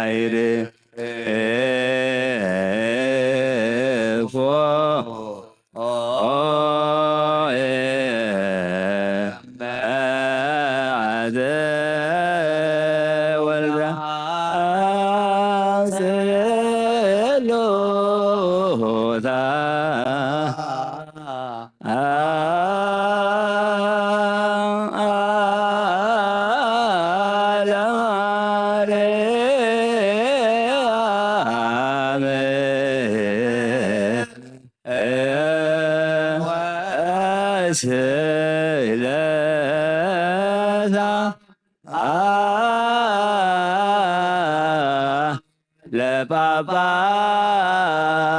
ያይር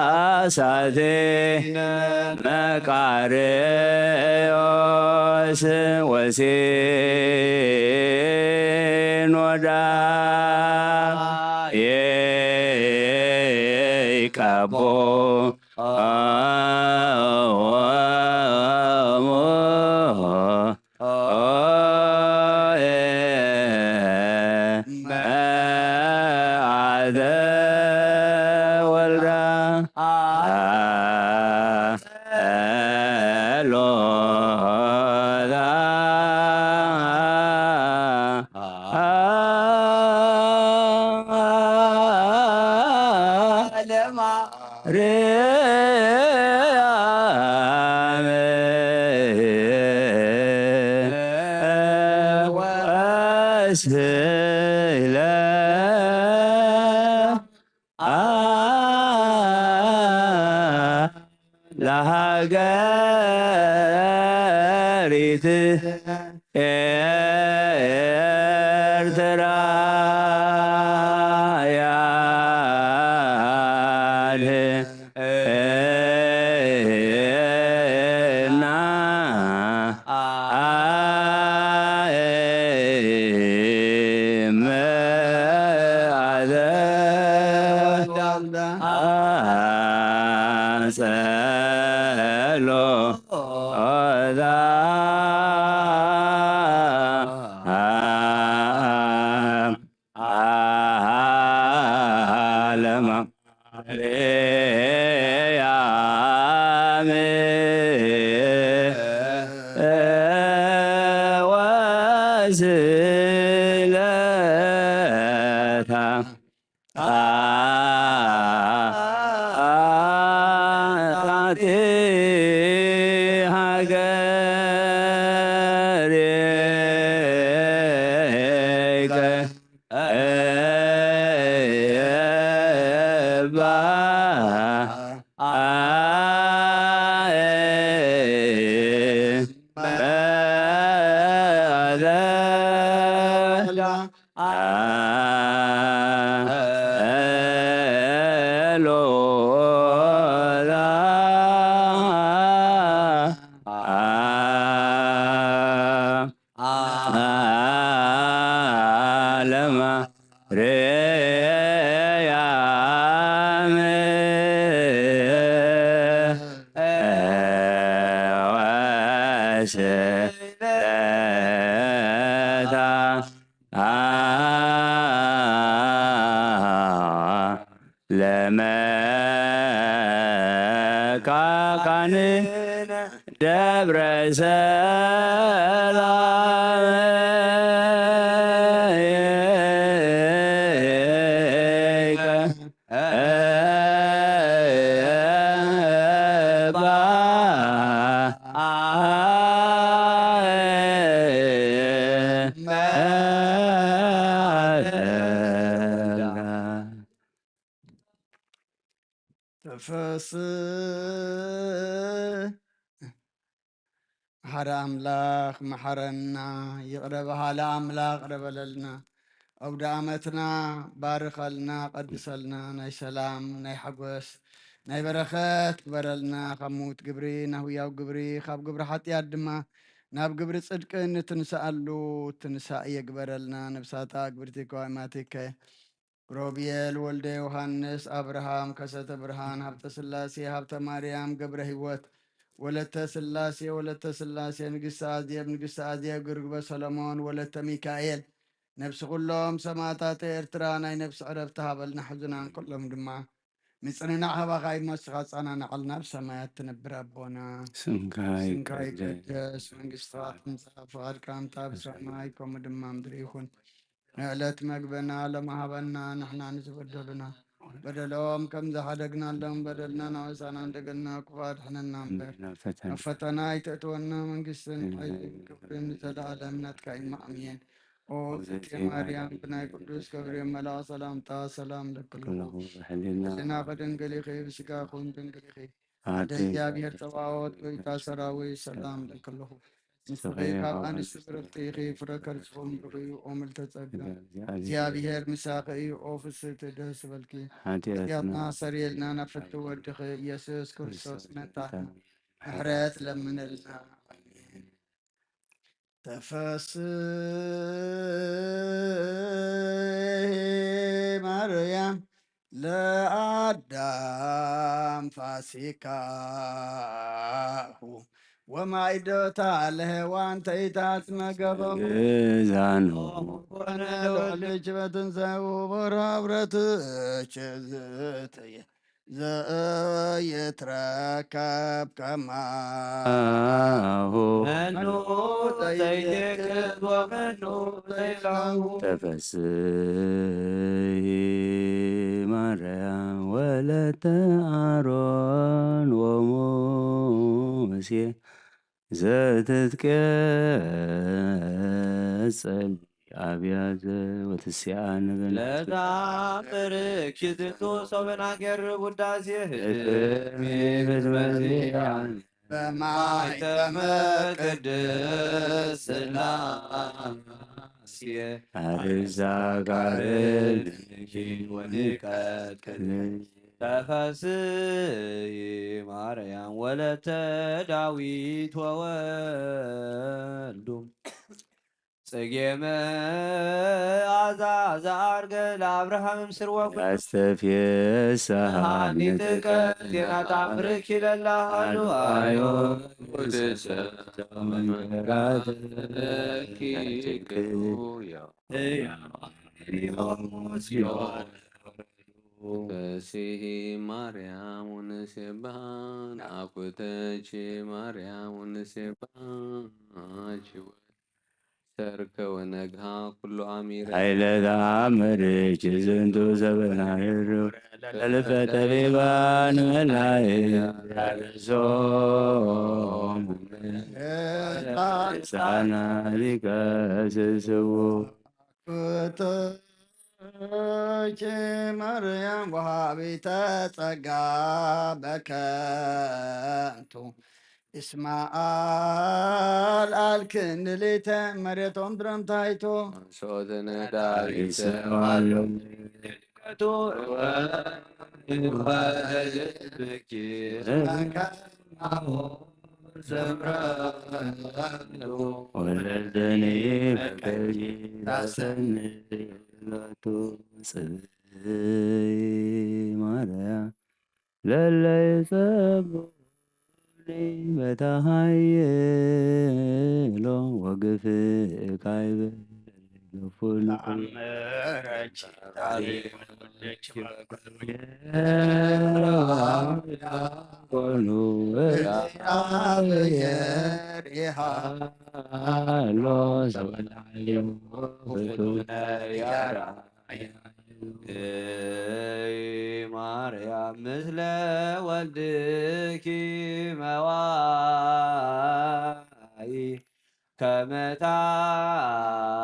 ለጳጳሳቴ መቃርዮስ ወሲኖዳ ይቀቦ ለሀገሪት ኤርትራ ያድህና ለመካካን ደብረ ሀረ አምላክ መሐረና ይቅረብ ሀለ አምላክ ረበለልና አውደ ዓመትና ባርከልና ቀድሰልና ናይ ሰላም ናይ ሓጎስ ናይ በረኸት ግበረልና ካብ ሙት ግብሪ ናብ ህያው ግብሪ ካብ ግብሪ ሓጢኣት ድማ ናብ ግብሪ ጽድቂ ንትንሳኣሉ ትንሳእ የግበረልና ነብሳታ ግብርቲ ከዋይማቲከ ሮቤል ወልደ ዮሐንስ አብርሃም ከሰተ ብርሃን ሀብተ ስላሴ ሀብተ ማርያም ገብረ ህይወት ወለተ ስላሴ ወለተ ስላሴ ንግሥተ አዜብ ንግሥተ አዜብ ግርግበ ሰሎሞን ወለተ ሚካኤል ነብሲ ኩሎም ሰማዕታት ኤርትራ ናይ ነብሲ ዕረፍቲ ሃበልና ሕዙናን ኩሎም ድማ ምፅንናዕ ሃባኻ ይመስኻ ፃናናዕልና ብሰማያት ትነብር ኣቦና ስምካ ስምካ ይቀደስ መንግስትኻ ትምፃእ ፍቓድካ እምታ ብሰማይ ከምኡ ድማ ምድሪ ይኹን ንዕለት መግበና ለማሃበና ንሕና ንዝበደሉና በደሎም ከም ዝሓደግናሎም በደልና ናወሳና እንደገና ክፋድ ሕነና እምበር ኣብ ፈተና ይተእትወና መንግስትን ኃይልን ክብርን ዘለዓለም ናትካ ኢማ ኣሜን። ኦ እግዝእትየ ማርያም ብናይ ቅዱስ ገብርኤል መልአክ ሰላምታ ሰላም ለክልኩ ሕሊና ከድንግል ኢኺ ብስጋኹን ድንግል ኢኺ ሓደ እግዚአብሔር ፀባዖት ጎይታ ሰራዊት ሰላም ለክልኩ ምስኺ ካብ አንስቲ ብርክቲ ኢኺ ፍረ ከርሥኹም ብርኽዩ ኦ ምልዕተ ጸጋ እግዚአብሔር ምሳኺ እዩ ኦ ፍስሕቲ ደስ በልኪ ኃጢአትና ሰሪየልና ናብ ፍቲ ወድኺ ኢየሱስ ክርስቶስ ነታና ምሕረት ለምንልና ተፈስሒ ማርያም ለአዳም ፋሲካሁ ወማይዶታ ለሔዋን ተይታት መገበሙ ግዛኖ ኮነ ለልጅ በትንሣኤው በረብረትች ዝተየ ዘየትረከብ ከማሁ መኑ ዘይክብ ወመኑ ዘይላሁ ተፈስሒ ማርያም ወለተ አሮን ወሙሴ ዘትትቀጸል አብያዘ ወትስያን ለዛምርክ ዝቱ ሰብናገር ውዳሴ ህትመዚያን በማይተመ ቅድስ ሥላሴ አርዛ ጋርል ወንቀትቅል ተፈስሒ ማርያም ወለተ ዳዊት ወወልዱ ጽጌ መዓዛ ዘአርገ ለአብርሃም ምስርወ ያስተፍየሳሃኒ ጥቀ ዜና ታምርክ ይለላሃሉ አዮ ተፈስሒ ማርያም ወንሴባን አኩተች ማርያም ወንሴባች ሰርከ ወነግሃ ኩሉ አሚረ ኃይለ ተአምርች ዝንቱ ዘበናይሩ ለልፈ ጠቢባን መላእክት ያርሶም ሕፃናት ሊቀስስው ኩተች ማርያም ወሃቢተ ጸጋ በከንቱ እስማኤል አልክንልተ መሬቶም ድረም ታይቶ ሶተነ ዳዊት ይሰዋሉ ወለደኒ በከይ ታሰንለቱ ጽይ ማርያም ለለይ ጸቡ በተሃየሎ ወግፍእ ካይበ ገፉን ተአምረች ኮኑ እግዚአብሔር ይሃ ሎ ሰበላዩ ፍቱነ ያራያ ማርያም ምስለ ወልድኪ መዋይ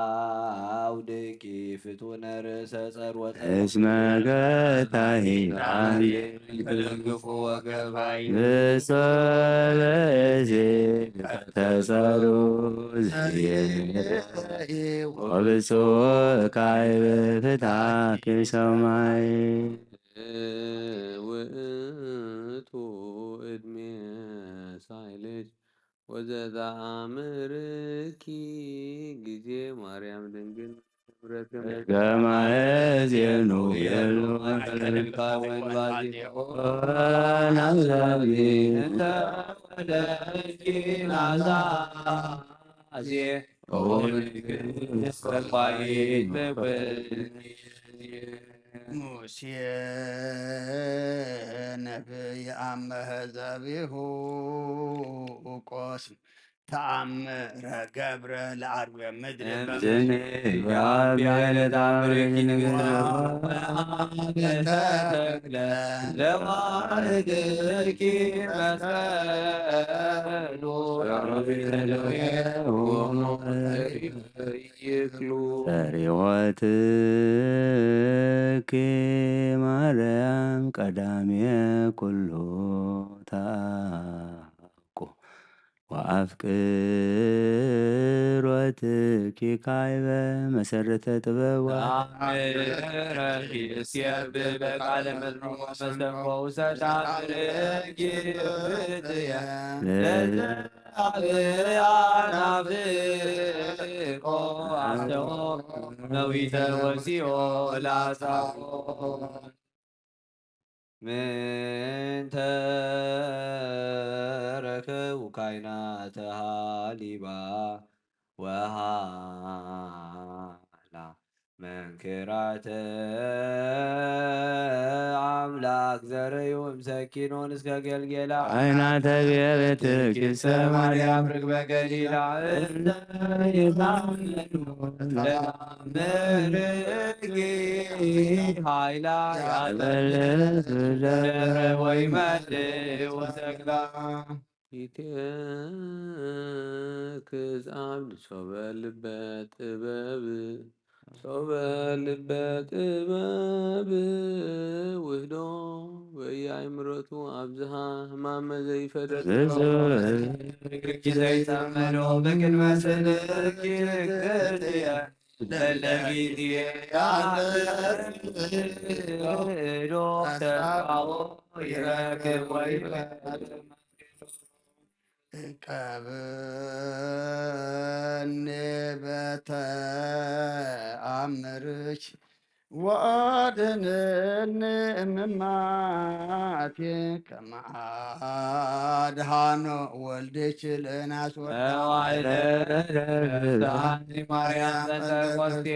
ከመታውድቂ ፍቱነ ርእሰ ጸርወተ እስመ ገታይ ክልግፉ ወገባይ ብሶለዚ ተጸሩ ወብፁዕ ካይበ ፍታኪ ሰማይ ውእቱ ዕድሜ ሳይልጅ ወዘተአምርኪ ጊዜ ማርያም ድንግል ከማእዜኑ የሉ ናዛቢ ለኪ ናዛዜ ሙሴ ነብይ አመ ዘቢሁ ቆስም ተአምረ ገብረ ለአርዌ ምድር ለማድርኪ ሪወትኪ ማርያም ቀዳሜየ ኩሉ ታቁ ወአፍቅሮትኪ ካይበ መሰረተ ጥበብ ነዊተ ወሲኦላሳ ምንተ ረከቡ ካይናተ ሃሊባ ወሃላ መንክራተ አምላክ ዘርዩ እምሰኪኖን እስከ ገልጌላ አይናተ ቤትኪሰ ማርያም ርግበ ገሊላ ምርጊ ሃይላ ያበለስ ደረ ወይ መልእ ወሰግላ ይትክዝ አብድ ሶበልበት ጥበብ ሶበልበት ጥበብ ውህዶ በየአእምሮቱ አብዝሃ ህማመ ዘይፈደድ ዘይተመዶ በቅድመ ስልኪ ክትየ ለለጊዜ ያዶ ተቃዎ ይረክብ ወይ ቀብኔ በተአምርች ወአድኅነኒ እምማቴ ከመ አድኃኖ ወልድኪ ለናስ ማርያም ዘተቆስቴ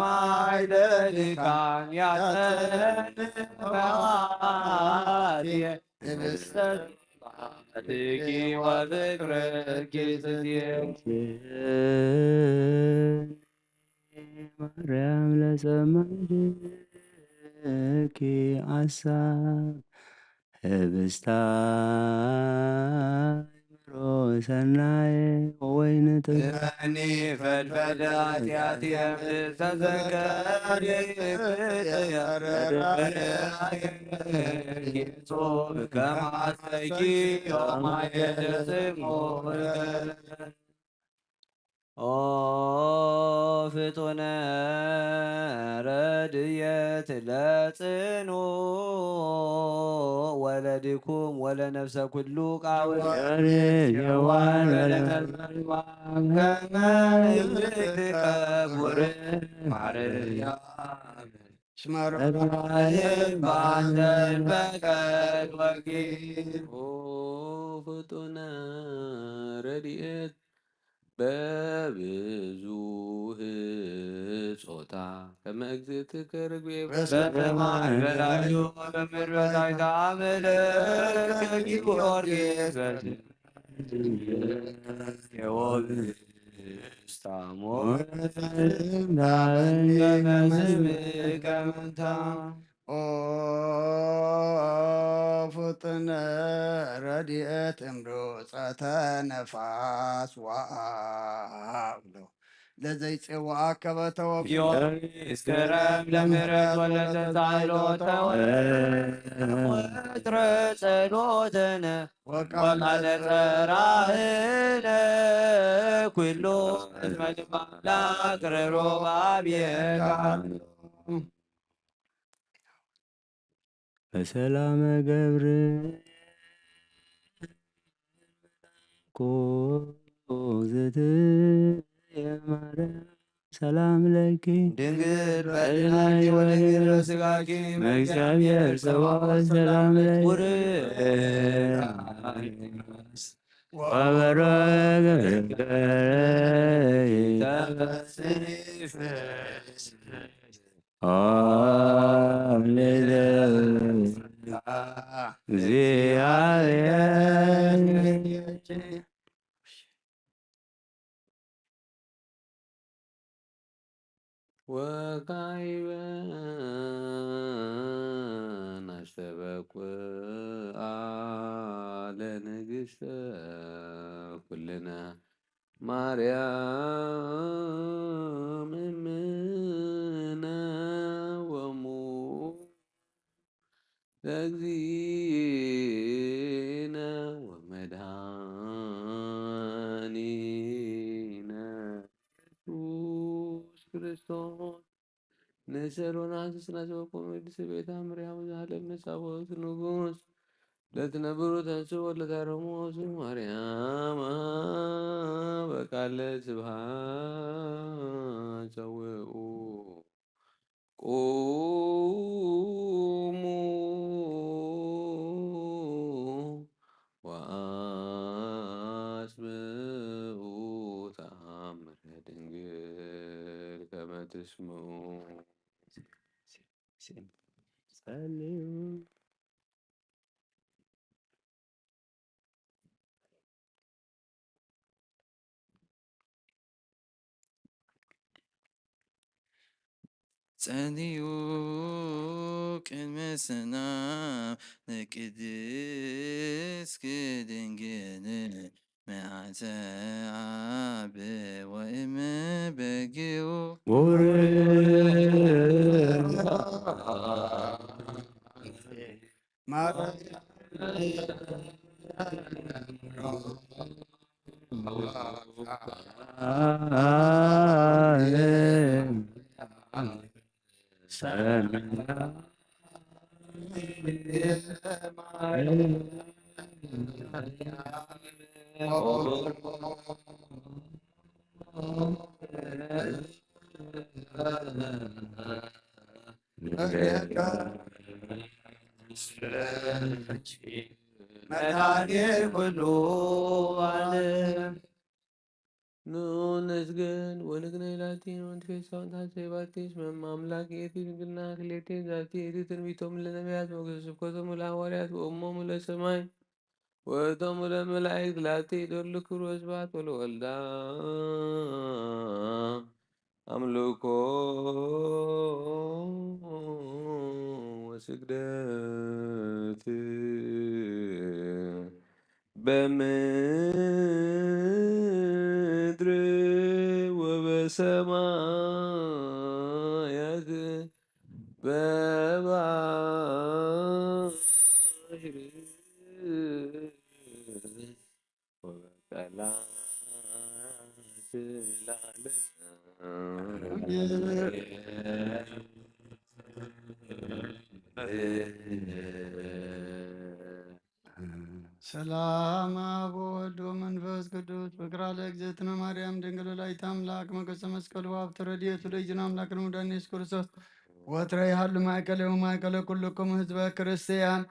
ማይደልካን ያጠንዋትየ ትኪ ወፍቅርኪ ጽድየ ማርያም ለጸማድኪ አሳብ ህብስታ ምሮ ሰናየ ወወይን እኔ ፈልፈለ ኃጢአትየ ተዘከሪ ከማሰኪ ዮማየደስሞ ኦ ፍጡነ ረድኤት ለጽኑ ወለድኩም ወለነፍሰ ኩሉ ቃውል የዋን ከመ ይብልከቡር ማርያም ሽመርባህን ባንተን በቀል ወጊል ፍጡነ ረድኤት በብዙ ጾታ ከመ እግዝእትከ ርግቤ በሰማይ በላዩ በምድር በታሕተ አምላከ ጊዮርጊስ የወብስታሞ በመስምከ መንታ ኦ ፍጡነ ረድኤት እምሮፀተ ነፋስ ወአብሎ ለዘይፄዋከ በተወክዮ እስከረም ለምህረት ወለተሳይሎተ ወጥረ ጸሎተነ ወቃለ ጸራህነ ኩሎ እስመ ልባላ ቅርሮ ባብየካ በሰላመ ገብር ኮዝትየ ማርያም ሰላም ለኪ ድንግል በድናኪ ወድንግል በሥጋኪ እግዚአብሔር ጸባኦት ሰላም ለኪ ወበሮ ወካዕበ ናስተበኩዓ ለንግሥተ ኩልነ ማርያም እምነ ወሙ ለእግዚእነ ወመድኃኒነ ኢየሱስ ክርስቶስ ንእሰሮን አንስስና ሰበኮኑ ወድስ ቤታ ምርያም ዘሃለም ነጻወት ንጉስ ለትነብሩ ተንሥኡ ወለታረሙ ወሱ ማርያም በቃለ ስብሐት ጸውዑ ቁሙ ወአስምዑ ተአምረ ድንግል ከመ ትስምዑ ጸልዩ ጸልዩ ቅድመ ሰላም ለቅድስት ድንግል መዓዛ አብ ወእመ በጊዑ መድኃኒየ ኩሉ ዓለም ንስግድ ወንግነይ ላቲ ወንትፌሳውን ታሰይ ባቲስ መማምላክ የቲ ድንግልና ክሌቴ ዛቲ የቲ ትንቢቶሙ ለነቢያት ሞገሰ ስብከቶሙ ለሐዋርያት ወእሞሙ ለሰማይ ወእቶሙ ለመላእክት ላቲ ይደሉ ክብሩ ወስብሐት ወለወልዳ አምልኮ ወስግደት በምድር ወበሰማያት በባሕር ወበቀላት ለዓለም ሰላም አብ ወወልድ ወመንፈስ ቅዱስ ፍቅራ ለእግዝእትነ ማርያም ድንግል ወላዲተ አምላክ መገጸ መስቀሉ ሀብተ ረድኤቱ ለእግዚእነ አምላክነ ወመድኃኒነ ኢየሱስ ክርስቶስ ወትረ ያህሉ ማእከለ ወማእከለ ኩልክሙ ህዝበ ክርስቲያን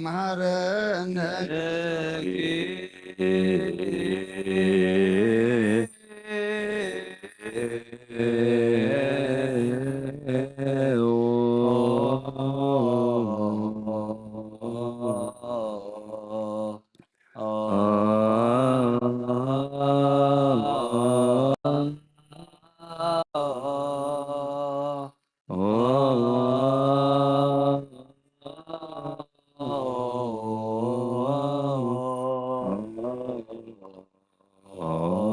ማረነ Oh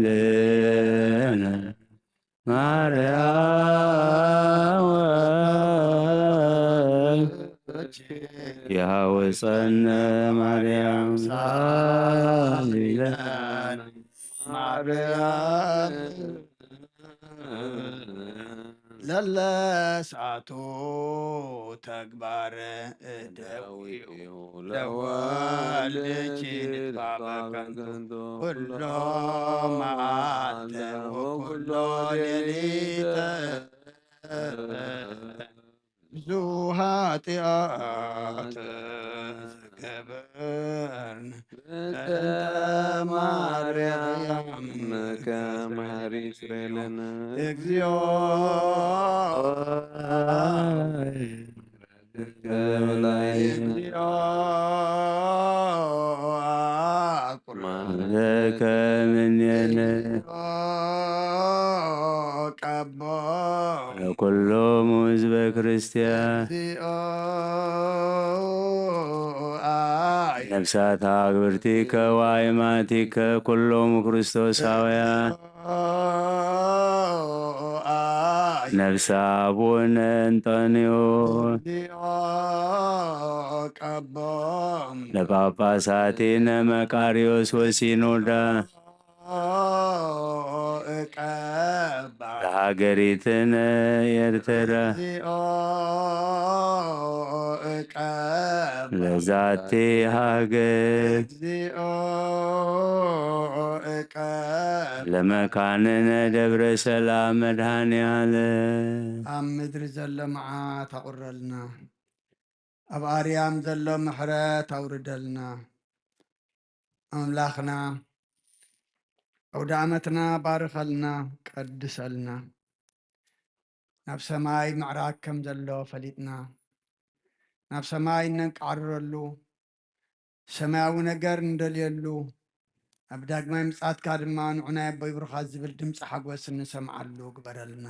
ሳሊለነ ማርያም ያወፀነ ማርያም ሳሊለነ ማርያም ለለሳቱ ተግባረ እደዊው ለወልድኪ ንትባበከንቱ ኩሎ መዓልተ ወኩሎ ሌሊተ ብዙ ኃጢአት ዝገበርን እንተ ማርያም ከማሪት ለነ እግዚኦ እግዚኦ ለከምኔነ ቀቦ ለኩሎሙ ህዝበ ክርስቲያን እግዚኦ ነፍሳት አግብርቲከ ወአእማቲከ ኩሎሙ ክርስቶሳውያን ነፍሰ አቡነ እንጦንዮስ ቀቦም ለጳጳሳቲነ መቃርዮስ ወሲኖዳ እቀባ ለሀገሪትነ ኤርትራ እቀባ ለዛቲ ሀገር እግዚኦ እቀባ ለመካንነ ደብረ ሰላም መድኃኔዓለም ኣብ ምድሪ ዘሎ መዓት ኣቑረልና ኣብ ኣርያም ዘሎ ምሕረት ኣውርደልና ኣምላኽና ኣውደ ዓመትና ባርኸልና ቀድሰልና ናብ ሰማይ ምዕራግ ከም ዘሎ ፈሊጥና ናብ ሰማይ ነንቃዕርረሉ ሰማያዊ ነገር እንደልየሉ ኣብ ዳግማይ ምጽአትካ ድማ ንዑና ኣቦይብሩኻ ዝብል ድምፂ ሓጎስ እንሰምዓሉ ግበረልና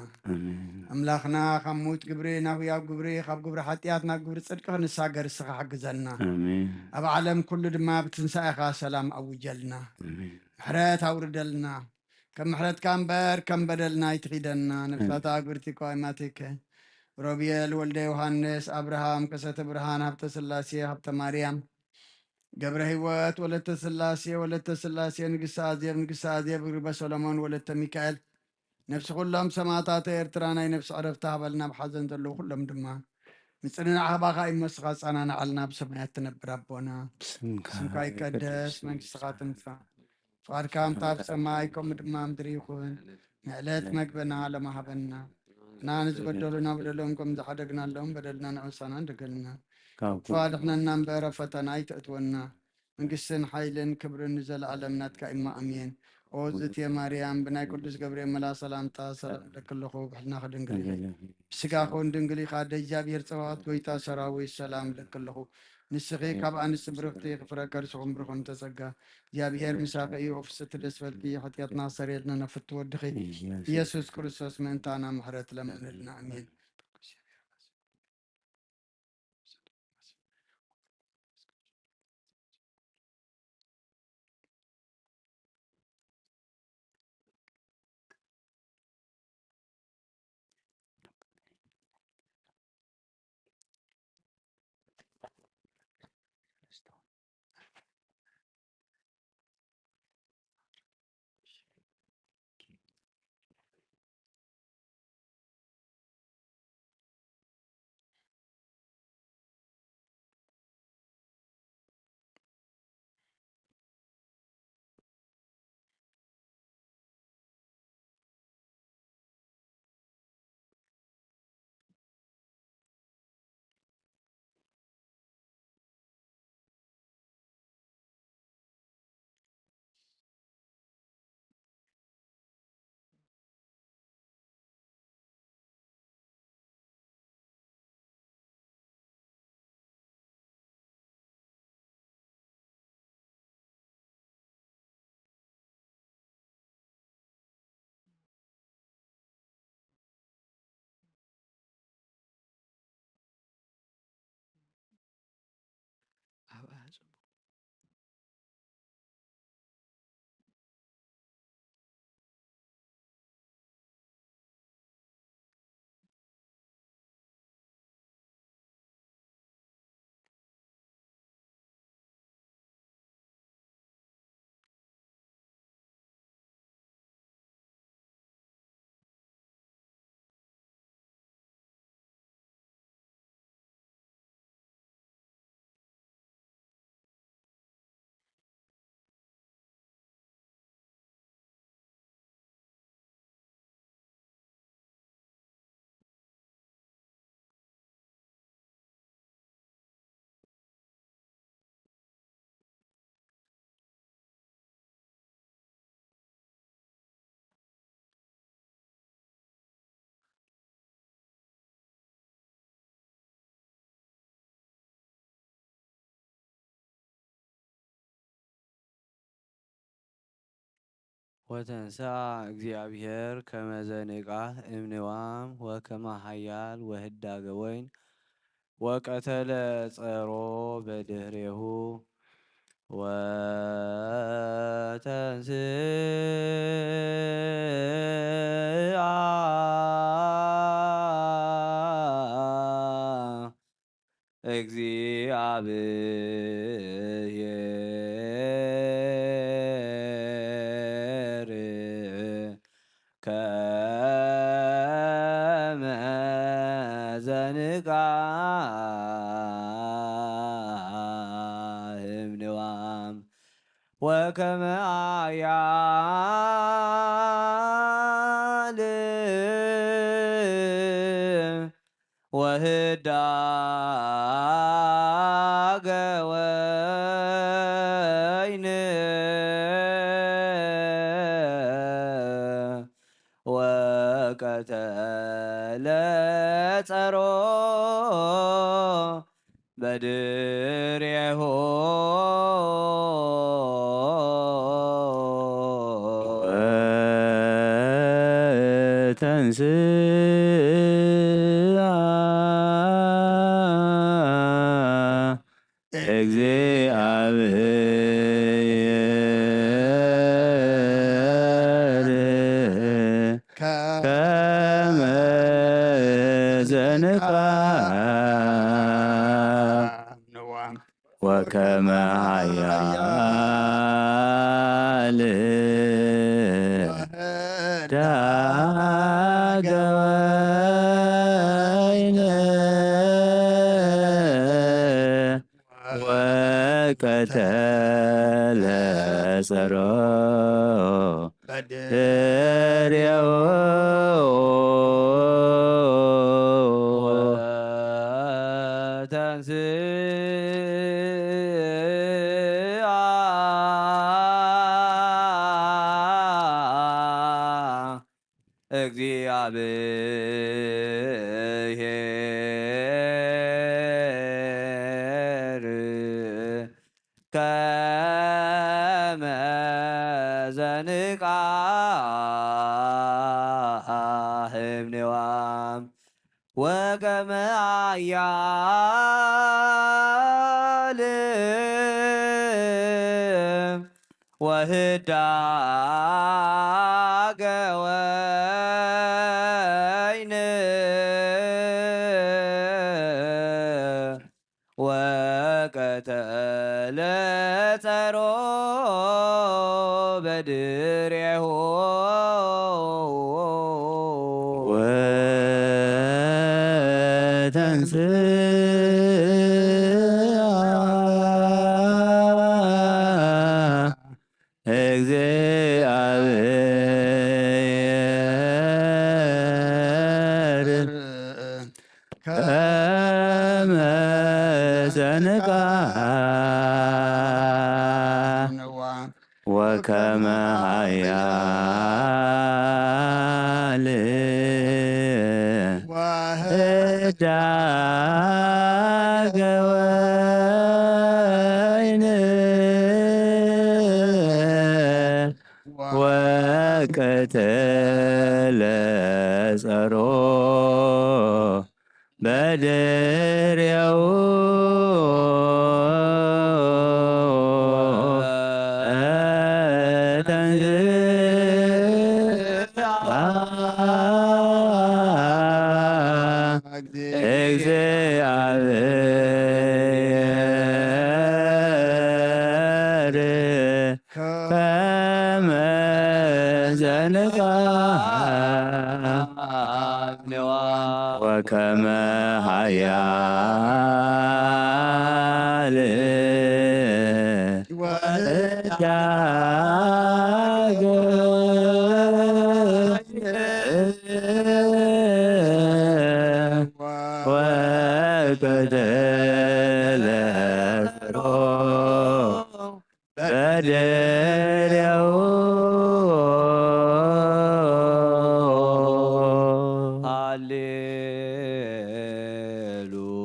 ኣምላኽና ካብ ሞት ግብሪ ናብ ሕያው ግብሪ ካብ ግብሪ ሓጢኣት ናብ ግብሪ ጽድቂ ክንሳገር እስኻ ሓግዘና ኣብ ዓለም ኩሉ ድማ ብትንሳኤኻ ሰላም ኣውጀልና ምሕረት ኣውርደልና ከም ምሕረትካ እምበር ከም በደልና ይትኺደና ነፍሳት ኣግብርቲ ቋይማቴከ ሮቤል ወልደ ዮሃንስ ኣብርሃም ከሰተ ብርሃን ሃብተ ስላሴ ሃብተ ማርያም ገብረ ህይወት ወለተ ስላሴ ንግስቲ አዜብ ግርበ ሰሎሞን ወለተ ሚካኤል ነፍሲ ኩሎም ሰማዕታት ኤርትራ ናይ ነፍሲ ዕረፍቲ ሃበልና ብሓዘን ዘለዉ ኩሎም ድማ ምፅንናዕ ሃባኻ ይመስኻ ፃናናዓልና ብሰማያት ትነብር ኣቦና ስምካ ይቀደስ መንግስትኻ ትምፃእ ፍቃድካ ምታ ብሰማይ ከምኡ ድማ ምድሪ ይኹን ንዕለት መግበና ለማሃበና እና ንዝበደሉና በደሎም ከም ዝሓደግናሎም በደልና ንዕውሳና እንደገልና ፋድሕነና እምበረ ፈተና ይተእትወና መንግስትን ሓይልን ክብርን ንዘለዓለም ናትካ ኢማ ኣሜን ኦዝት የማርያም ብናይ ቅዱስ ገብርኤል መላ ሰላምታ ሰላም ለክለኹ ብሕልና ክድንግል ብስጋኹን ድንግል ኢኻ ደጃብሔር ፀባዖት ጎይታ ሰራዊት ሰላም ለክለኹ ንስኺ ካብ ኣንስቲ ብርኽቲ ክፍረከ ርስኹም ብርኹም ተጸጋ እግዚኣብሔር ምሳኺ እዩ ፍስቲ ደስ በልኪ ሓጢአትና ሰሪየልና ነፍቲ ወድኺ ኢየሱስ ክርስቶስ ምእንታና ምሕረት ለምንልና ኣሜን ወተንሥአ እግዚአብሔር ከመ ዘንቃሕ እምንዋም ወከመ ኃያል ወህዳገ ወይን ወቀተለ ጸሮ በድህሬሁ ወተንሥአ እግዚአብሔር ከመ ዘንቃሕ እምንዋም ወከመ ኃያል ወህዳገ ወይን ወቀተለ ጸሮ በድሬሁ ወተንሥአ እግዚአብሔር ከመ ዘንቃሕ ወከመ ኃያል ዳገ ወይን ወቀተለ ጸሮ ድሬው ወተንሥአ እግዚአብሔር ከመ ዘንቃሕ እምኔዋም ወከመ ኃያል ወህዳገ ወይን ወቀተለ ጸሮ በድሬሁ ወተንሥአ እግዚአብሔር ከመ ዘንቃሕ ወከመ ኃያል ወህዳገ ወይን ወቀተለ ጸሮ በድሬው እግዚአብሔር ከመ ዘንቃሕ ወከመ ኃያል ወህዳገ ወቀተለ ጸሮ በድሬው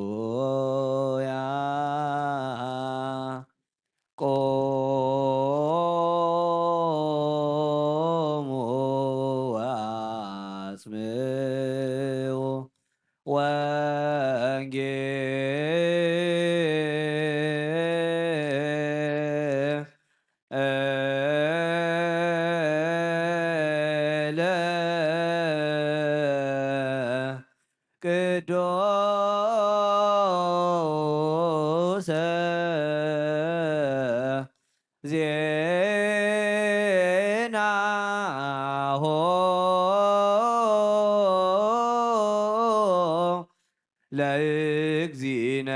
ሃሌሉያ ቆሙ ወአጽምዑ ወንጌለ ቅዱስ ዜናሁ ለእግዚእነ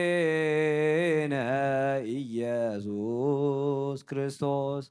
ወመድኃኒነ ኢየሱስ ክርስቶስ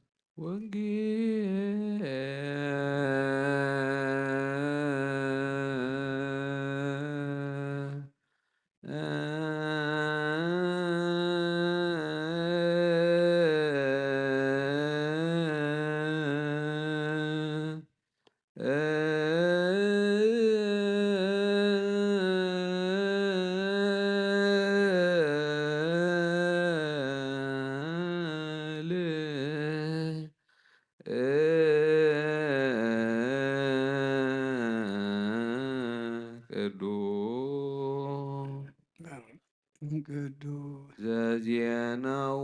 ቅዱስ ዘዜነው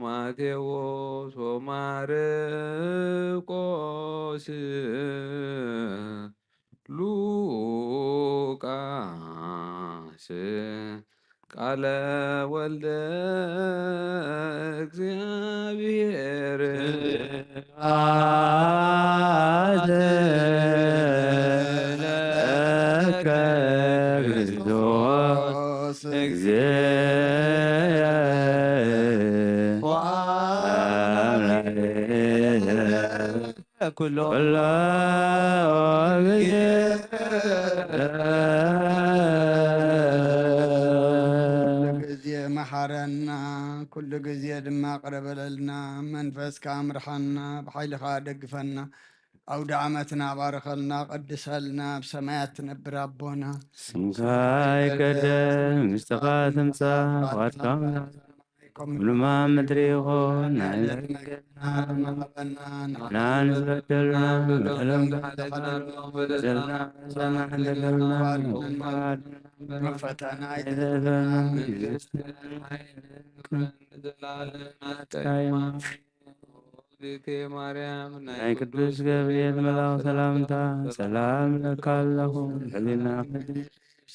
ማቴዎስ ወማርቆስ ሉቃስ ቃለ ወልደ እግዚአብሔር ለከ ክርስቶስ እግዚእ ኩሎ ጊዜ መሓረና ኩሉ ጊዜ ድማ ቅረበለልና መንፈስ ካምርሓና ብሓይልኻ ደግፈና ኣውደ ዓመትና ባረኸልና ቀድሰልና ብሰማያት ትነብር ኣቦና ስምካ ይቀደም መንግሥትኻ ትምጻእ ዋትካ ኩሉማ ምድሪ ይኹን ንሕና ንዝበደልና ንዕሎም ዘለና ፈተና ማርያም ናይ ቅዱስ ገብርኤል መልአክ ሰላምታ ሰላም ለካ ኣለኹ ሕሊና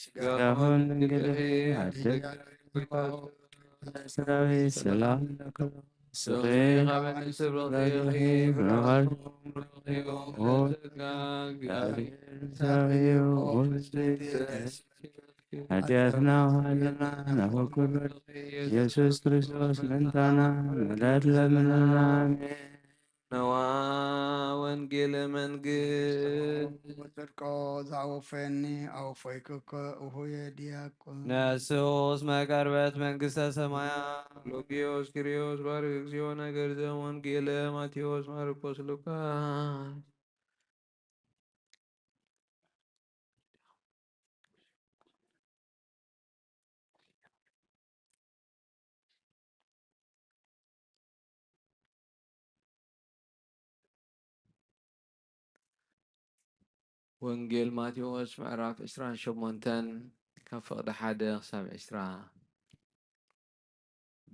ስጋኹን እንግዲህ ሰራዊት ሰላም ለካ ኃጢአትና ሃለና ናፈኩር ኢየሱስ ክርስቶስ ምንታና መዳት ለምንና ነዋ ወንጌለ መንግሥት ወፅድቆ ዝኣወፈየኒ ኣወፈይክኮ እሁየ ዲያቆን ነስኦስ መቀርበት መንግሥተ ሰማያት ሎጊዮስ ኪሪዮስ ባርክ እግዚኦ ነገር ዘወንጌለ ማቴዎስ ማርቆስ ሉቃስ ወንጌል ማቴዎስ ምዕራፍ 28 ካብ ፍቕዲ 1 ክሳብ 20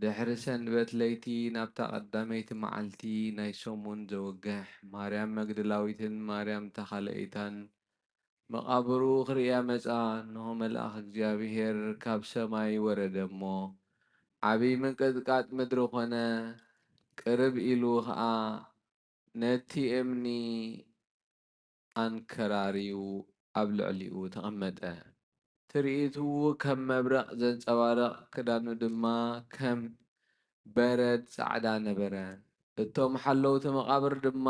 ድሕሪ ሰንበት ለይቲ ናብታ ቀዳመይቲ መዓልቲ ናይ ሰሙን ዘወግሕ ማርያም መግደላዊትን ማርያም ተኻልአይታን መቓብሩ ክርእያ መጻ እንሆ መልኣኽ እግዚኣብሔር ካብ ሰማይ ወረደ እሞ ዓብይ ምንቅጥቃጥ ምድሪ ኾነ ቅርብ ኢሉ ኸዓ ነቲ እምኒ አንከራሪዩ ኣብ ልዕሊኡ ተቐመጠ ትርኢቱ ከም መብረቕ ዘንጸባርቕ ክዳኑ ድማ ከም በረድ ጻዕዳ ነበረ እቶም ሓለውቲ መቓብር ድማ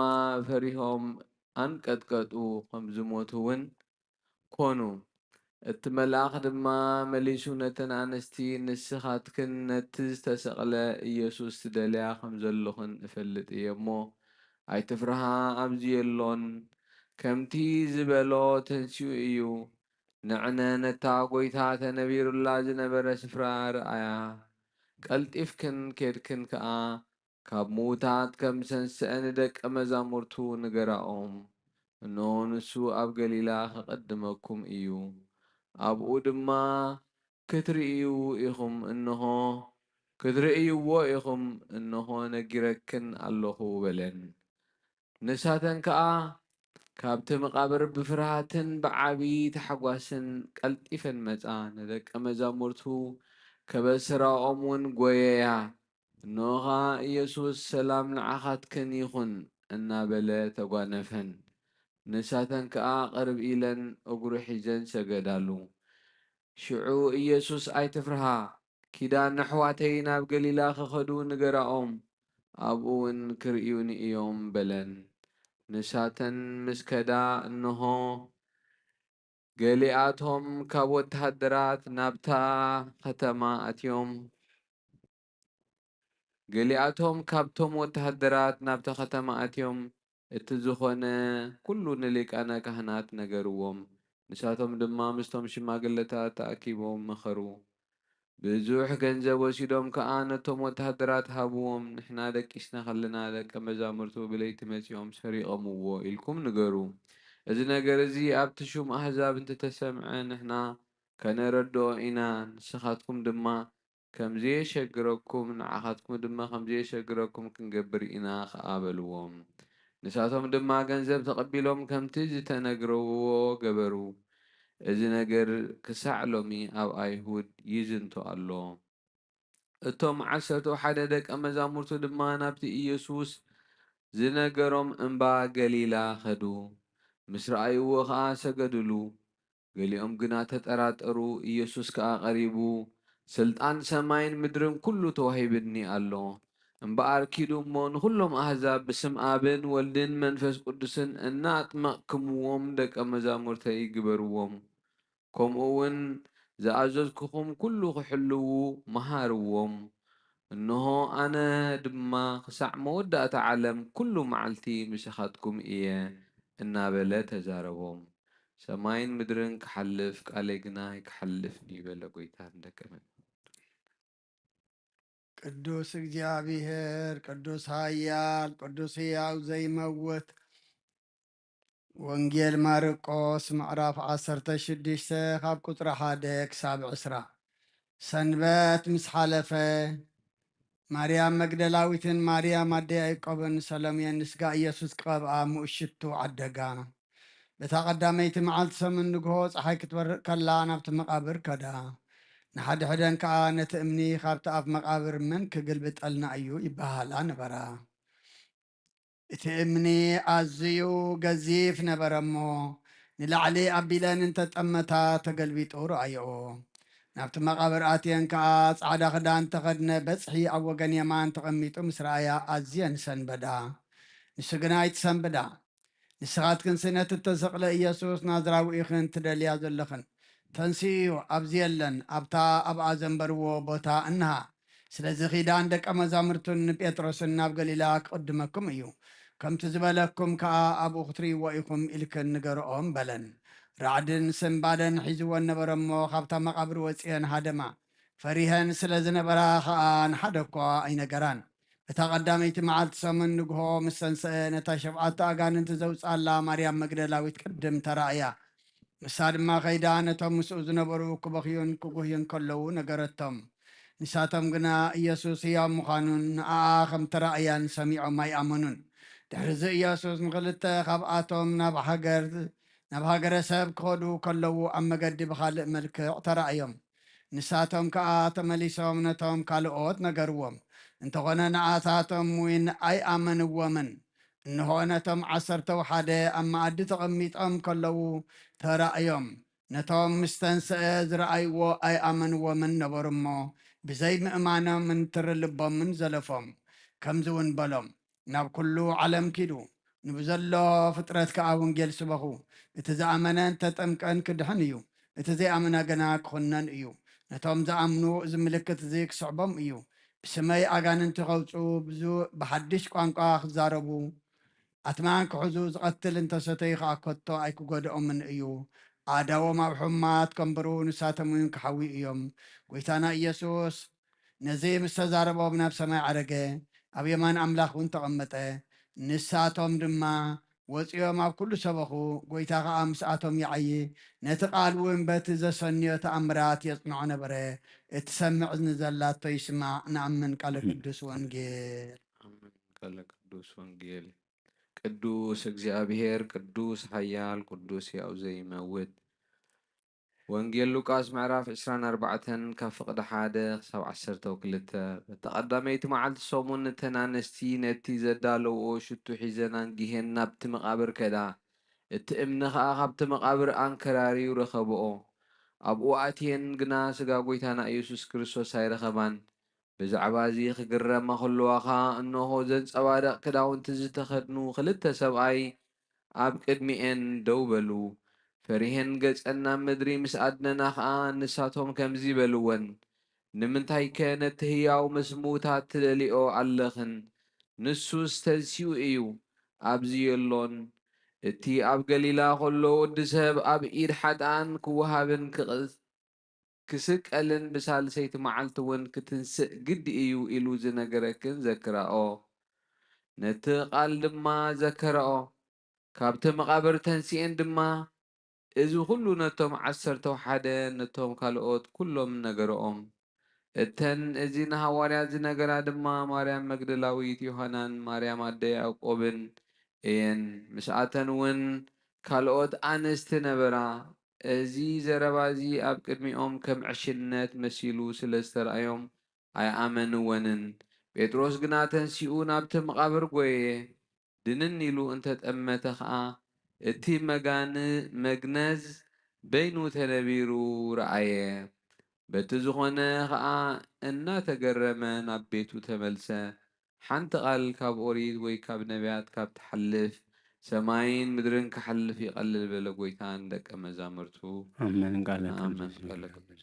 ፈሪሆም አንቀጥቀጡ ከም ዝሞቱ እውን ኮኑ እቲ መልኣኽ ድማ መሊሱ ነተን ኣንስቲ ንስኻትክን ነቲ ዝተሰቕለ ኢየሱስ ትደልያ ከም ዘለኹን እፈልጥ እየ እሞ ኣይትፍርሃ ኣብዚ የሎን ከምቲ ዝበሎ ተንስኡ እዩ ንዕነ ነታ ጐይታ ተነቢሩላ ዝነበረ ስፍራ ረኣያ ቀልጢፍክን ኬድክን ከዓ ካብ ምዉታት ከም ሰንስአ ንደቀ መዛሙርቱ ንገራኦም እንሆ ንሱ ኣብ ገሊላ ክቐድመኩም እዩ ኣብኡ ድማ ክትርእይዎ ኢኹም እንሆ ነጊረክን ኣለኹ በለን ንሳተን ከዓ ካብቲ መቓብር ብፍርሃትን ብዓብዪ ተሓጓስን ቀልጢፈን መጻ ንደቀ መዛሙርቱ ከበስራኦም እውን ጐየያ እንሆ ኢየሱስ ሰላም ንዓኻትክን ይኹን እናበለ ተጓነፈን ንሳተን ከዓ ቅርብ ኢለን እግሩ ሒዘን ሰገዳሉ ሽዑ ኢየሱስ ኣይትፍርሃ ኪዳን ኣሕዋተይ ናብ ገሊላ ክኸዱ ንገራኦም ኣብኡ እውን ክርእዩኒ እዮም በለን ንሳተን ምስ ከዳ እንሆ ገሊኣቶም ካብ ወተሃደራት ናብታ ከተማ ኣትዮም ካብቶም ወተሃደራት ናብታ ከተማ ኣትዮም እቲ ዝኾነ ኩሉ ንሊቃነ ካህናት ነገርዎም ንሳቶም ድማ ምስቶም ሽማግለታት ተኣኪቦም መኸሩ ብዙሕ ገንዘብ ወሲዶም ከዓ ነቶም ወተሃደራት ሃብዎም ንሕና ደቂስና ከለና ደቀ መዛሙርቱ ብለይቲ መጺኦም ሰሪቖምዎ ኢልኩም ንገሩ እዚ ነገር እዚ ኣብቲ ሹም ኣሕዛብ እንተተሰምዐ ንሕና ከነረድኦ ኢና ንስኻትኩም ድማ ከምዘየሸግረኩም ንዓኻትኩም ድማ ከምዘየሸግረኩም ክንገብር ኢና ከዓ በልዎም። ንሳቶም ድማ ገንዘብ ተቐቢሎም ከምቲ ዝተነግረዎ ገበሩ። እዚ ነገር ክሳዕ ሎሚ ኣብ ኣይሁድ ይዝንቶ ኣሎ። እቶም 11 ደቀ መዛሙርቱ ድማ ናብቲ ኢየሱስ ዝነገሮም እምባ ገሊላ ኸዱ። ምስ ረኣይዎ ከዓ ሰገድሉ። ገሊኦም ግና ተጠራጠሩ። ኢየሱስ ከዓ ቀሪቡ ስልጣን ሰማይን ምድርን ኩሉ ተዋሂብኒ ኣሎ እምበኣር ኪዱ እሞ ንኩሎም ኣሕዛብ ብስም ኣብን ወልድን መንፈስ ቅዱስን እናጥመቕክምዎም ደቀ መዛሙርተይ ግበርዎም። ከምኡ እውን ዝኣዘዝኩኹም ኩሉ ክሕልው መሃርዎም። እንሆ ኣነ ድማ ክሳዕ መወዳእታ ዓለም ኩሉ መዓልቲ ምስኻትኩም እየ እናበለ ተዛረቦም። ሰማይን ምድርን ክሓልፍ ቃለይ ግና ይክሓልፍኒ በለ ጎይታ ንደቀ ቅዱስ እግዚአብሔር ቅዱስ ኃያል ቅዱስ ሕያው ዘይመውት ወንጌል ማርቆስ ምዕራፍ 16 ካብ ቁጥሪ 1 ክሳብ 20 ሰንበት ምስ ሓለፈ ማርያም መግደላዊትን ማርያም ኣደ ያዕቆብን ሰሎሜን ንስጋ ኢየሱስ ክቐብኣ ሙእሽቱ ዓደጋ። በታ ቀዳመይቲ መዓልቲ ሰሙን ንግሆ ፀሓይ ክትበርቕ ከላ ናብቲ መቃብር ከዳ። ንሓድሕደን ከዓ ነቲ እምኒ ካብቲ ኣፍ መቃብር መን ክግልብጠልና እዩ ይበሃላ ነበራ። እቲ እምኒ ኣዝዩ ገዚፍ ነበረ እሞ ንላዕሊ ኣቢለን እንተጠመታ ተገልቢጡ ረኣየኦ። ናብቲ መቃብር ኣትየን ከዓ ፃዕዳ ክዳን ተኸድነ በፅሒ ኣብ ወገን የማን ተቐሚጡ ምስ ረኣያ ኣዝየን ሰንበዳ። ንሱ ግና ኣይትሰንብዳ። ንስኻትክን ስነት እተሰቕለ ኢየሱስ ናዝራዊ ኢኽን ትደልያ ዘለኽን ተንስኡ ኣብዚ የለን ኣብታ ኣብኣ ዘንበርዎ ቦታ እንሃ። ስለዚ ኺዳን ደቀ መዛሙርቱን ንጴጥሮስን ናብ ገሊላ ክቅድመኩም እዩ ከምቲ ዝበለኩም ከዓ ኣብኡ ክትርእይዎ ኢኹም ኢልክን ንገርኦም በለን። ራዕድን ስንባደን ሒዝዎን ነበረ እሞ ካብታ መቃብር ወፂአን ሃደማ። ፈሪሀን ስለ ዝነበራ ከዓ ንሓደ እኳ ኣይነገራን። እታ ቀዳመይቲ መዓልቲ ሰሙን ንግሆ ምስ ተንስአ ነታ 7 ኣጋንንቲ ዘውፃላ ማርያም መግደላዊት ቅድም ተራእያ። ንሳ ድማ ከይዳ ነቶም ምስኡ ዝነበሩ ክበኽዩን ክጉህዩን ከለዉ ነገረቶም። ንሳቶም ግና ኢየሱስ ሕያው ምዃኑን ንኣ ከም ተራእያን ሰሚዖም ኣይኣመኑን። ድሕሪዚ ኢየሱስ ንክልተ ካብኣቶም ናብ ሃገረ ሰብ ክኸዱ ከለዉ ኣብ መገዲ ብካልእ መልክዕ ተራእዮም። ንሳቶም ከዓ ተመሊሶም ነቶም ካልኦት ነገርዎም። እንተኾነ ንኣታቶም እውን ኣይኣመንዎምን። እንሆ ነቶም 11 ኣብ መኣዲ ተቐሚጦም ከለዉ ተራእዮም። ነቶም ምስ ተንስአ ዝረኣይዎ ኣይኣመንዎምን ነበሩ እሞ ብዘይ ምእማኖም እንትሪ ልቦምን ዘለፎም። ከምዚ እውን በሎም ናብ ኩሉ ዓለም ኪዱ ንብዘሎ ፍጥረት ከዓ ወንጌል ስበኹ። እቲ ዝኣመነ እንተጠምቀን ክድሕን እዩ፣ እቲ ዘይኣመነ ግና ክኹነን እዩ። ነቶም ዝኣምኑ እዚ ምልክት እዚ ክስዕቦም እዩ። ብስመይ ኣጋንንቲ ከውፁ ብሓድሽ ቋንቋ ክዛረቡ ኣትማን ክሕዙ ዝቐትል እንተሰተይ ከዓ ከቶ ኣይክጎድኦምን እዩ። ኣዳዎም ኣብ ሕማት ከንብሩ ንሳቶም እውን ክሓዊ እዮም። ጎይታና ኢየሱስ ነዚ ምስ ተዛረቦም ናብ ሰማይ ዓረገ፣ ኣብ የማን ኣምላኽ እውን ተቐመጠ። ንሳቶም ድማ ወፂኦም ኣብ ኩሉ ሰበኹ። ጎይታ ከዓ ምስኣቶም ይዓይ። ነቲ ቃል እውን በቲ ዘሰንዮ ተኣምራት የጽንዖ ነበረ። እቲ ሰምዕ እዝኒ ዘላቶ ይስማዕ። ንኣምን ቃለ ቅዱስ ወንጌል። ኣሜን። ቃለ ቅዱስ ወንጌል። ቅዱስ እግዚአብሔር ቅዱስ ኃያል ቅዱስ ሕያው ዘይመውት። ወንጌል ሉቃስ ምዕራፍ 24 ካብ ፍቕዲ 1 ክሳብ 12 በተቐዳመይቲ መዓልቲ ሰሙን እተን ኣንስቲ ነቲ ዘዳለውኦ ሽቱ ሒዘን አንጊሄን ናብቲ መቃብር ከዳ። እቲ እምኒ ከዓ ካብቲ መቃብር ኣንከራሪዩ ረኸብኦ። ኣብኡ ኣትየን ግና ስጋ ጎይታና ኢየሱስ ክርስቶስ ኣይረኸባን። ብዛዕባ እዚ ክግረማ ከለዋ ከዓ እንሆ ዘንፀባርቕ ክዳውንቲ ዝተኸድኑ 2 ሰብኣይ ኣብ ቅድሚኤን ደው በሉ። ፈሪሄን ገጸን ናብ ምድሪ ምስ ኣድነና ከዓ ንሳቶም ከምዚ በልወን፣ ንምንታይ ከ ነቲ ህያው ምስ ምዉታት ትደሊኦ ኣለኽን? ንሱስ ተንሲኡ እዩ ኣብዚ የሎን። እቲ ኣብ ገሊላ ከሎ ወዲ ሰብ ኣብ ኢድ ሓጥኣን ክወሃብን ክስቀልን ብሳልሰይቲ መዓልቲ እውን ክትንስእ ግዲ እዩ ኢሉ ዝነገረክን ዘክራኦ። ነቲ ቃል ድማ ዘከረኦ። ካብቲ መቃብር ተንሲአን ድማ እዚ ኩሉ ነቶም 11 ነቶም ካልኦት ኩሎም ነገሮኦም እተን እዚ ንሃዋርያት ዝነገራ ድማ ማርያም መግደላዊት ዮሃናን ማርያም ኣደ ያዕቆብን እየን ምስኣተን እውን ካልኦት ኣንስቲ ነበራ እዚ ዘረባ እዚ ኣብ ቅድሚኦም ከም ዕሽልነት መሲሉ ስለ ዝተረኣዮም ኣይኣመንወንን ጴጥሮስ ግና ተንሲኡ ናብቲ መቓብር ጐየ ድንን ኢሉ እንተጠመተ ከዓ እቲ መግነዝ በይኑ ተነቢሩ ረኣየ በቲ ዝኾነ ከዓ እናተገረመ ናብ ቤቱ ተመልሰ ሓንቲ ቃል ካብ ኦሪት ወይ ካብ ነቢያት ካብ ትሓልፍ ሰማይን ምድርን ክሓልፍ ይቐልል በለ ጎይታን ደቀ መዛሙርቱ አሜን ቃለ አሜን ቃለ ቅዱስ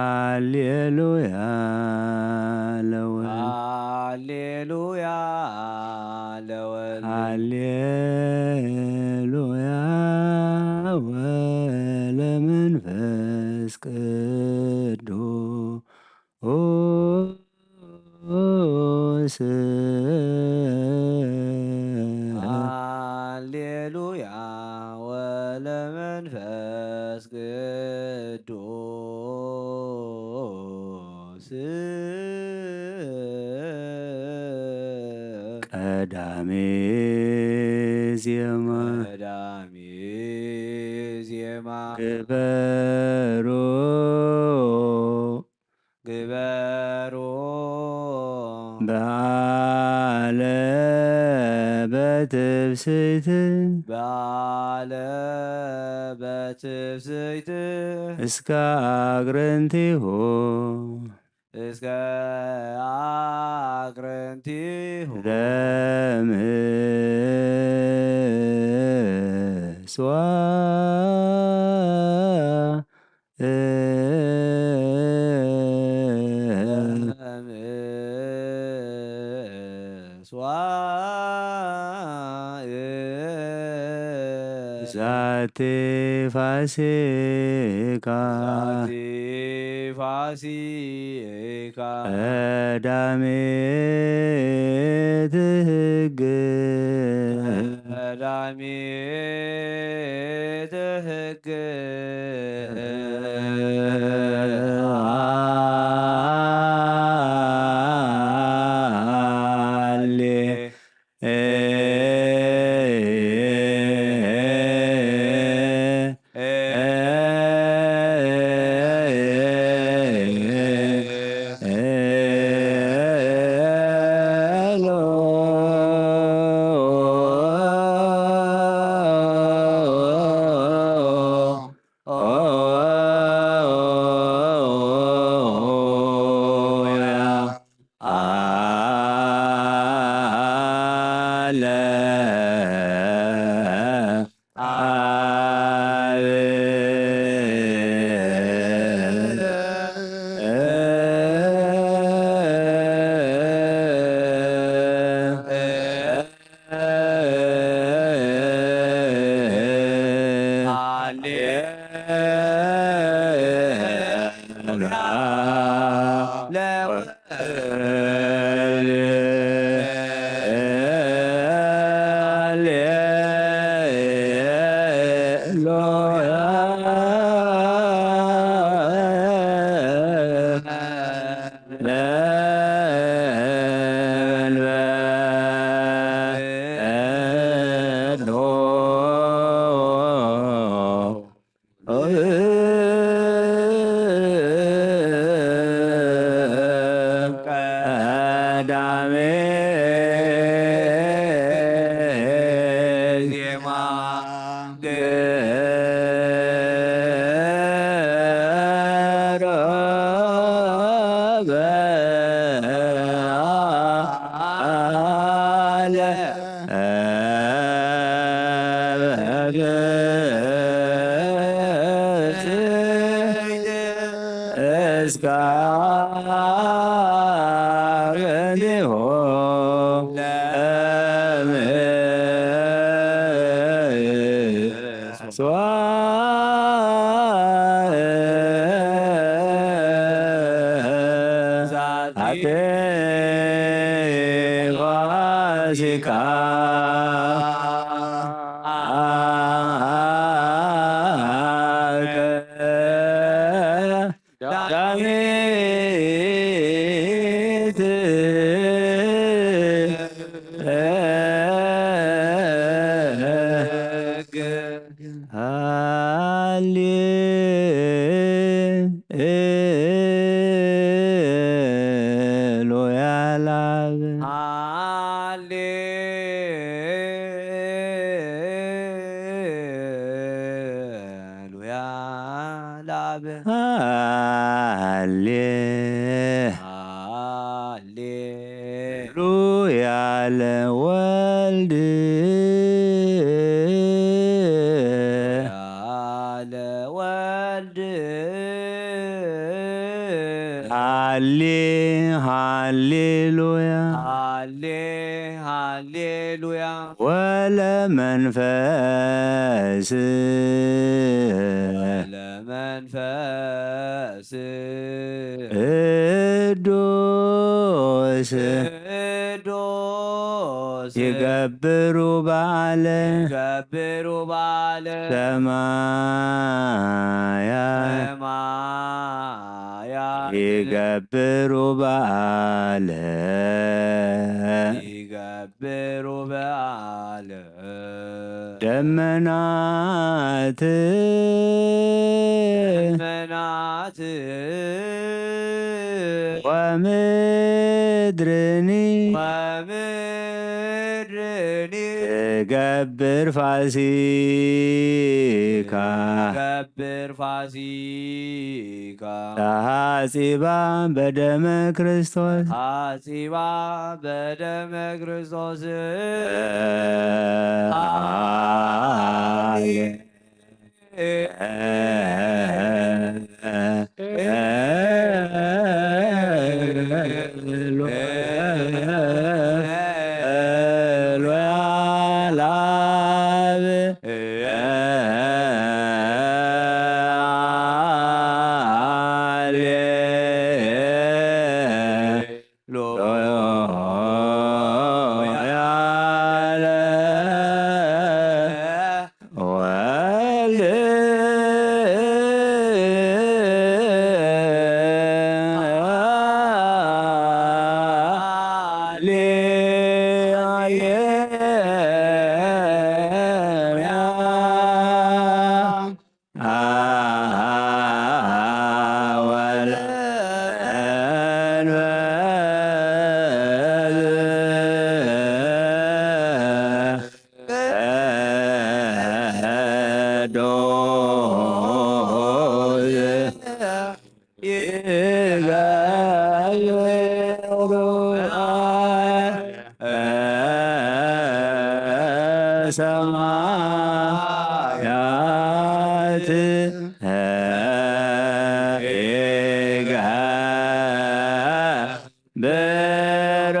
ሃሌሉያ ለወልድ ሃሌሉያ ለወልድ ሃሌሉያ ወለመንፈስ ቅዱስ ሃሌሉያ ወለመንፈስ ቅዱስ ቀዳሜ ዜማ ቀዳሜ ዜማ ግበሮ ግበሮ በዓለ በትብስት በዓለ በትፍስሕት እስከ አግረንቲሆ እስከ አቅረንቲሁ ዛቲ ፋሲካ ዛቲ ፋሲካ ቀዳሜት ሕግ ቀዳሜት ሕግ ሃሌሉያ ለአብ ሃሌሉያ ለወልድ ያለ ወልድ ሃሌሉያ ሃሌሉያ ወለመንፈስ ለመንፈስ ቅዱስ ቅዱስ ይገብሩ በዓለ ገብሩ ባለ ሰማያት ሰማያት ይገብሩ በዓለ ይገብሩ በዓለ ደመናት መናት ወምድርኒ ወምድርኒ ትገብር ፋሲካ ገብር ፋሲካ ተሐጺባ በደመ ክርስቶስ አጺባ በደመ ክርስቶስ ሰማያት ይገብሩ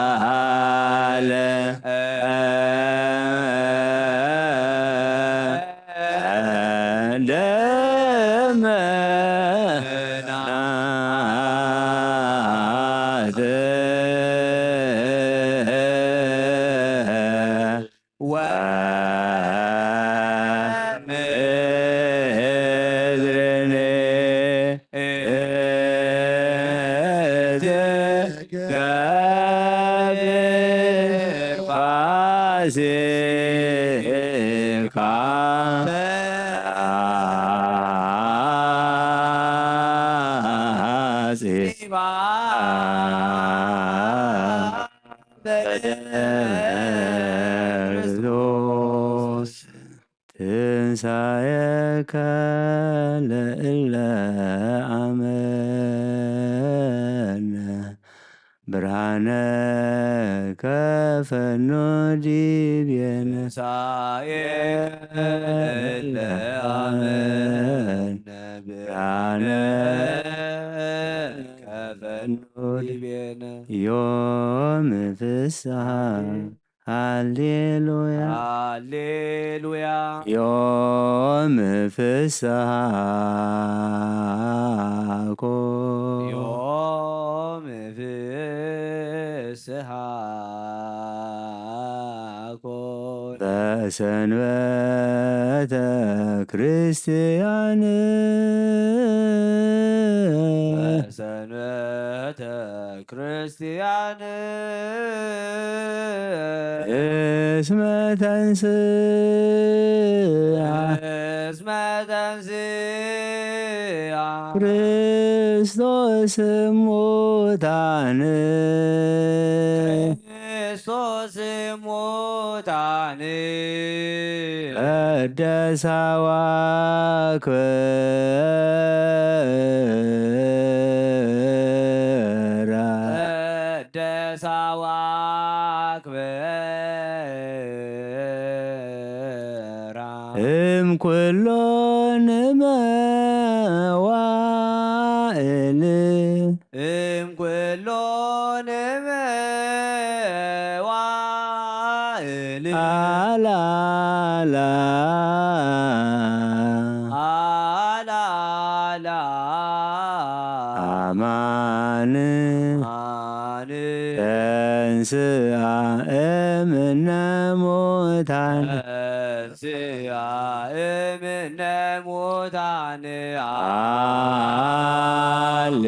በዓለ እዝርኔ ገብር ፋሲካ ክርስቶስ ትንሣኤከ ለእለ አመነ ብርሃነ ከፈኖ ዲቤነ አመነ ብርሃነ ከፈኖ ዲቤነ ዮም ፍስሐ ሃሌሉያ ሃሌሉያ ዮም ፍስሐ ዮም ፍስሐ ኮነ በሰንበተ ክርስቲያን በሰንበተ ክርስቲያን እስመ ተንሥአ እስመ ተንሥአ ክርስቶስ እሙታን ክርስቶስ ሙታን ቀደሳ ዋክብራ ቀደሳ ዋክብራ እምኩሎን መዋእል እምኩሎን መዋእል አላላ አላላ አማን አን ተንሥአ እምነ ሙታን ተንሥአ እምነ ሙታን ሃሌሉያ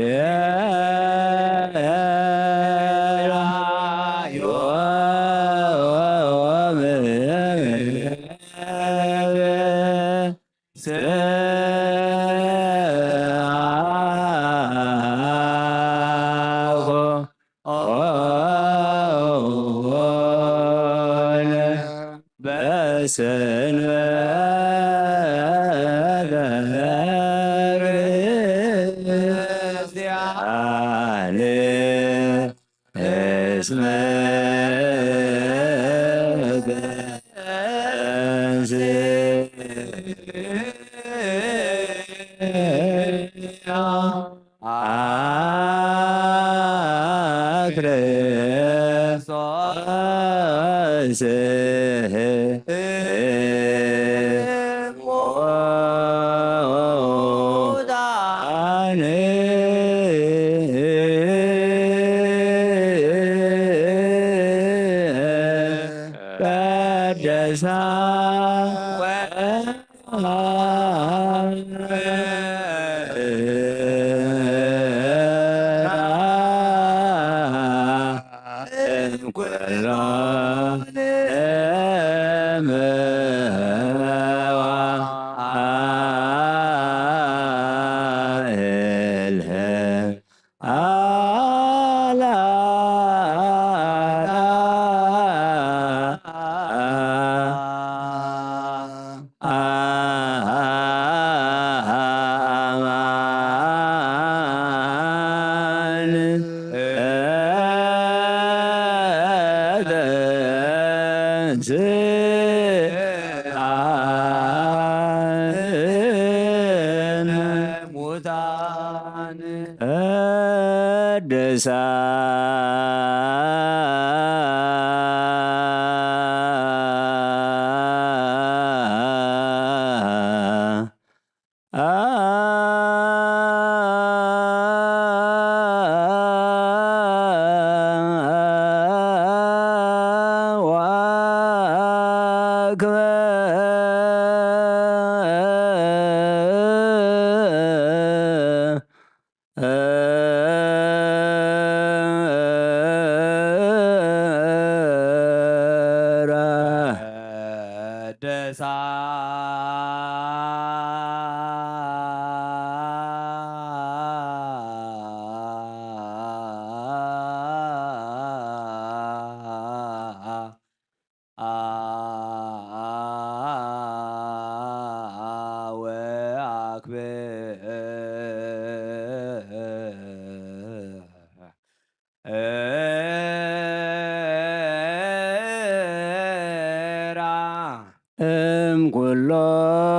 ክርስቲያን እስመ ቀደሳ ሙታን ቅድሳ እምኩሎን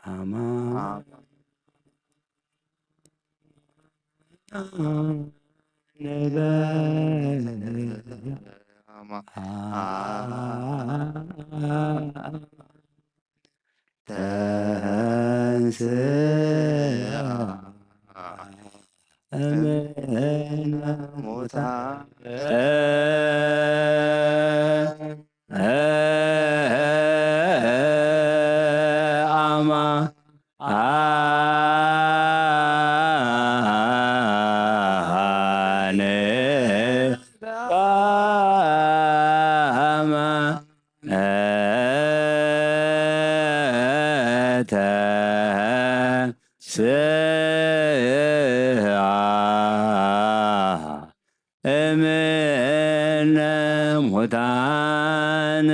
አማ እምነ ሙታን እምነ ሙታን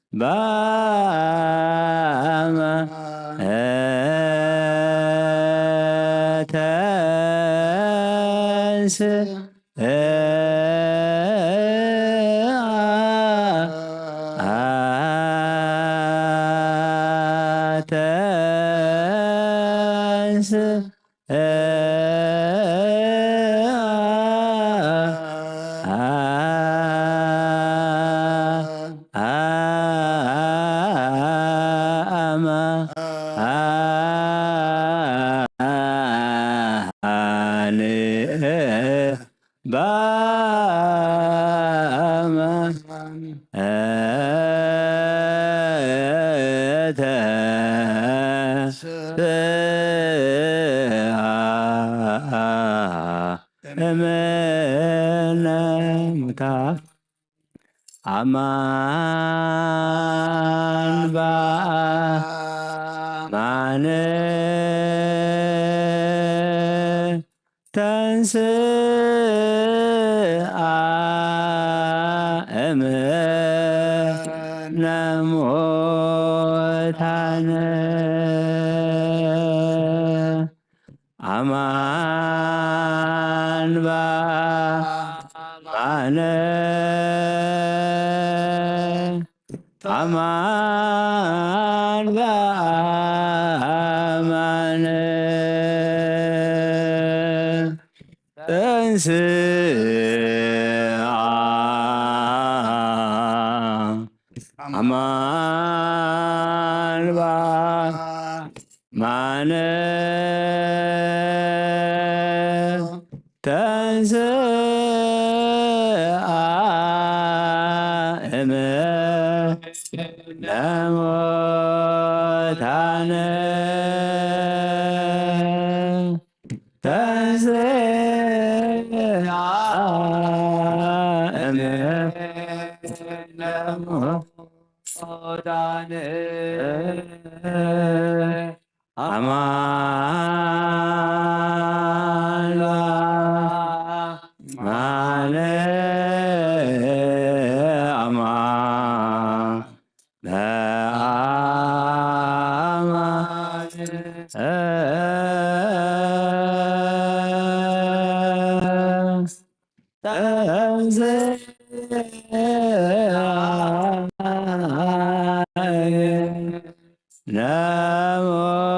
አማን በአማን እምነ ሙታን አማን በአማን ተንሥአ እምነ ሙታን አማን በአማን አማን በአማን ተንሥአ አማን በአማን ተንሥአ እምነ ሙታን ተንሥአ እምነ ሙታን አማን በአማን አማን በአማን ለሙታነ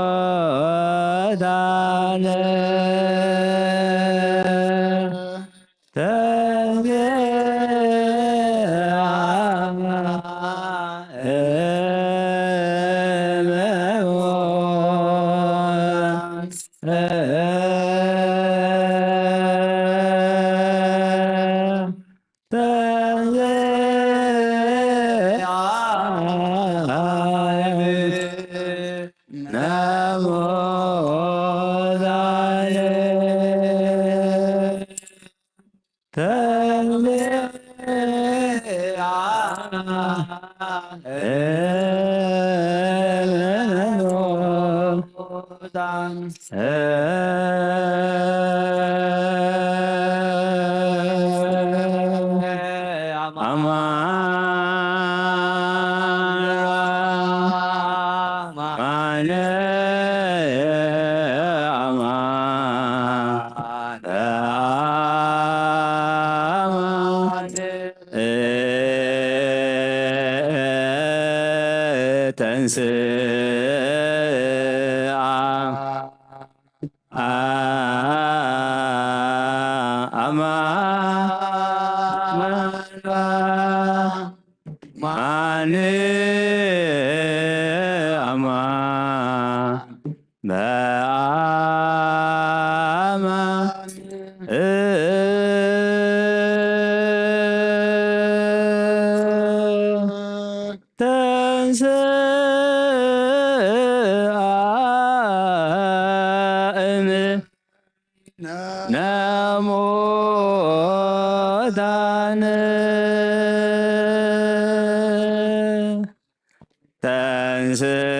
ነሙታን ተንሥአ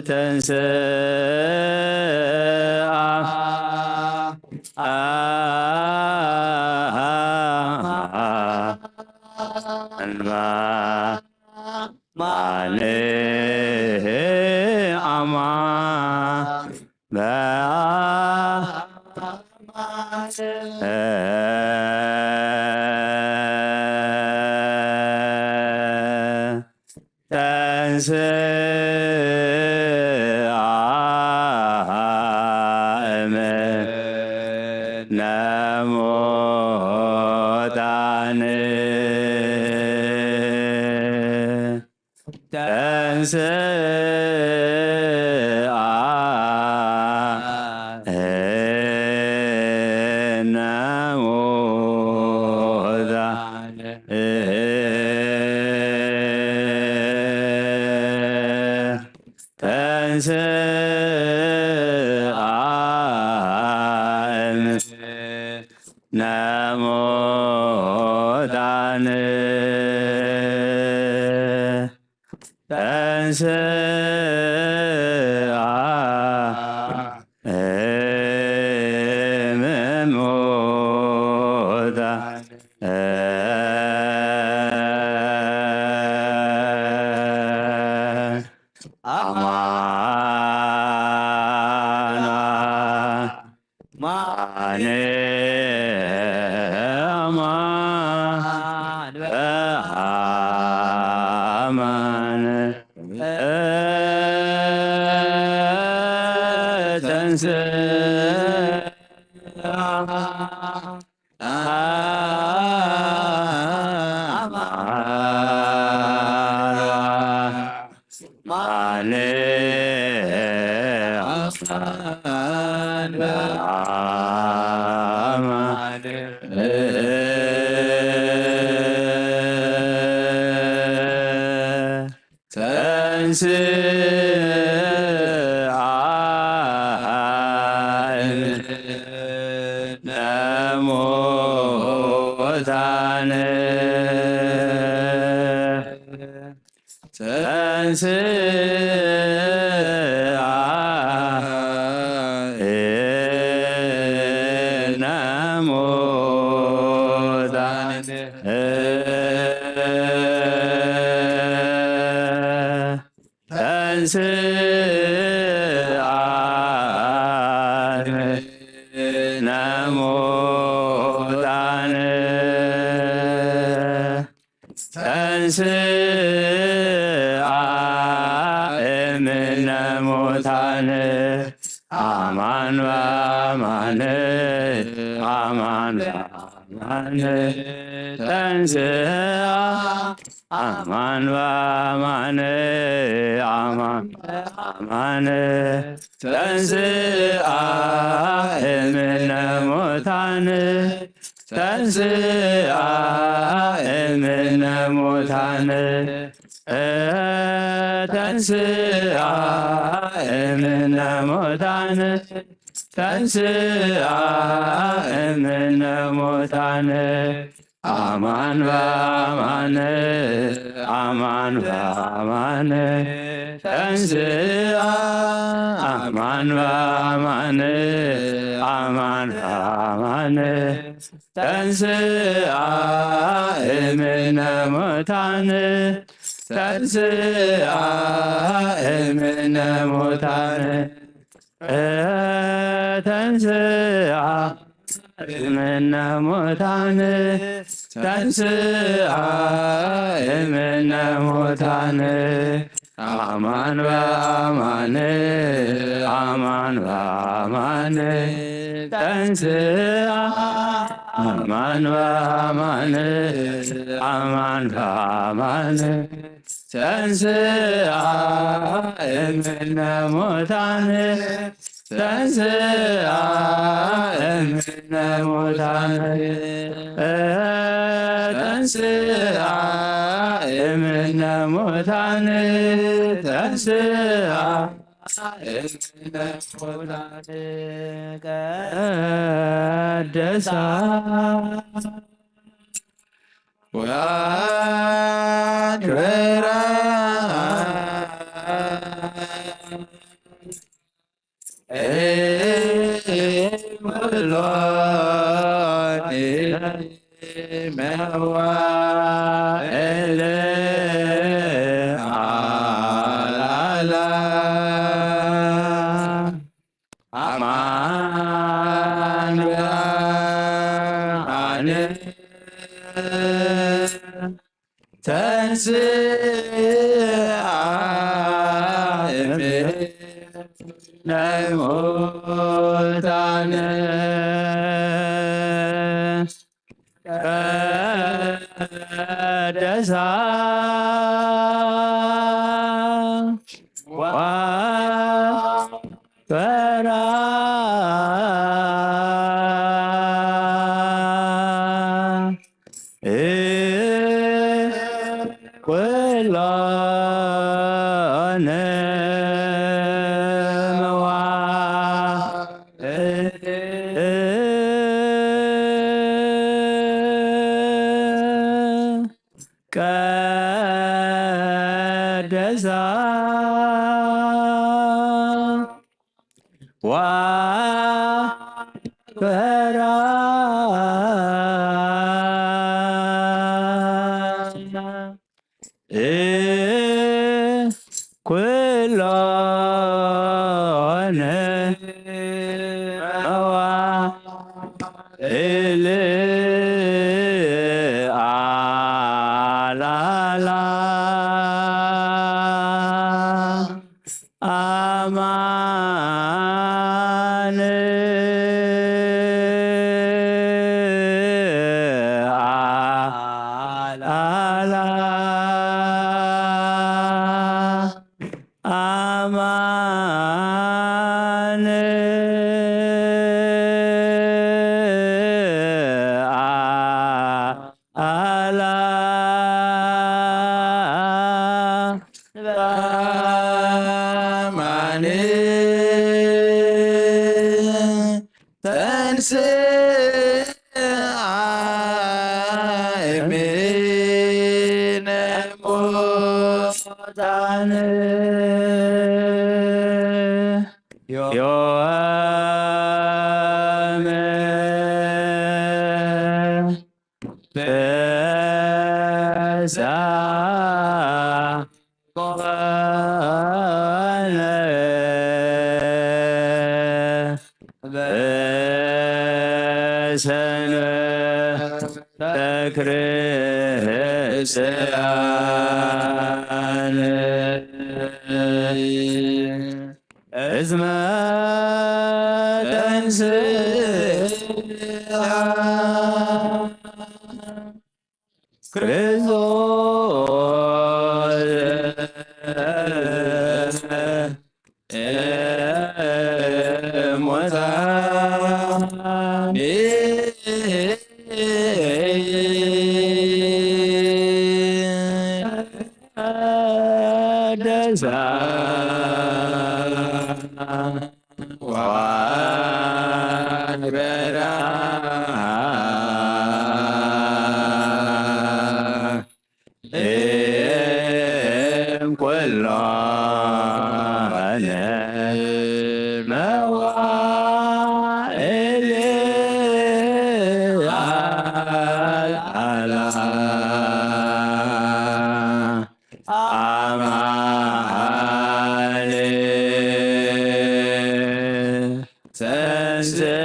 ተንሥአ አማን በአማን አማን በአማን ተንሥአ አማን በአማን አማን በአማን ተንሥአ እምነ ሙታን ተንሥአ እምነ ሙታን ተንሥአ እምነ ሙታን ተንሥአ እምነ ሙታን አማን በአማን አማን በአማን ተንሥአ አማን በአማን አማን በአማን ተንሥአ እምነ ሙታን ተንሥአ እምነ ሙታን ተንሥአ እምነ ሙታን ተንሥአ እምነ ሙታን አማን በአማን አማን በአማን ተንሥአ አማን በአማን አማን በአማን ተንሥአ እምነ ሙታን ተንሥአ እምነ ሙታን ተንሥአ እምነ ሙታን ተንሥአ እምነ ሙታን ቀደሳ ወአክብራ መዋዕል አላላ አማን በአማን ተንሥአ እምነ ሙታን ቀደሳ ወአክብራ ኩሎነ ቀደሳ ወአክብራ ኩሎነ መዋዕል አላላ አማን ክርስቲያን እዝመ ተንሥአ ክርስቶስ እሙታን ደሳ ዋግበራ እምኩሎነ መዋዕል አልዓላ አማን ተንሥአ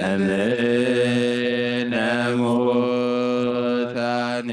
እምነ ሙታን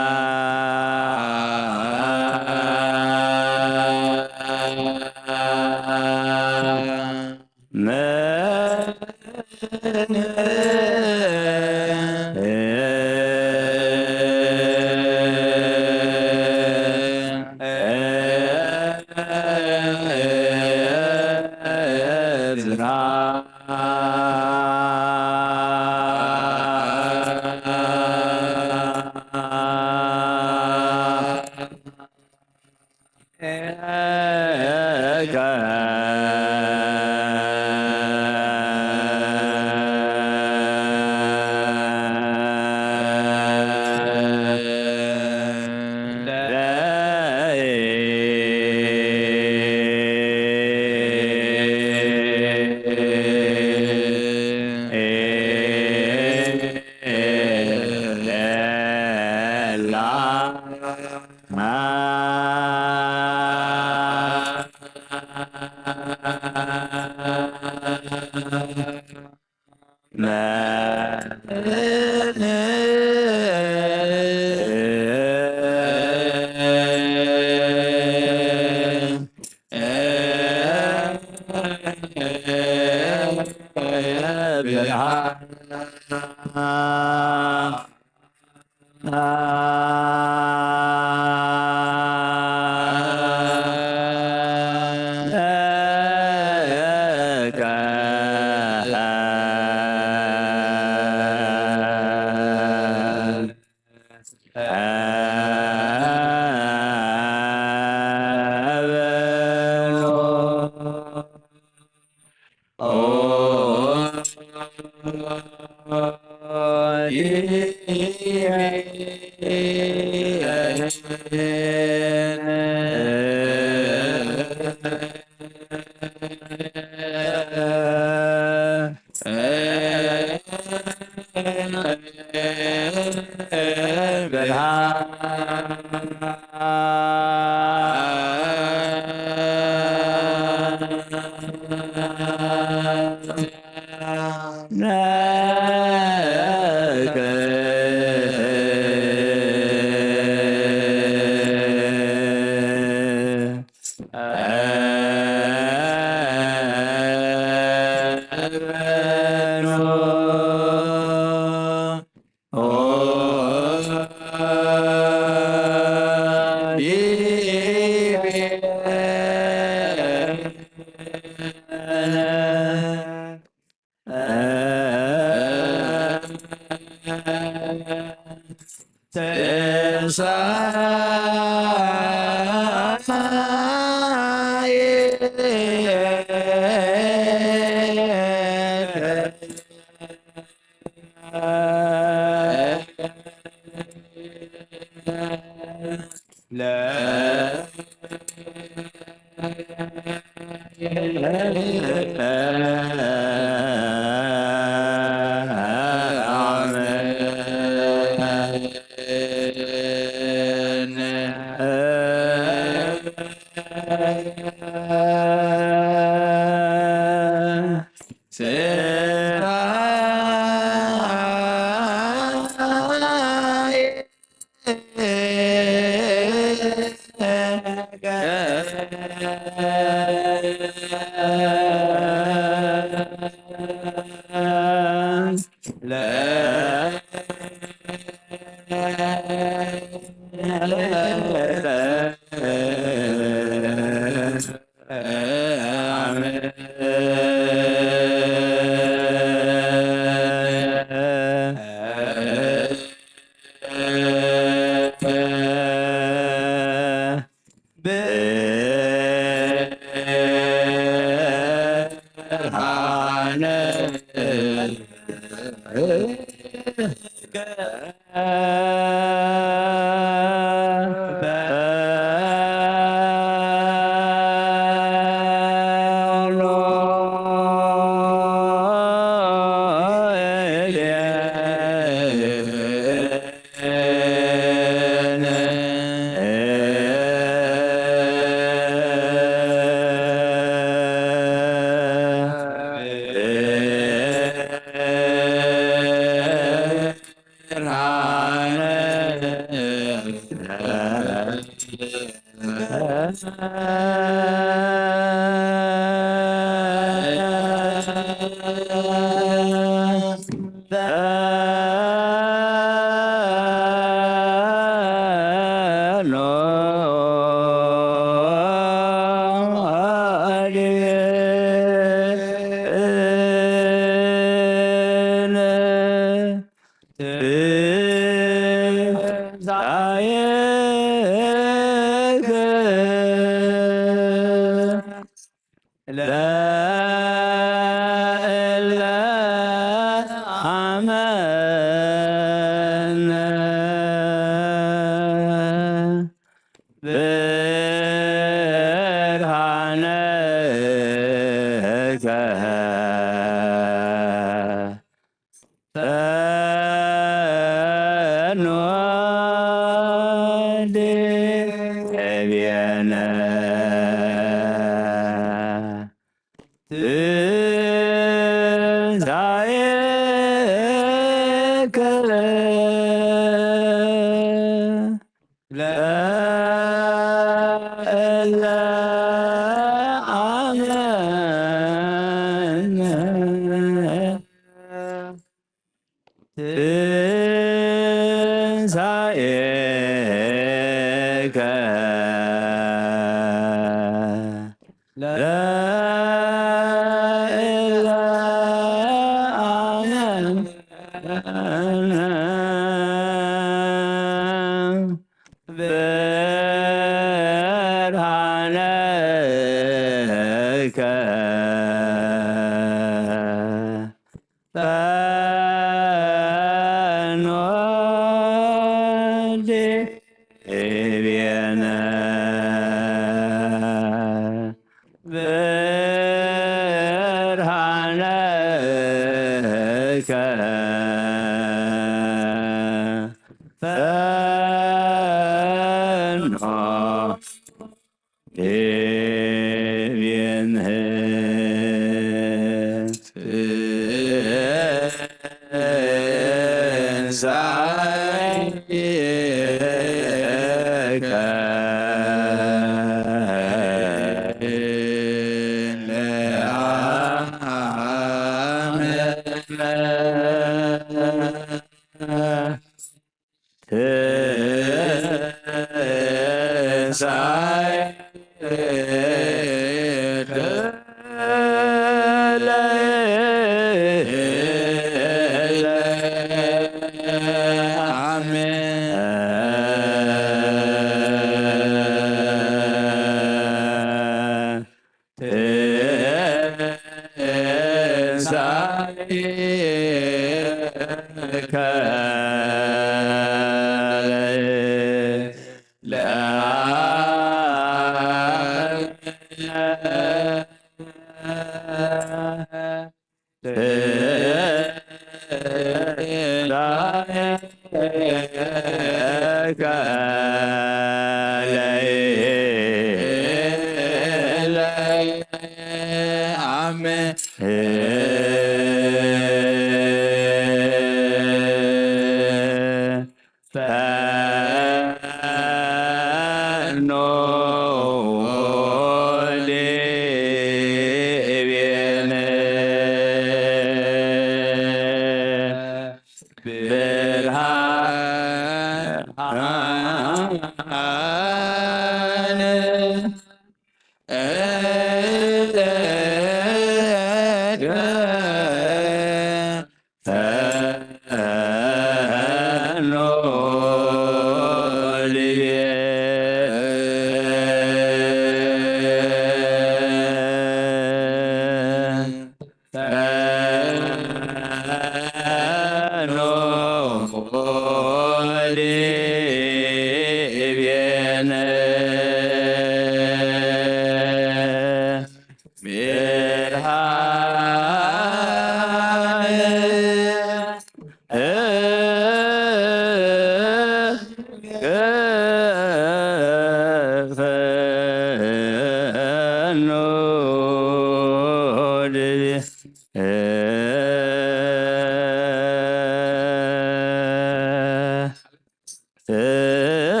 እ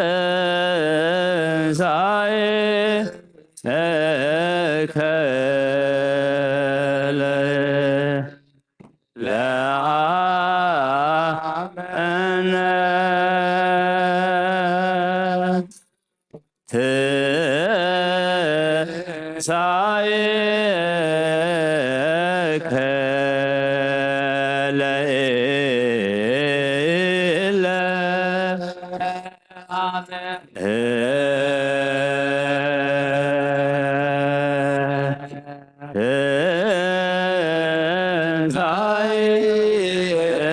ትንሣኤከ ለእለ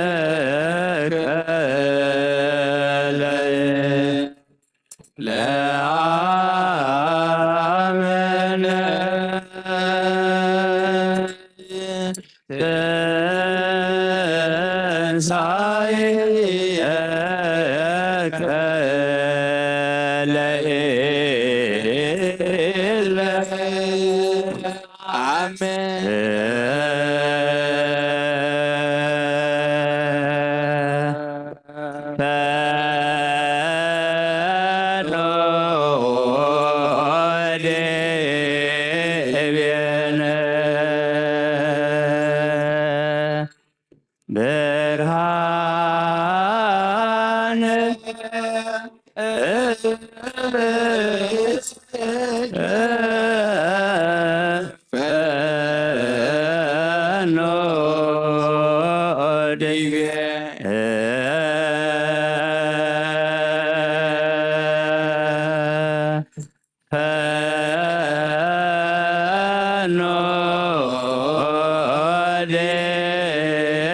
ትንሣኤከ ለአመነ ትንሣኤከ ለእለ ፈኖ ብርሃነ ፈኖ ፈኖ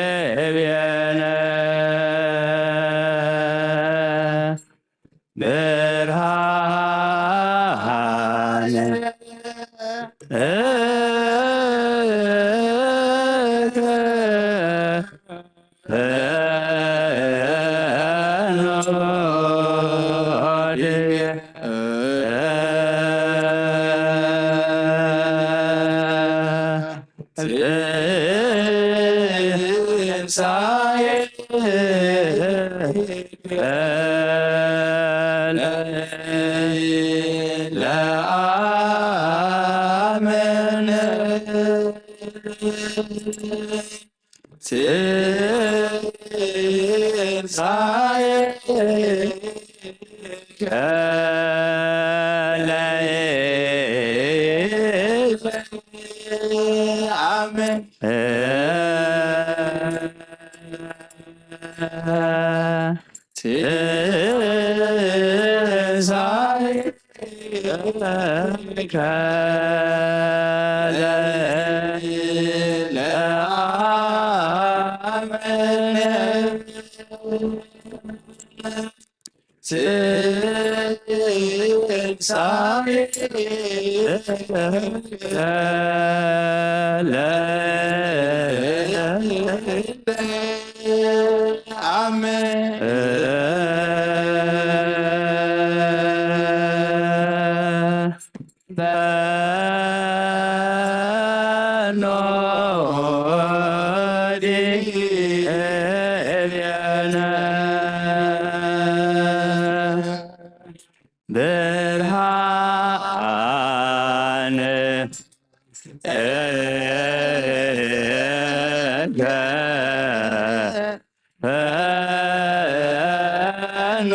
ደብየነ ብርሃነ ለአመነ ትንሣኤከ ለእለ አሜን ትንሣኤከ ለእለ አሜን ትንሣኤከ ለእለ አሜን ፈኖ ደብየነ ብርሃነ ፈኖ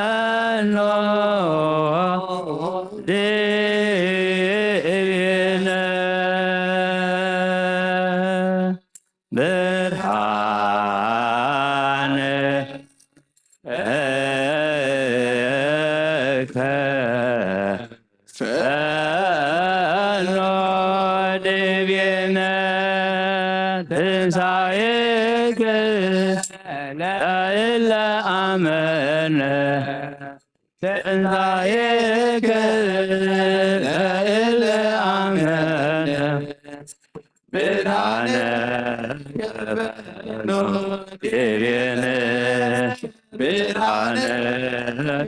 ፈኖ ደብየነ ብርሃነ ፈኖ ደብየነ ትንሣኤከ ለእለ አመነ ትንሣኤከ ለእለ አመነ ብርሃነ ፈኖ ደብየነ ብርሃነ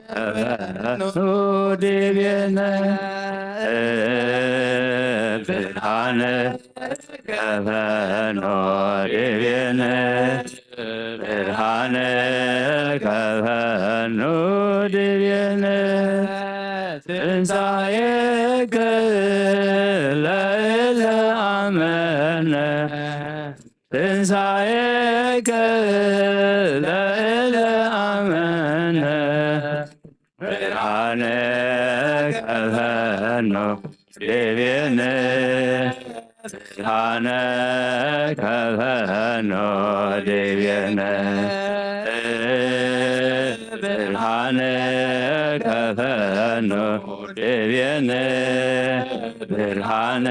ፈኖ ደብየነ ብርሃነ ፈኖ ደብየነ ብርሃነ ፈኖ ደብየነ ትንሣኤከ ለእለ በትንሣኤከ ለእለ አመነ ብርሃነ ከፈኖ ዲቤነ ብርሃነ ከፈኖ ዲቤነ ብርሃነ ከፈኖ ዲቤነ ብርሃነ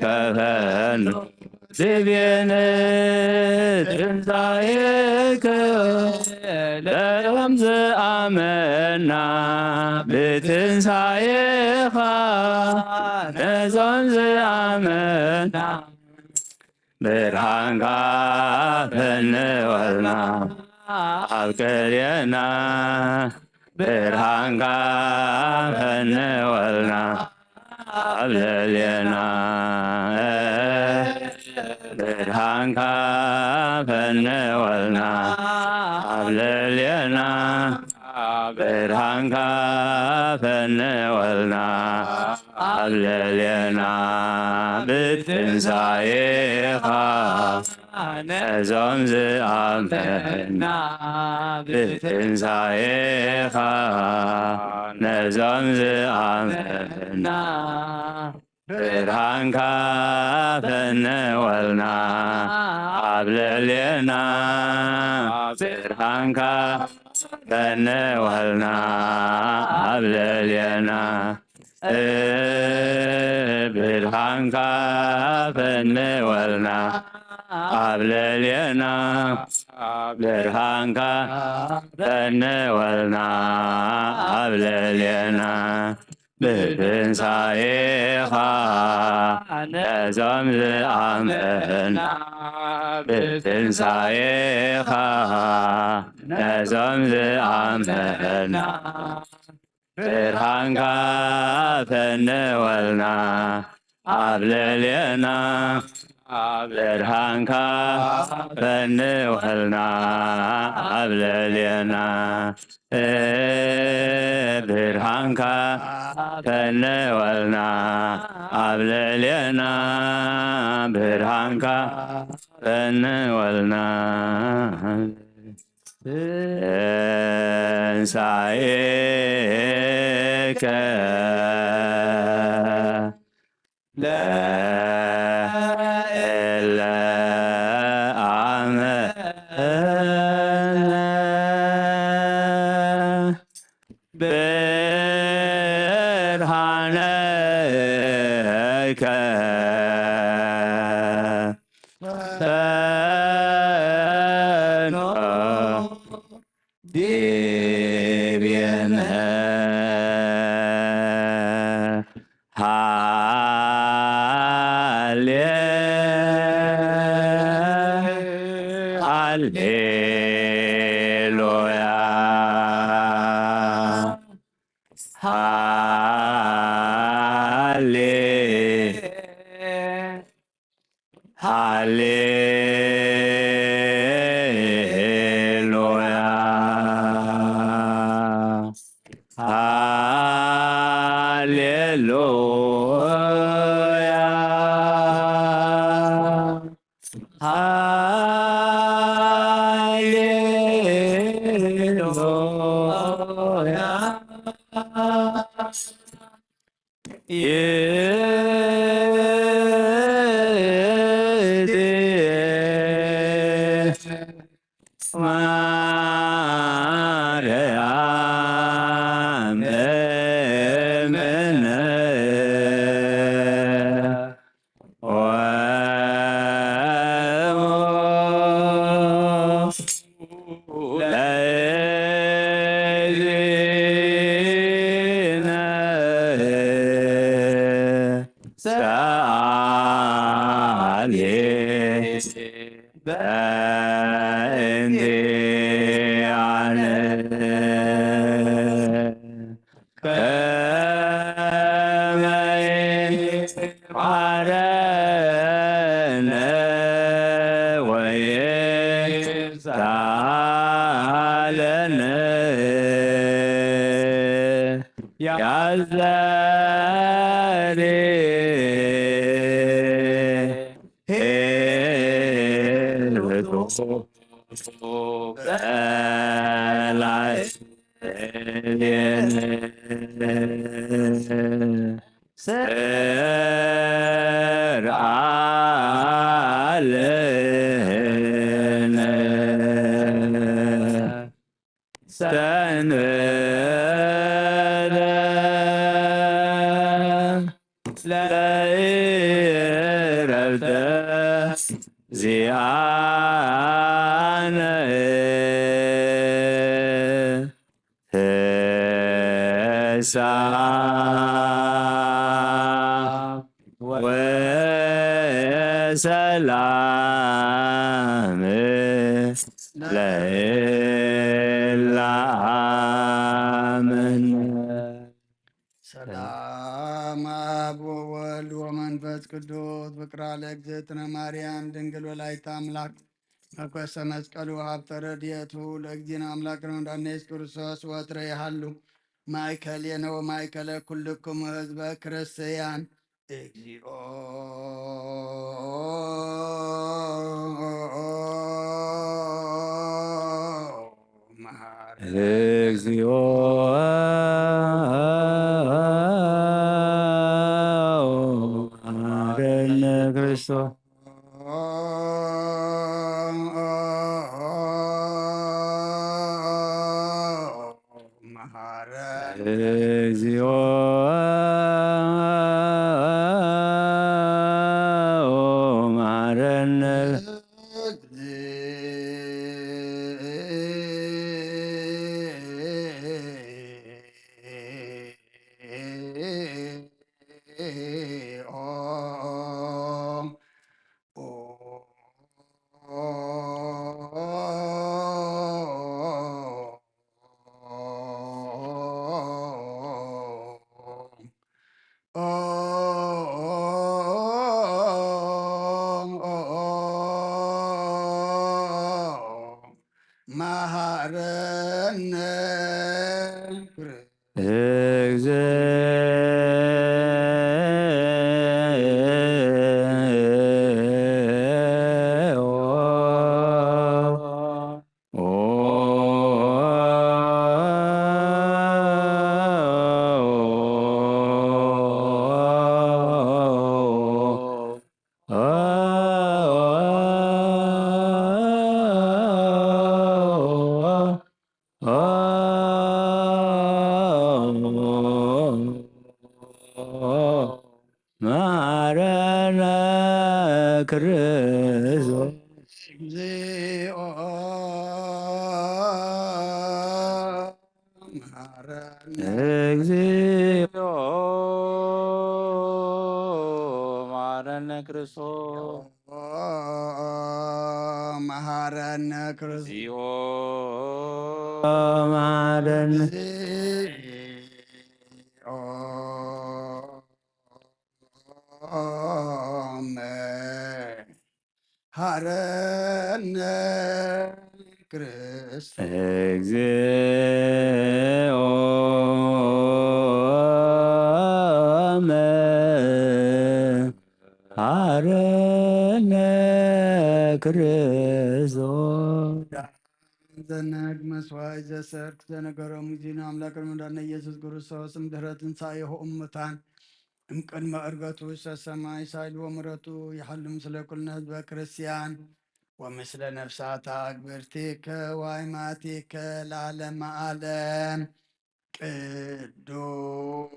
ከፈኖ ዲቤነ ትንሣኤከ ለረምዘ አመና ብትንሣኤኻ ነዞን ዝአመና ብርሃንካ ፈንወልና አብቀርየና ብርሃንካ ፈንወልና አብለልየና ብርሃንካ ፈንወልና አብለልየና ብርሃንካ ፈንወልና አብለልየና ብትንሣኤኻ ነዞም ዝአመና ብትንሣኤኻ ነዞም ዝአመና ብርሃንካ ፈንወልና አብለልየና ብርሃንካ ፈንወልና አብለልየና ብርሃንካ ፈንወልና አብለልየና ብርሃንካ ፈንወልና አብለልየና ብትንሣኤኻ ነዞም ዝአመና ብትንሣኤኻ ነዞም ዝአመና ብርሃንካ ፈንወልና አብለልየና ብርሃንካ ፈንወልና አብለልየና ብርሃንካ ፈንወልና አብለልየና ብርሃንካ ፈንወልና ትንሣኤከ ለእለ አመነ ብርሃነከ ፈኖ ዲቤነ ሃሌሉያ ሃሌሉያ ሃሌሉያ ማርያም እምነ ለእግዚእነ ሰአሊ በእንቲአነ ከመ ይምሃረነ ወይምጻእለነ ያዘሪ በላይ ስርዓለነ ሰንበለ ለዕረፍተ ዚአነ ፍስሐ ወሰላም ለእላሃመነ ሰላም አብ ወወልድ ወመንፈስ ቅዱስ ፍቅራ ለእግዝእትነ ማርያም ድንግል ወላዲተ አምላክ መኮሰ መስቀሉ ሀብተ ረድኤቱ ለእግዚእነ አምላክነ ወመድኃኒነ ኢየሱስ ክርስቶስ ወትረ ይሃሉ ማእከሌነ ወማእከለ ኩልክሙ ህዝበ ክርስቲያን እግዚኦ መሐረነ እግዚኦ መሐረነ ክርስቶስ መሐረነ እግዚኦ መሐረነ መሐረነ መሐረነ ክርስቶስ እግዚኦ መሐረነ እግዚኦ መሐረነ ክርስቶስ መሐረነ ክርስቶስ እግዚኦ መሐረነ መሐረነ ክርስቶስ እግዚኦ መሐረነ ክርስቶስ ዘነግ መስዋዕት ዘሰርክ ዘነገሮ ሙዚነ አምላክን መድኃኒነ ኢየሱስ ክርስቶስ እምድኅረ ትንሣኤሁ እሙታን እምቅድመ ዕርገቱ ውስተ ሰማይ ሳይል ወምሕረቱ ይሐሉ ምስለ ኩልነ ህዝበ ክርስቲያን ወምስለ ነፍሳት አግብርቲከ ወአእማቲከ ለዓለመ ዓለም ቅዱስ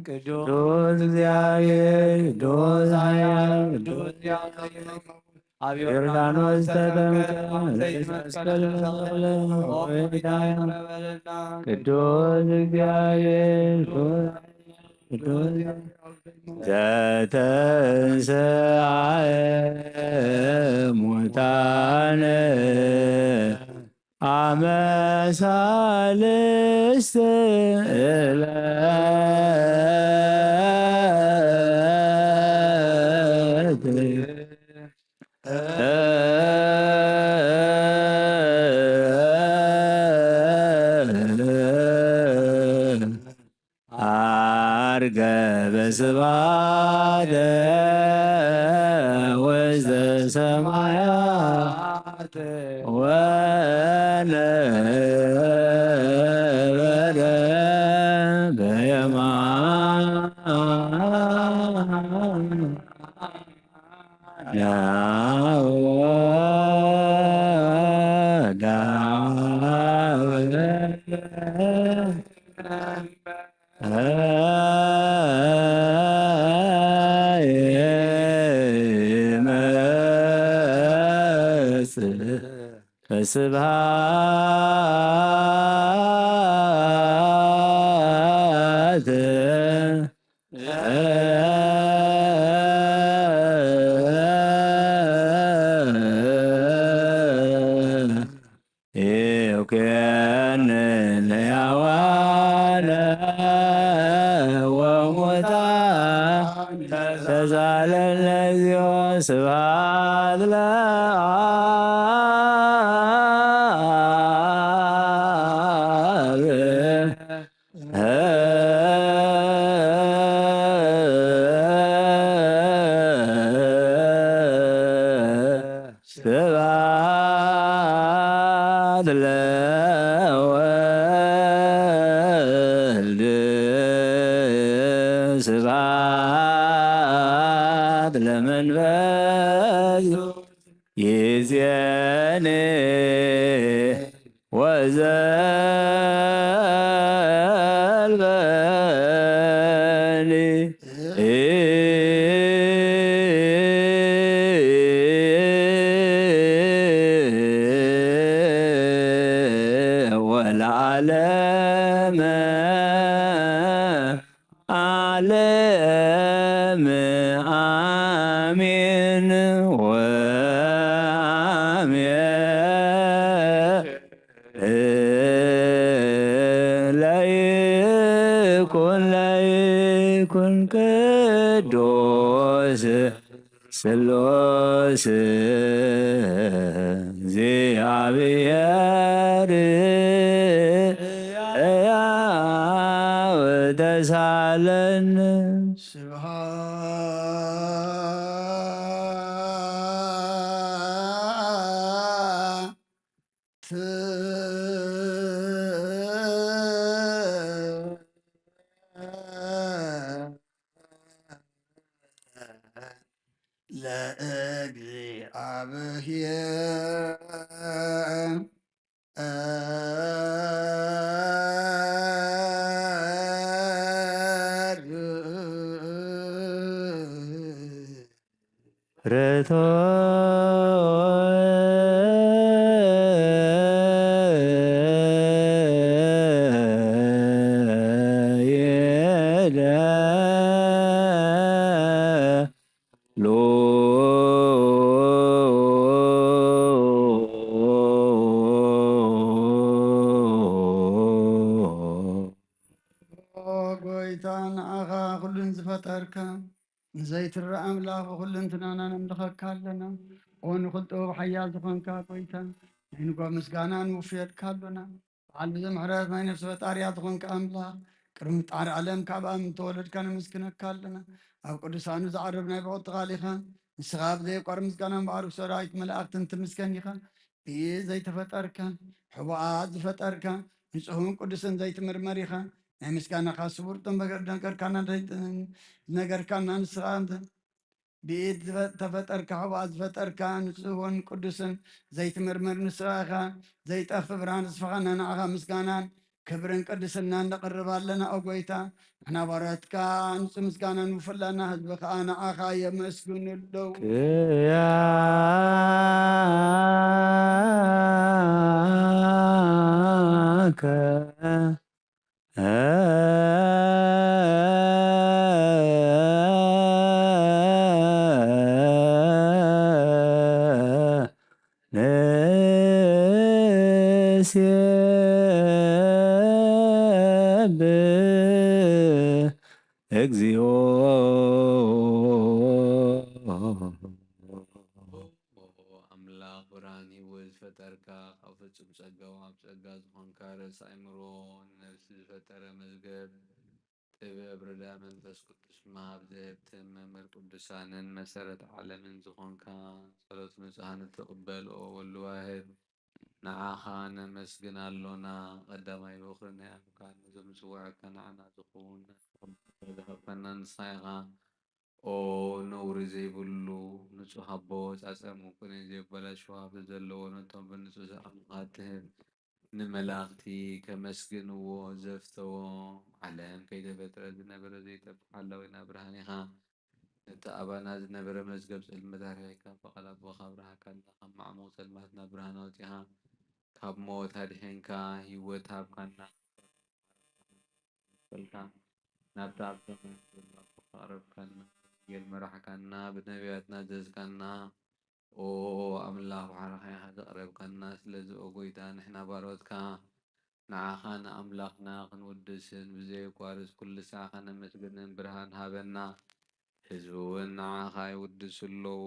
ቅዱስ እግዚአብሔር ቅዱስ ኃያል ቅዱስ ዮርዳኖስ ተጠምቀህ መስቀል ቅዱስ እግዚአብሔር ቅዱስ ዘተንሥአ እሙታነ አመ ሣልስት ዕለት አርገ በስብሐተ ውስተ ሰማያት ወነበረ በስብሐት ይኩነን ሕያዋነ ወሙታን ተዛለነ እግዚኦ ስብሐት ስብሐት ለወልድ ስብሐት ለመንፈስ ይእዜኒ ወዘልፈኒ ወለዓለመ ዓለም አሜን ለይኩን ቅዱስ ስሉስ እግዚአብሔር ሕያው ተሳለን ስብሐት ለእግዚአብሔር ርቶ ጎይታን አኻ ኩሉን ዝፈጠርከ ንዘይትረአ ኣምላኽ ኩሉ እንትናና ነምልኸካ ኣለና ኦ ንኽልጦ ብሓያል ዝኾንካ ጎይታ ናይ ንጓ ምስጋና ንውፍየድካ ኣሎና በዓል ብዘምሕረት ናይ ነፍሲ ፈጣርያ ዝኾንካ ኣምላኽ ቅድሚ ጣሪ ዓለም ካብ ኣብ እንተወለድካ ነመስግነካ ኣለና ኣብ ቅዱሳኑ ዝዓርብ ናይ ብቕልቲ ቓሊኻ ንስኻ ብዘየቋር ምስጋናን ባዕርክ ሰራዊት መላእኽትን ትምስገን ኢኻ ብየ ዘይተፈጠርካ ሕቡኣት ዝፈጠርካ ንጹህን ቅዱስን ዘይትምርመር ኢኻ ናይ ምስጋናኻ ስቡር ነገርካና ንስኻ بإيد تفترك حواز فترك نسوون قدسن زيت مرمر نسراخا زيت أف بران سفغانا نعغا مسكانان كبرن قدسنا نقرب لنا أقويتا احنا بارتك نس مسكانا نفلنا هزبك أنا أخا يمسكن اللو كياك نسيب እግዚኦ አምላክ ብርሃን ህይወት ዝፈጠርካ ካብ ፍጹም ጸጋው ኣብ ጸጋ ዝኾንካ ርእሲ ኣእምሮ ነፍሲ ዝፈጠረ መዝገብ ጥበብ ረዳ መንፈስ ቅዱስ መሃብ ዘህብትን መምህር ቅዱሳንን መሰረት ዓለምን ዝኾንካ ጸሎት ንጹሃን ትቕበል ኦ ወሉ ዋህድ ንዓኻ ነመስግን ኣሎና ቀዳማይ በኩሪ ናይ ኣፍካ ንዘምፅውዐካ ንዓና ዝኸውን ዝኸፈና ንስኻ ኢኻ ኦ ነውሪ ዘይብሉ ንጹህ ኣቦ ጻጸሙ ቅኔ ዘይበላሽዋ ብዘለዎ ነቶም ብንጹህ ሰላምካ ትህብ ንመላእኽቲ ከመስግንዎ ዘፍተዎ ዓለም ከይተፈጥረ ዝነበረ ዘይጠፍእ ሓላዊና ብርሃን ኢኻ ነቲ ኣባና ዝነበረ መዝገብ ጽልመት ኣርሒካ በቐል ኣቦኻ ብርሃካ ካብ ማዕሙቕ ጸልማትና ብርሃን ኣውፂኻ ካብ ሞት ኣድሒንካ ህይወት ሃብካና ፈልካ ናብታ ኣብ ሰማይ ዘሎ ኣቦኻ ቀረብካና ወንጌል መራሕካና ብነቢያትና ዘዝካና ኦ ኣምላኽ ባሕርኻ ኢኻ ዘቕረብካና ስለዚ ኦ ጎይታ ንሕና ባሮትካ ንዓኻ ንኣምላኽና ክንውድስን ብዘየቋርፅ ኩሉ ሰዓኻ ነመስግንን ብርሃን ሃበና ህዝቢ እውን ንዓኻ ይውድሱ ኣለዉ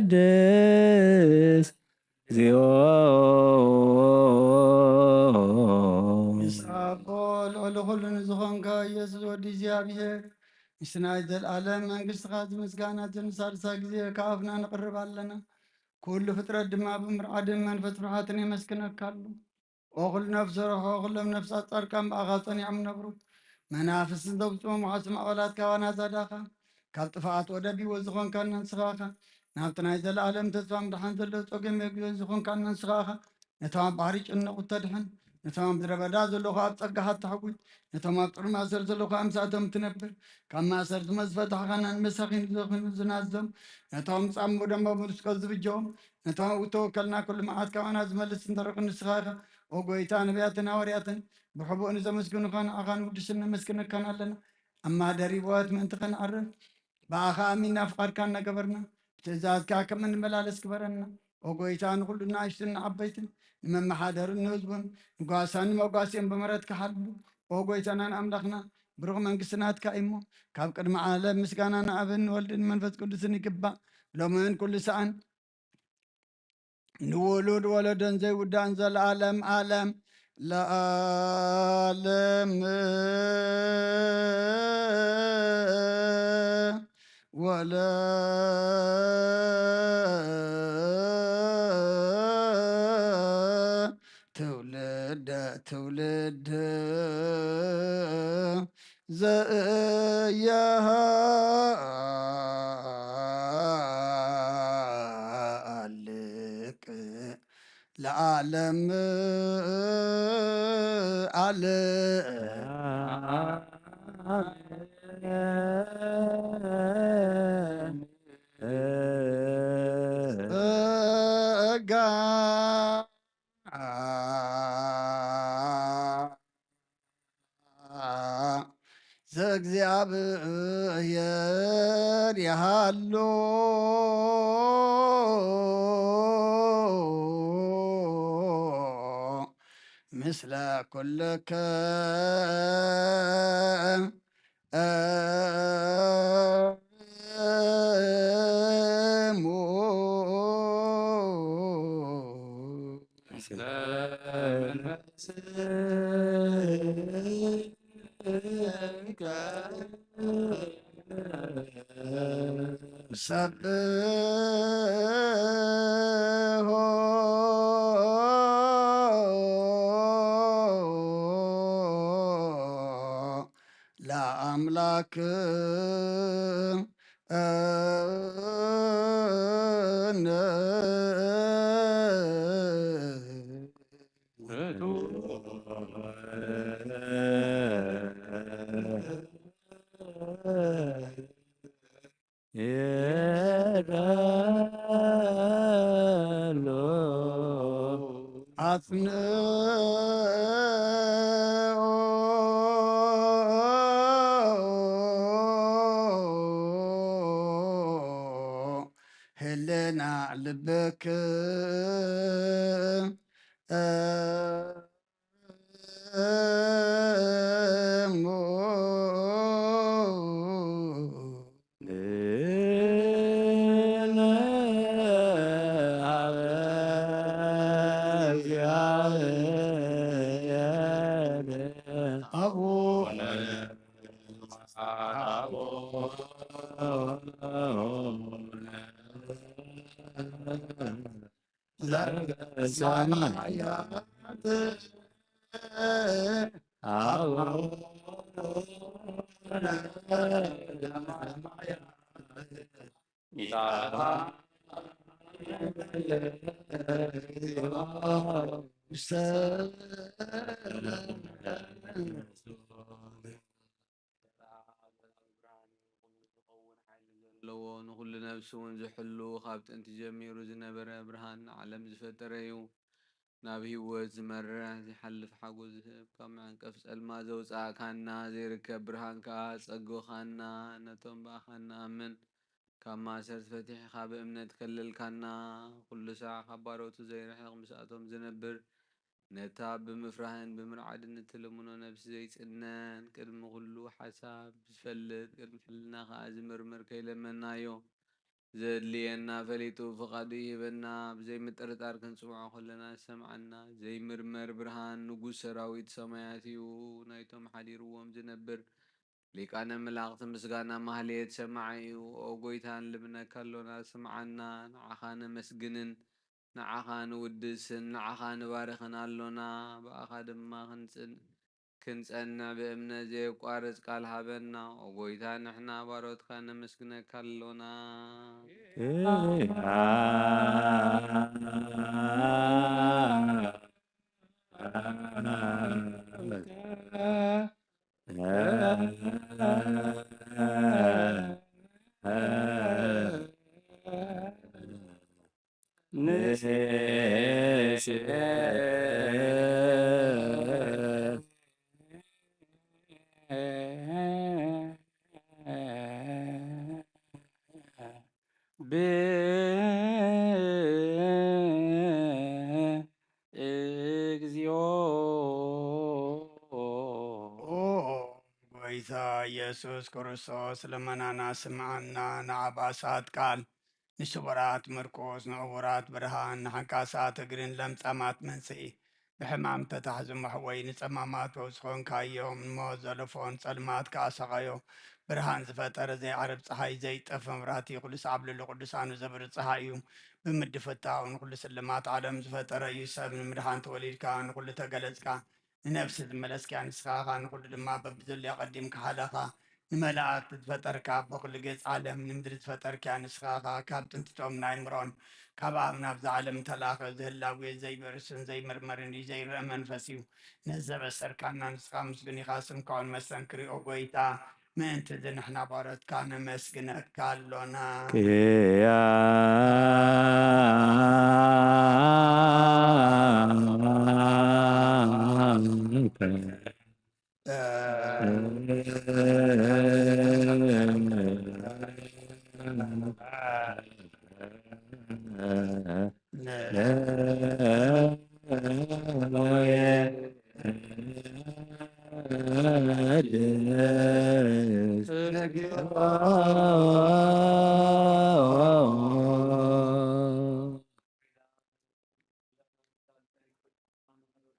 ወድስ እግዚኦ ይስሐቆል ልዑል ዝኾንካ ኢየሱስ ወዲ እግዚኣብሔር ምስናይ ዘለዓለም መንግሥትኻ ዝምስጋና ዝንሳልሳ ጊዜ ከኣፍና ንቕርብ ኣለና ኩሉ ፍጥረት ድማ ብምርዓድን መንፈስ ፍርሓትን የመስክነካሉ ኦ ኩሉ ነፍሲ ረኾ ኩሎም ነፍሳት ጻድቃን ብኣኻ ጸኒዖም ነብሩ መናፍስን ዘብፅኦም ውሓስም ኣባላት ካባና ዛዳኻ ካብ ጥፍኣት ወደቢዎ ዝኾንካ ነንስኻኻ ናብቲ ናይ ዘለዓለም ተስፋ ምድሓን ዘለዎ ጸገም መግቢዮ ዝኾንካ ነንስኻኻ ነቶም ኣብ ባሕሪ ጭንቑ ተድሕን ነቶም ኣብ ምድረ በዳ ዘለኹ ኣብ ጸጋኻ እተሕጉይ ነቶም ኣብ ጥዑም ማእሰር ዘለኹ ኣምሳቶም ትነብር ካብ ማእሰር ዝመዝፈታሕኻ ንመሳኺን ዘኽኑ ዝናዞም ነቶም ጻሙ ደሞ ምልስቆት ዝብጀዎም ነቶም ተወከልና ኩሉ መዓት ካባና ዝመልስ እንተረኽ ንስኻ ኢኻ ኦ ጎይታ ነቢያትን ሃዋርያትን ብሕቡእ ንዘመስግኑኻ ንዓኻ ንውድስን ነመስግነካን ኣለና ኣብ ማደሪ ቦት ምእንቲ ኸንዓርፍ ብኣኻ ኣሚንና ፍቓድካ እናገበርና ትእዛዝካ ከም እንመላለስ ክበረና ኦ ጎይታ ንኩሉ ንኣሽትን ንዓበይትን ንመመሓደርን ንህዝቡን ንጓሳን ንመጓሲኦም ብመረትካ ሓልሉ ኦ ጎይታናን ኣምላኽና ብሩኽ መንግስትናትካ እሞ ካብ ቅድሚ ዓለም ምስጋና ንኣብን ወልድን መንፈስ ቅዱስን ይግባእ ሎምን ኩሉ ሰዓን ንውሉድ ወለዶን ዘይውዳእን ዘለዓለም ዓለም ለዓለም ወለ ትውልደ ትውልድ ዘያልቅ ለዓለም ጸጋ ዘእግዚአብሔር ያሃሎ ምስለ ኩልከ ሰብሖ ለአምላክ አጽንኦ ህልና ልብክ ለዎ ንኩሉ ነብሲ እውን ዝሕሉ ካብ ጥንቲ ጀሚሩ ዝነበረ ብርሃን ዓለም ዝፈጠረ እዩ ናብ ሂወት ዝመርሕ ዘይሓልፍ ሓጎስ ዝህብ ካብ መዕንቀፍ ፀልማ ዘውፃእካና ዘይርከብ ብርሃን ከዓ ፀግኻና ነቶም በኣኻ ንኣምን ካብ ማእሰር ፈቲሕካ ብእምነት ከለልካና ኩሉ ሰዓት ካብ ባሮቱ ዘይርሕቕ ምስኣቶም ዝነብር ነታ ብምፍራህን ብምርዓድን እትልምኖ ነብሲ ዘይፅነን ቅድሚ ኩሉ ሓሳብ ዝፈልጥ ቅድሚ ሕልና ከዓ ዝምርምር ከይለመናዮ ዘድልየና ፈሊጡ ፍቓዱ ይህበና ብዘይ ምጥርጣር ክንፅምዖ ከለና ዝሰምዓና ዘይምርመር ብርሃን ንጉስ ሰራዊት ሰማያት እዩ ናይቶም ሓዲርዎም ዝነብር ሊቃነ መላእኽቲ ምስጋና ማህሌት ሰማዒ እዩ ኦ ጎይታ ንልምነካ ኣሎና ስምዓና ንዓኻ ነመስግንን ንዓኻ ንውድስን ንዓኻ ንባርኽን ኣሎና ብኣኻ ድማ ክንጸንዕ ብእምነት ዘየቋርጽ ቃል ሃበና ኦ ጎይታ ንሕና ባሮትካ ነመስግነካ ኣሎና ጌታ ኢየሱስ ክርስቶስ ልመናና ስምዓና ንዓባሳት ቃል ንስቡራት ምርኮስ ንዕቡራት ብርሃን ንሓንካሳት እግርን ለምጸማት መንስኤ ብሕማም ተታሕዙ መሕወይ ንጸማማት ወዝኾንካዮም ንሞት ዘለፎን ጸልማት ከኣሰኻዮ ብርሃን ዝፈጠረ ዘይዓርብ ፀሓይ ዘይጠፍ መብራህቲ ኩሉ ሰዓብልሉ ቅዱሳኑ ዘብር ፀሓይ እዩ ብምድፍታው ንኩሉ ስልማት ዓለም ዝፈጠረ እዩ ሰብ ንምድሓን ተወሊድካ ንኩሉ ተገለጽካ ንነብሲ ዝመለስካ ንስኻኻ ንኩሉ ድማ በብዘለዮ ቀዲምካ ሓለኻ ንመላእክቲ ዝፈጠርካ ብኩሉ ገጽ ዓለም ንምድሪ ዝፈጠርካ ንስኻኻ ካብ ጥንትቶም ናይ ምሮን ካብ ኣብ ናብዚ ዓለም ተላኸ ዝህላዌ ዘይበርስን ዘይምርመርን እዩ ዘይርአ መንፈስ እዩ ነዘበሰርካና ንስኻ ምስግን ኢኻ ስምካውን መስተንክር ኦ ጎይታ ምእንቲ እዚ ንሕና ባሮትካ ነመስግነካ ኣሎና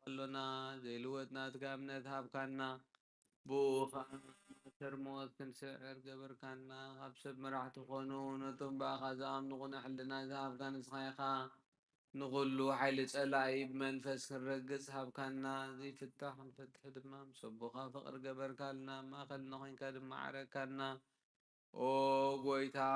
አሎና ዘይልወጥና ትጋ እምነት ሃብካና بوخا ترموت كنسعر قبر كان خبسب مراحت خونون وتم باخا زام نغن حلنا ذهب كان صحيحا نغلو حيل تسألعي بمنفس كنرقص هاب كاننا زي فتح نفتح دمام صبوخا فقر قبر كالنا ما خلنا خين كادم معرك كالنا او قويتا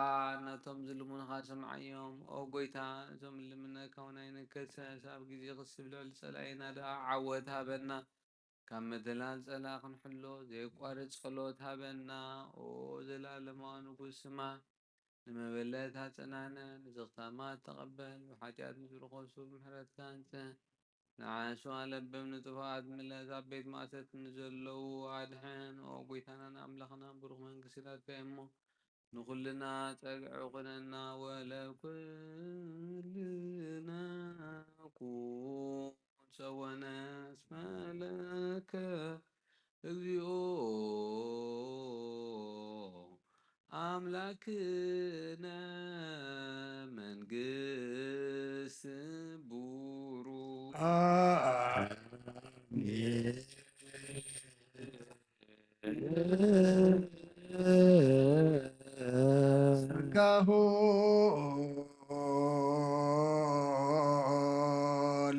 نتم ظلمون خاسم عيوم او قويتا نتم اللي منا كونين كسا ساب جزي غصب لو لسألعينا دا عود هابنا كم دلال زلاق نحلو زي قوارد صلوت هابنا او زلال ما نقول سما لما بليت هاتنانا نزغتا ما تقبل وحاجات مثل غوصول محرات كانت نعاشو على بمن تفاد من بيت ما تتنزلو وادحين او قويتانا ناملخنا بروغ من قسلات بأمو نقولنا تقعقنا ولا كلنا نكون سونا اسمالك እግዚኦ አምላክነ መንግስት ቡሩ ጸጋሁ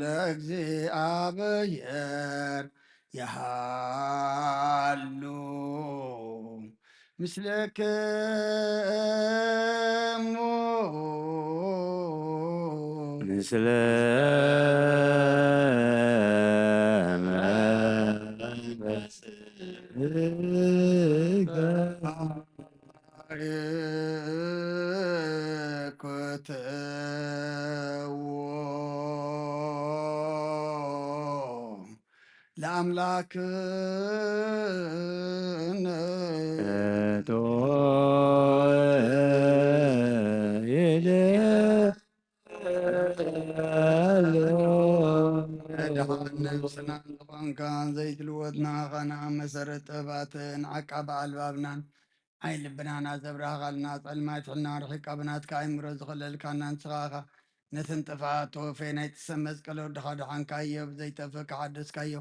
ለእግዚአብሔር ያሃሉ ምስለክሙ ምስለ ባርክትዎ ለአምላክነ ነፍስናን ዝኾንካን ዘይትልወጥና ኸና መሰረት ጥበባትን ዓቃብ ኣልባብናን ዓይን ልብናና ዘብራኻልና ጸልማት ሕልና ርሒቃ ብናትካ ኣይምሮ ዝኽለልካና ንስኻኻ ነትን ጥፋት ተወፌ ናይ ጥሰብ መስቀል ወድኻ ድሓንካዮ ብዘይጠፍእ ክሓደስካዮ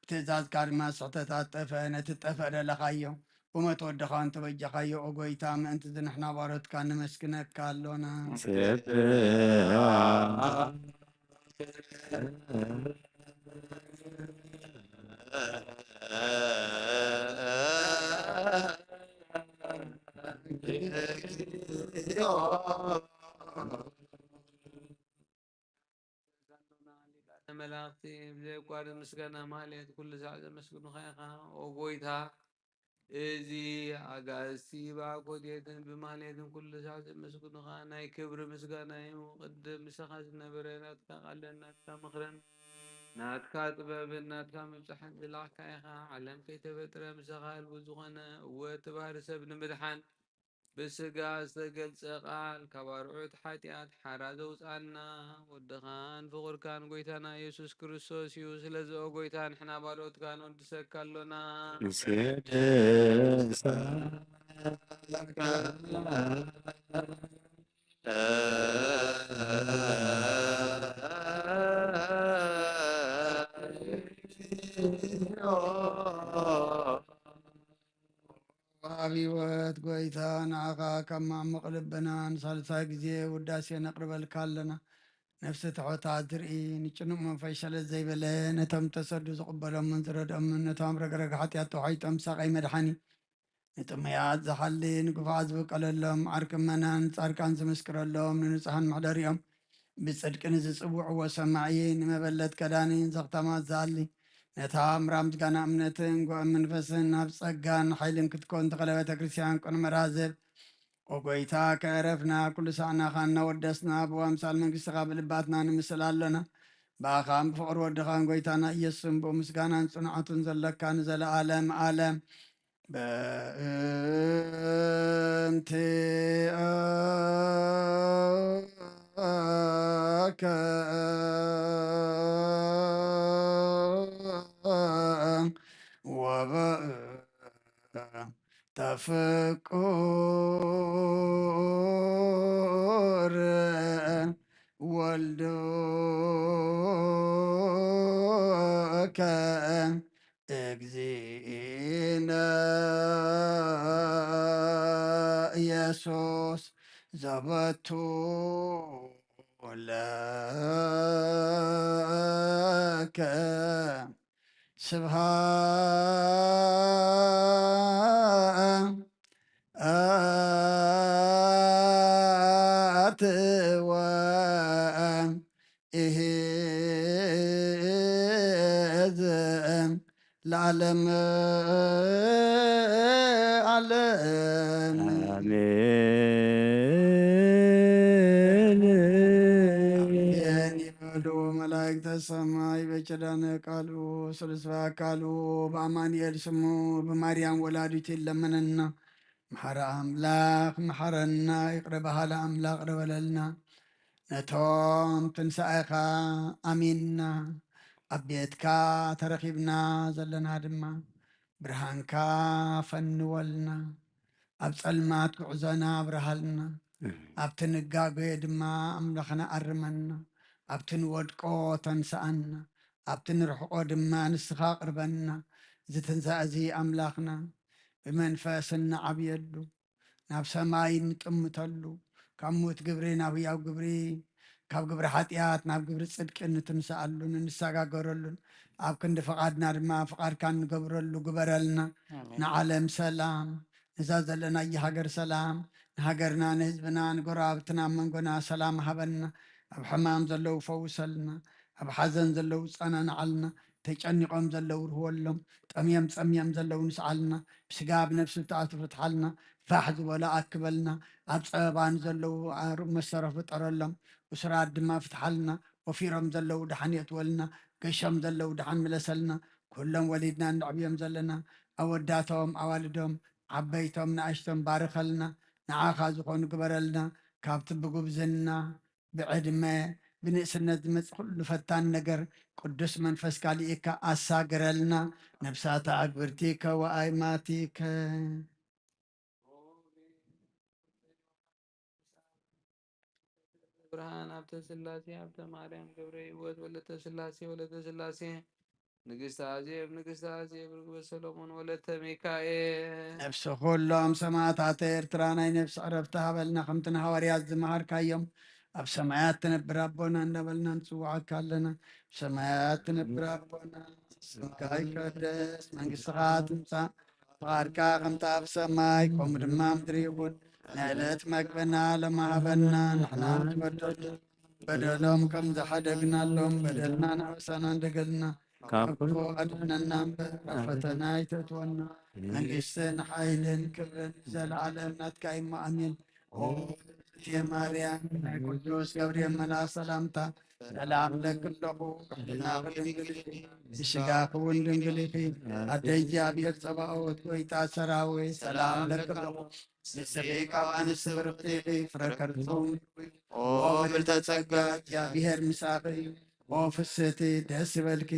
ብትእዛዝካ ድማ ስሕተታት ጠፈ ነቲ ጠፍእ ደለኻዮ ቁመት ወድኻ እንተበጀኻዮ ኦጎይታ ምእንቲ ዝንሕና ባሮትካ ንመስግነካ ኣሎና መላእክቲ ብዘይ ቋድ ምስጋና ማህሌት ኩሉ ሰዓት ዘመስግኑ ኸይኻ ኦጎይታ እዚ ኣጋእዝቲ ብኣኮቴትን ብማህሌትን ኩሉ ሰዓት ዘመስግኑኻ ናይ ክብሪ ምስጋና እዩ ቅድም ምስኻ ዝነበረ ናትካ ቃልን ናትካ ምኽርን ናትካ ጥበብን ናትካ ምብፅሕን ዝለዓካ ኢኻ ዓለም ከይተፈጥረ ምስኻ ልቡ ዝኾነ እወ ተባህሪ ሰብ ንምድሓን ብስጋ ዝተገልጸ ቃል ካብ ኣርዑት ሓጢኣት ሓራ ዘውፃና ወድኻን ፍቑርካን ጎይታና ኢየሱስ ክርስቶስ እዩ ስለዚ ኦ ጎይታ ንሕና ባልኦትካ ንወድሰካ ኣሎና ኣብ ህይወት ጎይታ ንዓኻ ካብ ማዕሙቕ ልብናን ሳልሳይ ግዜ ውዳሴ ነቕርበልካ ኣለና ነፍሲ ትሖታት ዝርኢ ንጭኑቕ መንፈስ ሸለት ዘይበለ ነቶም ተሰዱ ዝቕበሎምን ዝረድኦምን ነቶም ረግረግ ሓጢኣት ተዋሒጦም ሳቐይ መድሓኒ ንጥመያት ዝሓሊ ንግፋት ዝብቀለሎም ዓርክመናን ጻድቃን ዝምስክረሎም ንንጹሓን ምሕደሪኦም ብጽድቂ ንዝጽውዕዎ ሰማዒ ንመበለት ከዳኒን ዘኽተማት ዝሃሊ ነታ ምራ ምስጋና እምነትን ጎኦም መንፈስን ናብ ጸጋን ሓይልን ክትኮን ተኸለ ቤተ ክርስቲያን ቁን መራዘብ ኦጎይታ ከዕረፍና ኩሉ ሰዕናኻ እናወደስና ብዋምሳል መንግሥትኻ ብልባትና ንምስል ኣሎና ብኣኻን ብፍቕሪ ወድኻን ጎይታና ኢየሱስን ብኡ ምስጋናን ጽኑዓቱን ዘለካ ንዘለዓለም ዓለም በእንቲ ተፍቁር ወልዱከ እግዚእነ ኢየሱስ ዘበቱ ለከ ስብሃት ወኢሕዝእ ለዓለም ዓለም አሜን። ይህን ይበሉ መላእክተ ሰማይ በኪዳነ ቃሉ ስሉስ በአካሉ በአማኑኤል ስሙ በማርያም ወላዲት ይለመነና መሐረ አምላክ መሐረና ይቅረ ባህለ አምላክ ቅረ በለልና ነቶም ትንሣኤኻ አሚንና ኣብ ቤትካ ተረኺብና ዘለና ድማ ብርሃንካ ፈንወልና ኣብ ጸልማት ጉዕዞና ኣብርሃልና ኣብቲ ንጋጎ ድማ ኣምላኽና ኣርመና ኣብቲ ንወድቆ ተንስኣና ኣብቲ ንርሕቆ ድማ ንስኻ ቅርበና እዚ ትንሣኤ እዚ ኣምላኽና ብመንፈስ እናዓብየሉ ናብ ሰማይ ንጥምተሉ ካብ ሞት ግብሪ ናብ ሕያው ግብሪ ካብ ግብሪ ሓጢኣት ናብ ግብሪ ጽድቂ ንትንስኣሉን እንሰጋገረሉን ኣብ ክንዲ ፍቓድና ድማ ፍቓድካ ንገብረሉ ግበረልና ንዓለም ሰላም እዛ ዘለና ሃገር ሰላም ንሃገርና ንህዝብና ንጎረባብትና መንጎና ሰላም ሃበና ኣብ ሕማም ዘለው ፈውሰልና ኣብ ሓዘን ዘለው ፀናንዓልና ተጨኒቆም ዘለው ርህወሎም ጠምዮም ፀምዮም ዘለው ንስዓልና ብስጋ ብነፍሲ ተኣቱ ፍትሓልና ፋሕ ዝበሎ ኣክበልና ኣብ ፀበባን ዘለው መሰረ ፍጠረሎም እስራት ድማ ፍትሓልና ወፊሮም ዘለው ድሓን የትወልና ገሾም ዘለው ድሓን ምለሰልና ኩሎም ወሊድና ንዕብዮም ዘለና ኣወዳቶም ኣዋልዶም ዓበይቶም ንኣሽቶም ባርኸልና ንዓኻ ዝኾኑ ግበረልና ካብቲ ብጉብዝና ብዕድመ ብንእስነት ዝመፅእ ኩሉ ፈታን ነገር ቅዱስ መንፈስ ካሊእካ ኣሳግረልና ነብሳታ ኣግብርቲከ ወኣይማቲከ ብርሃን ሀብተ ሥላሴ ሀብተ ማርያም ገብረ ሕይወት ወለተ ሥላሴ ወለተ ሥላሴ ንግሥተ አዜብ ንግሥተ አዜብ ርግበ ሰሎሞን ወለተ ሚካኤል ነፍሲ ኩሎም ሰማዕታተ ኤርትራ ናይ ነፍሲ ዕረፍቲ ሃበልና ከምቲ ንሃዋርያት ዝመሃርካዮም ኣብ ሰማያት ትነብር ኣቦና እንዳበልና ንፅዋዓካ ኣለና ሰማያት ትነብር ኣቦና ስምካ ይቀደስ መንግስትኻ ትምፃእ ፍቃድካ ከምቲ ኣብ ሰማይ ከምኡ ድማ ምድሪ ይኹን ናይ ዕለት መግብና ለማሃበና ንሕና ንትበደሉ በደሎም ከም ዝሓደግናሎም በደልና ንኣበሳና እንደገልና ካብ ክፉ ኣድሕነና እምበር ኣብ ፈተና ይተእትወና መንግስትን ሓይልን ክብርን ዘለዓለም ናትካ እሞ ኣሜን እትየ ማርያም ናይ ቅዱስ ገብርኤል መልኣክ ሰላምታ ሰላም ለክለኹ ሕልና ድንግል ብስጋኽ እውን ድንግል ኢኺ ኣደ እግዚኣብሔር ፀባኦት ጎይታ ሰራዊት ሰላም ለክለኹ ንስኺ ካብ ኣንስቲ ብርክቲ ኢኺ ፍረ ከርቶም ኦ ምልዕተ ጸጋ እግዚኣብሔር ምሳኺ እዩ ኦ ፍስቲ ደስ ይበልኪ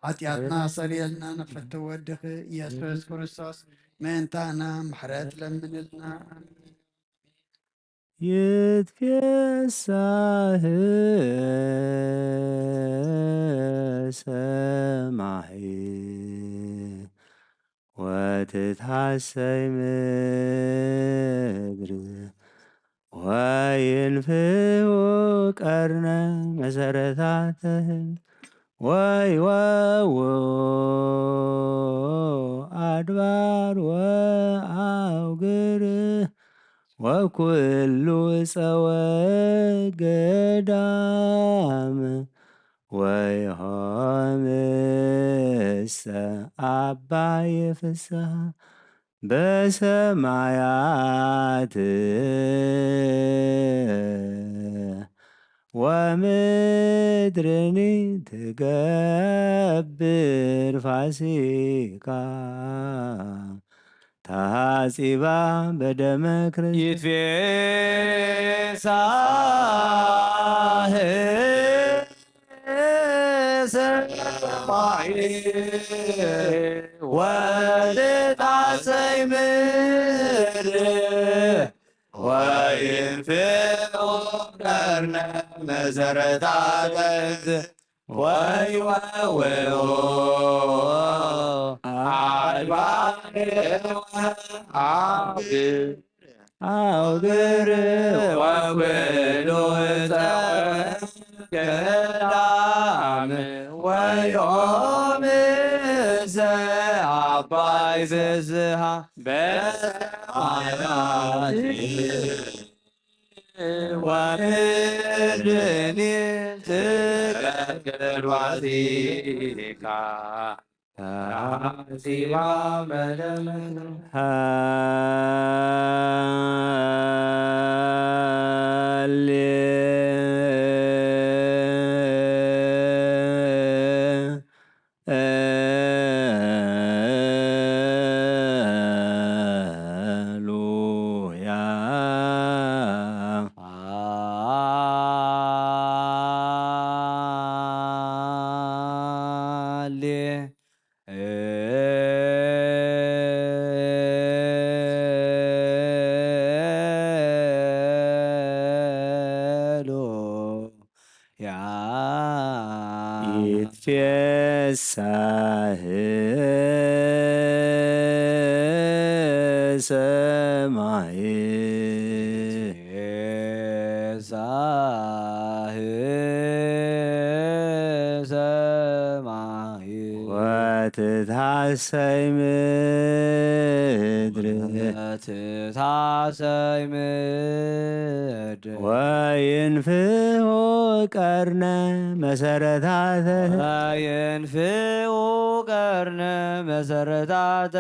ኃጢአትና ሰሪየልና ነፈተ ወድኽ ኢየሱስ ክርስቶስ ምእንታና ምሕረት ለምንልና ይትፌሳህ ሰማይ ወትትሐሰይ ምድር ወይንፍሑ ቀርነ መሰረታትህን ወይወው አድባር ወአውግር ወኩሉ ዕፀወ ገዳም ወይሆምሰ አባየ ፍስሐ በሰማያት ወምድርኒ ትገብር ፋሲካ ታጺባ በደመ ክርስቶስ ይትፌሳህ ሰማይ ወትትሐሰይ ምድር ወይንፍሑ ቀርነ መሰረታትህ ወይወውኦ አድባር ወአውግር አውግር ወኩሉ ገዳም ወዮም ዘአባይ ፍስሐ በሰማያት ወምድርኒ ትቀድር ዋሲካ ታሲባ መደመና ሃሌሉያ ሃሌሉያ ይትፌሳህ ሰማይ ሳህ ሰማይ ወትታሰይ ምድር ትታሰይ ምድር ወይንፍሖ ቀርነ መሰረታተ ወይንፍዑ ቀርነ መሰረታተ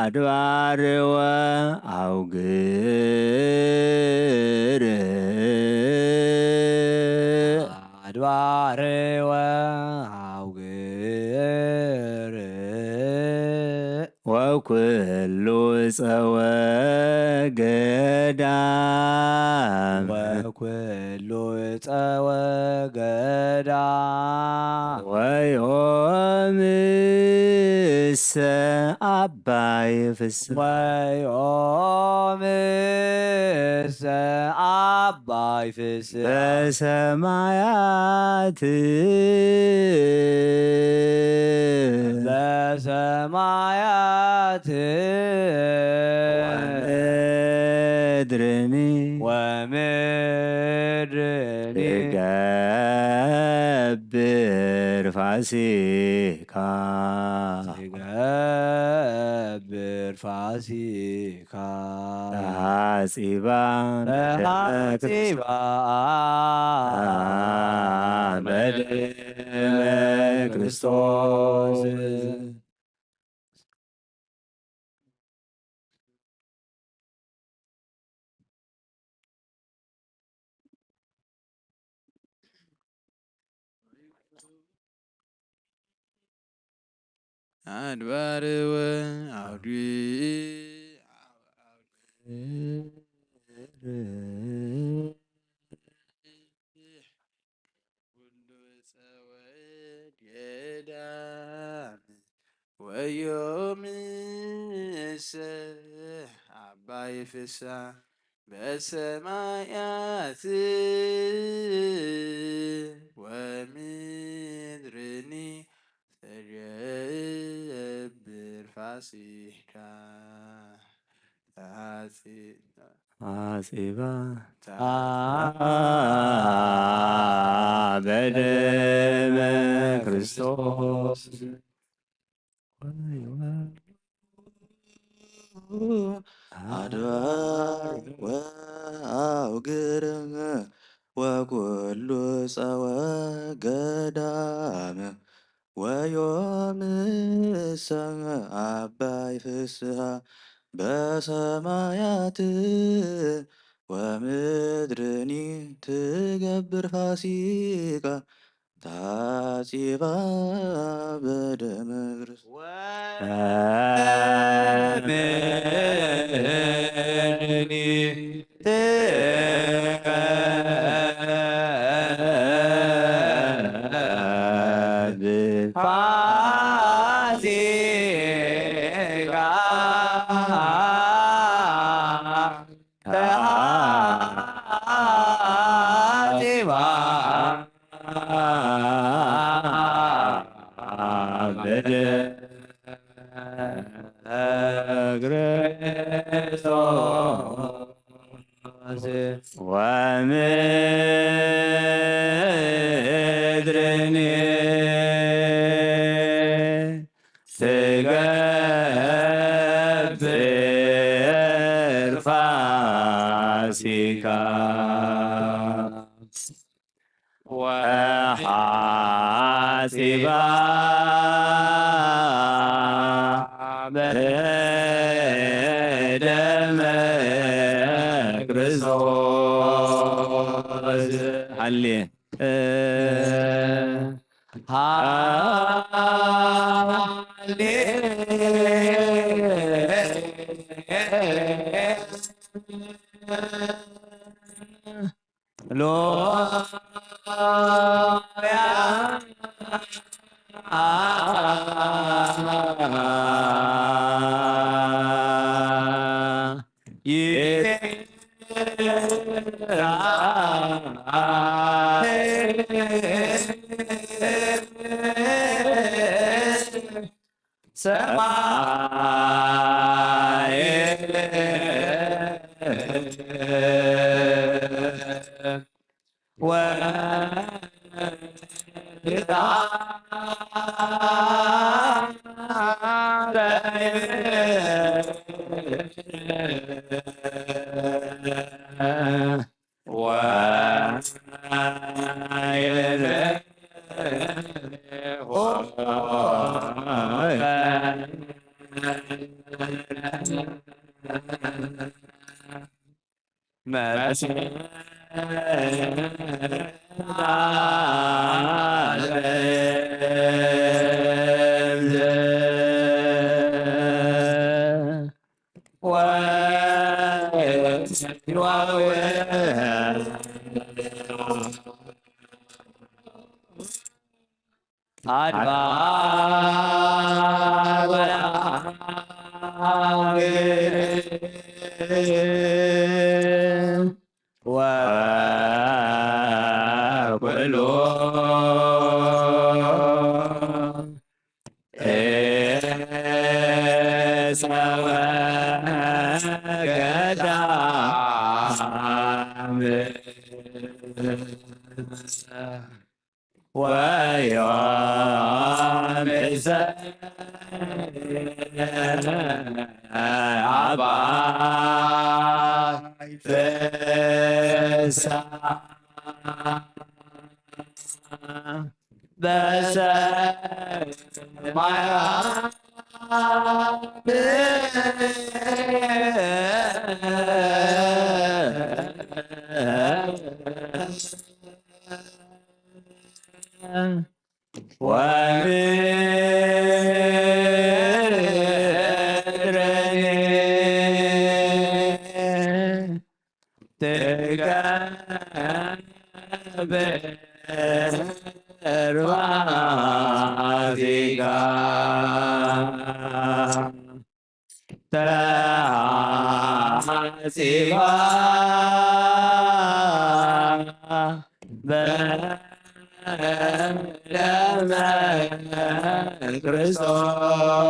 አድባር ወአውግር አድባር ወኩሉ ጸወ ገዳም ወኩሉ ጸወ ገዳም ወዮምሰ አባይ ፍስሐ ወዮምሰ አባይ ፍስሐ በሰማያት በሰማያት ወምድርኒ ወምድርኒ ትገብር ፋሲካ ትገብር ፋሲካ ተሐጺባ ተሐጺባ በደመ ክርስቶስ አድባር ወአውዲ ሁሉ ጸወድ ገዳም ወዮምሰ አባይ ፍስሐ በሰማያት ወምድርኒ ተገብር ፋሲካ ተሐጺባ በደመ ክርስቶስ አድባር ወአውግር ወኩሉ ጸወ ገዳም ወዮምሰ አባይ ፍስሐ በሰማያት ወምድርኒ ትገብር ፋሲካ ተሐጺባ በደመ ወምድርኒ ትገብር ፋሲካ ተሐጺባ ክርስቶስ ወምድርኒ ትገብር ፋሲካ ወሐጺባ በደመ ክርስቶስ ሀሌ አድባር ወኩሎ ሰበ ገዳም ወዮምሰ አባይ ፍስሐ በሰማያት ወምድር ትገብር ባዜጋ ተሐሲባ በደመ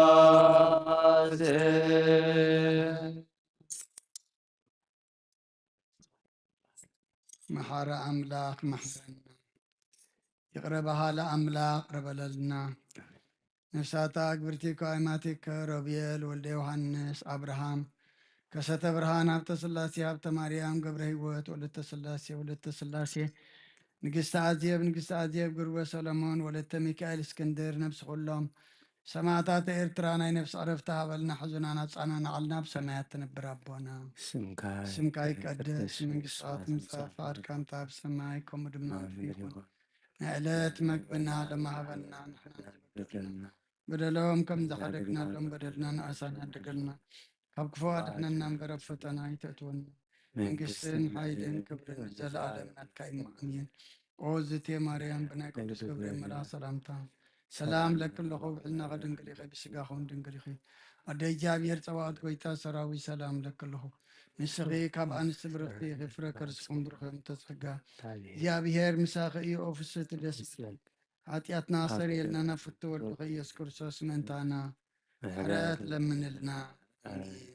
ክርስቶስ መሐረ አምላክ መሐረና ይቅረበሃ ለአምላክ ቅረበለልና ነፍሳታ ግብርቲከ አይማቲከ ሮቤል ወልደ ዮሐንስ አብርሃም ከሰተ ብርሃን ሀብተ ሥላሴ ሀብተ ማርያም ገብረ ሕይወት ወለተ ሥላሴ ወለተ ሥላሴ ንግሥተ አዜብ ግርወ ሰሎሞን ወለተ ሚካኤል እስክንድር ነብሲ ኩሎም ሰማዕታተ ኤርትራ ናይ ነፍሲ ዕረፍቲ ሃበልና ሕዙናና ጻናና ዓልና ብሰማያት ትነብር ኣቦና ስምካ ይቀደስ መንግሥትካ ትምጻእ ፈቃድካ እንታ ብሰማይ ከምኡ ድማ ይኹን ናይ ዕለት መግብና ለማሃበና ንሕና በደሎም ከም ዝሓደግናሎም በደልና ንኣሳና ኣደገልና ካብ ክፉ ኣድሕነና እምበር ኣብ ፈተና ይተእትወና መንግስትን ሓይልን ክብርን ዘለኣለም ናትካ እዩ ኣሜን። ኦ ዝቴ ማርያም ብናይ ቅዱስ ገብርኤል መልኣክ ሰላምታ ሰላም ለክለኹ ውዕልና ከድንግል ኢኸ ብስጋኹም ድንግል ኢኺ ኣደ እግዚኣብሔር ፀባኦት ጎይታ ሰራዊት ሰላም ለክለኹ ንስኺ ካብ ኣንስቲ ብርኽቲ ኢኺ ፍረ ከርስኹም ብርኽዮም ተፀጋ እግዚኣብሔር ምሳኺ እዩ ኦ ፍስሕቲ ደስ ይብል ኃጢአትና ሰሪየልና ነፍቶ ወልድኸ ኢየሱስ ክርስቶስ መንታና ምሕረት ለምንልና አሜን።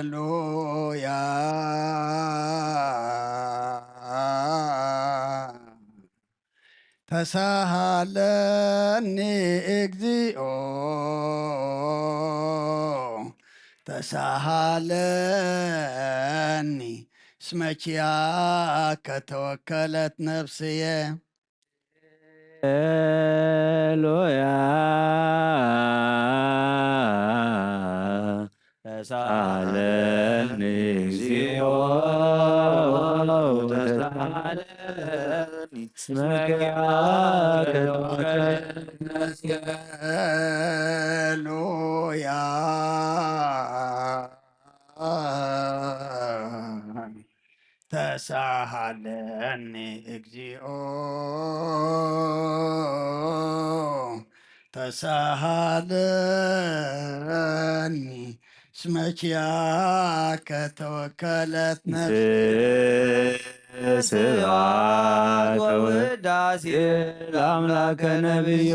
ሃሌሉያ ተሳሃለኒ እግዚኦ ተሳሃለኒ ስመኪያ ከተወከለት ነፍስየ ሃሌሉያ ተሳሃለኒ እግዚኦ ተሳሃለኒ ስመኪያ ከተወከለት ነፍስየ ሃሌሉያ ተሳሃለኒ እግዚኦ ተሳሃለኒ ስመኪያ ከተወከለት ስብሐት ወውዳሴ ለአምላከ ነቢዩ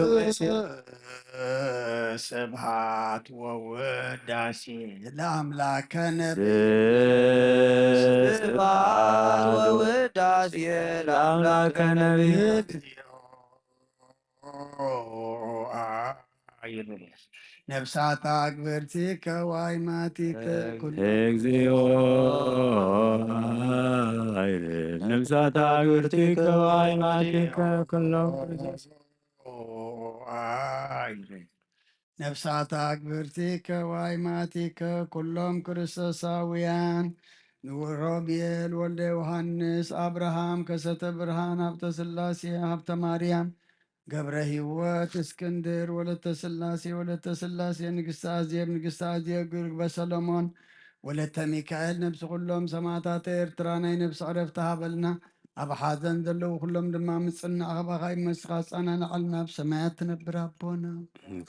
ስብሐት ወውዳሴ ለአምላከ ነቢዩ ስብሐት ወውዳሴ ለአምላከ ነቢዩ ነፍሳት አግብርቲከ ዋይማቲከ እግዚኦ ነፍሳት አግብርቲከ ዋይማቲከ ኩሎ ነፍሳት አግብርቲከ ዋይማቲከ ኩሎም ክርስቶሳውያን ሮቤል ወልደ ዮሐንስ አብርሃም ከሰተ ብርሃን ሀብተ ስላሴ ሀብተ ማርያም ገብረ ሕይወት እስክንድር ወለተ ስላሴ ወለተ ስላሴ ንግሥተ አዜብ ንግሥተ አዜብ ግርግበ ሰሎሞን ወለተ ሚካኤል ነብሲ ኩሎም ሰማዕታት ኤርትራ ናይ ነብሲ ዕረፍቲ ሃበልና ኣብ ሓዘን ዘለዉ ኩሎም ድማ ምፅናዕ ኸባኻ ይመስኻ ፃናንዓልና ብሰማያት ትነብር ኣቦና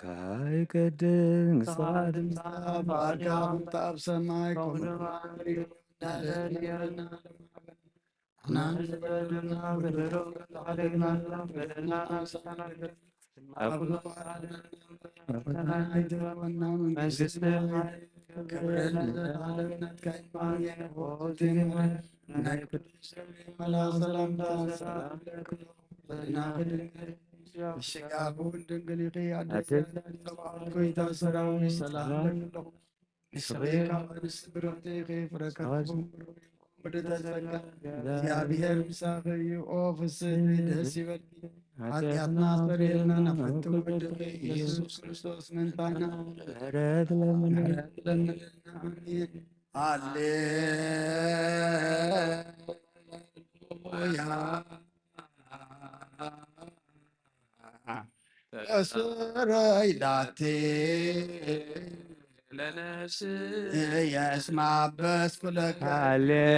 ካይ ቅድም ባርካ ኣብታ ኣብ ሰማይ ከምኡ الشقاق دنقليقي كويتا سراوي سلام لكم الشقيقة ونستبرتيقي فركتكم يا بير مساقي اوف السيد السيد ኃጢአትና ስርየትና ነፈቱ ብድቂ ኢየሱስ ክርስቶስ ምንታና ምሕረት ለምንልና አሜን ሃሌሉያ እስረይ ላቴ ለነፍስ የስማበስ ኩለከ ሃሌሉያ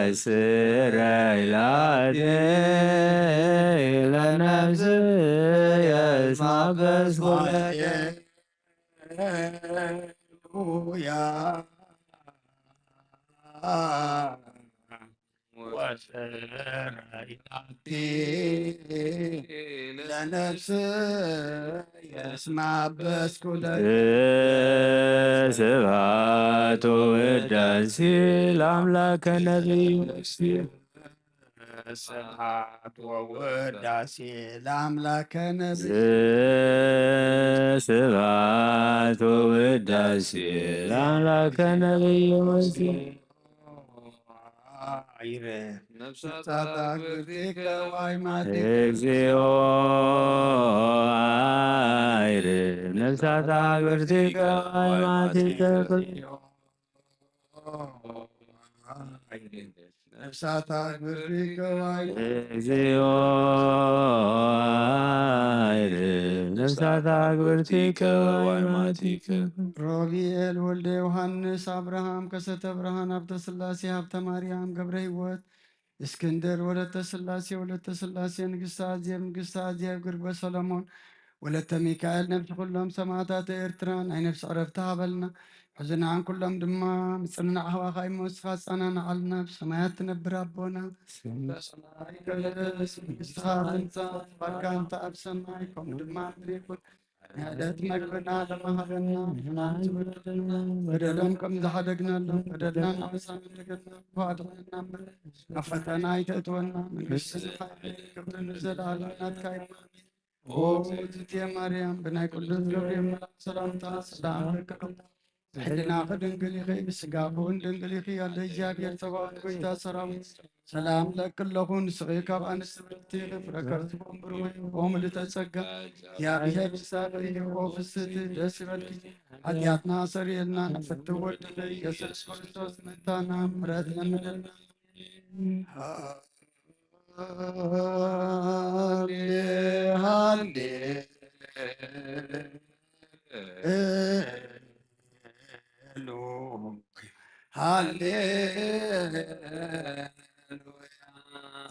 ወስረይ ላቴ ለነፍስ የስማበስ ኩለከ ሃሌሉያ ወሰራይላቴ ለነፍስ የስማበስ ኩለከ ስብሐት ወውዳሴ ለአምላከ ነቢዩ ስብሐት ወውዳሴ ለአምላከ ነቢዩ ስብሐት ወውዳሴ ለአምላከ ነቢዩ መሲሕ ነፍሳት አግብርቲከ ዋይማቲከ እግዚኦ አይርም ነፍሳት አግብርቲከ ዋይማቲከ ነፍሳት አግብርቲከ እግዚኦ አይርም ነፍሳት አግብርቲከ ዋይማቲከ ሮቤል ወልደ ዮሐንስ አብርሃም ከሰተ ብርሃን ሀብተ ስላሴ ሀብተ ማርያም ገብረ ሕይወት እስክንድር ወለተ ስላሴ ወለተ ስላሴ ንግሥተ አዜብ ንግሥተ አዜብ ግርግበ ሰሎሞን ወለተ ሚካኤል ነብሲ ኩሎም ሰማዕታት ኤርትራ ናይ ነፍሲ ዕረፍቲ ሃበልና ሕዝናን ኩሎም ድማ ምፅንናዕ ሃባኻ ይመወስኻ ፃናንዓልና ብሰማያት ትነብር ኣቦና ሰማይ ከለስ መንግሥትኻ ትምፃእ ፈቃድካ እንተ ኣብ ሰማይ ከምኡ ድማ ምድሪ ይኩን ንዕለት መግብና ለመሃበና ንሕናን ዝበደለና በደሎም ከም ዝሓደግናሎም በደልና ንዓሳን እንደገና ዋድና ናብ ፈተና ይተእትወና መንግሥትኻ ክብርን ዘለዓለም ናትካ ይማን ኦ እግዝእትየ ማርያም ብናይ ቅዱስ ገብርኤል መልአክ ሰላምታ ሰላም ለክም ሕሊና ከድንግል ኢኺ ብስጋኹን ድንግል ኢኺ ያለ እግዚአብሔር ፀባኦት ጎይታ ሰራዊት ሰላም ለክለኹ ንስኺ ካብ ኣንስቲ ብርክቲ ኢኺ ፍረ ከርሥቦም ብሩህ ኦ ምልዕተ ጸጋ እግዚአብሔር ምሳሌ ኦ ፍስሕቲ ደስ ይበልኪ ኃጢአትና ሰሪየልና ነፈቲ ወልድኺ ኢየሱስ ክርስቶስ ምእንታና ምሕረት ለምንልና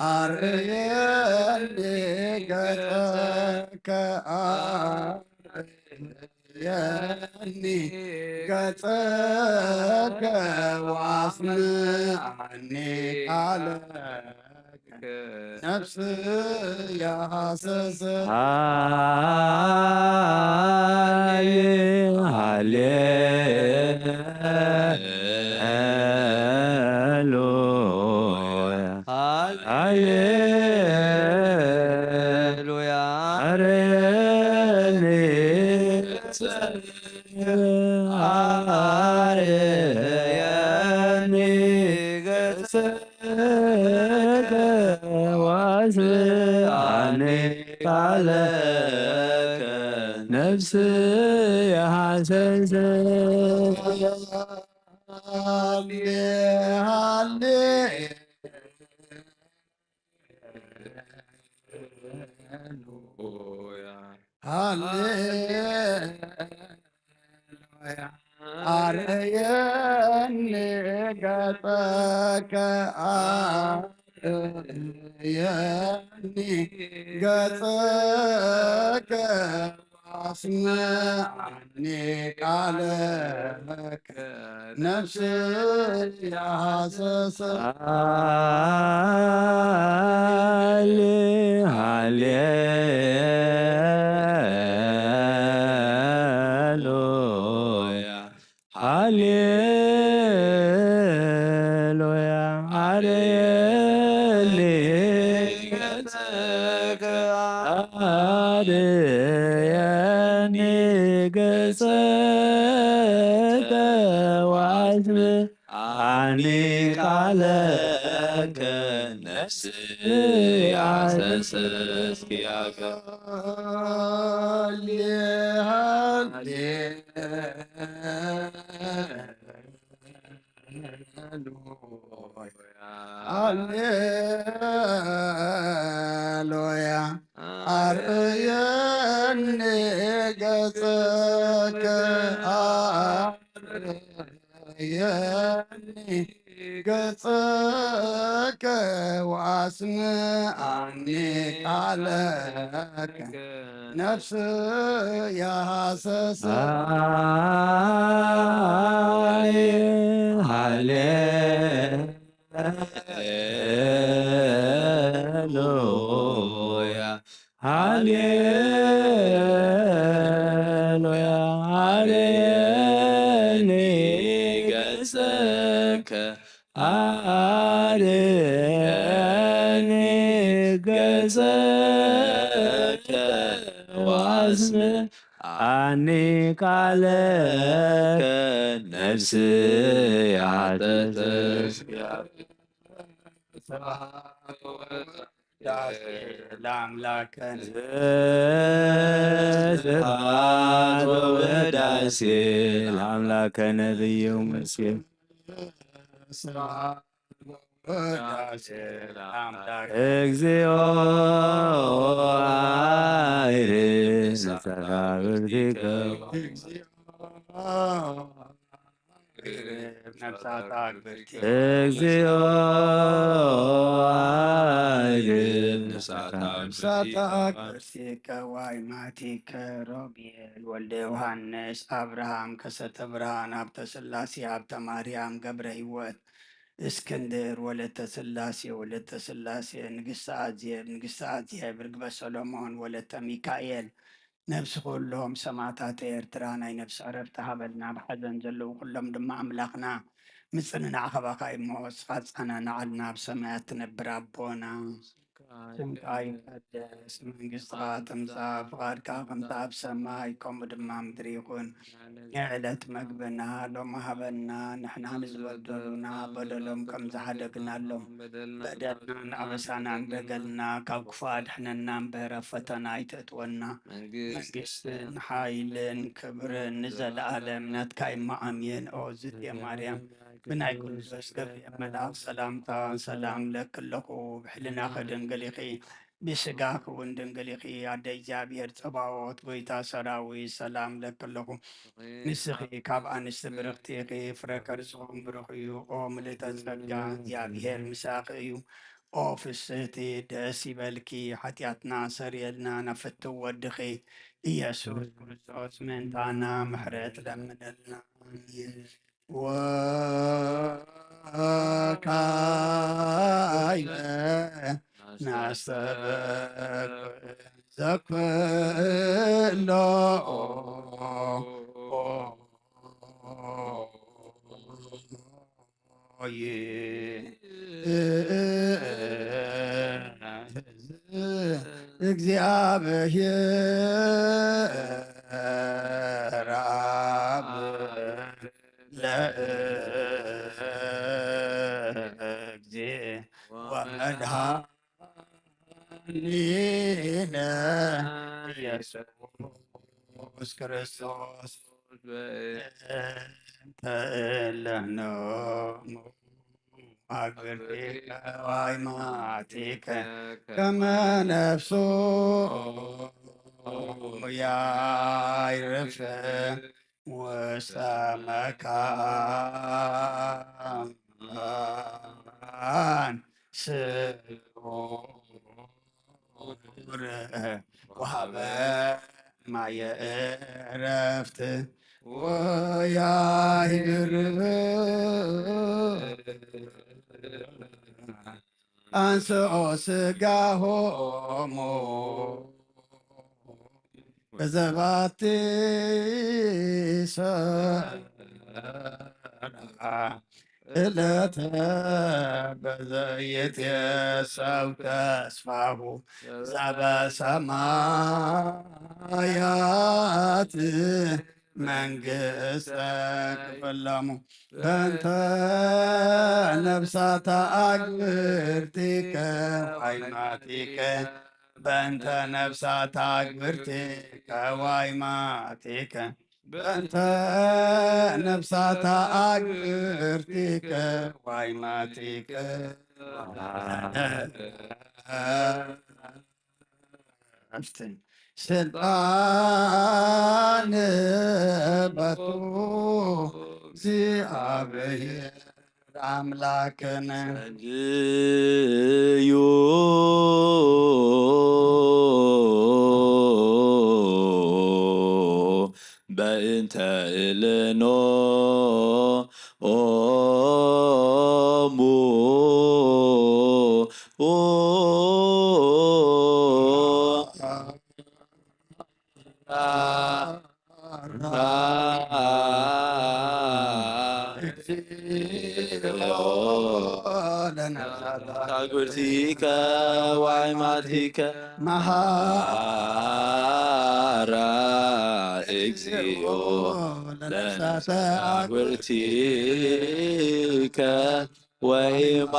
አርየኒ ገጸከ አርየኒ ገጸከ ዋስምዓኒ ቃለከ ነፍስ ያሐሰሰ ሃሌሉያ አርየኒ አርየኒ ገጸከ ዋስምዓኒ ቃለከ ነፍስ የሐሰሰ አርየኒ ገጸከ አርየኒ ገጸከ አስመዐኒ ቃለከ ነፍስ ያሐሰሰ ሃሌሉያ ሃሌሉያ አርየኒ ገጸከ አርየኒ ገጸከ ወአስምዐኒ ቃለከ ነፍስ ያሐሰሰ እስኪያከ ሃሌሉያ አርየኒ ገጸከ አርየኒ ገጸከ ወአስምዐኒ ቃለከ ነፍስ ያሐሰሰ ሃሌሉያ ሃሌሉያ አርየኒ ገጸከ አርየኒ ገጸከ ወአስምዐኒ ቃለከ ነፍስ ያሐሰሰ ለአምላከን ስብሐት ወውዳሴ ለአምላከ ነቢዩ መስገን እግዚኦ አይርስ ነጸራርቲከ እግዚኦ አይርስ ነፍሳተ ዋይማቲከ ሮቤል ወልደ ዮሐንስ አብርሃም ከሰተ ብርሃን ሀብተ ሥላሴ ሀብተ ማርያም ገብረ ሕይወት እስክንድር ወለተ ሥላሴ ወለተ ሥላሴ ንግሥተ አዜብ ርግበ ሰሎሞን ወለተ ሚካኤል ነፍሲ ኩሎም ሰማዕታት ኤርትራ ናይ ነፍሲ ዕረፍቲ ሃበልና ብሓዘን ዘለዉ ኩሎም ድማ ኣምላኽና ምፅንናዕኸባኻ እሞ እስኻ ጸናንዓልና ብሰማያት ትነብር ኣቦና ስምካ ይቀደስ መንግሥትኻ ትምጻእ ፍቓድካ ከምቲ ኣብ ሰማይ ከምኡ ድማ ምድሪ ይኹን የዕለት መግብና ሎሚ ሃበና ንሕና ንዝበደሉና በደሎም ከም ዝሓደግናሎም በደልናን ኣበሳናን በደልና ካብ ክፉ ኣድሕነና እምበር ኣብ ፈተና ኣይተእትወና መንግስትን ሓይልን ክብርን ንዘለኣለም ናትካ እሞ ኣሜን ኦ ዝትየ ማርያም ብናይ ቅዱስ ገብርኤል መልኣክ ሰላምታ ሰላም ለክለኹ ብሕልና ከድንግል ኢኺ ብስጋክ እውን ድንግል ኢኺ ኣደ እግዚኣብሔር ፀባዖት ጎይታ ሰራዊት ሰላም ለክለኹ ንስኺ ካብ ኣንስቲ ብርክቲ ኢኺ ፍረ ከርስኹም ብሩኽ እዩ ኦ ምልዕተ ጸጋ እግዚኣብሔር ምሳኺ እዩ ኦ ፍስህቲ ደስ ይበልኪ ሓጢኣትና ሰሪየልና ናፍቲ ወድኺ ኢየሱስ ክርስቶስ ምእንታና ምሕረት ለምነልና ወካይበ ናሰበክ ዘክሎ እግዚአብሔር አብ ለእግዚእ ወመድኃኒነ ሊነ ኢየሱስ ክርስቶስ ተእለህኖሙ አግብርቲከ ወአይማቲከ ከመ ነፍሶ ያዕርፍ ውስተ መካን ስዑር ወሀበ ማየ ዕረፍት ወያዕርፍ አንሥኦ ሥጋሆሙ በዘባቲ ሰራ ዕለተ በዘይትየሰው ተስፋሁ ዘበሰማያት መንግሥተ ክፍሎሙ በእንተ ነፍሳተ አግብርቲከ ወአይማቲከ በእንተ ነፍሳተ አግብርቲከ ወአይማቲከ በእንተ ነፍሳተ አግብርቲከ ወአይማቲከ ስልጣን በቱ እግዚአብሔር አምላክነ ጸልዩ በእንተ እልኖ ኦሙ አግብርቲከ ወአይማቲከ መሐራ እግዚኦ ለነፍሳተ አግብርቲከ ወአይማቲከ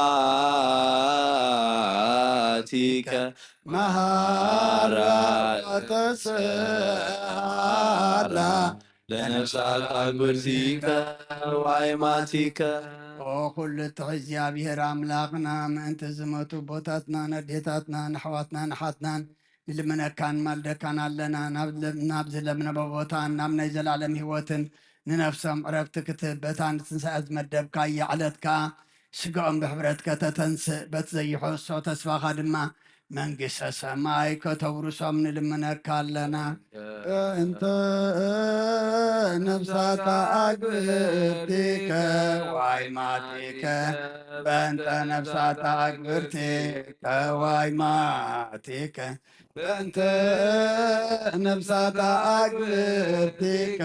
መሐራ ተሰአላ ለነፍሳተ አግብርቲከ ወአይማቲከ ኩልቱ እግዚአብሔር አምላክና ምእንቲ ዝመቱ ቦታትና ነዴታትና ንሕዋትና ንሓትናን ንልመነካን ማልደካን ኣለና ናብ ዝለምነበ ቦታ ናብ ናይ ዘላለም ህይወትን ንነፍሶም ዕረፍቲ ክትህብ በታ ንትንሳኤ ዝመደብካ የዕለትካ ስጋኦም ብሕብረት ከተተንስእ በቲ ዘይሕሶ ተስፋኻ ድማ መንግሥተ ሰማይ ከተውርሶም ንልመነካ ኣለና እንተ ነፍሳተ አግብርቲከ ወአይማቲከ በእንተ ነፍሳተ አግብርቲከ ወአይማቲከ በእንተ ነፍሳተ አግብርቲከ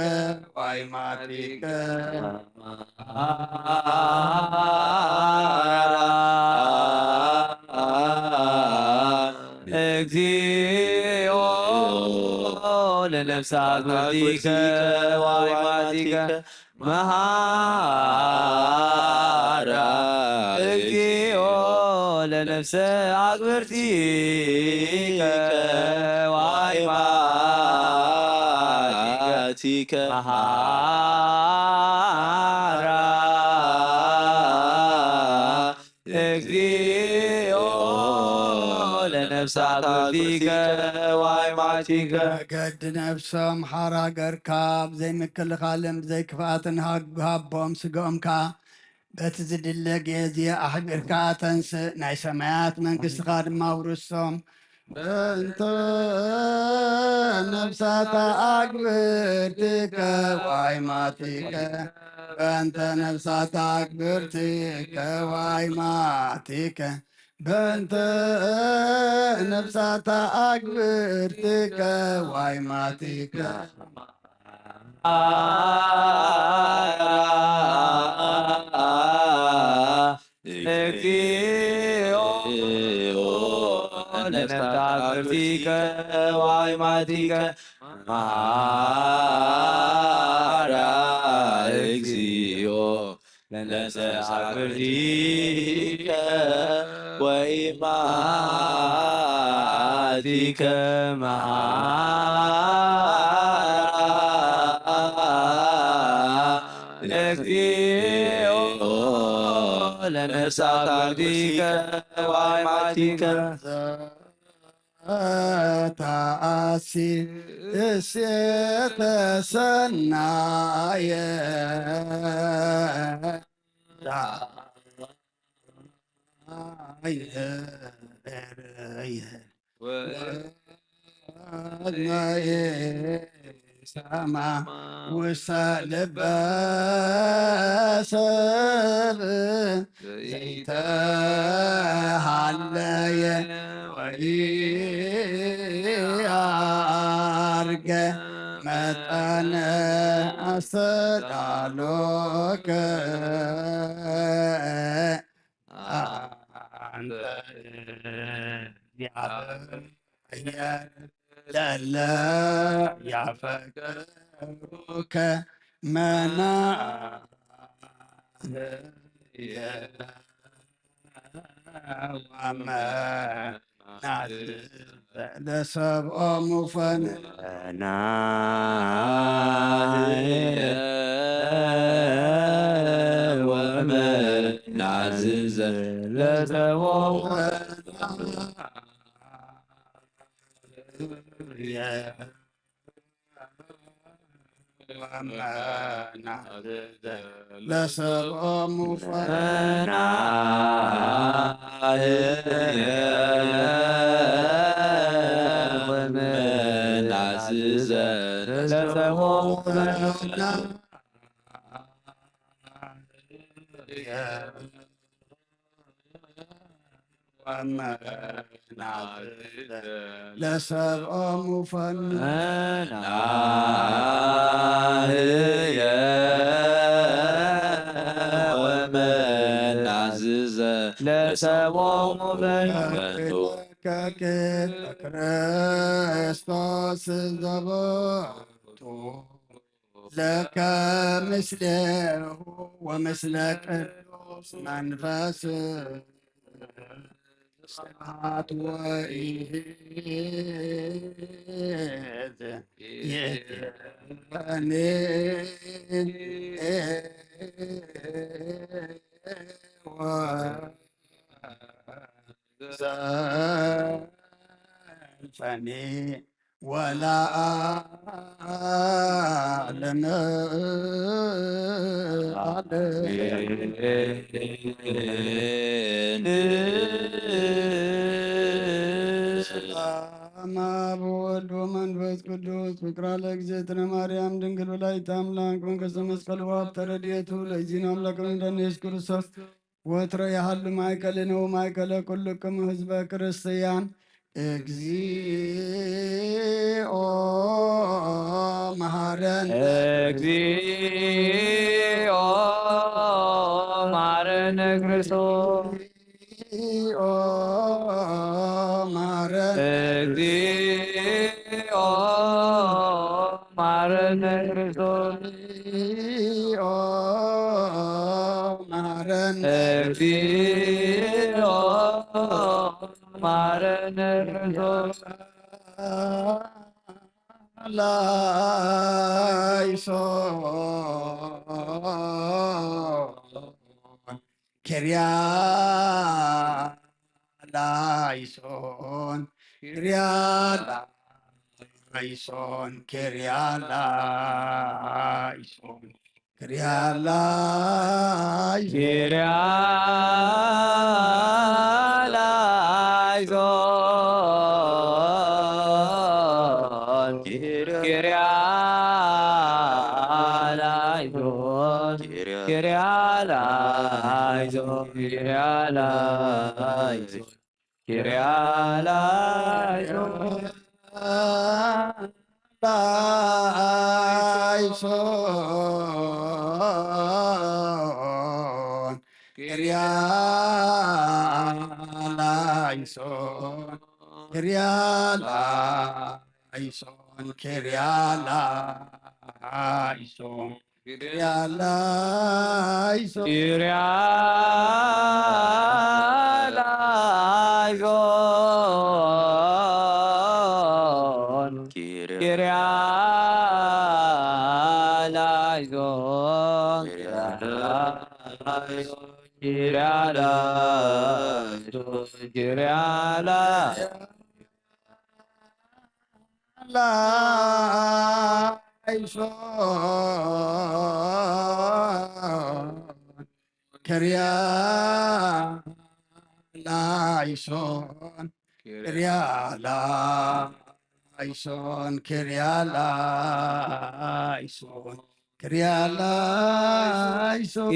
ወአይማቲከ እግዚኦ ለነፍሳተ አግብርቲከ ወአይማቲከ መሐራ እግዚኦ ለነፍሰ አግብርቲከ ወአይማቲከ መሐራ እግዚኦ ለነፍሳተ አግብርቲከ ወአይማቲከ ገድ ነፍሶም ሓራ ገርካ ብዘይምክልኻልን ብዘይክፍኣትን ሃቦም ስግኦምካ በቲ ዝድለ ጌዜ ኣሕቢርካ ተንስእ ናይ ሰማያት መንግሥትኻ ድማ ውርሶም በእንተ ነፍሳተ አግብርቲከ ወአይማቲከ በእንተ ነፍሳተ አግብርቲከ ወአይማቲከ በእንተ ነፍሳተ አግብርቲከ ወአይማቲከ እግዚኦ ለነፍሳተ አግብርቲከ ወአይማቲከ መሐራ እግዚኦ ለነፍሳተ አግብርቲከ ወአይማቲከ ማቲከ እግዚኦ ለነፍሳት አርዲከ ዋይማቲከ ታአሲ እሴተ ሰናየ ሰማ ውስተ ልበ ሰብእ ዘይተሃለየ ወኢአርገ መጠነ አስተዳሎከ አንተ ለለ ያፈቅሩከ መናህየ ለሰብኦሙ ናህየ ወመናዝዘ ለሰብኦሙ ለሰብኦሙ ናህየ ወመናዝዘ ለሰብኦሙ ለሰብኦሙ ናህየ ወመናዝዘ ለሰብኦሙ በረከቱ ክርስቶስ ዘቦቱ ለከ ምስሌሁ ወምስለ ቅዱስ መንፈስ ስብሐት ወኢዝ ይእዜኒ ወዘልፈኒ ወለዓለመ ሰላም በወልድ ወመንፈስ ቅዱስ ፍቅራ ለእግዝእትነ ማርያም ድንግል ወላዲተ አምላክ መንከሰ መስቀል ወሀብተ ረድኤቱ ለእግዚእነ አምላክነ ኢየሱስ ክርስቶስ ወትረ ያህል ማእከልነ ወማእከለ ኩልክሙ ህዝበ ክርስቲያን እግዚኦ መሐረነ እግዚኦ መሐረነ ክርስቶስ እግዚኦ መሐረነ እግዚኦ መሐረነ ክርስቶስ እግዚኦ መሐረነ እግዚኦ መሐረነ ክርስቶስ ላይሶን ኪርያላይሶን ኪርያላይሶን كريا لايسون كريا لايسون كريا لايسون كريا لايسون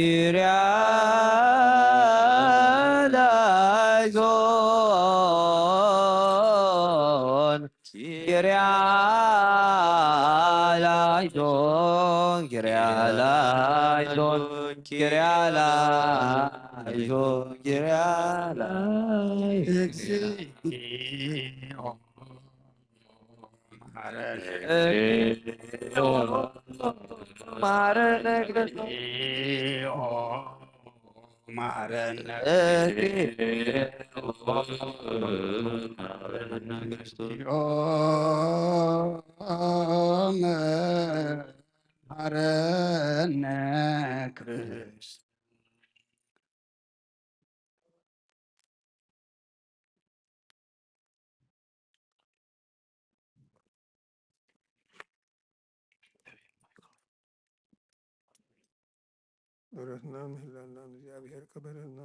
ورثنا مهلنا እግዚአብሔር ክብርና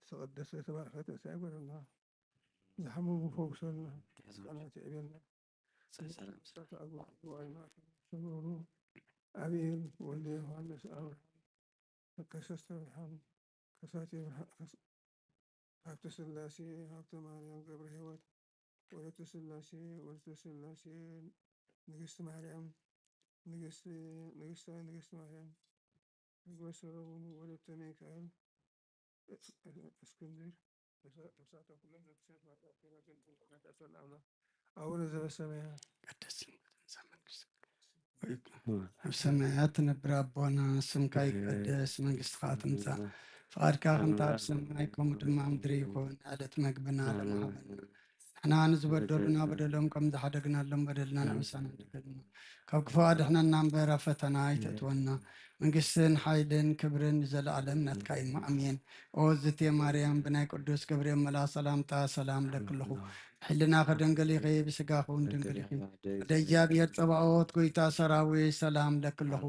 ተቀደሰ የተባረከ ተሳይበርና ዝሐመሙ ፈውሰና ህፃናት ዕቤልና ሰመሩ አብኤል ወልደ ዮሐንስ አብርሃም ከሰስተ ብርሃን ከሳቴ ብርሃን ሀብተ ሥላሴ ሀብተ ማርያም ገብረ ሕይወት ወለተ ሥላሴ ወለተ ሥላሴ ንግሥት ማርያም ንግሥተ ማርያም ወሰረውን ወለተ ሚካኤል እስክንድር አቡነ ዘበሰማያት ሰማያት ትነብር አቦና ስምካ ይቀደስ መንግሥትካ ትምጻእ ፍቃድካ ከምታ ኣብ ሰማይ ከምኡ ድማ ምድሪ ይኹን ዕለት መግብና ለመሃበና ንሕና ንዝበደሉና በደሎም ከም ዝሓደግናሎም በደልና ንዕምሳና ንድገልና ካብ ክፉ ኣድሕነና እምበር ኣብ ፈተና ይተእትወና መንግስትን ሓይልን ክብርን ዘለዓለም ናትካ እዩ ኣሜን። ኦ ዝቴ ማርያም ብናይ ቅዱስ ገብርኤል መልአክ ሰላምታ ሰላም ለክልኹ ሕልና ከደንገል ኢኺ ብስጋኹ ድንግል ኢኺ ወደ እግዚኣብሔር ፀባኦት ጎይታ ሰራዊት ሰላም ለክልኹ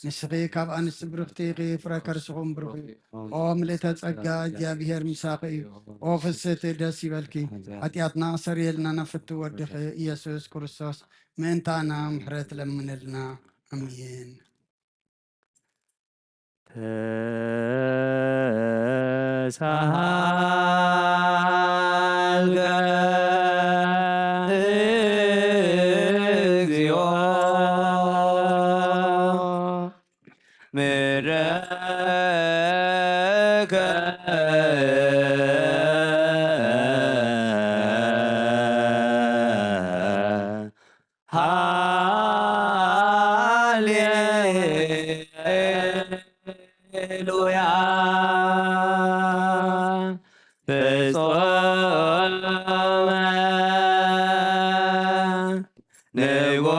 ንስኺ ካብ ኣንስቲ ብርክቲ ኢኺ ፍረ ከርስኹም ብሩኽ እዩ። ኦ ምልእተ ጸጋ እግዚኣብሔር ምሳኺ እዩ። ኦ ፍስቲ ደስ ይበልኪ ሓጢኣትና ሰሪየልና ነፍቲ ወድኺ ኢየሱስ ክርስቶስ ምእንታና ምሕረት ለምንልና ኣሜን። ተሳሃልከ እግዚኦ ምሕረከ ሃሌሉያ ፍጹመ ንጉሠ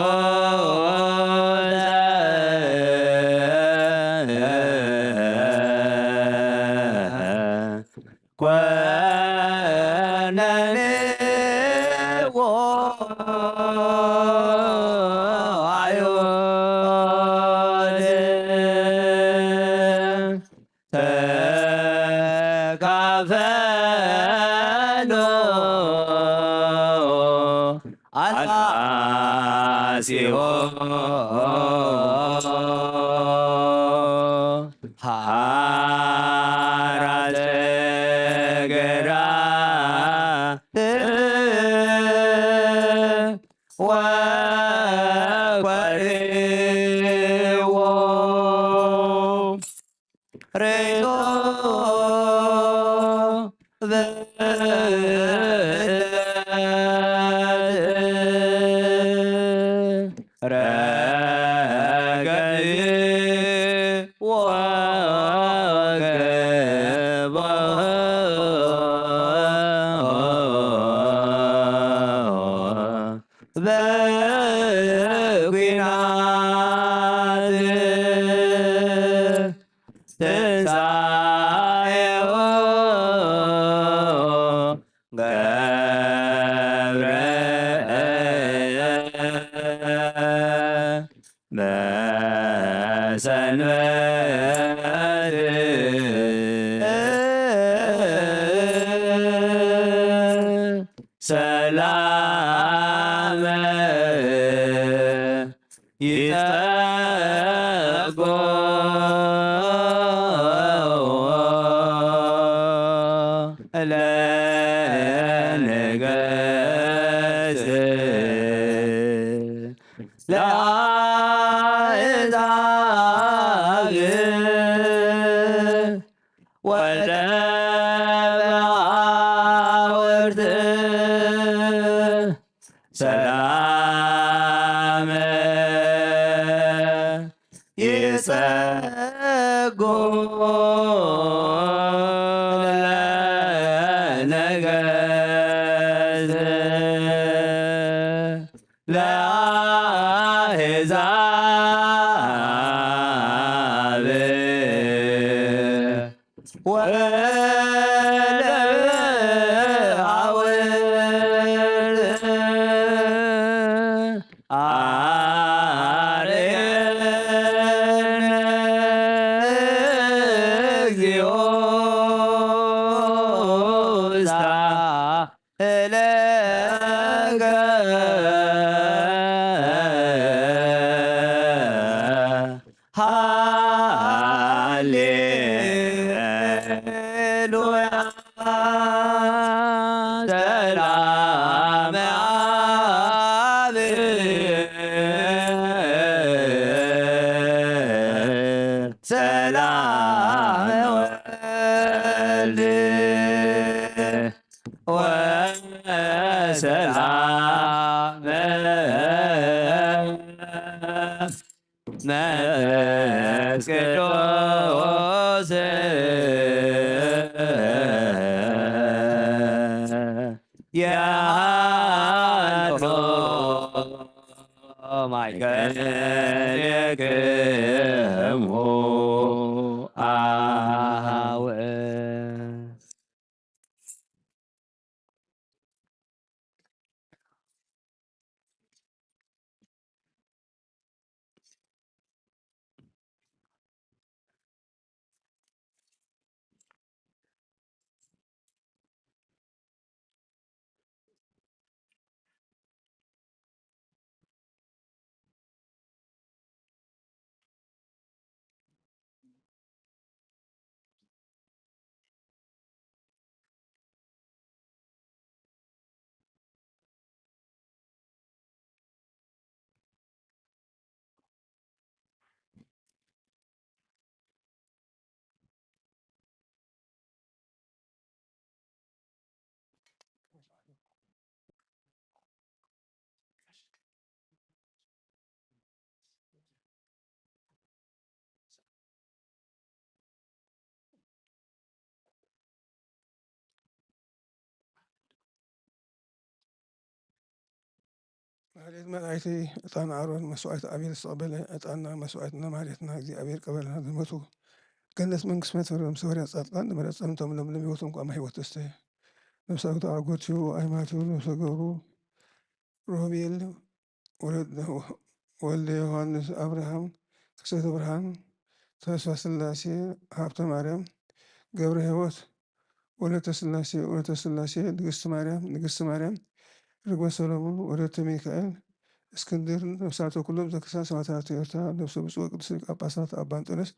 ኮነንዎ አይሁድ ተካፈሉ አልአሲሆ ሐራተ ገራት ወኮሪዎ ሬቶ በኩናት ገብረ በሰንበት ሰላመ ይጸጎ ለነገሥት ለአሕዛብ ወልደ ባሕርት ሰላመ ይጸጎ ለነገሥት ለአሕዛብ ወለባሕርት አርየነ እግዚኦ ሳህለከ ሃሌሉያ ሰላመ አብ ሰላመ ወልድ ወሰላመ መንፈስ ቅዱስ ያድሮ ማእከሌክሙ አኀው ማህሌት መላእክቲ ዕጣን አሮን መስዋዕት አቤል ዝተቀበለ ዕጣንና መስዋዕትና ማህሌትና እግዚአብሔር ቀበልና ዝመቱ ገነት መንግስት መትፈረም ሰወርያ ጻድቃን ንመረፅ ጸንቶም ለምለም ህይወቶም ቋማ ህይወት ተስተ ነፍሳዊቱ አጎትዩ አይማትዩ ነፍሰ ገብሩ ሮቤል ወልደ ዮሐንስ አብርሃም ክሰተ ብርሃን ተስፋ ስላሴ ሀብተ ማርያም ገብረ ህይወት ወለተ ስላሴ ንግስት ማርያም ርግበ ሰሎሞን ወለተ ሚካኤል እስክንድር ነፍሳቶ ኩሎም ዘክሳን ሰማዕታት ኤርትራ ነፍሰ ብፁዕ ቅዱስ ሊቀ ጳጳሳት አባ እንጦንስ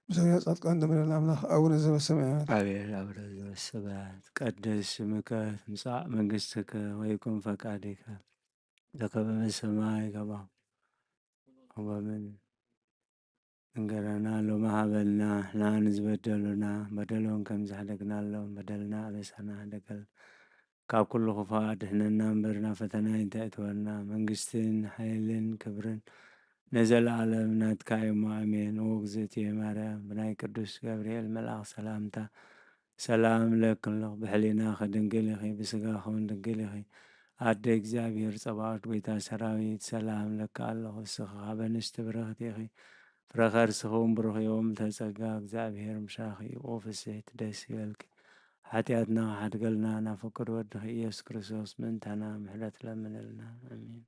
ምስለ ጻድቃን እንደምንል አምላክ አቡነ ዘበሰማያት አቤት አቡነ ዘበሰማያት ቀድስ ስምከ ትምጻእ መንግሥትከ ወይኩን ፈቃድከ በከመ በሰማይ ከማሁ በምድር እንገረና ሎማ ሀበልና ንዓን ዝበደሉና በደሎን ከም ዝሕደግናሎም በደልና አበሳና ደገል ካብ ኩሉ ክፉእ አድሕነና እምበርና ፈተና ይንተእትወና መንግስትን ሓይልን ክብርን ነዘለዓለም ናትካ እሞ አሜን። ወእግዝእትየ ማርያም ብናይ ቅዱስ ገብርኤል መልአክ ሰላምታ ሰላም ለክለኹ ብሕሊናኸ ድንግል ኢኺ ብስጋኸውን ድንግል ኢኺ አደ እግዚአብሔር ጸባኦት ቤታ ሰራዊት ሰላም ለካ ኣለኹ እስኻ በንስቲ ብረኽቲ ኢኺ ፍረኸ ርስኸውን ብሩኽ እዮም ተጸጋ እግዚአብሔር ምሳኺ ወፍስሕት ደስ ይበልኪ ሓጢኣትና ሓድገልና ናብ ፍቅር ወድኺ ኢየሱስ ክርስቶስ ምእንታና ምሕረት ለምንልና ኣሚን።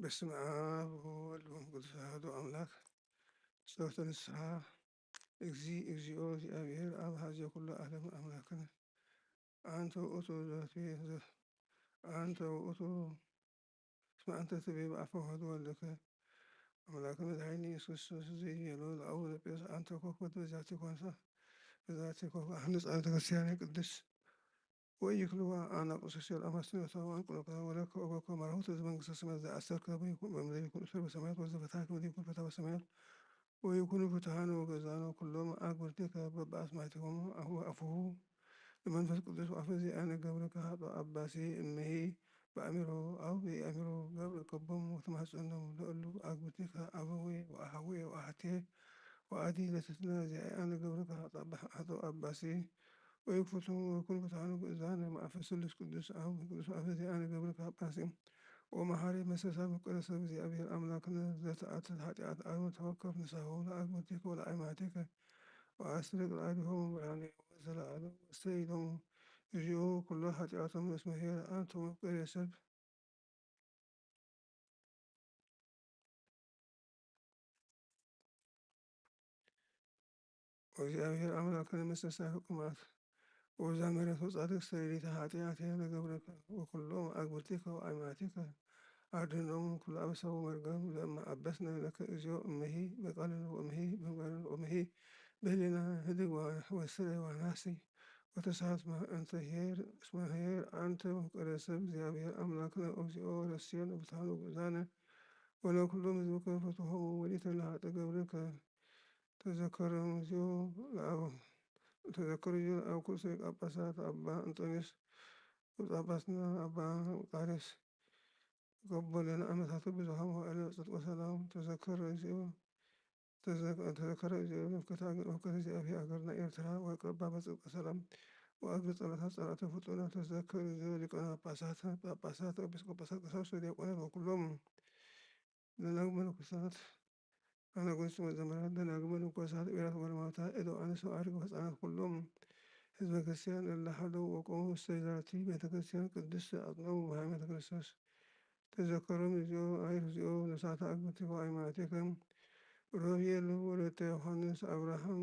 በስመ አብ ወወልድ ወመንፈስ ቅዱስ አሐዱ አምላክ። ጸሎተ ንስሐ። እግዚኦ እግዚአብሔር አብ ኀዜ ኩሉ ዓለም አምላክነ አንተ ውእቱ አንተ ውእቱ እስመ አንተ ትቤ በአፈ ወወልድ ወልድከ አምላክነ መድኃኒነ ኢየሱስ ክርስቶስ ዘይቤሎ ለአቡነ ጴጥሮስ አንተ ኮከብ በዛቲ ኮንሳ በዛቲ ኮከብ አንጽ ቤተ ክርስቲያነ ቅድስት ወይክልዋ አናቁስስል አማስኖታ ወንቁለካ ወለከ ወበከ ማርሆተ ዘመንግስተ ሰማያት ዘአስተርከ በይኩን በምድር ይኩን እስር በሰማያት ወዘበታከ በምድር ይኩን ፍትሐ በሰማያት ወይኩን ፍትሐነ ወገዛነ ኩሎሙ አግብርቲከ በበአስማቲሆሙ አፉሁ ለመንፈስ ቅዱስ ወአፈ ዚአነ ገብርከ ኃጥእ አባሴ እምሂ በአሚሮ አው በአሚሮ ገብረ ከቦሙ ወተማጸኖሙ ለእሉ አግብርቲከ አበዌ ወአሐዌ ወአሐቴ ወአዲ ለትትና ዚአነ ገብርከ ኃጥእ አባሴ ወይክፉቱ ወይኩን ፍትሐነ ግእዛነ ማእፈ ስሉስ ቅዱስ አብ ቅዱስ አፈ ዚአነ ገብርከ ጳጳሴ ወመሐሪ መሰሳ መቀደሰ እግዚአብሔር አምላክነ ዘተአትት ኃጢአት አብ ተወከፍ ንስሐሁ ለአግብርቲከ ወለአእማቲከ ወአስርቅ ለአዕዳሆሙ ብርሃነ ዘለዓለም ወስተይሎሙ እግዚኦ ኩሎ ኃጢአቶሙ እስመ ኄር አንተ መፍቀሬ ሰብእ። ወእግዚአብሔር አምላክነ መስተሳቅይ ቁማት ወዛ ምሕረት ወጻድቅ ሰረሪተ ኃጢአት ለገብርከ ወኩሎሙ አግብርቲከ ወአእማቲከ አድኅኖሙ ኩሉ አበሳ ወመርገም ለእመ አበስነ ለከ እግዚኦ እምሂ በቃልነ ወእምሂ በምግባርነ ወእምሂ በህሊናነ ህድግ ወስረይ ወናስይ ወተሳትመ እንተ ኄር እስመ ኄር አንተ መፍቀሬ ሰብእ። እግዚአብሔር አምላክነ እግዚኦ ረሴነ ፍትሐነ ወግእዛነ ወለኩሎሙ ሕዝብከ ፍትሖሙ ወሊተ ለኃጥእ ገብርከ ተዘከሮሙ እግዚኦ ተዘከሩ እግዚኦ ለአብ ኩሉ ሊቃነ ጳጳሳት አባ እንጦንዮስ ጳጳስና አባ መቃርዮስ ገቦ ለነ ዓመታቱ ብዙኃን መዋዕለ ጽድቅ ወሰላም ተዘከረ እግዚኦ መፍቀሬ ሀገርና ኤርትራ ወቀባ በጽድቅ ወሰላም ወአግር ጸሎታት ጸሎተ ፍጡናን ተዘከረ እግዚኦ ሊቃነ ጳጳሳት ኤጲስቆጶሳት ቀሳውስት ወዲያቆናት ወኩሎሙ ደናግል መነኮሳት አነጉንስት ወዘመራት ደናግል መነኮሳት ቢራት ወለማውታ እዶ አንስት ወአድግ ወሕፃናት ኩሎሙ ህዝበ ክርስቲያን እለ ሀለው ወቆሙ ውስተ ዛቲ ቤተ ክርስቲያን ቅድስት አጽንዑ በሃይማኖተ ክርስቶስ ተዘከሮሙ እግዚኦ አይር እግዚኦ ነሳተ አግብርቲከ ወአእማቲከ ሮቤል ወለተ ዮሐንስ አብርሃም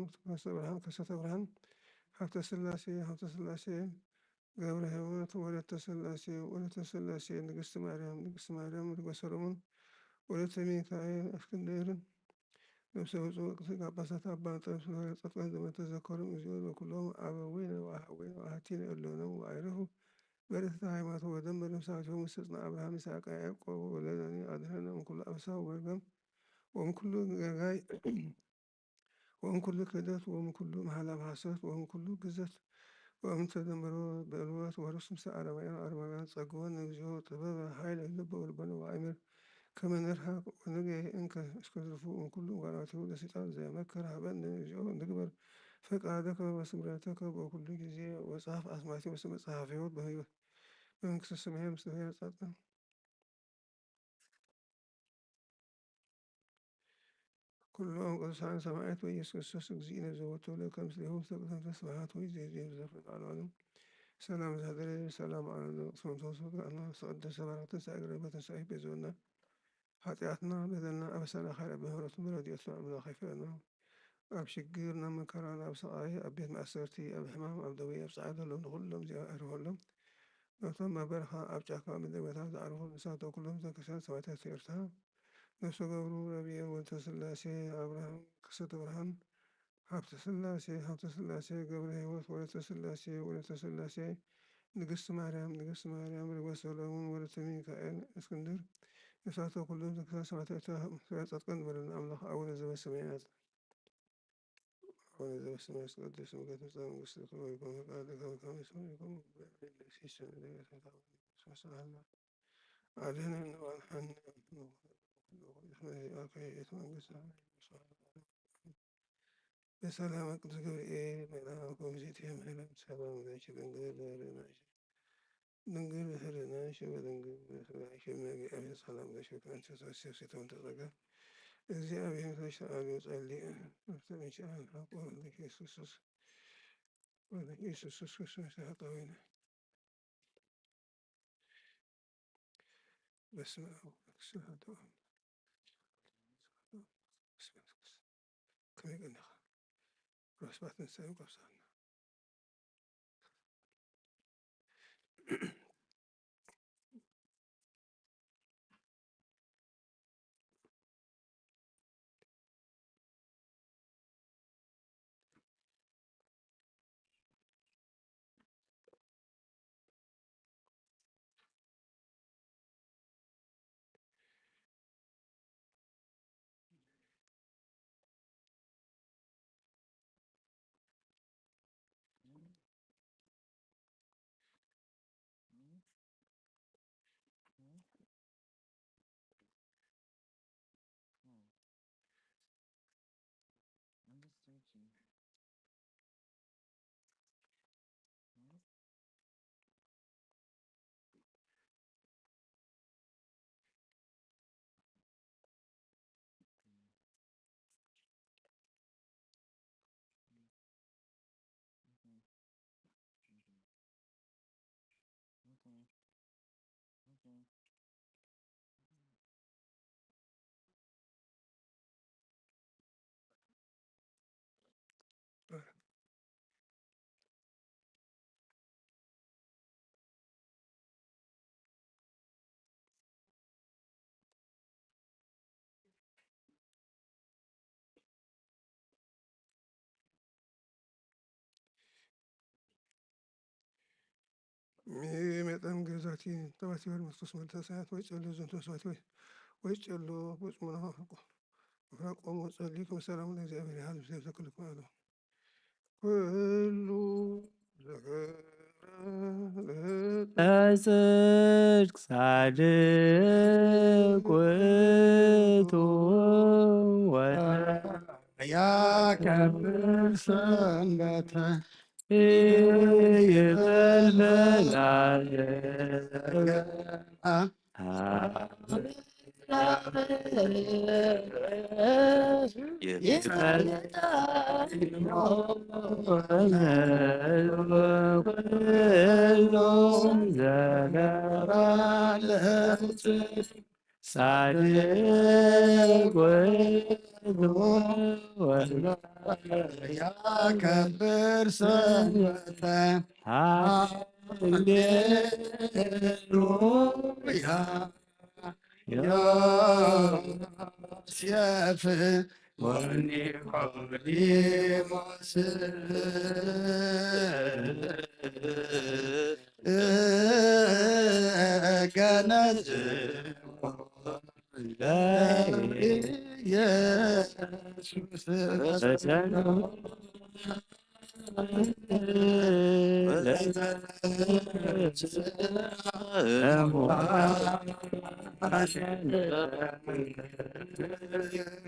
ከሰተ ብርሃን ሀብተ ሥላሴ ገብረ ሕይወት ወለተ ሥላሴ ንግሥት ማርያም ርግበ ሰሎሞን ወለተ ሚካኤል እስክንድርን ነፍሰ ብፁዕ ቅዱስ ጳጳሳት አባ እንጦንዮስ ጸጥቃን ዘመተዘከሮሙ እግዚኦ በኩሎሙ አበዊነ ወአሐዊነ ወአሐቲነ እሎነሙ ወአዕረፉ በርትዕተ ሃይማኖት ወደም በነፍሳቲሆሙ እስተ አብርሃም ይስሐቅ ያዕቆብ ወለደኒ አድኅነነ እምኩሉ አበሳ ወመርገም ወእምኩሉ ገጋይ ወእምኩሉ ክህደት ወእምኩሉ መሐላ በሐሰት ወእምኩሉ ግዘት ወእምተደምሮ በዕልወት ወርኩስ ምስለ አረማውያን ጸግወነ እግዚኦ ጥበበ ኃይለ ልበ ወልቦነ ወአእምር ከመ ንርሐቅ ወንጌ እንከ እስከ ዝርፉ እምኩሉ ጓራቲሁ ለሰይጣን ዘመከረ ሀበነ እግዚኦ ንግበር ፈቃደከ ወስምረተከ በኩሉ ጊዜ ወጻፍ አስማቲሁ በስመ መጽሐፈ ሕይወት በመንግሥተ ሰማያት ምስለ ኄር ጻድቃን ኩሎሙ ቅዱሳን ሰማዕት ወኢየሱስ ክርስቶስ እግዚእነ ዘወቱ ለከ ምስሌሁ ተቅደም ስብሐት ወይእዜሰ ዘልፈ ለዓለሙ ሰላም ዘሀደረ ሰላም አለነ ቅስመ ተወስነ ተቀደሰ ባረክትን ሳይግረ በትንሣኤ ቤዞና ኃጢአትና በደልና አበሳና ኸይረ በምህረቱ በረድኤቱ አምላክ ይፍረድና ኣብ ሽግርና መከራና ኣብ ስቃይ ኣብ ቤት ማእሰርቲ ኣብ ሕማም ኣብ ደዌ ኣብ ፃዕዳ ሎም ንኩሎም ኣዕርፎሎም ነቶም ኣብ በረኻ ኣብ ጫካ ምድረ በዳ ዝዓረፉ ንሳቶ ኩሎም ዘክርስቲያን ሰማዕታት ኤርትራ ነፍሰ ገብሩ ረቢኤ ወልተ ሥላሴ አብርሃም ከሰተ ብርሃን ሀብተ ሥላሴ ገብረ ሕይወት ወለተ ሥላሴ ንግሥት ማርያም ርግበ ሰሎሞን ወለተ ሚካኤል እስክንድር ነፍሳቶ ኩሎም ዘክርስቲያን ሰማዕታት ጻድቃን በለና አምላክ አቡነ ዘበሰማያት ይትቀደስ ስምከ ትምጻእ መንግሥትከ ወይኩን ፈቃድከ በከመ በሰማይ ከማሁ አድኅነነ ወአብጽሐነ በሰላም ቅዱስ ገብርኤል መልአክ ወእግዝእትየ ማርያም ሰላም ለኪ ድንግል በኅሊናኪ ወድንግል በሥጋኪ እግዚአብሔር ሰላም ለኪ ከአንቺ ሴት ተጸጋ እግዚአብሔር ተሳአሊ ጸልይ ኢየሱስ ክርስቶስ ኃጣውኢነ በስመ አብ መጠን ገዛቲ ተባቲ ወር መስቶስ መልተሳያት ወይ ጸሎ ዘንቶ ሰዋት ወይ ጸሎ ቦጽ መናፋ ቆሞ ጸልይ ከመሰላሙ ለእግዚአብሔር ያህል ብዘብ ዘክልኩ አለ ኩሉ ጽድቅ ጻድቅ ውእቱ ያከብር ሰንበተ ይበልበላል ሁሉም ዘነበራለት ጻድቅ ውእቱ ያከብር ሰንበተ ሃሌሉያ ዮሴፍ ወኒቆዲሞስ ገነዝዎ ለኢየሱስ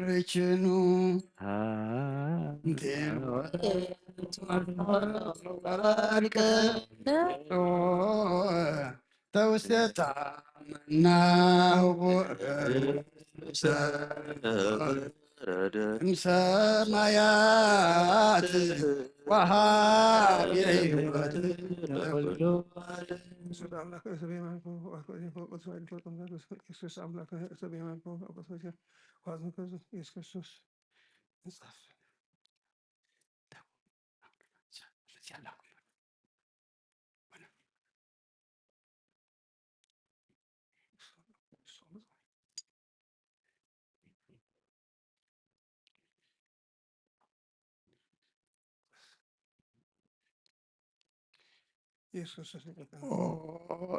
ርችኑ ተውስቴታ ናውቦ እምሰማያት ወሃብ የሕይወት ለኩሉ አምላክ ሰብ የማንኮ ቅዱስ ኢየሱስ አምላክ ሰብ የማንኮ ቅዱስ ኢየሱስ ክርስቶስ እንጻፍ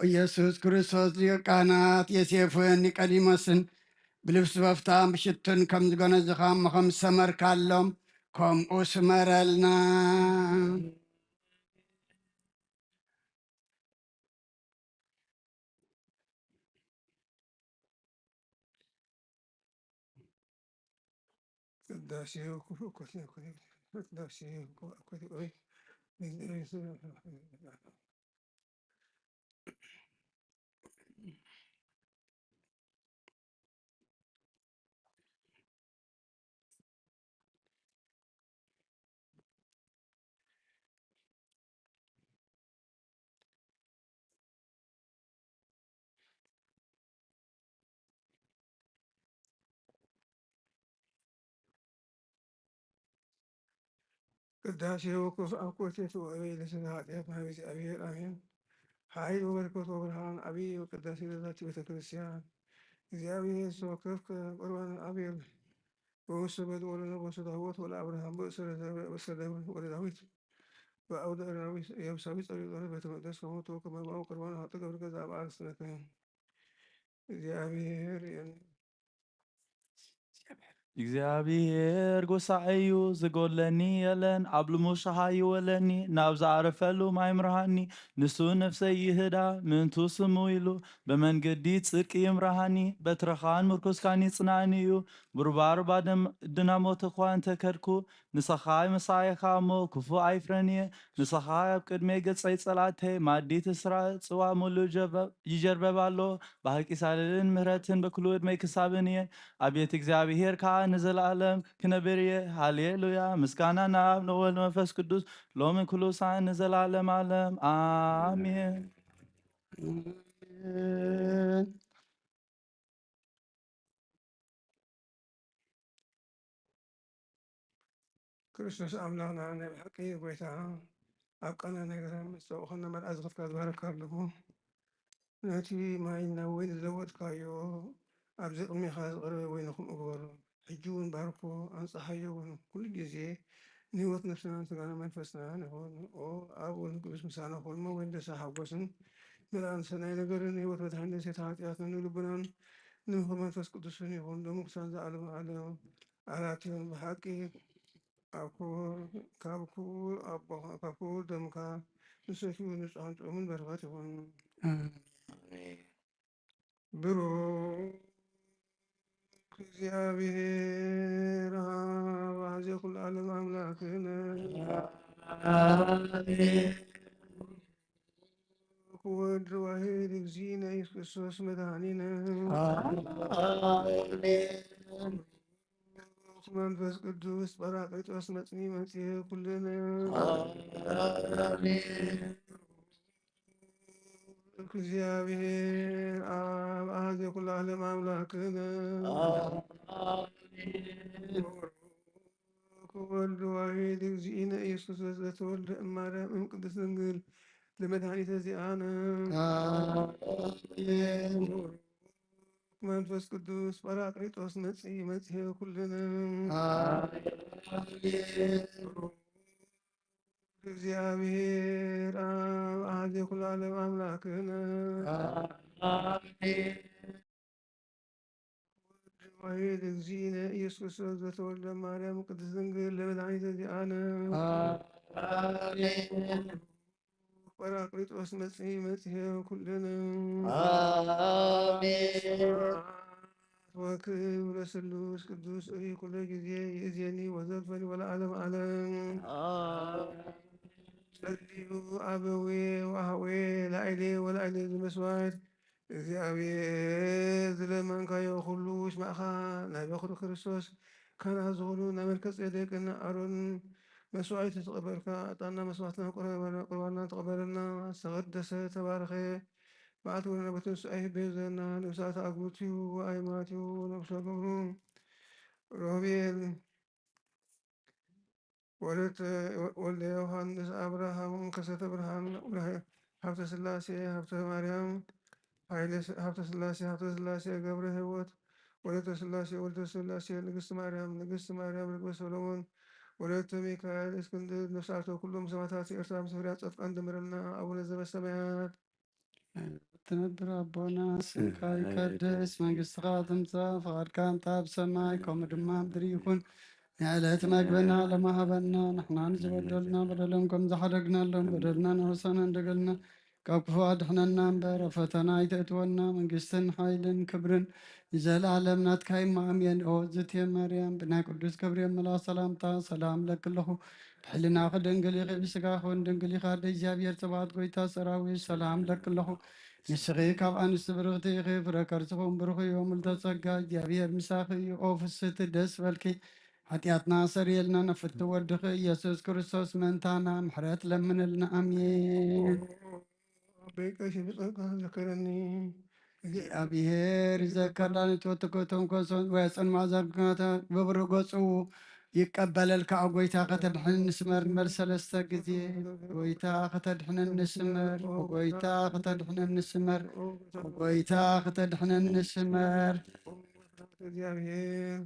ኢየሱስ ክርስቶስ ሊቀ ካህናት ዮሴፍን ኒቆዲሞስን ብልብሲ በፍታም ብሽቱን ከም ዝገነዝኻ ከም ዝሰመርካሎም ከምኡ ስመረልና ቅዳሴው ቅዳሴው ቅዳሴ ወኩፍ አኮቴት ወአበይ ለስነ ኃጢአት ማህበ እግዚአብሔር አሜን። ኃይል ወበረከት ወብርሃን አብይ ወቅዳሴ ለዛቲ ቤተክርስቲያን እግዚአብሔር ሰወከፍከ ቁርባን አቤል በውስተ በድ ወለደ በውስተ ታቦት ወለአብርሃም በእሰ ደብር ወለዳዊት በአውደ ራዊት የብሳዊ ጸሪት ቤተ መቅደስ ከሞቶ ከመባው ቁርባን ሀጥ ገብር ገዛ በዓል ስነከ እግዚአብሔር እግዚአብሔር ጎሳኤዩ ዝጎለኒ የለን ኣብ ልሙሻሃ ይወለኒ ናብ ዝዓረፈሉ ማይ ምርሃኒ ንሱ ነፍሰይ ይህዳ ምንቱ ስሙ ኢሉ በመንገዲ ጽድቂ ይምርሃኒ በትረኻን ምርኩስካን ይጽናኒ እዩ ቡርባር ድናሞት እኳ እንተከድኩ ንሰኻይ መሳይኻ እሞ ክፉ ኣይፍረንየ ንሰኻይ ኣብ ቅድሜ ገጸይ ጸላተይ ማዲት እስራ ጽዋ ሙሉ ይጀርበብ ኣሎ ባሕቂሳልልን ምህረትን በኩሉ ዕድመይ ክሳብን እየ አቤት እግዚአብሔር ከዓ ንዘላለም ክነብር እየ ሃሌሉያ ምስጋና ናብ ንወልድ መንፈስ ቅዱስ ሎምን ኩሉ ሳን ንዘላለም ዓለም አሜን። ክርስቶስ አምላክና ናይ ብሓቂ ጎይታ ኣብ ቀና ነገር ምስተውኸነ መልኣ ዝኸፍካ ዝባረካ ኣለኹ ነቲ ማይ ናብ ወይኒ ዝለወጥካዮ ኣብዚ ቅድሚኻ ዝቐረበ ወይንኩም እግበሩ ሕጂ እውን ባርኮ ኣንፀሓዮ እውን ኩሉ ግዜ ንህይወት ነፍስናን ስጋና መንፈስናን ይኹን ኣብ ወልድ ቅዱስ ምሳና ኮልሞ ወይን ደሳ ሓጎስን ምልኣን ሰናይ ነገርን ህይወት መድሓኒት ሴታ ኃጢአትን ንልቡናን ንምኽር መንፈስ ቅዱስን ይኹን ሎሚ ክሳብ ዝዓለሙ ዓለም ኣራትዮን ብሓቂ ካብ ክቡር ደምካ ንሰትዩ ንጹሃን ጥዑምን በረኸት ይኹን ብሩክ እግዚአብሔር አብ አሐዜ ኩሉ ዓለም አምላክነ ወልድ ዋሕድ እግዚእነ ኢየሱስ ክርስቶስ መድኃኒነ መንፈስ ቅዱስ ጰራቅሊጦስ መጽንዒ መጽሔ ኩልነ እግዚአብሔር አብ አሐዜ ኩሉ ዓለም አምላክነ ወልድ ዋሕድ እግዚእነ ኢየሱስ ክርስቶስ ዘተወልደ እማርያም እምቅድስት ድንግል ለመድኃኒተ ዚአነ መንፈስ ቅዱስ ጰራቅሊጦስ መጽንዒ መጽሔ ኩልነ እግዚአብሔር አብ አሐዜ ኩሉ ዓለም አምላክነ ዋሕድ እግዚእነ ኢየሱስ ክርስቶስ ዘተወልደ ማርያም ቅድስት ድንግል ለመድኃኒተ ዚአነ ጰራቅሊጦስ መጽንዒ መጽሔ ኩልነ ወክብር ለስሉስ ቅዱስ ሪ ኩለ ጊዜ ይእዜኒ ወዘልፈኒ ወለዓለመ ዓለም ጸልዩ አበዌ ወአኀዌ ላዕሌ ወላዕሌ ዝመስዋዕት እግዚአብሔር ዝለመንካዮ ኩሉ ይስማዕኻ ናይ በኩር ክርስቶስ ካህናት ዝኾኑ ናይ መልከ ጼዴቅን አሮን መስዋዕት ተቀበልካ ዕጣንና መስዋዕትና ቁርባንና ተቀበለና ዝተቀደሰ ተባረኸ በዓልቲ ወነነብትን ስኣይ ቤዘና ንብሳት አግብትዩ ወአይማትዩ ነብሶ ገብሩ ሮቤል ወልደ ዮሐንስ አብርሃም ከሰተ ብርሃን ሀብተ ስላሴ ሀብተ ማርያም ሀብተ ስላሴ ገብረ ሕይወት ወለተ ስላሴ ወልደ ስላሴ ንግስት ማርያም ርግበ ሰሎሞን ወለተ ሚካኤል እስክንድር ነፍሳቶ ኩሎም ሰማዕታት ኤርትራ ምስ ፍርያት ጻድቃን ደምረና አቡነ ዘበሰማያት ትነብር አቦና ስምካ ይቀደስ መንግስትካ ትምጻእ ፈቃድካ እንታ ብሰማይ ከምኡ ድማ ምድሪ ይኹን የዕለት መግብና ለማህበና ንሕና ንዝበደልና በደሎም ከም ዝሓደግናሎም በደልና ንወሰና እንደገልና ካብ ክፉ አድሕነና እምበር ኣብ ፈተና ኣይተእትወና መንግስትን ሓይልን ክብርን ንዘለዓለም ናትካ ይማእምየን ኦ ዝትየ ማርያም ብናይ ቅዱስ ገብርኤል መልኣክ ሰላምታ ሰላም ለክለኹ ብሕሊናኺ ድንግል ኢኺ ብስጋኹን ድንግል ኢኻ ደ እግዚኣብሔር ጽባኦት ጎይታ ሰራዊት ሰላም ለክለኹ ንስኺ ካብ ኣንስቲ ብርኽቲ ኢኺ ፍረ ከርስኹም ብሩኽ እዩ ምልተ ጸጋ እግዚኣብሔር ምሳኺ እዩ ኦ ፍስቲ ደስ በልኪ ኃጢአትና ሰሪየልና ነፍቲ ወድኺ ኢየሱስ ክርስቶስ መንታና ምሕረት ለምንልና አሜን። በቀሽ ብጸጋ ዘከረኒ እግዚአብሔር ይዘከርና ንትወትኮቶም ኮሶን ወያፀን ማዘርግናታ በብር ገጹ ይቀበለልካ ጎይታ ከተድሕን ንስመር ንበር ሰለስተ ግዜ ጎይታ ከተድሕነን ንስመር ጎይታ ከተድሕነን ንስመር ጎይታ ከተድሕነን ንስመር እግዚአብሔር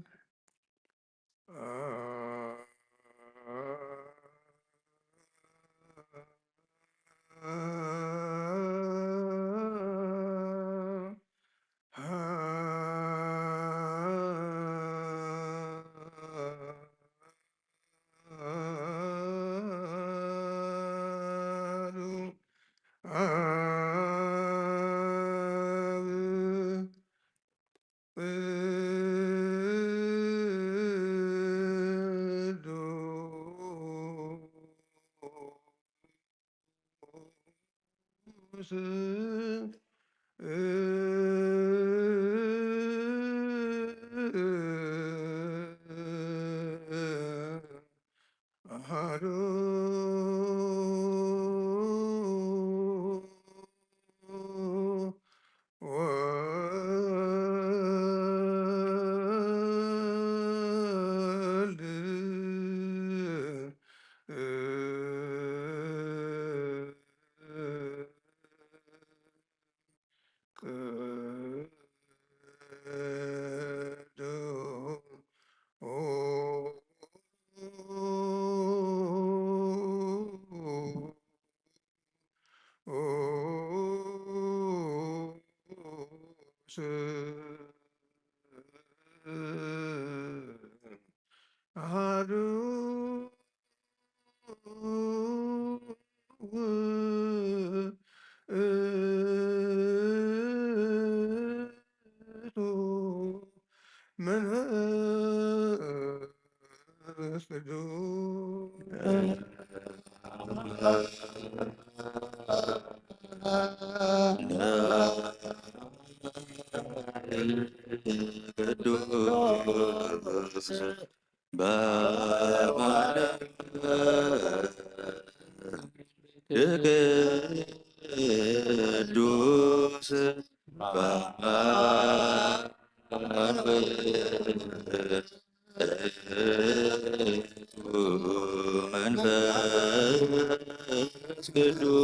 ቅዱስ በማለት ቅዱስ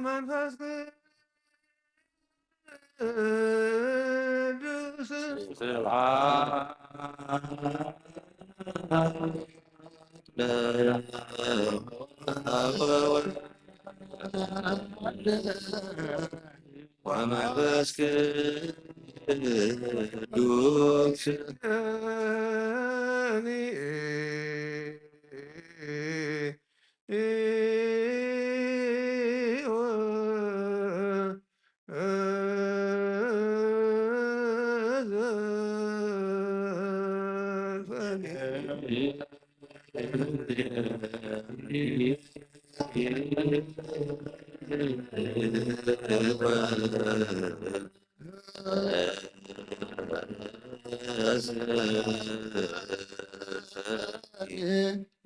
መንፈስ ቅዱስ ወመንፈስ ወመንፈስ ቅዱስ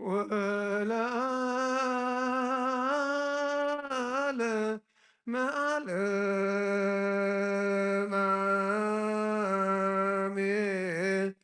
ولعلم علم آمين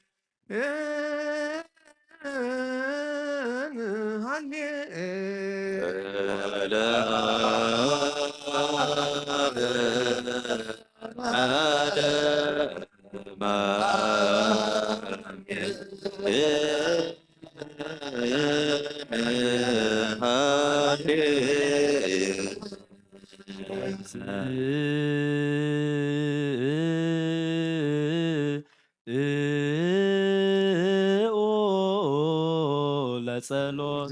ለጸሎት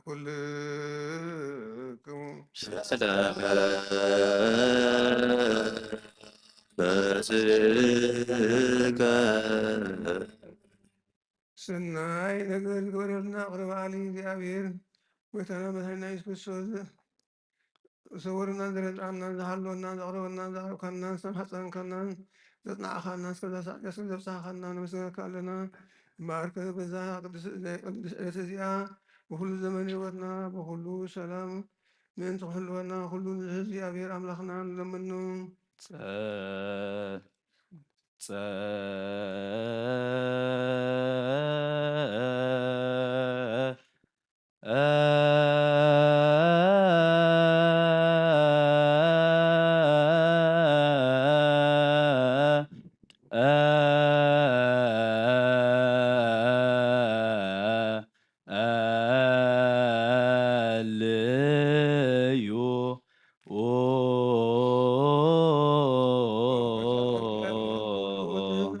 ለኩልክሙ ሰናይ ነገር ይግበረልና ቅረብ አሊ እግዚአብሔር ጎይታና መድኃኒትና ኢየሱስ ክርስቶስ ሰውርና ዘረጣና ዝሃለወና ዘቅረበና ዘቅረብካና ዝተማሓፀንካና ዘፅናዕኻና እስከዛ ሰዓት ድረስ ዘብፅሓኻና ነመስገነካ ኣለና እምበኣርከ በዛ ቅዱስ ዕለት እዚኣ ብኩሉ ዘመን ህይወትና ብኩሉ ሰላም ምእንቲ ክህልወና ኩሉ ዝህብ እግዚአብሔር ኣምላኽና ንለምኑ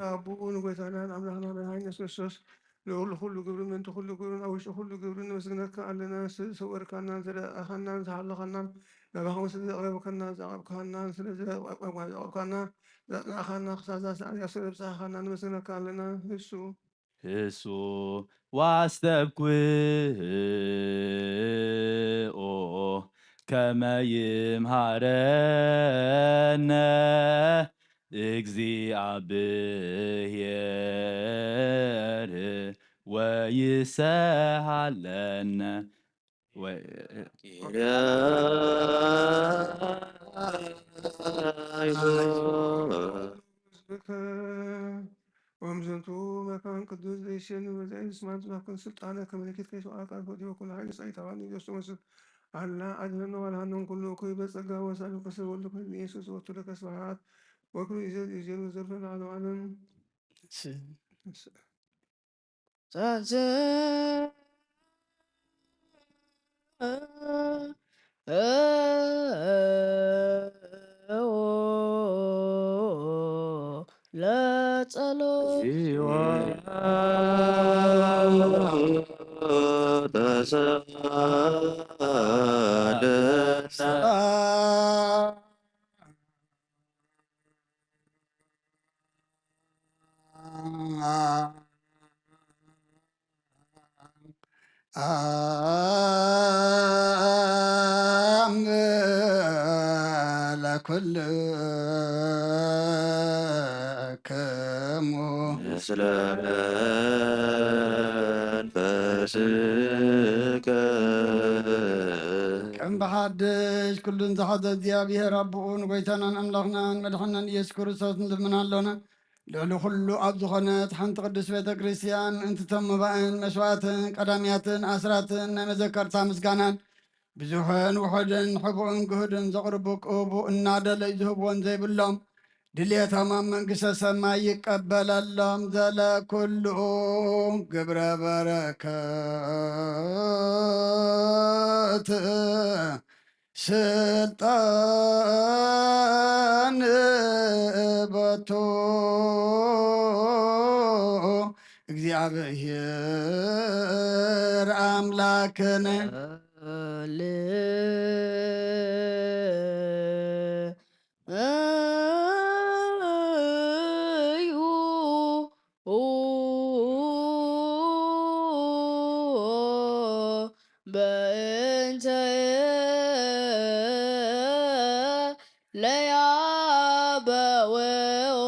አቡን ጎይታናን አምላክና መድኃኒነ ኢየሱስ ክርስቶስ ልዑል ኩሉ ግብሪ ምእንቲ ኩሉ ግብርን ኣብ ውሽጢ ኩሉ ግብሪ ነመስግነካ ኣለና ሰወርካናን ዘለኣኻናን ዝሃለኻናን ናባኻ ምስሊ ዘቕረብከና ዘቕረብካናን ስለ ዘቕረብካና ዘፅናዕኻና ክሳብ ዛ ሰዓት እያ ስለ ዘብፅሓኻና ነመስግነካ ኣለና እሱ እሱ ዋስተብኩኦ ከመ ይምሃረነ እግዚአብሔር ወይሰሃለነ ወምዝንቱ መካን ቅዱስ ዘይሽን ወዘይ ስማት ማከን ስልጣነ ከመለክት ከይሰው አካል ሆዲ ወኩል ኃይል ሳይታዋን ኢየሱስ መስል አላ አድነነ ወልሃነን ኩሉ እኩይ በጸጋ ወሳሉ ከሰብ ወልድ ኩሉ ኢየሱስ ወቱ ለከ ስብሐት ወክሉ ይዘሉ ዘርፈን ዓለም ለጸሎት ለኩልክሙ ምስለ መንፈስከ ከም ብሓድሽ ኩሉን ዝሓዘ እግዚኣብሔር ኣቦኡን ጎይታናን ኣምላኽናን መድሓናን ኢየሱስ ክርስቶስ ንልምና ኣሎና ልዕሊ ኩሉ ኣብ ዝኾነት ሓንቲ ቅዱስ ቤተ ክርስቲያን እንትቶም መባእን መስዋዕትን ቀዳምያትን ኣስራትን ናይ መዘከርታ ምስጋናን ብዙሕን ውሑድን ሕቡእን ግህድን ዘቕርቡ ቅቡእ እናደለ ዝህብዎን ዘይብሎም ድልየቶም ኣብ መንግስተ ሰማይ ይቀበለሎም ዘለኩሉ ግብረ በረከት ስልጣን በቶ እግዚአብሔር አምላክነ በእንተ ለያበወኦ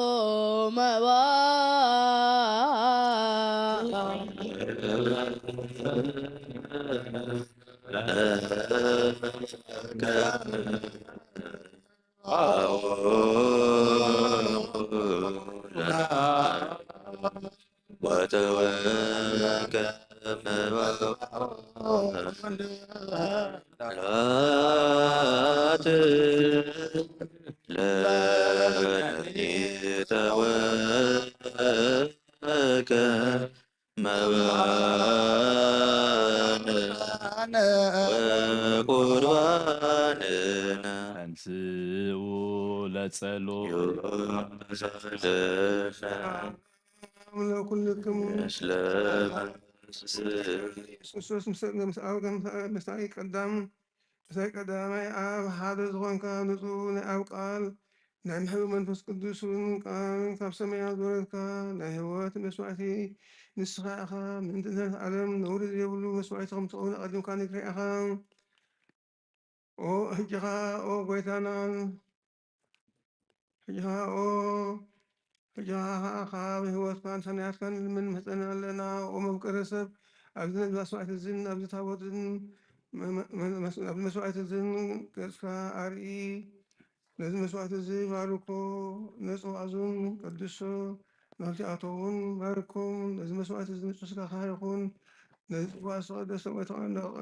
መባ ተንሥኡ ለጸሎት ለኩልክሙ ክርስቶስ ምሳዊ ቀዳማይ ኣብ ሓደ ዝኾንካ ንጹህ ናይ ኣብ ቃል ናይ ምሕብ መንፈስ ቅዱስን ቃልን ካብ ሰማያት ዝወረድካ ናይ ህይወት መስዋዕቲ ንስኻ ኢኻ። ምእንቲ ድሕነት ዓለም ነውሪ ዘይብሉ መስዋዕቲ ከም ትኸውን ኣቐዲምካ ነግረ ኢኻ። ሕጂኻ ኦ ጎይታናን ሕጂኻ ካብ ህይወትካን ሰናያትካን ልምን መሕፀና ኣለና። ኦ መፍቀረ ሰብ ኣብዚ መስዋዕቲ እዝን ኣብዚ ታቦት ኣብዚ መስዋዕቲ እዝን ገጽካ ኣርኢ። ነዚ መስዋዕቲ እዚ ባርኮ ነፅዋዕዙን ቀድሶ ናብቲኣቶ እውን ባርኮም። ነዚ መስዋዕቲ እዚ ንጹህ ስጋኻ ይኹን። ነዚ ጽዋዕ ዝተቐደሰ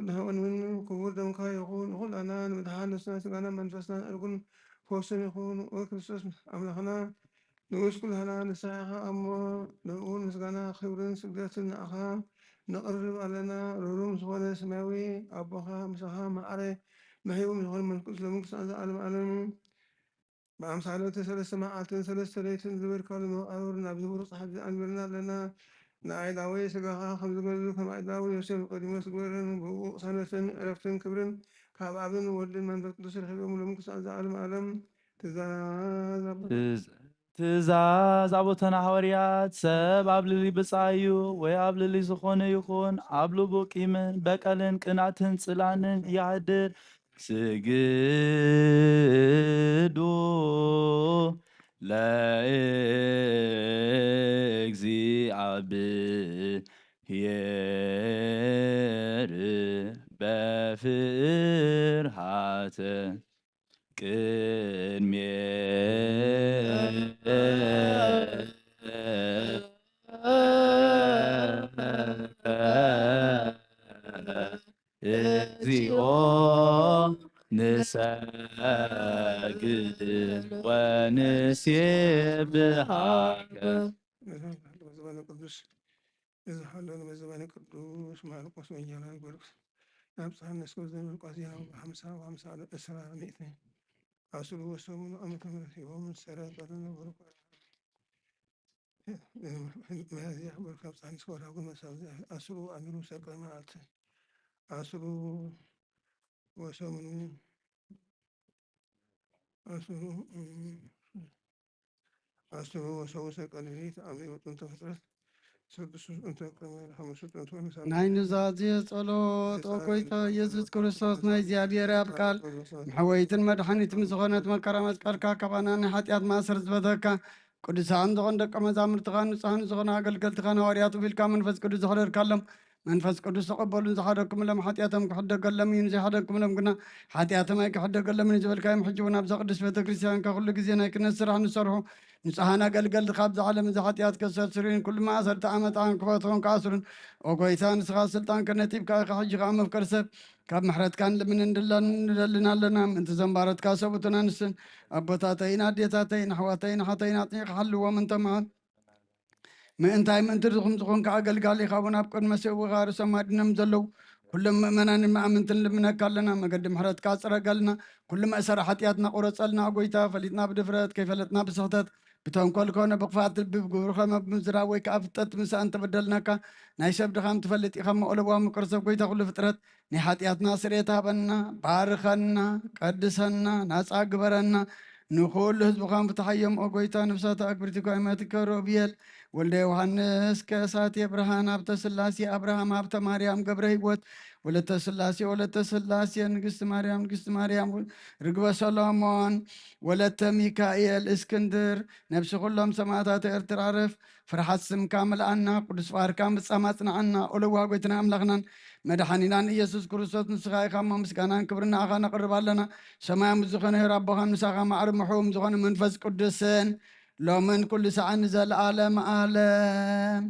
ንኸውን ክቡር ደምካ ይኹን። ንኹላና ንምድሓንና ስጋና መንፈስና ዕርጉን ፈውስን ይኹን። ኦ ክርስቶስ ኣምላኽና ንጉስ ኩልህና ንስኻ ኢኻ እሞ ንኡን ምስጋና ክብርን ስግደትን ንኣኻ ነቕርብ ኣለና። ርሩም ዝኾነ ሰማያዊ ኣቦኻ ምሳኻ ማዕረ መሂቦም ዝኾነ መንፈስ ሎምን ክሳዕ ዝዓለም ዓለም ብኣምሳለቲ ሰለስተ መዓልትን ሰለስተ ለይትን ዝብርካሉ መቃብር ናብ ዝብሩ ፀሓፍ ዝኣንበልና ኣለና። ንኣይላዊ ስጋኻ ከም ዝገዙ ከም ኣይላዊ ዮሴፍ ቀዲሞ ዝግበረን ብኡ ቅሳነትን ዕረፍትን ክብርን ካብ ኣብን ወልድን መንፈስ ቅዱስ ረኺቦም ሎምን ክሳዕ ዝዓለም ዓለም ትእዛዝ ኣቦተና ሐዋርያት ሰብ ኣብ ልሊ ብፃዩ ወይ ኣብ ልሊ ዝኾነ ይኹን ኣብ ልቡ ቂምን በቀልን ቅንዓትን ጽላንን ያድር ስግዱ ለእግዚአብሔር በፍርሃተ እግዚኦ ንሰግድ ወንሴብሐከ ዝሓለሉ መዘባነ ቅዱስ ማርቆስ ወንጌላዊ ጎርጎስ ናብ ጻንስ ወዘን ቋዚያ 50 እስራ ሚእቲ አስሩ ወሰሙኑ ዓመተ ምህረት ሂቦም ሰረቀ ነበሩ መያዝያ በርካብ ጻንስ ወራጉን መሳብ አስሩ አሚሩ ሰቀ መዓልቲ አስሩ ወሰሙኑ አስሩ ወሰሙ ሰቀ ሌሊት አብሪ ጥንተ ፍጥረት ናይ ኑዛዜ ጸሎት ኦ ጎይታ ኢየሱስ ክርስቶስ ናይ እግዚኣብሔር ኣብ ቃል መሕወይትን መድሓኒትን ዝኾነት መከራ መስቀልካ ካባና ናይ ሓጢኣት ማእሰር ዝበተካ ቅዱሳን ዝኾኑ ደቀ መዛሙርትኻ ንጹሃን ዝኾኑ ኣገልገልትኻ ሐዋርያት ቢልካ መንፈስ ቅዱስ ዘሕደርካሎም መንፈስ ቅዱስ ተቐበሉን ዝሓደግኩምሎም ሓጢኣቶም ክሕደገሎም እዩ ዘይሓደግኩምሎም ግና ሓጢኣቶም ኣይክሕደገሎምን ዝበልካዮም ሕጂ እውን ኣብዛ ቅዱስ ቤተ ክርስቲያን ኩሉ ግዜ ናይ ክነት ስራሕ ንሰርሑ ንጹሃን ኣገልገልቲ ካብ ዝዓለም እዚ ሓጢኣት ከሰርስሩን ኩሉ ማእሰርቲ ዓመፃን ክፈትዎም ከኣስሩን ኦ ጎይታ ንስኻ ስልጣን ከነቲብካ ኢኻ ሕጂ ከዓ መፍቀር ሰብ ካብ ምሕረትካን ልምን ንደልና ኣለና ምእንቲ ዘንባረትካ ሰብኡትን ኣንስትን ኣቦታተይን ኣዴታተይን ኣሕዋተይን ሓተይን ኣጥኒቕካ ሓልዎም እንተመሃን ምእንታይ ምእንቲ ርዝኹም ዝኾንካ ኣገልጋሊ ኢኻ እውን ኣብ ቅድመ ሰብኡኻ ርእሶም ኣድኖም ዘለው ኩሎም ምእመናንን መኣምንትን ልምነካ ኣለና መገዲ ምሕረትካ ፅረገልና ኩሉ መእሰሪ ሓጢኣትና ቁረፀልና ጎይታ ፈሊጥና ብድፍረት ከይፈለጥና ብስኽተት ብተንኮል ኮነ ብኽፋት ልቢ ብግብርኸ ምዝራብ ወይ ከዓ ፍጠት ምሳእ እንተበደልናካ ናይ ሰብ ድኻም ትፈልጥ ኢኻ መቕለቧ ምቅር ሰብ ጎይታ ኩሉ ፍጥረት ናይ ሓጢኣትና ስርየት ሃበና ባርከና ቀድሰና ናፃ ግበረና ንኩሉ ህዝብኻ ፍትሓዮም ኦ ጎይታ ነብሳት ኣክብርቲ ጓይማት ከሮ ብየል ወልደ ዮሐንስ ከእሳት የብርሃን ሀብተ ሥላሴ አብርሃም ሀብተ ማርያም ገብረ ሕይወት ወለተ ሥላሴ ንግሥት ማርያም ርግበ ሰሎሞን ወለተ ሚካኤል እስክንድር ነብሲ ኩሎም ሰማዕታት ኤርትራ ረፍ ፍርሓት ስምካ መልአና ቅዱስ ባርካ ምጻማ ጽንዓና ኦለዋ ጎይትና አምላኽናን መድኃኒናን ኢየሱስ ክርስቶስ ንስኻ ኢኻ እሞ ምስጋናን ክብርና ኢኻ ነቕርብ ኣለና ሰማያዊ ዝኾነ ኣቦኻን ምሳኻ ማዕሪ ምሕቡም ዝኾነ መንፈስ ቅዱስን ሎምን ኩሉ ሰዓን ዘለዓለም ዓለም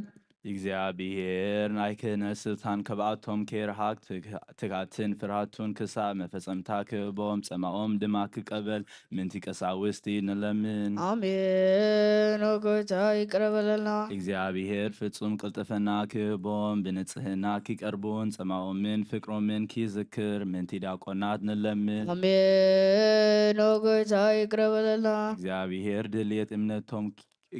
እግዚአብሔር ናይ ክህነት ስልጣን ከብኣቶም ከይርሃቅ ትጋትን ፍርሃቱን ክሳብ መፈጸምታ ክህቦም ጸማኦም ድማ ክቀበል ምንቲ ቀሳውስቲ ንለምን አሜን። ኦ ጌታ ይቅር በለና። እግዚአብሔር ፍጹም ቅልጥፍና ክህቦም ብንጽህና ኪቀርቡን ጸማኦምን ፍቅሮምን ኪዝክር ምንቲ ዲያቆናት ንለምን አሜን። ኦ ጌታ ይቅር በለና። እግዚአብሔር ድልየት እምነቶም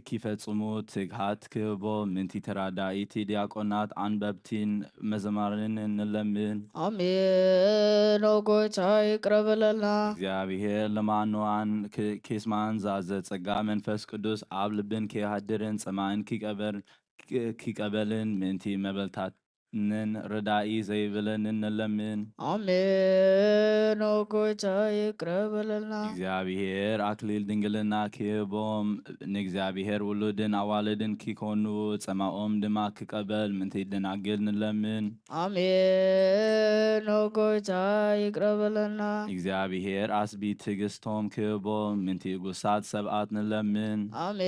ኪፈጽሙ ትግሃት ክህቦ ምንቲ ተራዳኢቲ ዲያቆናት አንበብቲን መዘማርን እንለምን አሜን። ኦ ጌታ ይቅር በለና። እግዚአብሔር ለማንዋን ኬስማን ዛዘ ጸጋ መንፈስ ቅዱስ ኣብ ልብን ከሃድርን ጸማን ኪቀበልን ምንቲ መበልታትን ረዳኢ ዘይብለን እንለምን አሜን። ኦ ጌታ ይቅር በለና። እግዚአብሔር አክሊል ድንግልና ክህቦም ንእግዚአብሔር ውሉድን አዋልድን ኪኮኑ ጸማኦም ድማ ክቀበል ምንቲ ደናግል ንለምን አሜን። ኦ ጌታ ይቅር በለና። እግዚአብሔር አስቢ ትዕግስቶም ክህቦም ምንቲ እጉሳት ሰብአት ንለምን አሜን።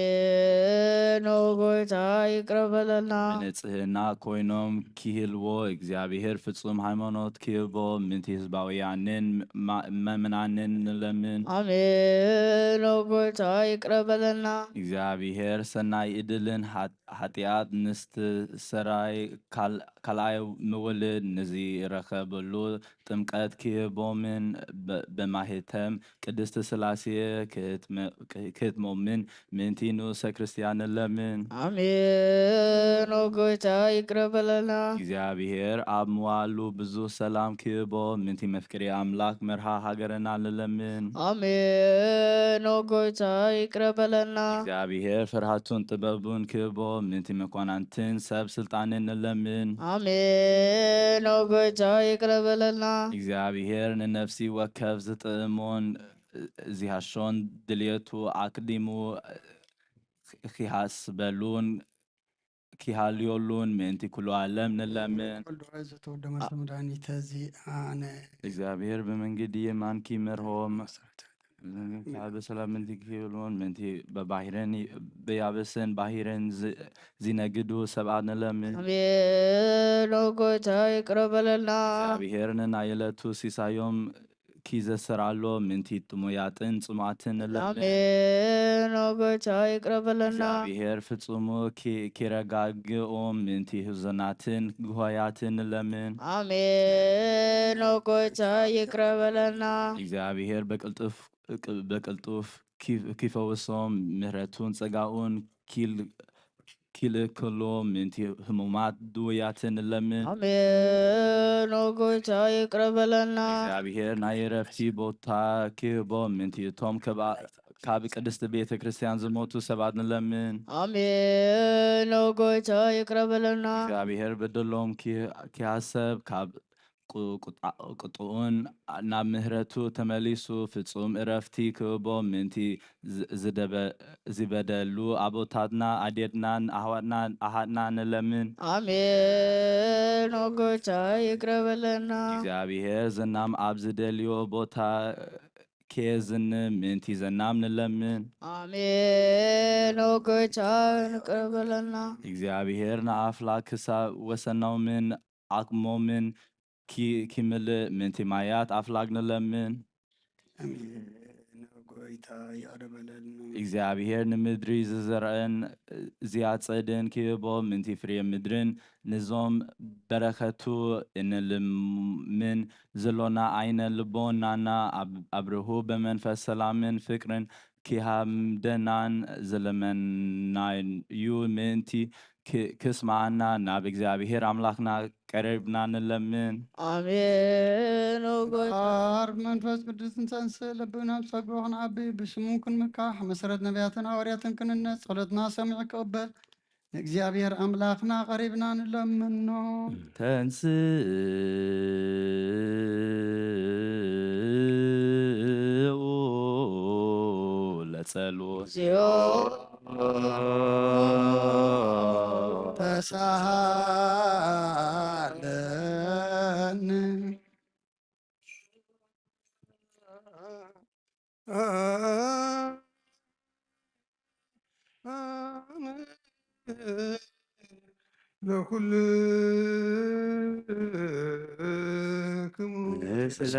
ኦ ጌታ ይቅር በለና። ብንጽህና ኮይኖም ኪህልዎ እግዚአብሔር ፍጹም ሃይማኖት ክህቦ ምንቲ ህዝባውያንን መምናንን ንለምን አሜን። ኦ ጌታ ይቅር በለና። እግዚአብሔር ሰናይ እድልን ኃጢአት ንስትሰራይ ካልኣይ ምውልድ ንዚ ረኸብሉ ጥምቀት ክህቦምን በማህተም ቅድስቲ ስላሴ ክትሞምን ምንቲ ንኡሰ ክርስቲያን ንለምን አሜን። ኦ ጌታ ይቅር በለና። እግዚአብሔር ኣብ ምዋሉ ብዙሕ ሰላም ክህቦ ምንቲ መፍቅሪ አምላክ መርሃ ሃገርና ንለምን አሜን። ኦ ጌታ ይቅር በለና። እግዚአብሔር ፍርሃቱን ጥበቡን ክህቦ ምንቲ መኳናንትን ሰብ ስልጣንን ንለምን አሜን። ኦ ጌታ ይቅር በለና። እግዚአብሔር ንነፍሲ ወከፍ ዝጥእሞን ዚሃሾን ድልየቱ አክዲሙ ኪሃስበሉን ኪሃልዮሉን ምንቲ ኩሉ ዓለም ንለምን ወልድ ዋሕድ ዘተወልደ መድኃኒተ ዚአነ እግዚአብሔር በመንገድ የማን ኪመርሆም በሰላም ምንቲ ክህልዎን ምንቲ በባህረን በያበስን ባህረን ዚነግዱ ሰብአት ንለምን አሜን። ኦ ጌታ ይቅር በለና። እግዚአብሔር ንናየለቱ ሲሳዮም ኪዘስራሎ ምንቲ ጥሙያጥን ጽሙዓትን ንለምን አሜን። ኦ ጌታ ይቅር በለና። እግዚአብሔር ፍጹሙ ኪረጋግኦም ምንቲ ህዙናትን ጉሆያትን ንለምን አሜን። ኦ ጌታ ይቅር በለና። እግዚአብሔር በቅልጡፍ ኪፈውሶም ምህረቱን ጸጋኡን ኪልክሎ ምንቲ ህሙማት ድውያትን ንለምን አሜን። ኦ ጌታ ይቅር በለና። እግዚአብሔር ናይ ረፍቲ ቦታ ክህቦ ምንቲ እቶም ካብ ቅድስቲ ቤተ ክርስቲያን ዝሞቱ ሰባት ንለምን አሜን። ኦ ጌታ ይቅር በለና። እግዚአብሔር በደሎም ኪሃሰብ ካብ ቁጥኡን ናብ ምህረቱ ተመሊሱ ፍጹም እረፍቲ ክህቦ ምንቲ ዝበደሉ ኣቦታትና ኣዴትናን ኣሃትና ንለምን አሜን። ኦ ጌታ ይቅር በለና። እግዚአብሔር ዝናም ኣብ ዝደልዮ ቦታ ኬዝን ምንቲ ዘናም ንለምን አሜን። ኦ ጌታ ይቅር በለና። እግዚአብሔር ንኣፍላክ ክሳብ ወሰኖምን ኣክሞምን ኪምልእ ምንቲ ማያት ኣፍላግ ንለምን አሜን። ጎይታ ይቅር በለና። እግዚአብሔር ንምድሪ ዝዘርአን ዝያጸድን ክህቦ ምንቲ ፍሬ ምድርን ንዞም በረኸቱ እንልምን ዘሎና አይነ ልቦናና አብርሁ በመንፈስ ሰላምን ፍቅርን ኪሃምደናን ዘለመናዩ ምንቲ ክስማዓና ናብ እግዚአብሔር አምላክና ቀረብና ንለምን አሜን። ኦ ጌታ ዓርብ መንፈስ ቅዱስን ተንስ ልብና ብጸግቦ ክንዓቢ ብስሙ ክንምካሕ መሰረት ነቢያትን ሐዋርያትን ክንነጽ ጸሎትና ሰሚዕ ክቕበል እግዚአብሔር አምላኽና ቀሪብና ንለምኖ ተንስኡ ለጸሎት እግዚኦ ተሳሃለኒ ለኩልክሙ ምስለ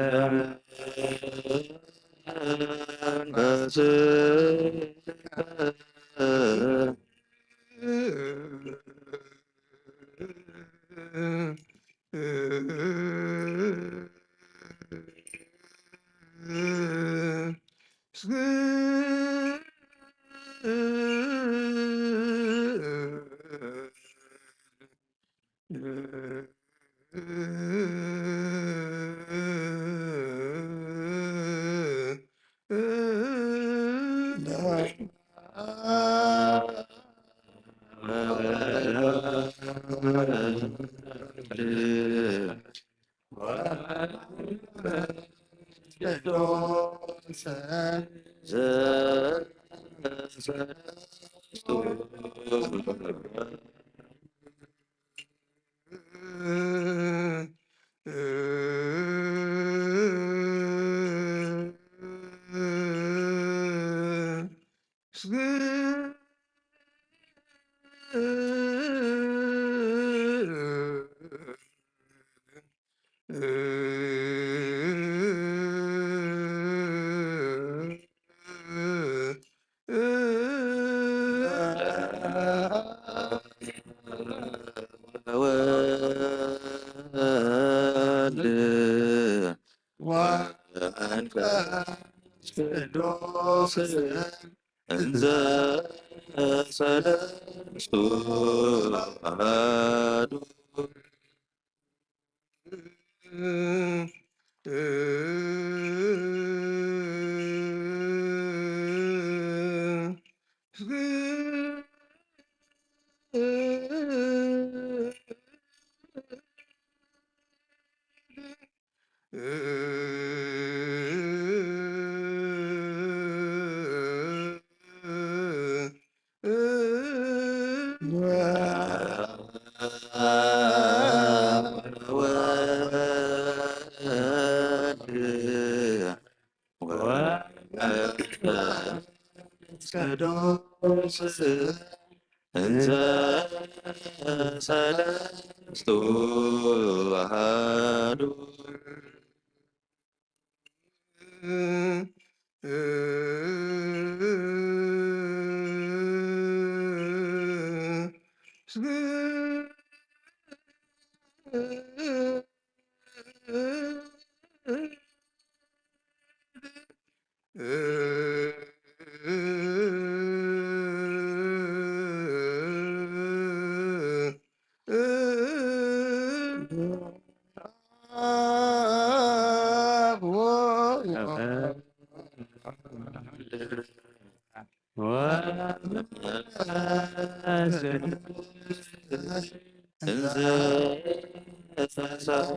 ቅዱስ እንዘ ሰለስቱ አሐዱ ቅዱስ እንዘ ሰለስቱ አሐዱ እንዘ ሰለስቱ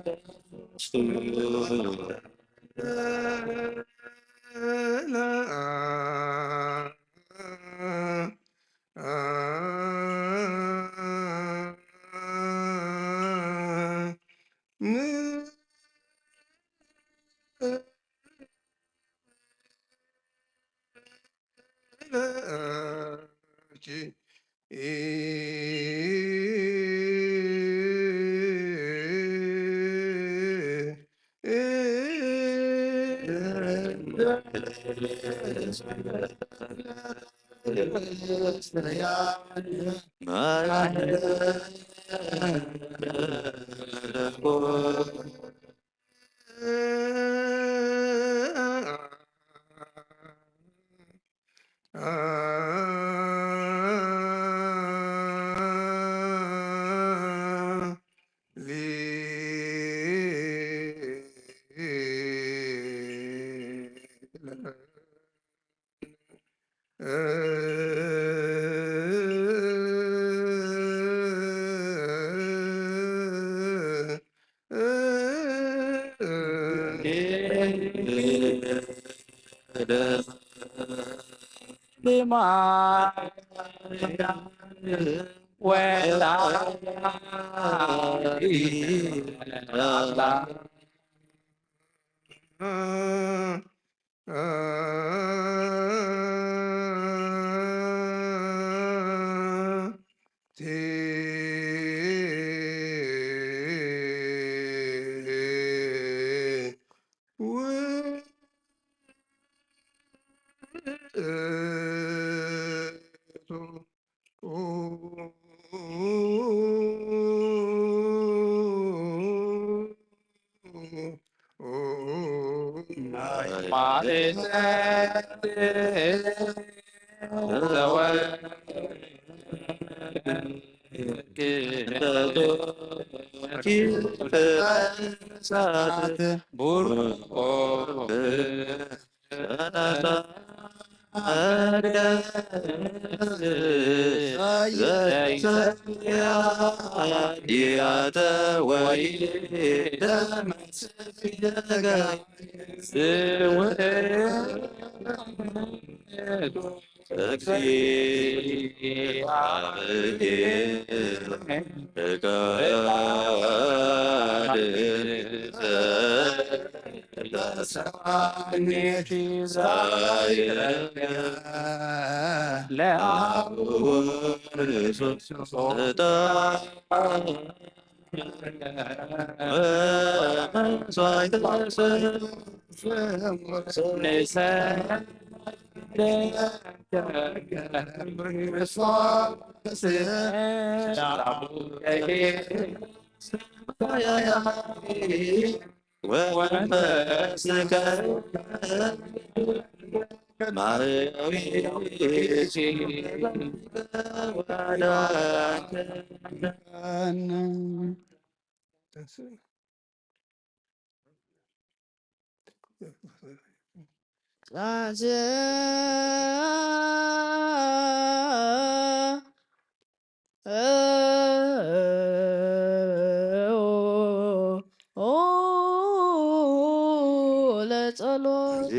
ለጸሎት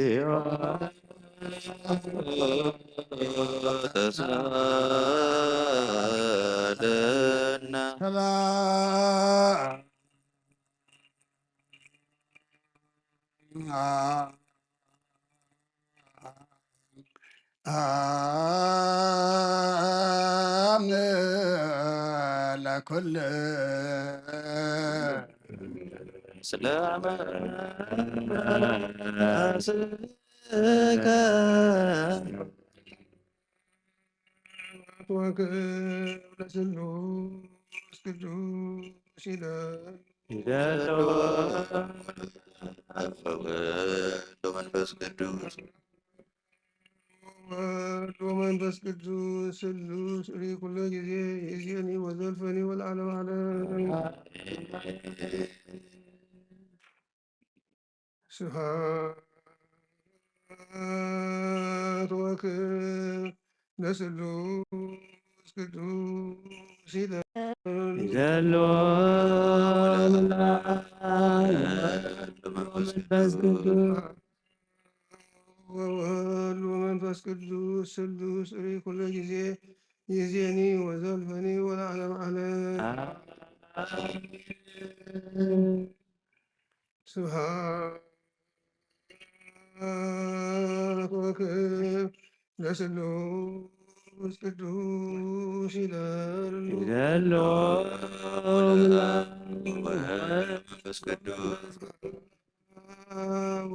ተሳለና ለኩል ሰላም ለስሉስ ቅዱስ ይላል መንፈስ ቅዱስ ወወልድ ወመንፈስ ቅዱስ ስሉስ ኩሎ ጊዜ ይእዜኒ ወዘልፈኒ ወለዓለመ ዓለም ስብሐት ወክብር ለስሉስ ቅዱስ ይላል መንፈስ ቅዱስ ወወልድ ወመንፈስ ቅዱስ ስሉስ ኩሎ ጊዜ ይእዜኒ ወዘልፈኒ ወለዓለመ ዓለም ስብሐት ወክብር ለስሉስ ቅዱስ ይላል መንፈስ ቅዱስ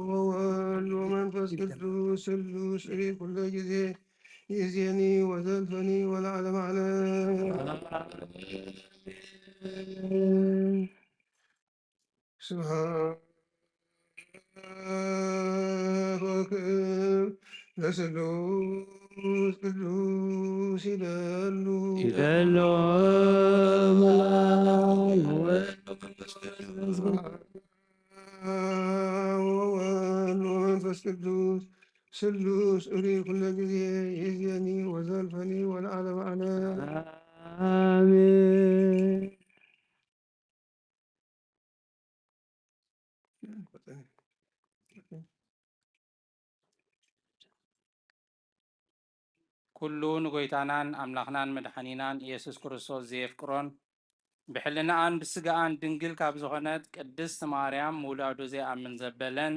ወወልድ ወመንፈስ ቅዱስ ስሉስ ኩሎ ጊዜ ይእዜኒ ወዘልፈኒ ወለዓለመ ዓለም ስብሐት ወክብር ለስሉስ ቅዱስ ይላሉ ወወልድ ወመንፈስ ቅዱስ ስሉስ ኩሎ ጊዜ ይእዜኒ ወዘልፈኒ ወለዓለመ ዓለም كلو نغويتانان أملاخنان مدحنينان يسوس كريستوس زيفكرون بحلناان بسقان دنجل كابزغنات قدس ماريام مولادو زي أمن زبلن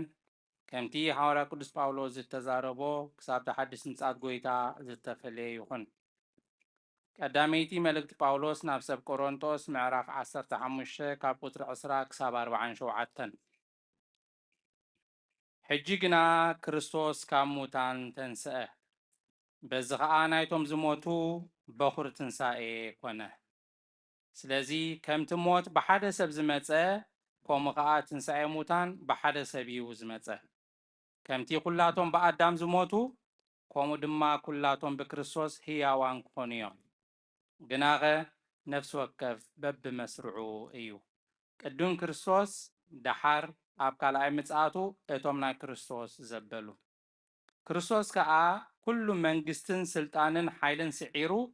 كمتي حورا قدس باولو زتزاربو كساب تحدث نسات غويتا زتفلي يخن قداميتي ملكت باولوس نفسب كورنتوس معراف 15 كابوتر 10 كساب 40 شوعتن حجيقنا كريستوس كاموتان تنسأه بزغا نايتوم زموتو بخور تنسائي كونه سلازي كم تموت بحادة سب زمتسه كوم غا تنسائي موتان بحادة سبيو زمتسه كم تي كلاتهم بقدام زموتو كوم دما كلاتهم بكريستوس هياوان كونيو جناغه نفس وكف بب مسرعو ايو قدون كريستوس دحار ابكال اي مصاتو اتومنا كريستوس زبلو كريستوس كا كل منجستن سلطانن حيلن سعيرو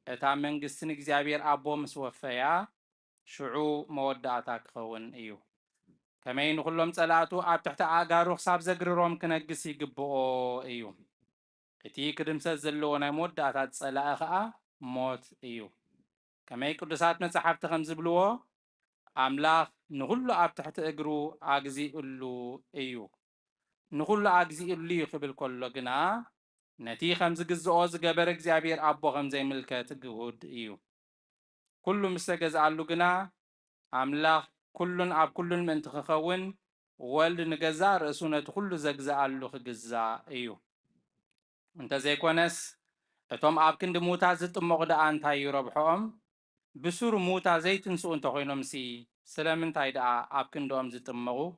اتا منجستن اغزابير ابو مسوفيا شعو موداتا كخون ايو كمين كلهم صلاتو اب تحت اغارو حساب زغرروم كنغس يغبو ايو اتي كدمس زلو ناي موداتا صلا خا موت ايو كمي قدسات مصحفت خمزبلو املاح نغلو اب تحت اغرو اغزي اللو ايو نغلو اغزي اللي يخبل كله جنا نتي خمز جزء زغبر اغزابير ابو خمزي ملكت جهود ايو كل مستجز علو جنا املاح كلن اب كلن من تخون ولد نجزار سنه كل زغز علو خجزا ايو انت زي كونس اتوم اب كند موتا زت مقدا انتا يربحهم بسور موتا زيتن سو انت خوينم سي سلامنتاي دا اب كندوم زتمغو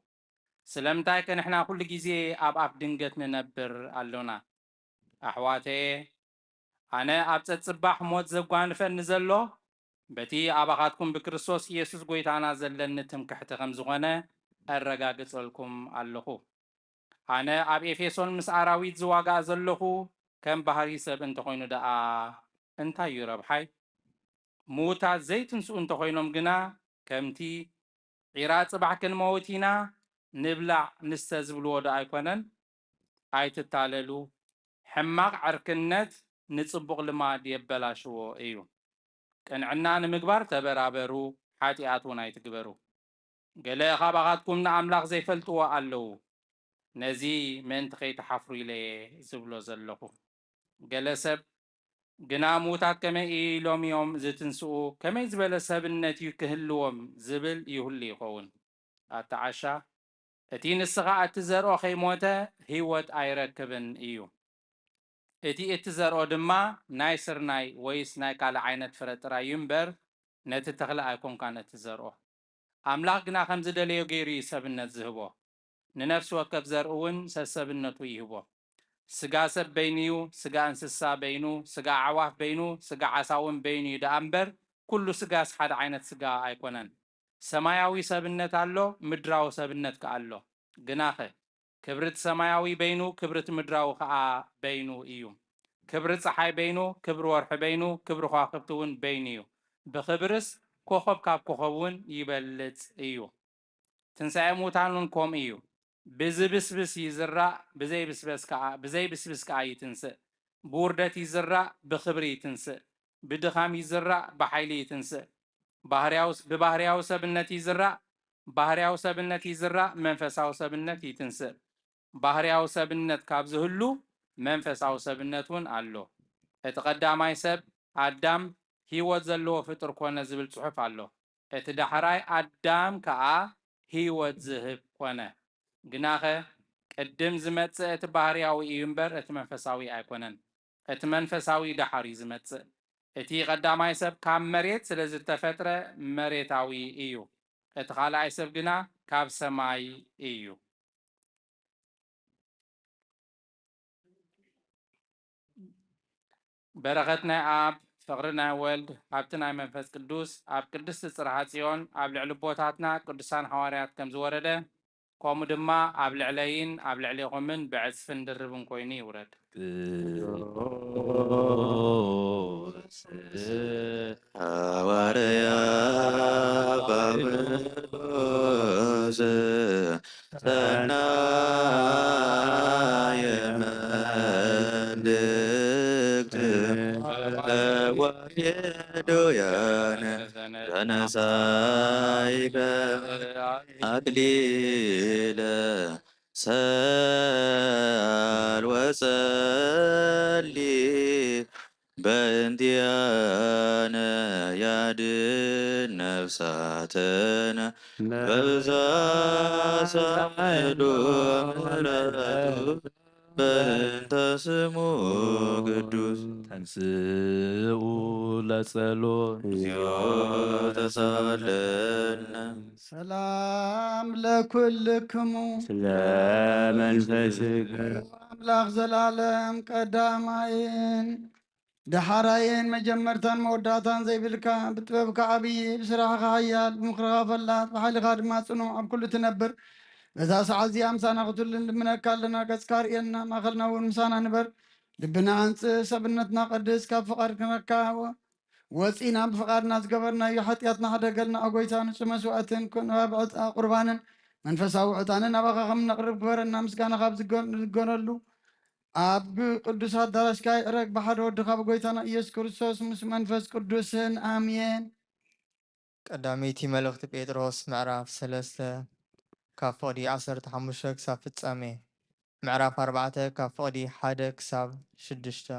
سلامتاي كن احنا كل جيزي اب دنجت ننبر علونا احواتي انا اب تصبح موت زغوان فنزلو بتي اباخاتكم بكريستوس يسوس غويتانا زلن تمكحت خمزغونه ارغاغص لكم اللهو انا اب افيسون مسعراويت زواغا زلهو كم بحري سب انت خوينو دا انت يربحي موتا زيتن سو انت خوينم جنا كمتي عيرات صباح كن موتينا نبلع نستزبلو دا ايكونن ايتتاللو حماق عركنت نصبق لماد يبلاشو ايو كنعنا نمغبار تبرابرو حاتياتونا يتغبرو قال خابغاتكم نعملاق زي فلتوا علو نزي من تخي تحفري لي زبلو زلخو قال سب جنا موتات كما إيلوم يوم زتنسو كما يزبل سبنت يكهلوم زبل يهلي يخون أتعشى اتين السغاء اتزرو خي موتا هيوت ايركبن ايو اتي اتزرو دما نايسر ناي ويس ناي كالا عينت فرطرا ينبر نت تخلق ايكون كان اتزرو املاق جنا خمز دليو غيري سبنت زهبو ننفس وكف زرقون سسبنتو يهبو سغا سب بينيو سغا انسسا بينو سغا عواف بينو سغا عساون بينيو دا امبر كل سغا حد عينت سغا ايكونن سماياوي سبنت አሎ ምድራው ሰብነት ካአሎ ግናኸ ክብርት ሰማያዊ በይኑ ክብርት ምድራው ከአ በይኑ እዩ ክብርት ፀሐይ በይኑ ክብር ወርሕ በይኑ ክብር ኳክብቱን በይኒዩ በክብርስ ኮኸብ ካብ ኮኸቡን ይበልጽ እዩ ትንሣኤ ሙታኑን ኮም እዩ ብዝብስብስ ይዝራእ ብዘይብስብስ ከአ ይትንስእ ብውርደት ይዝራእ ብክብሪ ይትንስእ ብድኻም ይዝራእ ብሓይሊ ይትንስእ ببحرياو سبنت يزرع بحرياو سبنت يزرع منفساو سبنت يتنسر بحرياو سبنت كابزهلو منفساو سبنتون አሎ اتقداماي سب አዳም ህይወት ዘለዎ ፍጡር ኮነ ዝብል ጽሑፍ አሎ እቲ ዳሕራይ አዳም ከአ ህይወት ዝህብ ኮነ ግናኸ ቅድም ዝመጽእ እቲ ባህርያዊ እዩ እምበር እቲ መንፈሳዊ ኣይኮነን እቲ መንፈሳዊ ዳሕሪ ዝመጽእ እቲ ቀዳማይ ሰብ ካብ መሬት ስለዚ ተፈጥረ መሬታዊ እዩ እቲ ካልኣይ ሰብ ግና ካብ ሰማይ እዩ በረኸት ናይ አብ ፍቅሪ ናይ ወልድ ሃብቲ ናይ መንፈስ ቅዱስ ኣብ ቅድስቲ ጽርሐ ጽዮን ኣብ ልዕሊ ቦታትና ቅዱሳን ሐዋርያት ከም ዝወረደ ከምኡ ድማ ኣብ ልዕለይን ኣብ ልዕሊኹምን ብዕፅፍን ድርብን ኮይኑ ይውረድ ሐዋርያ ባብሎስ ሰናየ መልእክት ወፌዶያነ ዘነሳይከ አክሊለ ሰአል ወጸሊ በእንቲአነ ያድን ነፍሳተነ በብዛት ሳህሉ ምሕረቱ በእንተ ስሙ ቅዱስ ተንስኡ ለጸሎት እግዚኦ ተሳለነ ሰላም ለኩልክሙ ስለ መንፈስከ አምላክ ዘላለም ቀዳማይን ደሓራይን መጀመርታን መወዳእታን ዘይብልካ ብጥበብካ ዓብዪ ብስራሕኻ ሃያል ብምክርኻ ፈላጥ ብሓይልኻ ድማ ጽኑዕ ኣብ ኩሉ ትነብር በዛ ሰዓት እዚኣ ምሳና ክትልን ልምነካ ኣለና ገጽካ ርእየና ማእኸልና እውን ምሳና ንበር ልብና አንጽእ ሰብነትና ቀድስ ካብ ፍቓድ ክንረካቦ ወፂና ብፍቓድና ዝገበርናዮ ሓጢኣትና ሓደገልና ኣጎይታ ንጹህ መስዋዕትን ቁርባንን መንፈሳዊ ዕጣንን ናባኻ ከም ነቕርብ ግበረና ምስጋና ካብ ዝገነሉ ኣብ ቅዱስ ኣዳራሽካ ይዕረግ ብሓደ ወድኻ ብጎይታና ኢየሱስ ክርስቶስ ምስ መንፈስ ቅዱስን ኣሜን። ቀዳመይቲ መልእኽቲ ጴጥሮስ ምዕራፍ 3 ካብ ፍቕዲ 15 ክሳብ ፍጻሜ ምዕራፍ 4 ካብ ፍቕዲ 1 ክሳብ 6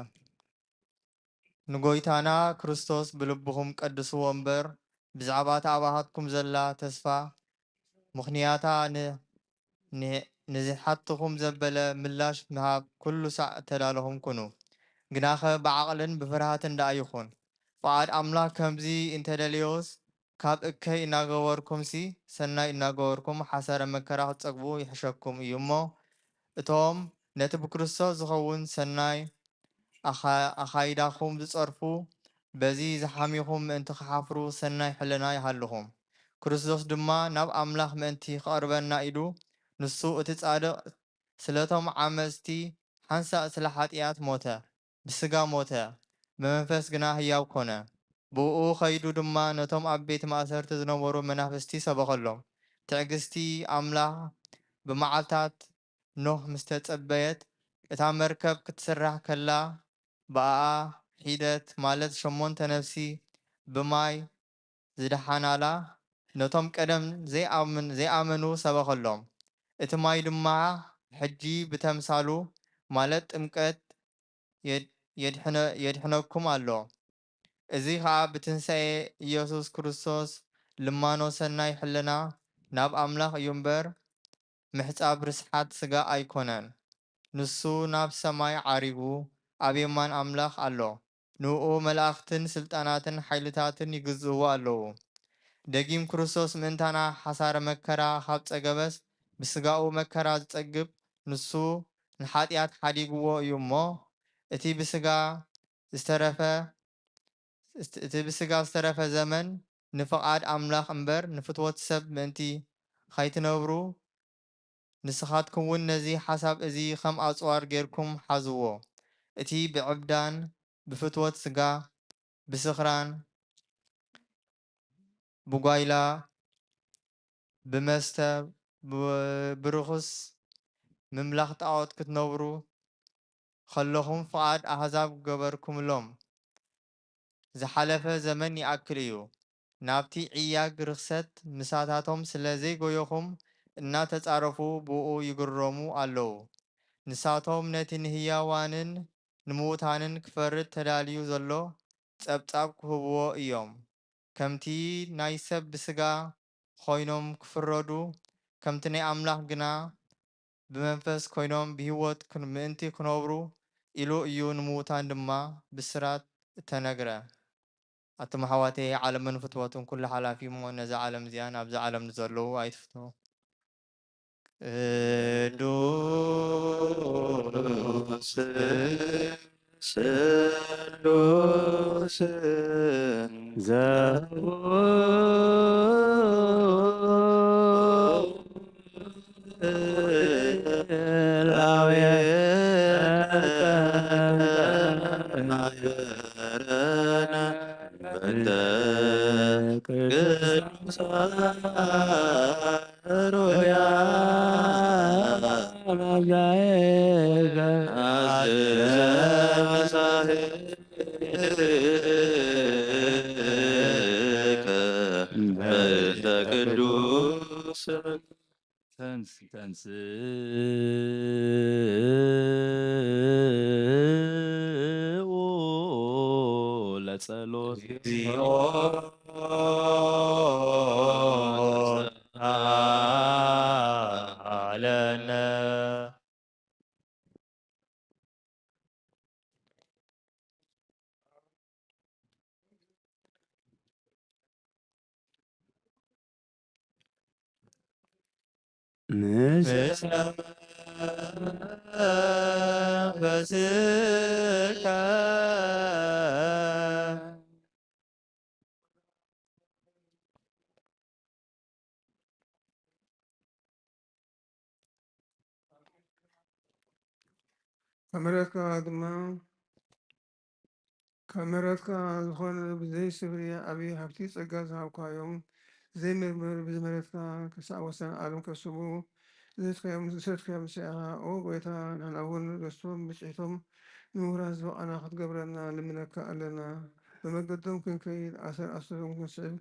ንጎይታና ክርስቶስ ብልብኹም ቀድስዎ እምበር ብዛዕባ ተኣባሃትኩም ዘላ ተስፋ ምኽንያታ ንዝሓትኹም ዘበለ ምላሽ ምሃብ ኩሉ ሳዕ ተዳለኹም ኩኑ ግናኸ ብዓቕልን ብፍርሃትን ዳ ይኹን ፍቓድ ኣምላክ ከምዚ እንተደልዮስ ካብ እከይ እናገበርኩምሲ ሰናይ እናገበርኩም ሓሰረ መከራ ክትጸግቡ ይሕሸኩም እዩ እሞ እቶም ነቲ ብክርስቶስ ዝኸውን ሰናይ ኣኻይዳኹም ዝጸርፉ በዚ ዝሓሚኹም ምእንቲ ክሓፍሩ ሰናይ ሕልና ይሃልኹም ክርስቶስ ድማ ናብ ኣምላኽ ምእንቲ ክቐርበና ኢሉ ንሱ እቲ ጻድቕ ስለቶም ዓመፅቲ ሓንሳእ ስለ ሓጢኣት ሞተ ብስጋ ሞተ ብመንፈስ ግና ህያው ኮነ ብኡ ኸይዱ ድማ ነቶም ኣብ ቤት ማእሰርቲ ዝነበሩ መናፍስቲ ሰበኸሎም ትዕግስቲ ኣምላኽ ብመዓልታት ኖህ ምስ ተጸበየት እታ መርከብ ክትስራሕ ከላ ብኣኣ ሒደት ማለት 8 ነፍሲ ብማይ ዝደሓናላ ነቶም ቀደም ዘይኣመኑ ሰበኸሎም እቲ ማይ ድማ ሕጂ ብተምሳሉ ማለት ጥምቀት የድሕነኩም ኣሎ እዚ ከዓ ብትንሣኤ ኢየሱስ ክርስቶስ ልማኖ ሰናይ ሕልና ናብ ኣምላኽ እዩ እምበር ምሕጻብ ርስሓት ስጋ ኣይኮነን ንሱ ናብ ሰማይ ዓሪጉ ኣብ የማን ኣምላኽ ኣሎ ንኡ መላእኽትን ስልጣናትን ሓይልታትን ይግዝእዎ ኣለዉ ደጊም ክርስቶስ ምእንታና ሓሳረ መከራ ካብ ጸገበስ ብስጋኡ መከራ ዝጸግብ ንሱ ንሓጢኣት ሓዲግዎ እዩ እሞ እቲ ብስጋ ዝተረፈ ዘመን ንፍቓድ ኣምላኽ እምበር ንፍትወት ሰብ ምእንቲ ኸይትነብሩ ንስኻትኩም እውን ነዚ ሓሳብ እዚ ከም ኣጽዋር ጌርኩም ሓዝዎ እቲ ብዕብዳን ብፍትወት ስጋ ብስኽራን ብጓይላ ብመስተ ብርኹስ ምምላኽ ጣዖት ክትነብሩ ከለኹም ፍቓድ ኣሕዛብ ገበርኩምሎም ዝሓለፈ ዘመን ይኣክል እዩ ናብቲ ዕያግ ርክሰት ምሳታቶም ስለ ዘይጎየኹም እናተጻረፉ ብኡ ይግረሙ ኣለዉ ንሳቶም ነቲ ንህያዋንን ንምዉታንን ክፈርድ ተዳልዩ ዘሎ ጸብጻብ ክህብዎ እዮም ከምቲ ናይ ሰብ ብስጋ ኮይኖም ክፍረዱ ከምቲ ናይ ኣምላኽ ግና ብመንፈስ ኮይኖም ብህይወት ምእንቲ ክነብሩ ኢሉ እዩ ንምዉታን ድማ ብስራት ተነግረ ኣቶም ኣሕዋተይ ዓለምን ፍትወትን ኩሉ ሓላፊ እሞ ነዚ ዓለም እዚኣን ኣብዚ ዓለም ንዘለዉ ኣይትፍትዎ ቅዱስ ስሉስ ቅዱሳን ሮያ ተንሥኡ ለጸሎት እግዚኦ መሐለነ ምስ ምስለ መንፈስከ ከመረጥካ ዝኾነ ብዘይ ስፍሪ ዓብዪ ሃብቲ ጸጋ ዝሃብካዮም ዘይምርምር ብዝመረጥካ ክሳብ ወሰን ዓለም ከስቡ ዝሰትካዮም ስዕኻ ኦ ጎይታ ንሕና እውን ገዝቶም ብፅሒቶም ንምውራስ ዝበቓና ክትገብረና ልምነካ ኣለና። በመገዶም ክንከይድ ኣሰሮም ክንስዕብ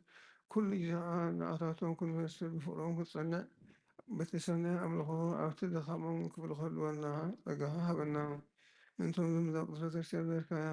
ኩሉ ግዜ ከዓ ንኣታቶም ክንመስል ብፍቕሮም ክትጸንዕ በቲ ሰናይ ኣምልኾ ኣብቲ ድኻሞም ክብሉ ከልወና ጸጋኻ ሃበና። እንቶም ዝምዛቕ ቤተክርስትያን ዘርካያ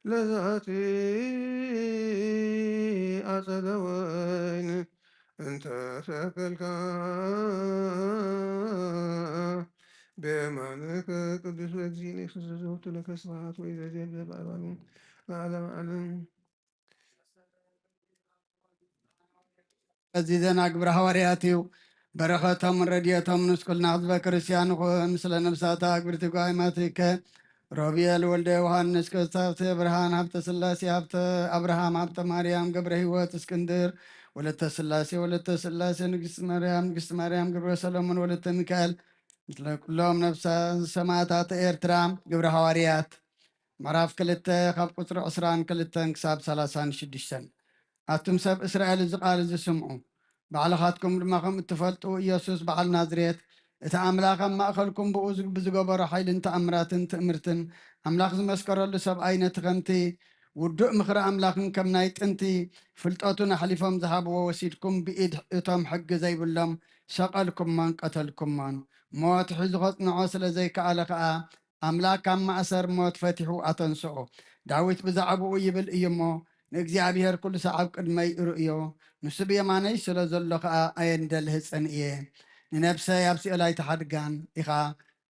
ለዛቲ አጸደ ወይን እንተ ተከልካ በየማንከ ቅዱስ እግዚእነ ኢየሱስ ዘወቱ ለከ ስብሐት ወይዘዜብ ዘበአባሉ ለዓለም ዓለም። ቀዚዘና ግብረ ሐዋርያት እዩ በረኸቶም ረድኤቶም ንስኩልና ህዝበ ክርስቲያን ይኹን። ምስለ ነብሳታ ግብርቲ ጓይማቲከ ሮቤል ወልደ ዮሐንስ ከስታፍተ ብርሃን ሀብተ ስላሴ ሀብተ አብርሃም ሀብተ ማርያም ገብረ ህይወት እስክንድር ወለተ ስላሴ ንግስት ማርያም ግብረ ሰሎሞን ወለተ ሚካኤል ምስለ ኩሎም ነብሳ ሰማዕታት ኤርትራ ግብረ ሐዋርያት ምዕራፍ 2 ካብ ቁፅሪ 22 ክሳብ 36 ኣቱም ሰብ እስራኤል እዚ ቃል ዝስምዑ ባዕልኻትኩም ድማ ከም እትፈልጡ ኢየሱስ በዓል ናዝሬት እቲ ኣምላኽ ኣብ ማእኸልኩም ብኡ ብዝገበሮ ሓይልን ተኣምራትን ትእምርትን ኣምላኽ ዝመስከረሉ ሰብኣይ ነቲ ከምቲ ውዱእ ምኽሪ ኣምላኽን ከም ናይ ጥንቲ ፍልጠቱን ኣሕሊፎም ዝሃብዎ ወሲድኩም ብኢድ እቶም ሕጊ ዘይብሎም ሰቐልኩሞን ቀተልኩሞን ሞት ሒዙ ኸጽንዖ ስለ ዘይከኣለ ከዓ ኣምላክ ካብ ማእሰር ሞት ፈቲሑ ኣተንስኦ። ዳዊት ብዛዕባኡ ይብል እዩ እሞ ንእግዚኣብሔር ኩሉ ሰዓብ ቅድመይ ርእዮ ንሱ ብየማነይ ስለ ዘሎ ከዓ ኣየንደልህፅን እየ። ንነብሰይ ኣብ ሲኦላይ ተሓድጋን ኢኻ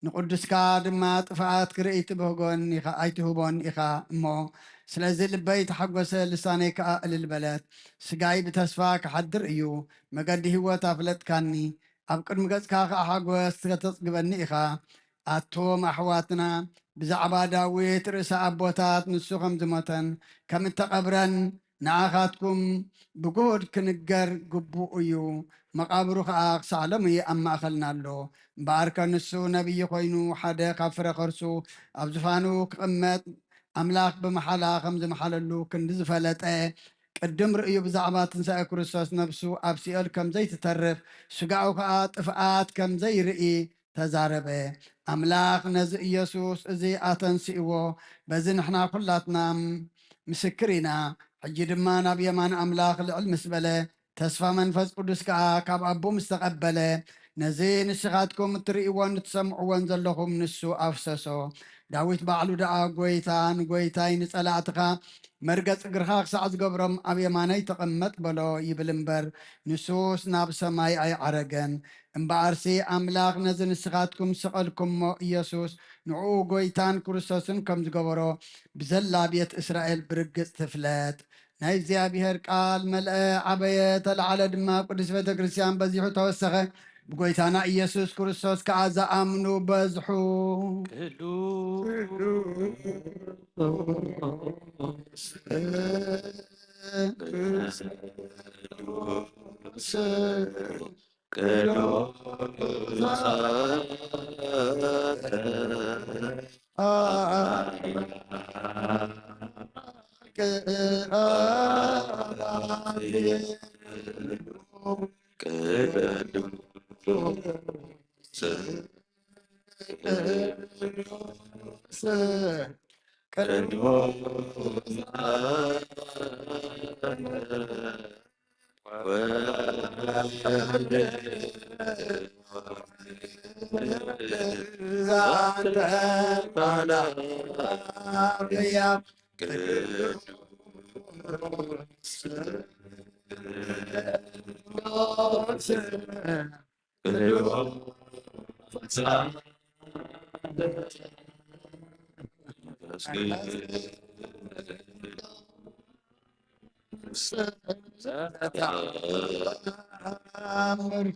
ንቅዱስካ ድማ ጥፍኣት ክርኢ ትብህጎን ኣይትህቦን ኢኻ እሞ ስለዚ ልበይ ተሓጐሰ ልሳነይ ከዓ እልል በለት። ስጋይ ብተስፋ ክሓድር እዩ መገዲ ህይወት ኣፍለጥካኒ ኣብ ቅድሚ ገጽካ ከዓ ሓጐስ ከተጽግበኒ ኢኻ። ኣቶም ኣሕዋትና ብዛዕባ ዳዊት ርእሰ ኣቦታት ንሱ ከም ዝሞተን ከም እተቐብረን ንኣኻትኩም ብጉሁድ ክንገር ግቡእ እዩ። መቃብሩ ከዓ ክሳዕ ሎሚ ኣብ ማእኸልና ኣሎ። እምበኣርከ ንሱ ነቢይ ኮይኑ ሓደ ካብ ፍረ ከርሱ ኣብ ዝፋኑ ክቕመጥ ኣምላኽ ብመሓላ ከም ዝመሓለሉ ክንዲ ዝፈለጠ ቅድም ርእዩ ብዛዕባ ትንሣኤ ክርስቶስ ነብሱ ኣብ ሲኦል ከም ዘይትተርፍ ስጋኡ ከዓ ጥፍኣት ከም ዘይርኢ ተዛረበ። ኣምላኽ ነዚ ኢየሱስ እዚ ኣተንስእዎ በዚ ንሕና ኩላትና ምስክር ኢና። ሕጂ ድማ ናብ የማን ኣምላኽ ልዕል ምስ በለ ተስፋ መንፈስ ቅዱስ ከዓ ካብ ኣቦ ምስ ተቐበለ ነዚ ንስኻትኩም እትርእይዎን እትሰምዕዎን ዘለኹም ንሱ ኣፍሰሶ። ዳዊት ባዕሉ ደኣ ጎይታ ንጎይታይ ንጸላእትኻ መርገጽ እግርኻ ክሳዕ ዝገብሮም ኣብ የማነይ ተቐመጥ በሎ ይብል እምበር ንሱስ ናብ ሰማይ ኣይዓረገን። እምበኣርሲ ኣምላኽ ነዚ ንስኻትኩም ሰቐልኩሞ ኢየሱስ ንዕኡ ጎይታን ክርስቶስን ከም ዝገበሮ ብዘላ ቤት እስራኤል ብርግጽ ትፍለጥ። ናይ እግዚኣብሔር ቃል መልአ ዓበየ ተለዓለ ድማ ቅዱስ ቤተ ክርስቲያን በዚሑ ተወሰኸ ብጎይታና ኢየሱስ ክርስቶስ ከዓ ዝኣምኑ በዝሑ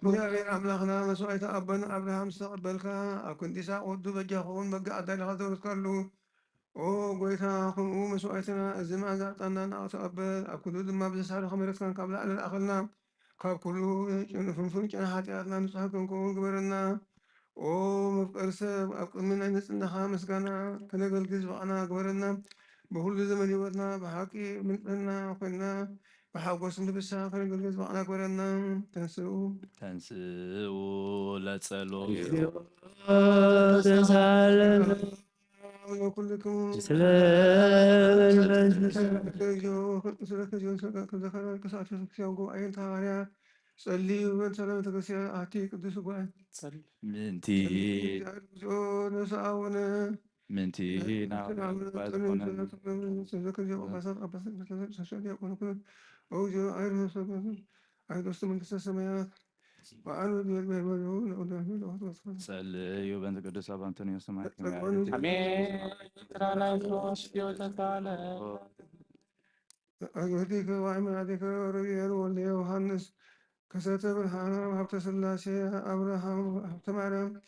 እግዚአብሔር አምላክና መስዋዕት አበን አብርሃም ዝተቀበልካ ኣብ ክንዲ ይስሐቅ ወዱ በጃኹን በጋ ኣዳሊኻ ዘወርትካሉ ኦ ጎይታ ከምኡ መስዋዕትና እዚ መዓዛ ዕጣንና ንተቐበል ኣብ ኩሉ ድማ ብዘሳሪ ከመረትካን ካብ ላዕሊ ላእኸልና ካብ ኩሉ ፍንፍን ጨና ሓጢኣትና ንፁሃ ክንከውን ግበረና ኦ መፍቀሪ ሰብ ኣብ ቅድሚ ናይ ንፅህናኻ ምስጋና ከነገልግል ዝበቕና ግበረና ብኩሉ ዘመን ሂወትና ብሓቂ ምንፅህና ኮይና بحاول نلبسها خلينا نقول جزء معنا قولنا تنسوا لتصلوا كلكم صلي وسلم تكسي أعطي قدس قوان منتي أوجه عيره عيد وسط من كسر السماوات وعنو صلي وبنت قدس أبا أنطونيو سمعت آمين ترانا يسوع تعالى أجهدك وعمل عليك ربي ولي يوحنس كسرت برهانا وهبت سلاسي أبراهام وهبت مريم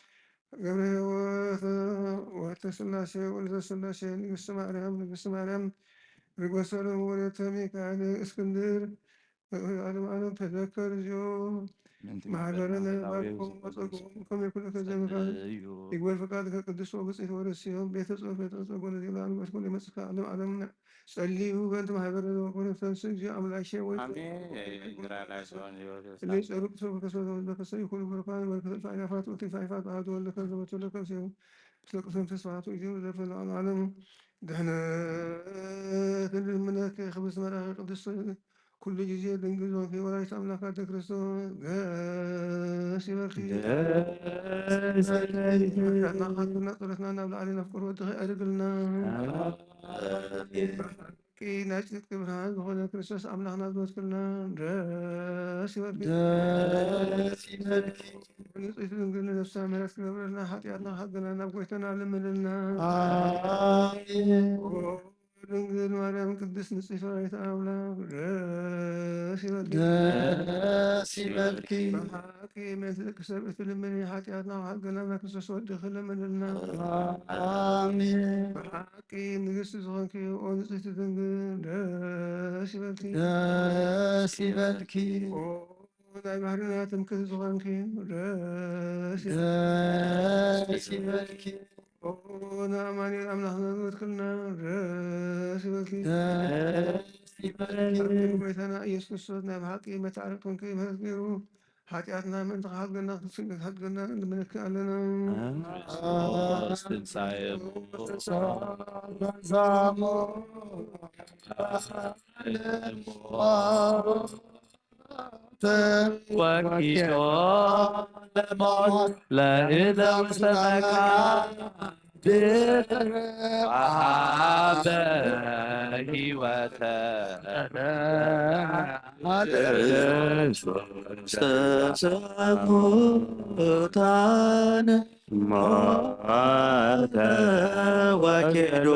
قبله وهبت سلاسي ولد سلاسي نقص مريم رقص ولد ميكائيل اسكندر أنا تذكر جو معذرنا معكم وصلكم يكون كذا يقبل فقادك قدس وبسيط ورسيهم بيت صوف بيت صوف ونزل الآن وكل مسك علمنا صلي وأنت معذرنا وكل تنسج أمر شيء ليس رب سوف كسر لك سيكون بركان بركة فعيفات وتفعيفات عاد ولا كذا وتلا كذا تلك سنت ساعات ويجي ذا العالم دحنا كل الملاك خبز مرا قدس كل جزية دنجزون في ولاية أملاك كريستوس غاسي بركي أنا حقنا طرفنا نبلع علينا فكر ودخي أرقلنا كي نجد كبرهان بخونا كريستوس أملاكنا بذكرنا غاسي بركي ونطيت دنجلنا نفسها مرات كبرنا حقياتنا حقنا نبقيتنا لمننا دنجل مريم قدس نصيف رايت أملاك غاسي بركي بحاكي مثلك سبت لمني حقياتنا وحقنا نكسس ودخل مننا آمين بحاكي نقص زغنكي ونطيت دنجل غاسي بركي وداي بحرنا تمكث زغنكي غاسي بركي ونعماني الأملاحنا ندخلنا غاسي بركي بيتنا يسكس صوتنا بحقي ما تعرفون كيف هتقيروا حقياتنا من حقنا حقنا من كأننا وكيل لا إذا وسمك وحابه وتسموتان مات وكيل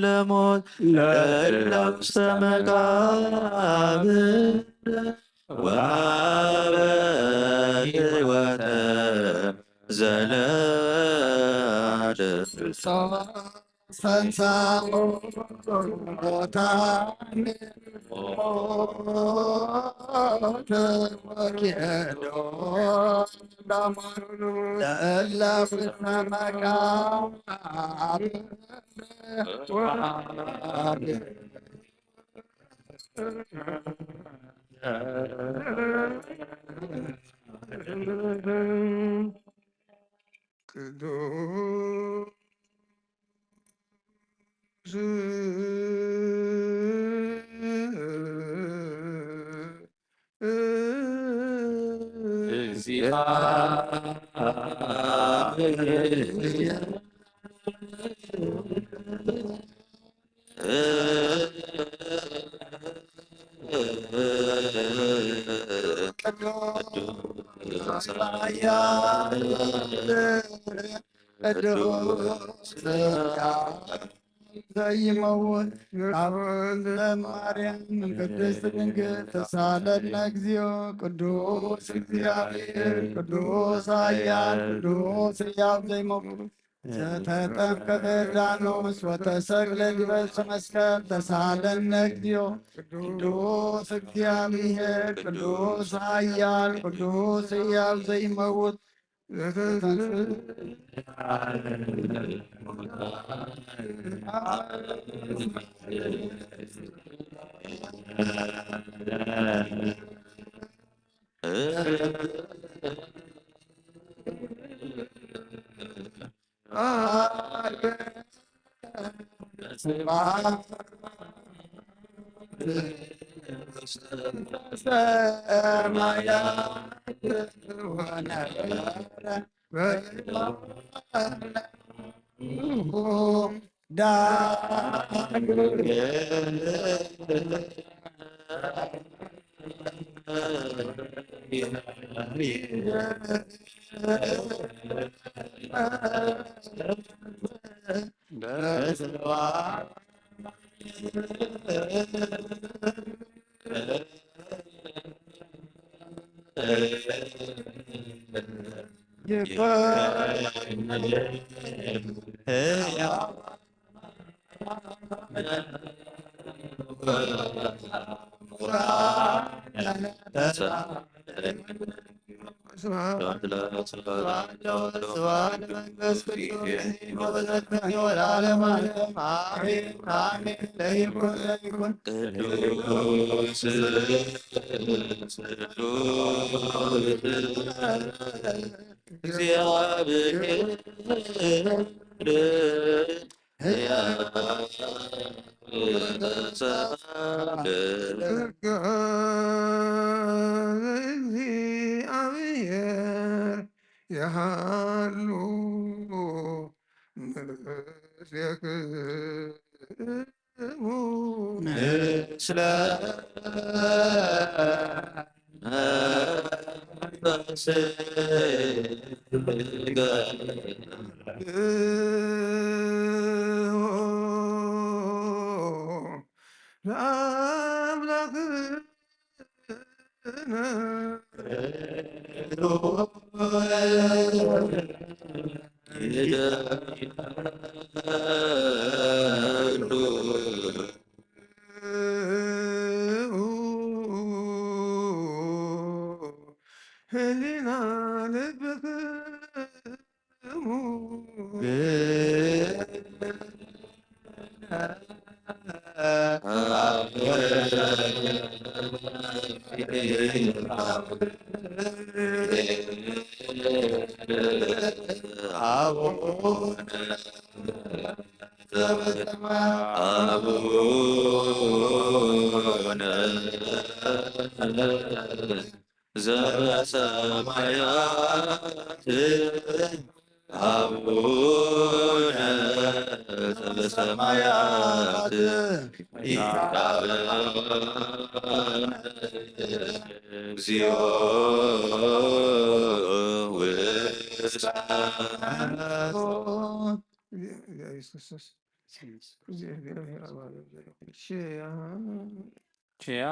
ለሞት ለእለ ውስተ መቃብር ወሀበ ሕይወተ ዘለዓለም ፈንሳኦ ሙታን ሞት ወኪዶ ለእለ ውስተ መቃብር ወሀበ ዘይመውት ለማርያም ቅድስት ድንግል ተሳለነ እግዚኦ ቅዱስ እግዚአብሔር ቅዱስ ኃያል ቅዱስ ሕያው ዘይመውት ዘተጠምቀ በዮርዳኖስ ወተሰቅለ ዲበ ዕፀ መስቀል ተሳለነ እግዚኦ ቅዱስ እግዚአብሔር ቅዱስ ኃያል ቅዱስ ሕያው ዘይመውት ቺያ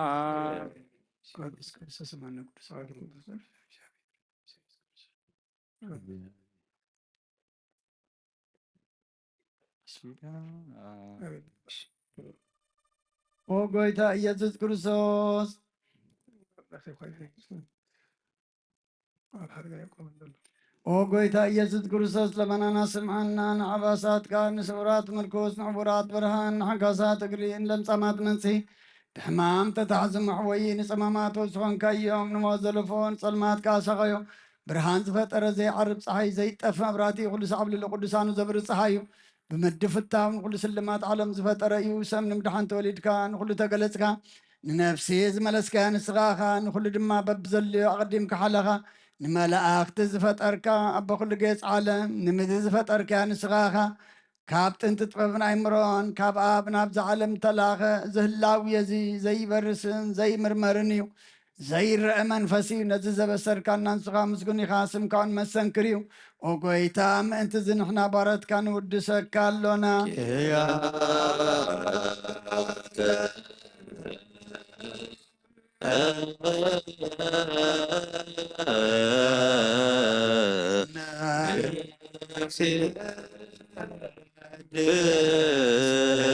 ኦ ጎይታ ኢየሱስ ክርስቶስ ኦ ጎይታ ኢየሱስ ክርስቶስ ለመናና ስምዓና ንዓባሳትካ ንስውራት ምርኮስ ንዕቡራት ብርሃን ንሓጋሳት እግሪ ንለምጻማት መንጽሒ ብሕማም ተታሕዚ መሕወይ ንጸማማት ወስኾንካ እዮም ንሞት ዘለፎን ጸልማትካ ሰኸዮ ብርሃን ዝፈጠረ ዘይዓርብ ፀሓይ ዘይጠፍ መብራህቲ ኩሉ ሰዓብልሉ ቅዱሳኑ ዘብሪ ፀሓይ እዩ ብምድፍታው ንኩሉ ስልማት ዓለም ዝፈጠረ እዩ ሰብ ንምድሓን ተወሊድካ ንኩሉ ተገለጽካ ንነፍሲ ዝመለስካ ንስኻኻ ንኩሉ ድማ በብዘልዮ ኣቐዲምካ ሓለኻ ንመላእኽቲ ዝፈጠርካ ኣቦ ኩሉ ጌጽ ዓለም ንምድሪ ዝፈጠርካ ንስኻኻ ካብ ጥንቲ ጥበብን ኣይምሮን ካብ ኣብ ናብዚ ዓለም ተላኸ ዝህላው የዚ ዘይበርስን ዘይምርመርን እዩ ዘይርአ መንፈስ እዩ ነዚ ዘበሰርካ እናንስኻ ምስጉን ኢኻ ስምካውን መሰንክር እዩ ኦ ጎይታ ምእንቲ እዚ ንሕና ባረትካ ንውድሰካ ኣሎና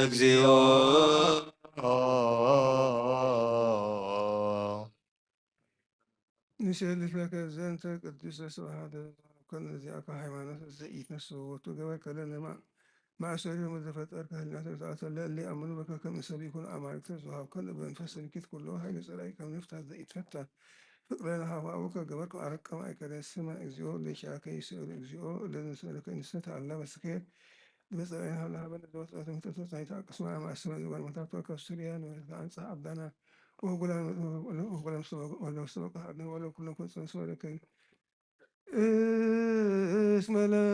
እግዚኦ نسألك لك أنت قدوس سبحانه كن ذيك حيوانات زيت نسوه وتجاوز كلنا مع سوريا مزفت أركان الناس اللي أمنوا بك كم سبيكون أمانك تزوها كن بنفسر كيت كله هاي نسألك كم نفتح زيت فتح فقرنا هوا أوك جبرك أرك كم أكاد السماء إزيو ليش أكيد يسأل إزيو اللي نسألك نسأل الله بس كيف بس أنا هلا هبنا دوت أتم تطلع نيتا قسمة مع السماء زوال متى كسوريا نوزع عبدنا وقلنا ولا سبق حدنا ولا كنا كنت نسوي لكن اسم لا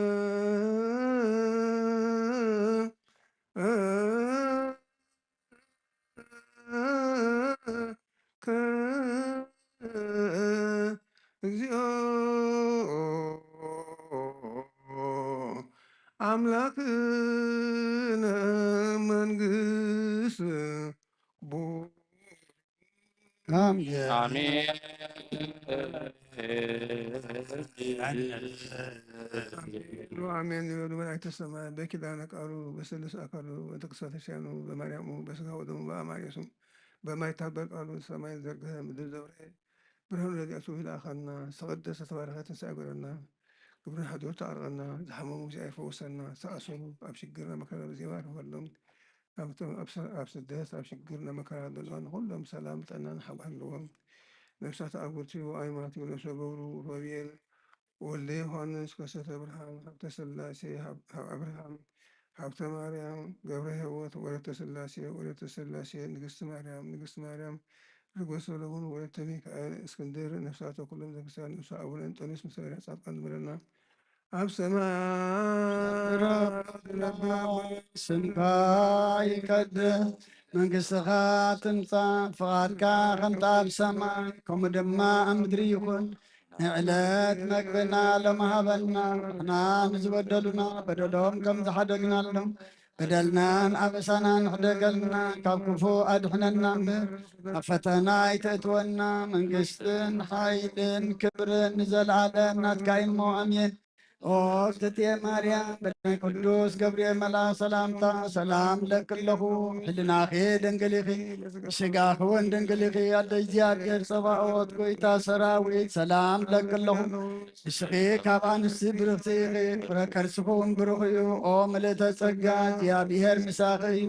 أملاكنا منقص بو آمين آمين آمين وملائكة السماء بك دانك أرو بسلس أكرو وتقصى تشانو بمريم بسكا ودم بأمار يسوم بما يتحبك أرو السماء زرقها مدل زوري برهن الذي أسوه الآخرنا سقدس تباركات سأقرنا قبرنا حدور تعرضنا زحمه مزعف وصلنا سأسوه أبشقرنا مكان بزيوار ولهم أبسط دهس أبشقرنا مكان دلوان كلهم سلامة أننا نحبها لهم نفسها أقولتي وآيماتي ونفسها بورو وبيل واللي هون كسرت أبراهام حبت سلاسي حب أبراهام حبت مريم قبره هوت ولدت سلاسي ولدت سلاسي نقصت مريم رقص لون ولدت ميك اسكندر نفسها كلهم ذكسان نفسها أول أنطونيس مسيرة سابقا مرنا أب سماء سمكا يقدس መንግሥትኻ ትምጻእ ፍቓድካ ከምታ ኣብ ሰማይ ከምኡ ድማ ኣብ ምድሪ ይኹን ንዕለት መግብና ሎሚ ሃበና ንሕና ንዝበደሉና በደሎም ከም ዝሓደግናሎም በደልናን ኣበሳና ንሕደገልና ካብ ክፉ ኣድሕነና እምበር ኣብ ፈተና ኣይተእትወና መንግሥትን ሓይልን ክብርን ንዘለዓለም ናትካ እሞ ኣሜን ኦ እግዝእትየ ማርያም በናይ ቅዱስ ገብርኤል መልአክ ሰላምታ ሰላም ለክለኹ ሕልናኺ ድንግል ኢኺ ስጋኺ እውን ድንግል ኢኺ ኣደ እግዚኣብሔር ፀባኦት ጎይታ ሰራዊት ሰላም ለክለኹ ንስኺ ካብ ኣንስቲ ብርኽቲ ኢኺ ፍረ ከርስኹ እውን ብሩኽ እዩ ኦ ምልእተ ጸጋ እግዚኣብሔር ምሳኺ እዩ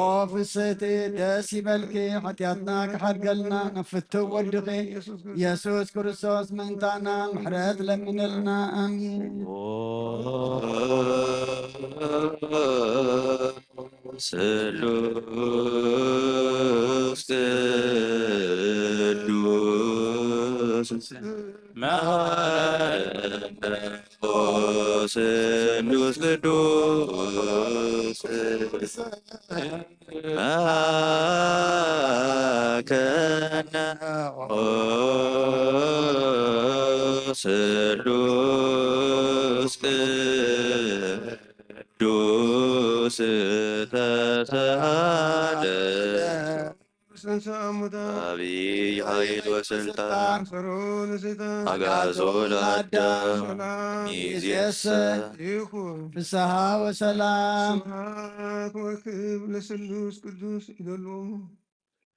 ኦ ፍስሕቲ ደስ ይበልኪ ሓጢኣትና ክሓድገልና ነፍትው ወድኺ ኢየሱስ ክርስቶስ ምእንታና ምሕረት ለምንልና ኣሚን ስሉስ ቅዱስ መንፈስ ስሉስ ቅዱስ ማከነ ስሉስ ቅዱስ ቅዱስ ተሳሃለ አብይ ኃይል ወስልጣን አጋዞ ለአዳም ይእዜሰ ፍስሐ ወሰላም ስብሐት ወክብር ለስሉስ ቅዱስ ይደሎም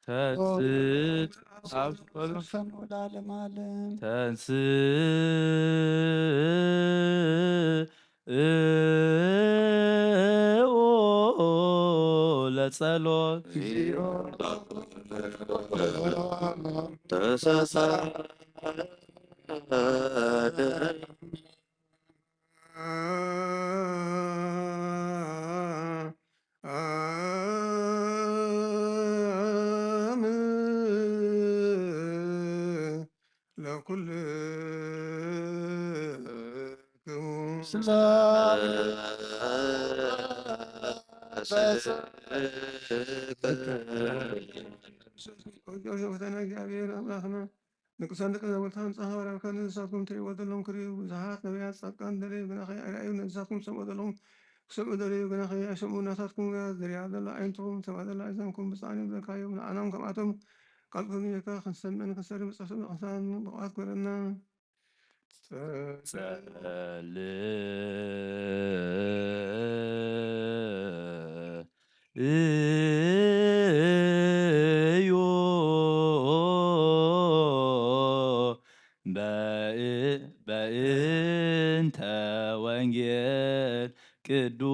ተንሥእ ፈኖ ለዓለመ ዓለም ተንሥኡ ለጸሎት ተሳሳለ እግዚአብሔር አምላክና ንቅሳን ደቀ ዘወልታን ጸሃወራን ከን እንስሳኩም ትሪእዎ ዘለኹም ክሪኡ ብዙሓት ነቢያት ጻድቃን ደለዩ ግና ከይኣርኣዩ ንእንስሳኩም ሰምዑ ዘለኹም ክሰምዑ ደለዩ ግና ከይኣይሰምዑ ናታትኩም ዝሪኣ ዘላ ዓይንትኩም ሰምዓ ዘላ እዘንኩም ብፃዕኒም ዘካዮም ንዓናም ከምኣቶም ቃል ክብንየካ ክንሰምዕን ክንሰሪ መፅሓፍ ቅዱሳን ብቕዓት ግበረና እዩ በእንተ ወንጌል ቅዱስ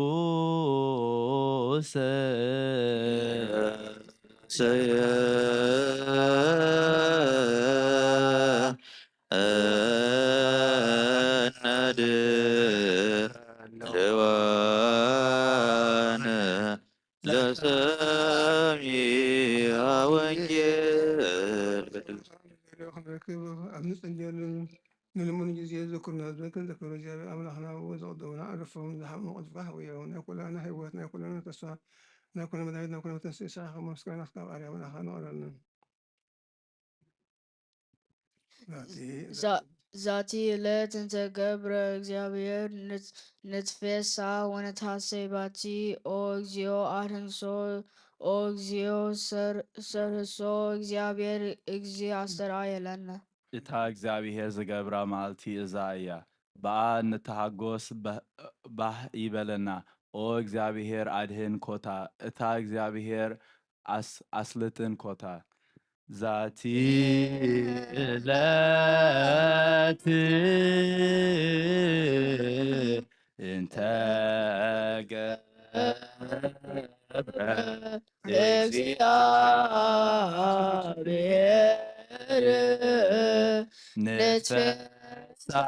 ድዋነ ለሰሚዐ ወንጌል ኣብ ንፅልየሉን ንልሙን ግዜ ዘኩርና ዝብለክን ዘክብረ እግዚኣብሔር ኣምላኽና ዘቕደሙና ዕረፎም ዝሓብኑ ቅድፍካ ሕውዮም ናይ ኩላና ህይወት ናይ ኩላና ተስፋ ናይ ኩለ መድሃኒት ናይ ኩለ ተንስእ ስራኸ ምስጋና ካብ ኣርያ ኣምላኽና ንቕረልና ዛቲ ዕለት እንተ ገብረ እግዚአብሔር ንትፌሳ ወነታሰባቲ ኦ እግዚኦ አድህንሶ ኦ እግዚኦ ሰርህሶ እግዚአብሔር እግዚእ አስተርአየለነ። እታ እግዚአብሔር ዝገብራ መዓልቲ እዛ እያ። በኣ ንተሃጎስ ባህ ይበለና። ኦ እግዚአብሔር አድህን ኮታ፣ እታ እግዚአብሔር አስልጥን ኮታ። ዛቲ ዕለት እንተ ገብረ እግዚአብሔር ንትፌሳህ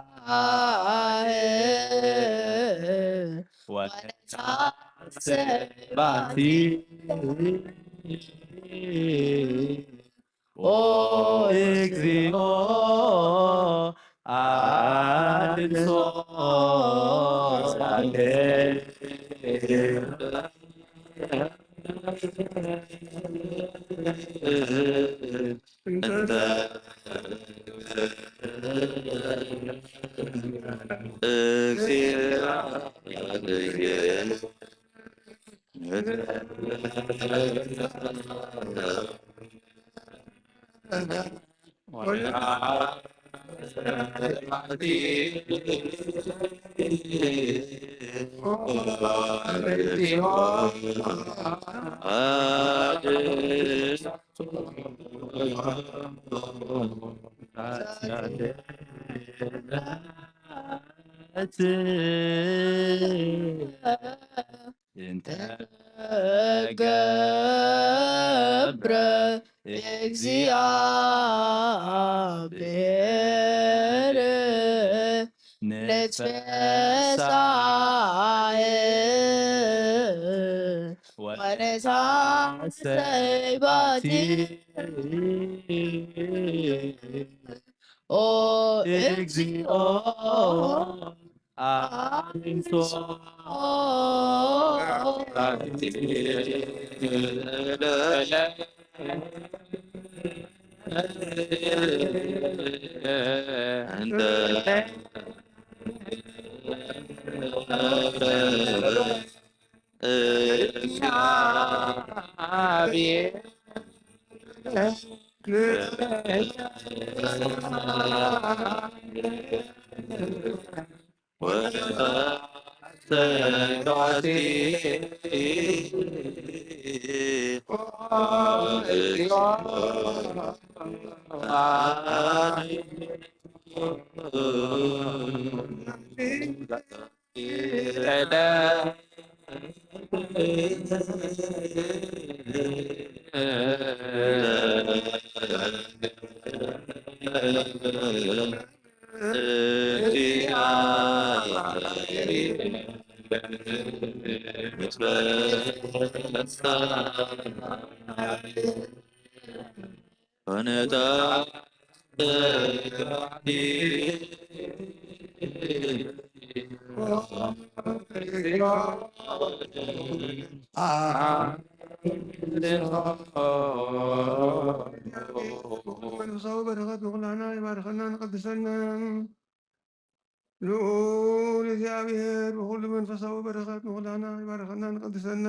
ወነታሰባቲ ኦ እግዚኦ አድህንሶ እንተ ገብረ እግዚአብሔር ንትፌሳህ ወነታሰባቲ ኦ እግዚኦ አድህንሶ እግዚአብሔር መንፈሳዊ በረከት ንኩላና ይባርከና ንቀድሰና ልዑል እግዚአብሔር በኩሉ መንፈሳዊ በረከት ንኩላና ይባርከና ንቀድሰና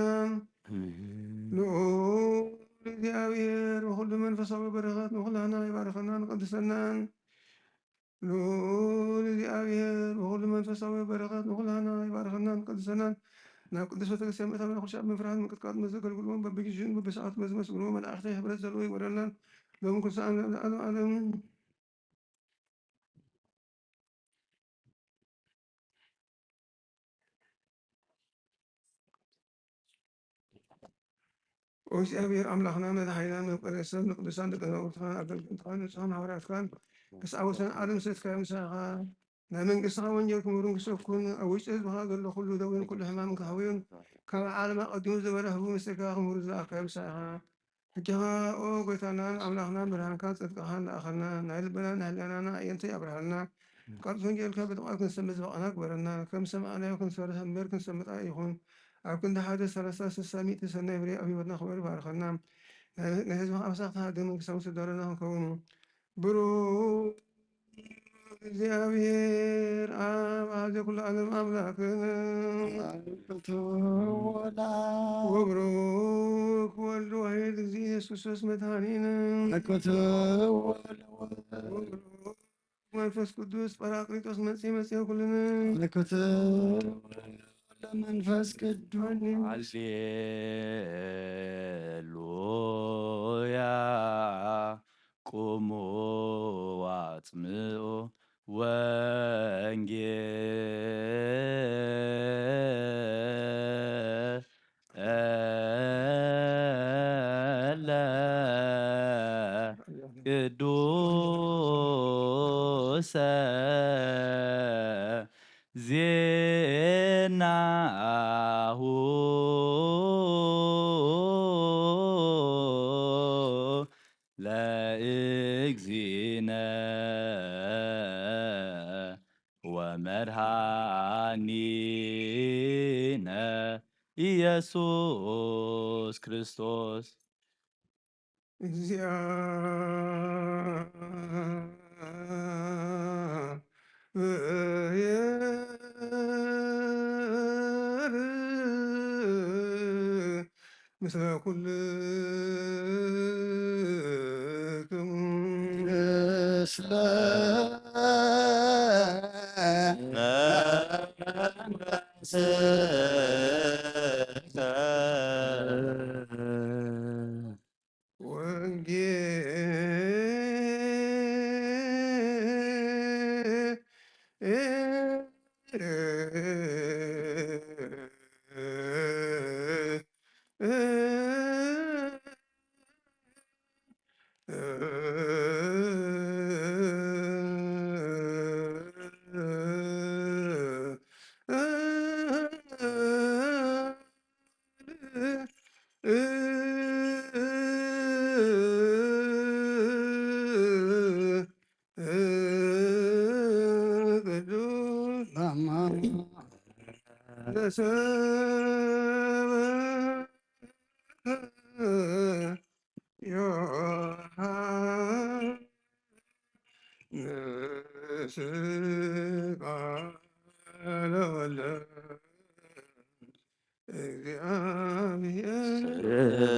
ልዑል እግዚአብሔር በኩሉ መንፈሳዊ በረከት ንኩላና ይባርከና ንቀድሰና ልዑል እግዚአብሔር በኩሉ መንፈሳዊ በረከት ንኩላና ይባርከና ንቀድሰና ናብ ቅዱስ ቤተክርስቲያን ምእታዊ ኩልሻብ ምፍራን ምቅጥቃጥ መዘገልግሎን በብግዥን በብሰዓት መዝመስግኖ መላእክቲ ሕብረት ዘለዎ ይወረናን ሎም ኩል ሰዓት ዓለም ዓለም እግዚአብሔር አምላክና መድኃኒና መፍቀሬ ሰብ ንቅዱሳን ደቀ መዛሙርትካ አገልግሎትካን ንጹሐን ሐዋርያትካን ክሳወሰን ዓለም ሰትካ ምሳኻ ናይ መንግስትኻ ወንጌል ክምሩን ክሰብኩን ኣብ ውሽጢ ህዝብኻ ዘሎ ኩሉ ደዌን ኩሉ ሕማምን ክሃውዩን ካብ ዓለም ኣቐዲሙ ዝበለ ህቡ ምስጢርካ ክምሩ ዝለኣካ ምሳኻ ሕጂኻ ኦ ጎይታናን ኣምላኽናን ብርሃንካን ጽድቅኻን ለኣኸልና ናይ ልበናን ናይ ህሊናና ኣየንተይ ኣብርሃልና ቃል ወንጌልካ ብጥቕዓት ክንሰምዕ ዝበቕና ግበረና ከም ሰማዕናዮ ክንሰርሕ እምበር ክንሰምጣ ይኹን ኣብ ክንዲ ሓደ 30 60 ሰናይ ፍሬ ኣብ ሂወትና ክበሩ ይባርከና ናይ ህዝብኻ ኣምሳኽቲ ሃገር መንግስታዊ ስዳረና ክንከውን ብሩክ እግዚአብሔር አብ አሐዜ ኩሉ ዓለም አምላክነ ወብሩክ ወልድ ዋሕድ እግዚእ ኢየሱስ ክርስቶስ መድኃኒነ ወብሩክ መንፈስ ቅዱስ ጰራቅሊጦስ መጺእ መጺአ ኩልነ መንፈስ ቅዱስ ሃሌሉያ ቁሙ ዋጽምዑ ወንጌለ ቅዱሰ ዜናሁ ለእግዚእነ ወመድኃኒነ ኢየሱስ ክርስቶስ ምስለ ኩልክሙ ምስለ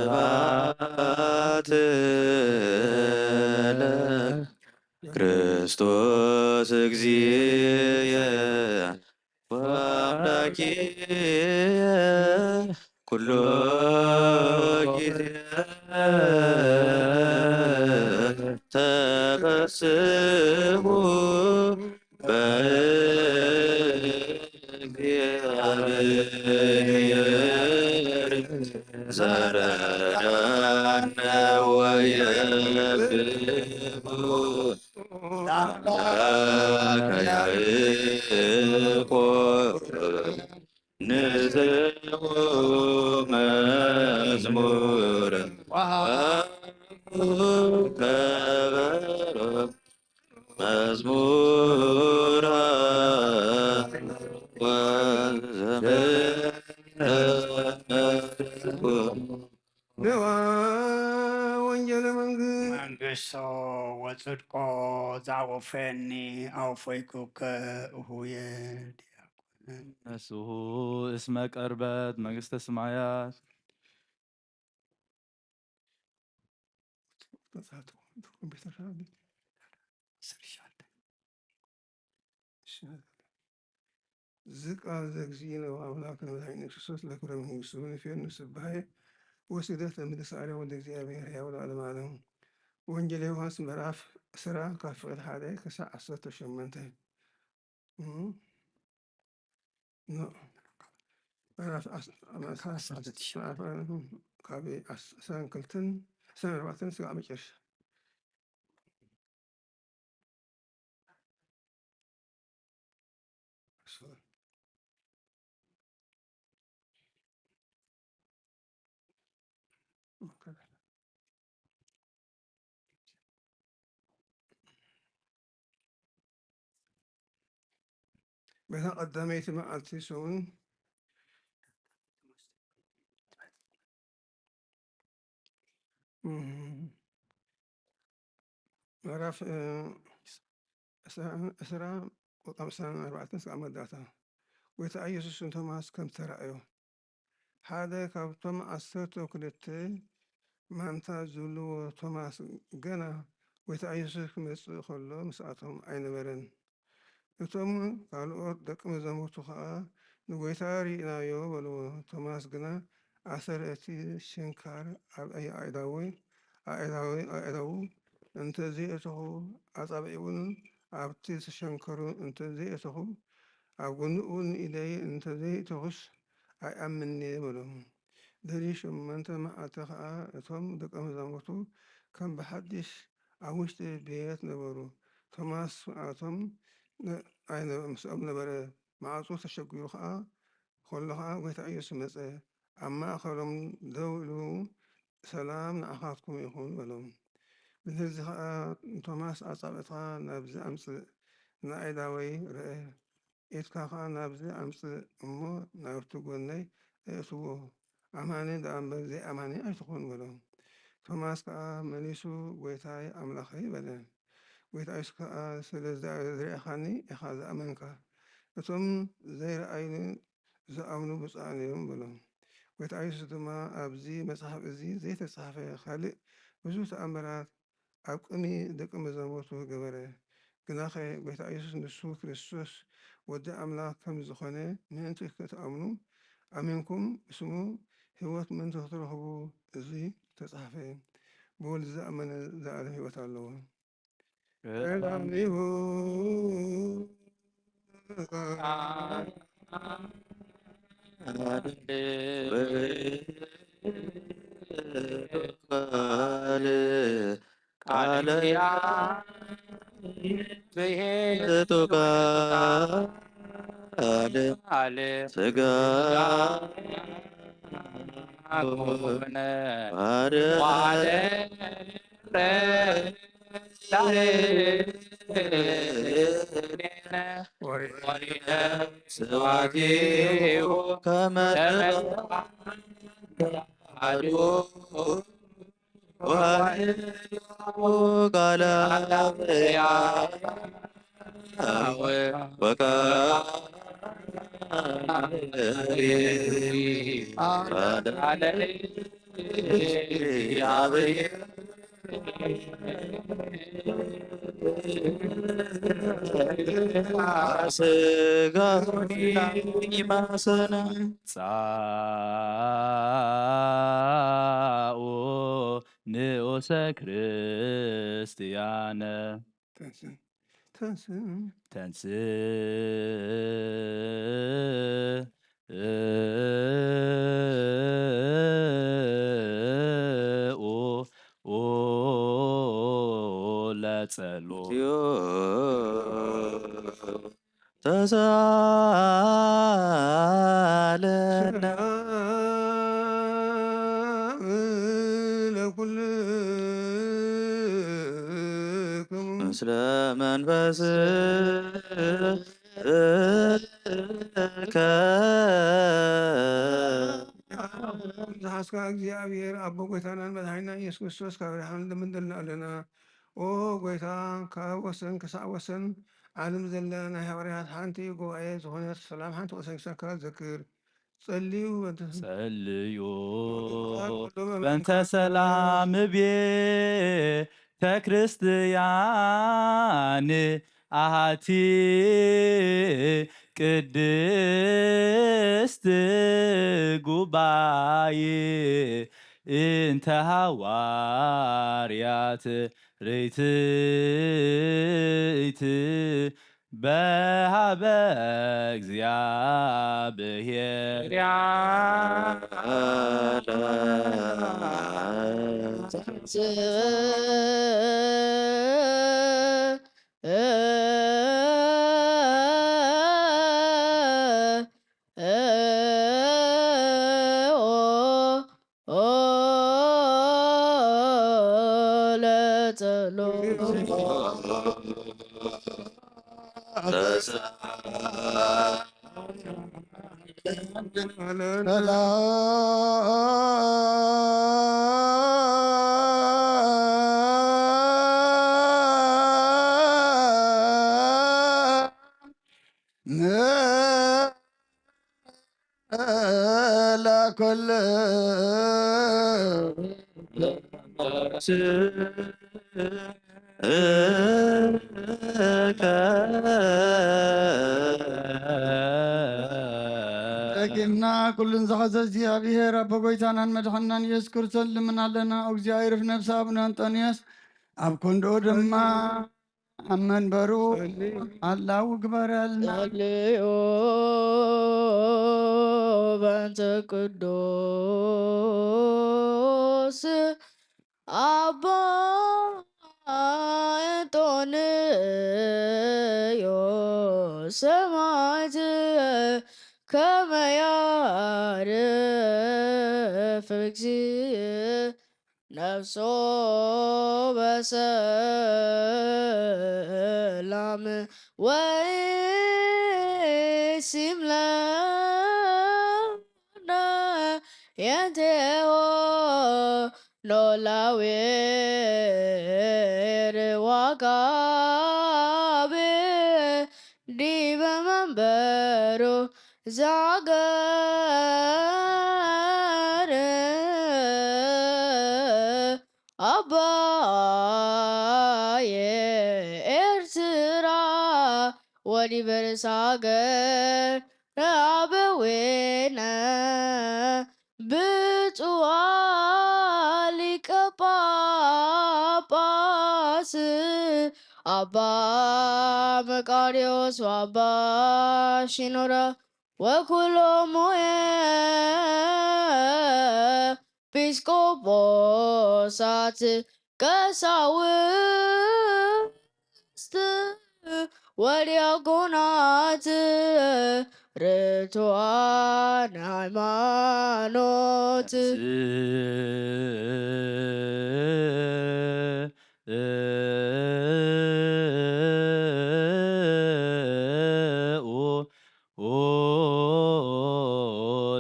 ስብሐት ለከ ክርስቶስ እግዚእየ ወአምላኪየ ኩሎ ጊዜ ተፈስሑ በእግዚአብሔር ዘረዳነ ወየብቡ ለአምላከ ያዕቆብ ንዝሙ መዝሙረ ከበሮ መዝሙረ ነዋ ወንጌለ መንግሥት መንግሥቶ ወጽድቆ ዛወፈኒ አውፈይኩከ እሁየ ዲያቆን ነስሑ እስመ ቀርበት መንግሥተ ሰማያት ዝቃል ዘግዚእነ ወአምላክነ መድኃኒነ ክርስቶስ ለክብረ መንግሥቱ ንፌኑ ስብሐየ ወስደት እምድሳሌ ወደ እግዚአብሔር ሕያው ለዓለመ ዓለም። ወንጌል ዮሐንስ ምዕራፍ 10 ካብ ፍቅዲ 1 ክሳብ 18 ካብ 22 24 ስጋዕ መጨረሻ በታ ቀዳመይቲ መዓልቲ ሰሙን ምዕራፍ 10 24 ስጋዕ መወዳእታ ጎይታ ኢየሱስ ቶማስ ከም ተራእዮ ሓደ ካብቶም 12 ማንታ ዝብልዎ ቶማስ ገና ጎይታ ኢየሱስ ክመጽእ ከሎ ምስኣቶም ኣይነበረን። እቶም ካልኦት ደቂ መዛሙርቱ ከዓ ንጎይታ ርኢናዮ በልዎ። ቶማስ ግና ኣሰረ እቲ ሽንካር ኣብ ኣእዳዉ እንተዘይእተኹ ኣጻብዒ እውን ኣብቲ ዝተሸንከሩ እንተዘይእተኹ ኣብ ጎኑ እውን ኢደይ እንተዘይእተኹስ ኣይኣምንኒ በሎም። ድሕሪ 8 መዓልቲ ከዓ እቶም ደቀ መዛሙርቱ ከም ብሓድሽ ኣብ ውሽጢ ቤት ነበሩ። ቶማስ ምስኣቶም ምስኦም ነበረ። ማዕፁ ተሸጊሩ ከዓ ከሎ ከዓ ጎይታ ኢየሱስ መፀ። ኣብ ማእኸሎም ደው ኢሉ ሰላም ንዓኻትኩም ይኹን በሎም። ብድሕዚ ከዓ ቶማስ ኣጻብዕትኻ ናብዚ ኣምፅእ ንኣይዳወይ ርአ፣ ኢድካ ከዓ ናብዚ ኣምፅእ እሞ ናብቲ ጎነይ እእትዎ፣ ኣማኒ ደኣ እምበር ዘይኣማኒ ኣይትኹን በሎም። ቶማስ ከዓ መሊሱ ጎይታይ ኣምላኸይ በለ። ጎይታ ኢየሱስ ከዓ ስለዝረአኻኒ ኢኻ ዝኣመንካ፣ እቶም ዘይረኣዩኒ ዝኣምኑ ብፁዓን እዮም በሎም። ጎይታ ኢየሱስ ድማ ኣብዚ መፅሓፍ እዚ ዘይተፃሓፈ ካልእ ብዙሕ ተኣምራት ኣብ ቅድሚ ደቂ መዛሙርቱ ገበረ። ግናኸ ጎይታ ኢየሱስ ንሱ ክርስቶስ ወዲ ኣምላክ ከም ዝኾነ ምእንቲ ክትኣምኑ ኣሚንኩም ስሙ ህይወት ምእንቲ ክትረኽቡ እዚ ተፃሓፈ። ብወልዲ ዝኣመነ ዝኣለም ህይወት ኣለዎ። ሰላም ይሁን ቃለ ቃል ሥጋ ሆነ ስብሐቲሁ ከመ ቃለ ጻኦ ንዑሰ ክርስቲያነ ተንሥኡ ለጸሎት ተሳለነ ምስለ መንፈስከ ዝሓስካ እግዚአብሔር አቦ ጎይታናን መድኃኒና ኢየሱስ ክርስቶስ ካብ ብርሃን ልምንድልና ኣለና ኦ ጎይታ ካብ ወሰን ክሳብ ወሰን ዓለም ዘለ ናይ ሃዋርያት ሓንቲ ጉባኤ ዝኾነት ሰላም ሓንቲ ወሰን ክሳካ ዘክር ጸልዩ ጸልዩ በእንተ ሰላም ቤተ ክርስቲያን አሃቲ ቅድስት ጉባኤ እንተ ሐዋርያት ርትዕት በሃበ እግዚአብሔር ለኩል ጠቂምና ኩሉን ዝሓዘ እግዚአብሔር አቦ ጎይታናን መድሓኒናን ኢየሱስ ክርስቶስ ልምን ኣለና እግዚአብሔር ፍ ነፍሲ አቡነ አንጦንዮስ ኣብ ኮንዶ ድማ ኣብ መንበሩ ኣላው ግበረልና ጸልዩ በእንተ ቅዱስ አባ አንጦንዮስ ሰማዕት ከመ ያዕርፍ እግዚእ ነፍሶ በሰላም ወይሲም ለነ የንቴሆ ኖላዊ ዋጋቤ ዲበ መንበሩ ዛገር አባየ ኤርትራ ወዲበር ሳገር አበዌነ ብፁዓ ሊቀ ጳጳስ አባ መቃርዮስ ወአባ ሺኖራ ወኩሎሙ ኤጲስቆጶሳት ቀሳውስት ወዲያቆናት ርቱዓን ሃይማኖት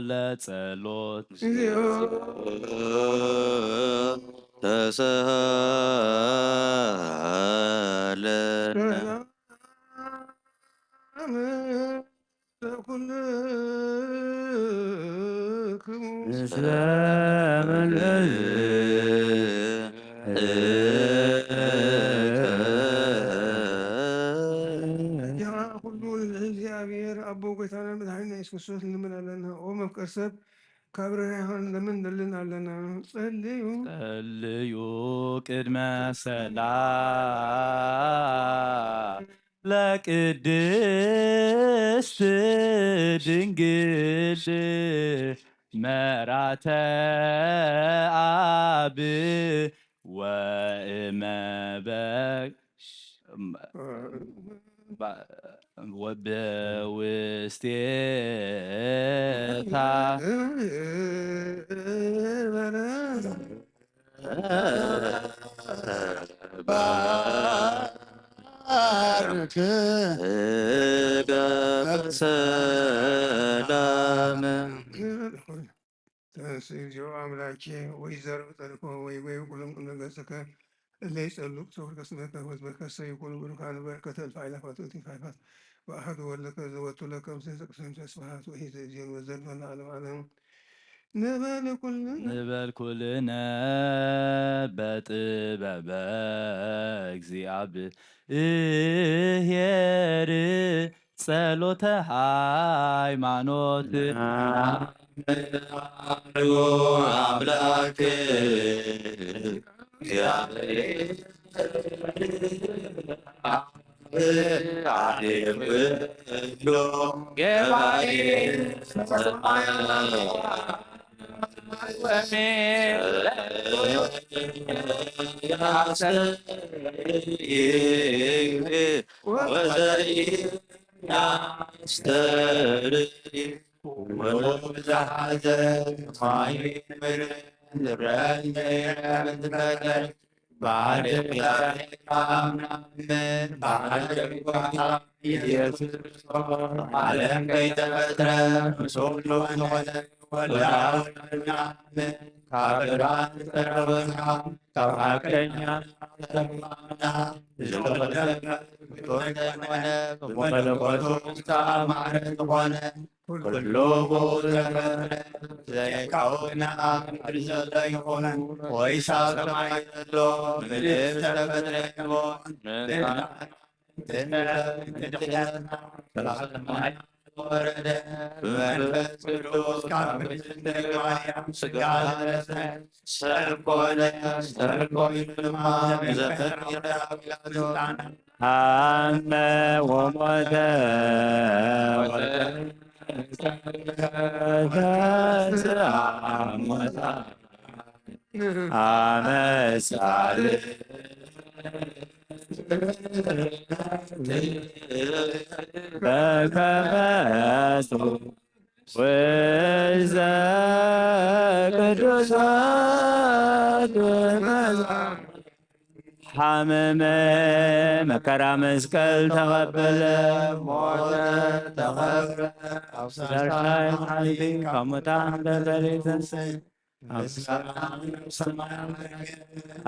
ለጸሎት ተሳሃለነ ለኩል ምስለ መንፈስ ያ ሁሉ እግዚአብሔር አቦ ጌታና መድኃኒና ኢየሱስ ክርስቶስ እንለምናለን። ኦ መፍቀር ሰብ ካብረና ይሆን ለምን እንልናለን። ጸልዩ ጸልዩ ቅድመ ሰላም ለቅድስት ድንግል መራተ አብ ወእመበግ በውስቴታ ባርክ ሰላም ተንስዮ አምላኬ ወይ ዘርብ ጠልቆ ወይ ቁልም ነገጸከ اللي يسألوك سوف كسمك وزبك سيكون بركان بركة الفعل فاتوت فايفات وأحد ولك زوت لك مسيسك سنت أسبحات وهي تجين وزر ونعلم عنهم نبال كلنا بطبب እግዚአብሔር ጸሎተ ሃይማኖት አምላክ አመ ወሞተ አመሳል በከመሱ ወዘ ቅዱሳት ሐመመ መከራ መስቀል ተቀበለ ሞተ ተቀብረ አብሳይ ሐልቢ ከሙታን በሌሊት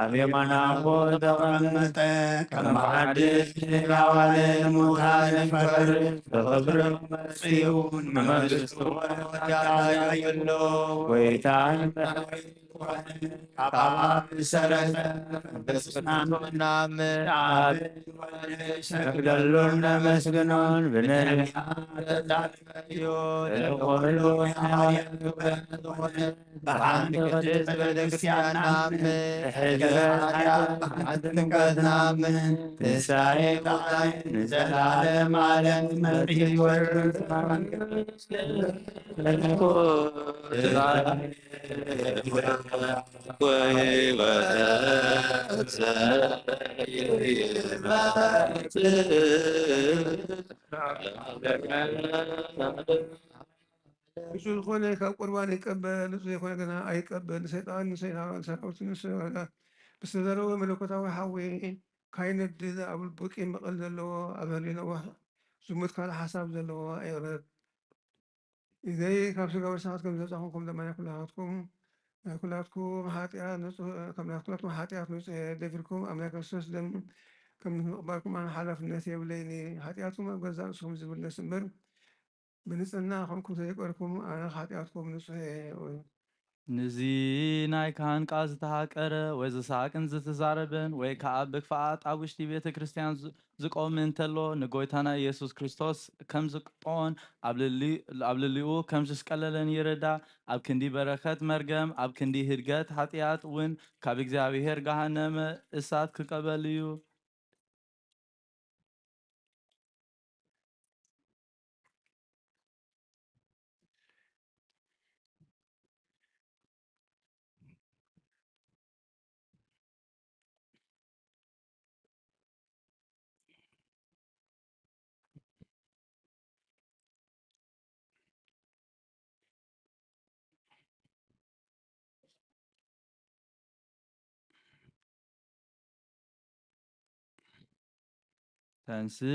አብየማና ተቀመጠ ከመሐድስ ያዋለ ሙታን ፈር በክብር መጽዮን መንግሥቱ ወያየሎ ወይታን ሰረሰ በስናኑና ምአብ ሰግደሉን መስግኖን ብንለቆሎ በአንድ ቅድስት ቤተክርስቲያን ናምን ጥምቀት ናምን ትንሣኤ ሙታን ዘላለም ዓለም መርቲት ወርድ ንጹሕ ዝኾነ ካብ ቁርባን ይቀበል ንጹሕ የኮነ ገና ኣይቀበል ሰይጣን ሰራዊትን ብዝተዘረበ መለኮታዊ ሓዊ ካይነድድ ኣብ ልቡ ቂም በቀል ዘለዎ ኣብ ህሊንኡ ዝሙት ካልእ ሓሳብ ዘለዎ ኣይቕረብ ኢዘይ ካብ ስጋ ወሰኻት ከም ዘብፃኹምኩም ደማይ ኩላትኩም ኩላትኩም ሓጢኣት ንፁሕ ደፊርኩም ኣምላክ ክርስቶስ ደም ከም ምቕባልኩም ኣነ ሓላፍነት የብለይኒ ሓጢኣትኩም ኣብ ገዛ ንስኹም ዝብለስ እምበር ብንፅህና ከምኩም ዘይቆርኩም ኣነ ሓጢኣትኩም ንፁሕ ንዚ ናይ ካህን ቃል ዝተሃቀረ ወይ ዝሳቅን ዝተዛረበን ወይ ከዓ ብክፍኣት ኣብ ውሽጢ ቤተ ክርስቲያን ዝቆም እንተሎ ንጎይታና ኢየሱስ ክርስቶስ ከም ዝቅጥዖን ኣብ ልሊኡ ከም ዝስቀለለን ይርዳእ። ኣብ ክንዲ በረኸት መርገም ኣብ ክንዲ ህድገት ሓጢኣት እውን ካብ እግዚኣብሔር ገሃነመ እሳት ክቀበል እዩ። ተንስኡ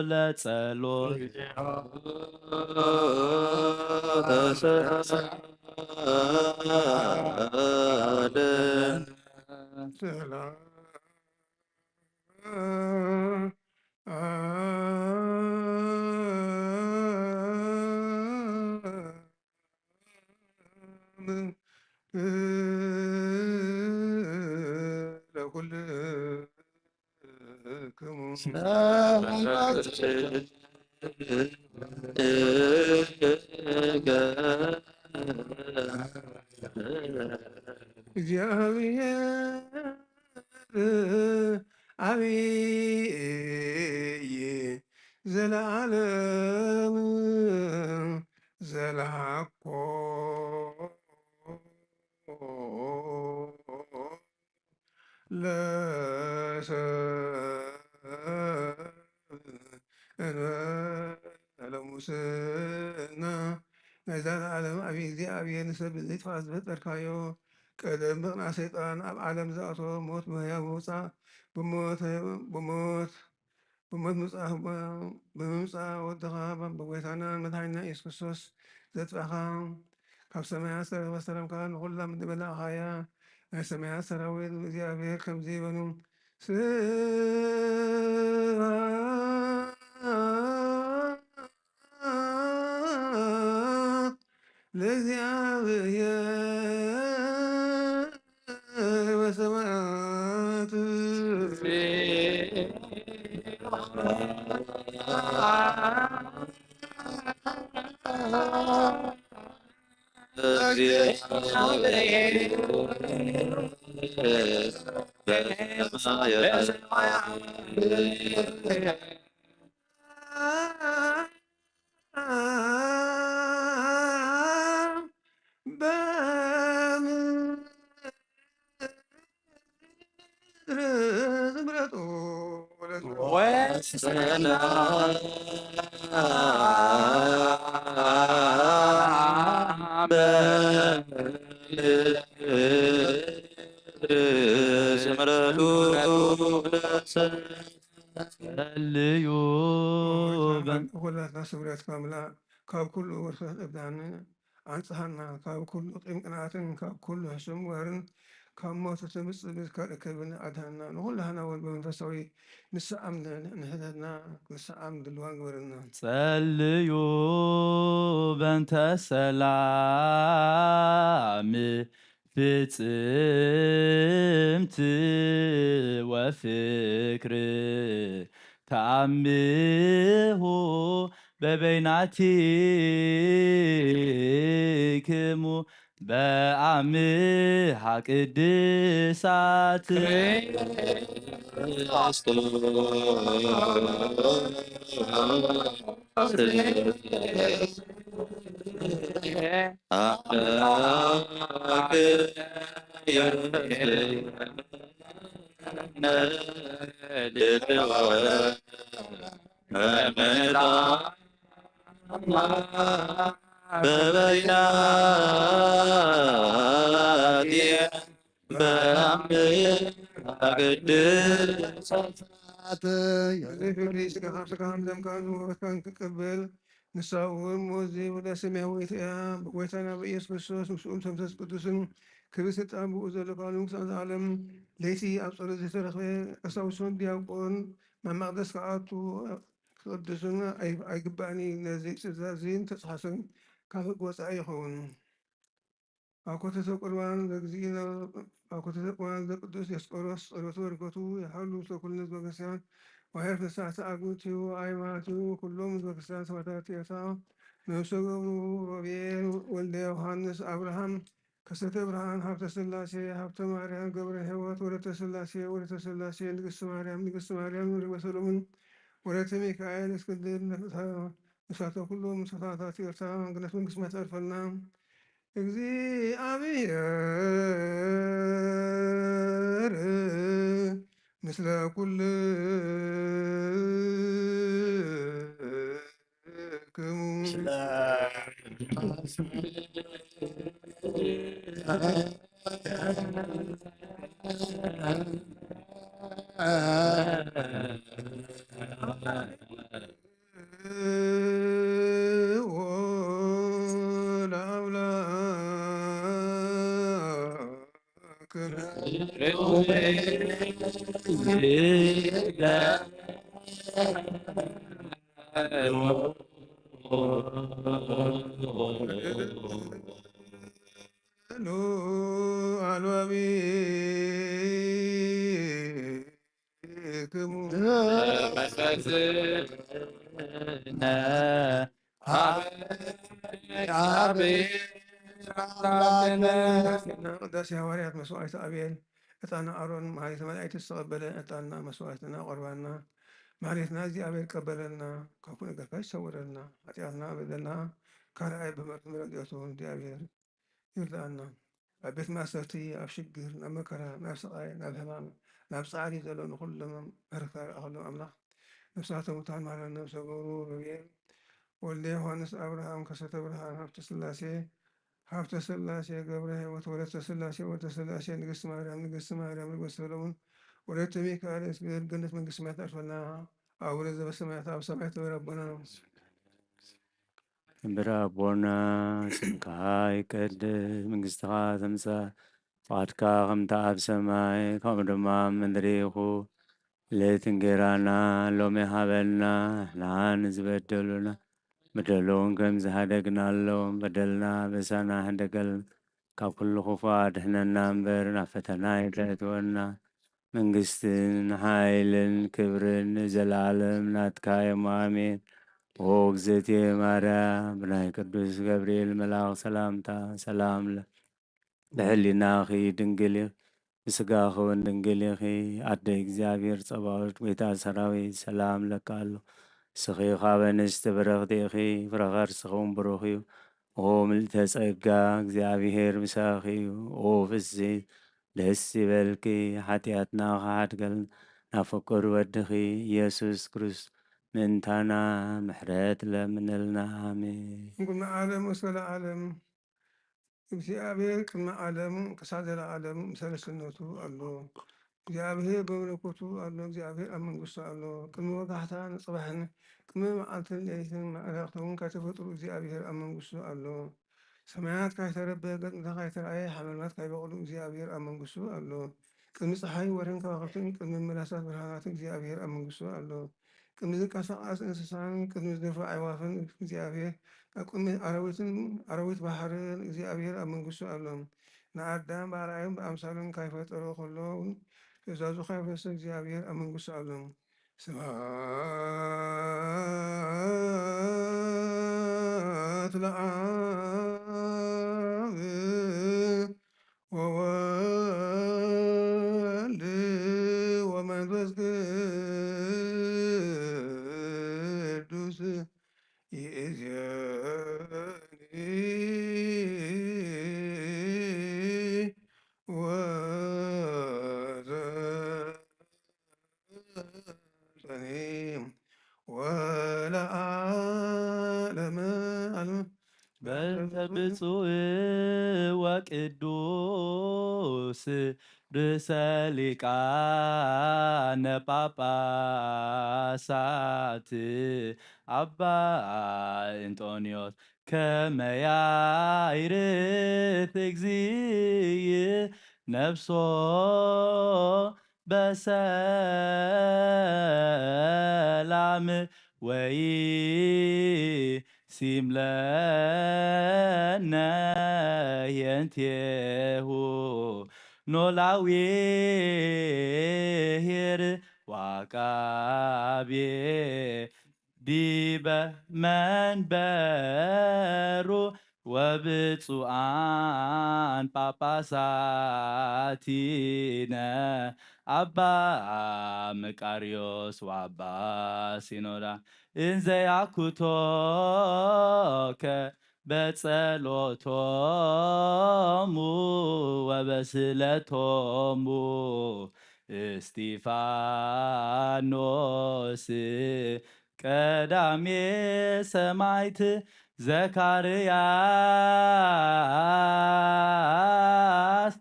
ለጸሎት እግዚአብሔር አብይ ዘለዓለም ዘለሃኮ ለሰብእ ሙስና ናይ ዘለዓለም ዓብይ እግዚኣብሔር ንሰብ ዘይጥፋእ ዝፈጠርካዮ ቀደም ብቕና ሰይጣን ኣብ ዓለም ዝኣተወ ሞት ምህያው ምውፃእ ብሞት ብምምፃእ ወድኻ ብጎይታና መድሓኒና ኢየሱስ ክርስቶስ ዘጥፋእኻ ካብ ሰማያት ዝተረኸበ ሰላምካ ንኩላ ምድበላእኻያ ናይ ሰማያት ሰራዊት እግዚኣብሔር ከምዚ ይበሉ ስብሐት ለእግዚአብሔር በሰማያት ጸልዩ ወላትና ስምረት ካምላ ካብ ኩሉ ወርፈት እብዳን አንጽሐና ካብ ኩሉ ቂም ቅንዓትን ካብ ኩሉ ሕሱም ወርን ካብ ሞት ትምፅእ ዝከብን ኣድሃና ንኩላህና እውን ብመንፈሳዊ ንስኣም ንሕተትና ንስኣም ድልዋን ግበረና ጸልዩ በንተ ሰላም ፍጽምት ወፍቅር ተአምሁ በበይናቲክሙ በአምሃ ቅድሳት ስጋኻም ደምካን ወትካን ክቅበል ንሳውን ወዚ ወደ ሰማያዊት እያ ጎይታና በኢየሱስ ክርስቶስ ምስኡም መንፈስ ቅዱስን ክብር ስልጣን ብኡ ዘሎ ካሉ ክሳብ ዝዓለም ለይቲ ኣብ ጸሎት ዝተረኽበ ቀሳውስትን ዲያቆን ናብ መቕደስ ክኣቱ ክቅድሱን ኣይግባእኒ ነዚ ትእዛዝን ተፅሓስን ካብ ሕጊ ወፃኢ ይኸውን ኣብ ኮተተ ቁርባን ዘግዚእና ኣብ ኮተተ ቁርባን ዘቅዱስ ዲዮስቆሮስ ጸሎቱ በረከቱ ይሓሉ ተኩልነት ቤተክርስቲያን وهي في الساعة أقوتي وأيماتي كلهم بكسان سمتات يسا نسوغو ربيل ولد يوحنس أبراهام كسة إبراهام حفظ سلاسي حفظ مريم قبر هوات ولد سلاسي ولد سلاسي نقص مريم ولد سلمون ولد ميكائيل اسكندر نساته كلهم سفاتات يسا نقص من قسمة أرفلنا እግዚአብሔር ምስለ ኩልክሙ ቅዳሴ ሐዋርያት መስዋዕት አብኤል ዕጣና አሮን ማሕሌተ መላእክት ዝተቀበለ ዕጣንና መስዋዕትና ቆርባና ማሕሌትና እግዚአብሔር ቀበለና ካብ ኩሉ ነገር ይሰውረልና ኃጢአትና በደልና ካልኣይ ብምሕረቱ ረድኤቱ እግዚአብሔር ይርዳእና ኣብ ቤት ማእሰርቲ ኣብ ሽግር ናብ መከራ ናብ ስቃይ ናብ ሕማም ናብ ፃዕሪ ዘሎ ንኩሎም ምሕረትካ ይረኣኸሎም ኣምላኽ ነፍሳቶም ሙታን ማረን ነብሰ ገብሩ ረብኤል ወልደ ዮሐንስ አብርሃም ከሰተ ብርሃን ሀብተ ስላሴ ገብረ ሕይወት ወለተ ስላሴ ንግሥት ማርያም ንጉሥ ሰሎሞን ወለተ ሚካኤል እስግር ገነት መንግሥት ሰማያት አልፈና አቡነ ዘበሰማያት ኣብ ሰማይ ትነብር አቡነ ክብር አቦና ስምካ ይቀድስ መንግሥትኻ ትምጻእ ፈቃድካ ከምቲ ኣብ ሰማይ ከምኡ ድማ ኣብ ምድሪ ይኹን ለይቲ እንጀራና ሎሚ ሃበና ንሕና ንዝበደሉና በደሉን ከም ዝሃደግናሎም በደልና በሳና ሕደገልና ካብ ኩሉ ክፉእ አድሕነና እምበር ናብ ፈተና ኣይተእትወና መንግስትን ሓይልን ክብርን ንዘለዓለም ናትካ እዮም ኣሜን። ኦ እግዝእትየ ማርያም ብናይ ቅዱስ ገብርኤል መልአክ ሰላምታ ሰላም ብሕሊናኺ ድንግል ኢኺ ብስጋኺ እውን ድንግል ኢኺ ኣደ እግዚኣብሔር ፀባኦት ጌታ ሰራዊት ሰላም ለካ ኣሎ እስኺ ካብ ኣንስቲ ብርኽቲ ኢኺ ፍረ ከርስኺ እውን ብሩኽ እዩ። ኦ ምልዕተ ጸጋ እግዚኣብሔር ምሳኺ እዩ። ኦ ፍስሕት ደስ ይበልኪ ሓጢኣትና ከሓድገልና ናብ ፍቁር ወድኺ ኢየሱስ ክርስቶስ ምእንታና ምሕረት ለምንልና አሜን። ቅድመ ዓለም ወሰለ ዓለም እግዚአብሔር ቅድመ ዓለም ክሳብ ዘለዓለም ሰለስትነቱ ኣሎ። እግዚአብሔር በመለኮቱ ኣሎ። እግዚአብሔር ኣብ መንግስቱ ኣሎ። ቅድሚ ወጋሕታ ንፅባሕን ቅድሚ መዓልትን ለይትን መላእኽትን ካይተፈጥሩ እግዚአብሔር ኣብ መንግስቱ ኣሎ። ሰማያት ካይተረበ ገጽታ ካይተረኣየ ሓመልማት ካይበቕሉ እግዚአብሔር ኣብ መንግስቱ ኣሎ። ቅድሚ ፀሓይ ወርሕን ከዋኽብትን ቅድሚ መላሳት ብርሃናትን እግዚአብሔር ኣብ መንግስቱ ኣሎ። ቅድሚ ዝንቀሳቐስ እንስሳን ቅድሚ ዝደርፉ ኣዕዋፍን እግዚአብሔር ኣብ ቅድሚ ኣራዊት ባሕርን እግዚአብሔር ኣብ መንግስቱ ኣሎ። ንኣዳም ብኣርኣዩን ብኣምሳሉን ካይፈጠሮ ከሎ ትእዛዙ ካይፈሰ እግዚአብሔር ኣብ መንግስቱ ኣሎ። ስብሐት ለአብ ወወልድ ወመንፈስ ቅዱስ ይእዜኒ ወዘልፈኒ ወለዓለመ ዓለም በእንተ ብፁዕ ወቅዱስ ርእሰ ሊቃነ ጳጳሳት አባ እንጦንዮስ ከመ ያዕርፍ እግዚእ ነፍሶ በሰላም ወይ ሲምለነ የንቴሁ ኖላዊ ሄር ዋቃቤ ዲበ መንበሩ ወብፁዓን ጳጳሳቲነ አባ መቃርዮስ ወአባ ሲኖዳ እንዘ ያኩቶከ በጸሎቶሙ ወበስለቶሙ እስጢፋኖስ ቀዳሜ ሰማዕት ዘካርያስ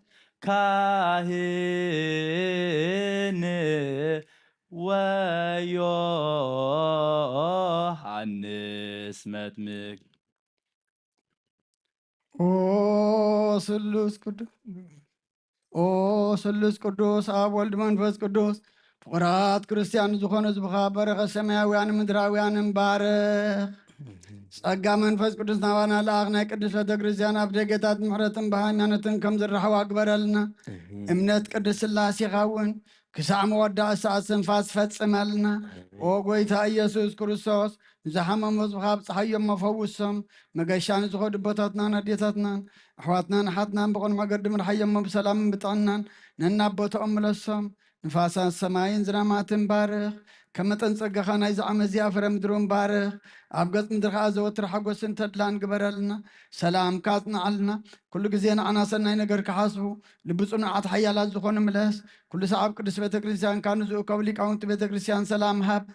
ካህን ወዮሐንስ መጥምቅ ኦ ስሉስ ቅዱስ ኦ ስሉስ ቅዱስ አብ ወልድ መንፈስ ቅዱስ ፍቁራት ክርስቲያን ዝኾነ ዝብኻ በረኸ ሰማያውያን ምድራውያንን ባርኽ ጸጋ መንፈስ ቅዱስ ናባና ለኣኽ ናይ ቅዱስ ቤተ ክርስቲያን ኣብ ደገታት ምሕረትን ብሃይማኖትን ከም ዝረኸቡ ኣግበረልና እምነት ቅዱስ ስላሴኻ እውን ክሳዕ መወዳእ ሰዓት ስንፋስ ፈጽመልና ኦ ጎይታ ኢየሱስ ክርስቶስ ንዝሓመሙ ህዝብኻ ብፀሓዮም መፈውሶም መገሻ ንዝኸዱ ቦታትናን ኣዴታትናን ኣሕዋትናን ሓትናን ብቕን መገዲ ምርሓዮሞ ብሰላምን ብጥዕናን ነናቦቶኦም ምለሶም ንፋሳት ሰማይን ዝናማትን ባርኽ ከም መጠን ፀጋኻ ናይ ዝዓመት እዚኣ ፍረ ምድሩን ባርኽ ኣብ ገፅ ምድሪ ከዓ ዘወትር ሓጎስን ተድላን ግበረልና ሰላም ካጽንዓልና ኩሉ ግዜ ንዓና ሰናይ ነገር ክሓስቡ ልቢ ጽኑዓት ሓያላት ዝኾኑ ምለስ ኩሉ ሰዓብ ቅዱስ ቤተ ክርስቲያን ካብ ንዝእከቡ ሊቃውንቲ ቤተ ክርስቲያን ሰላም ሃብ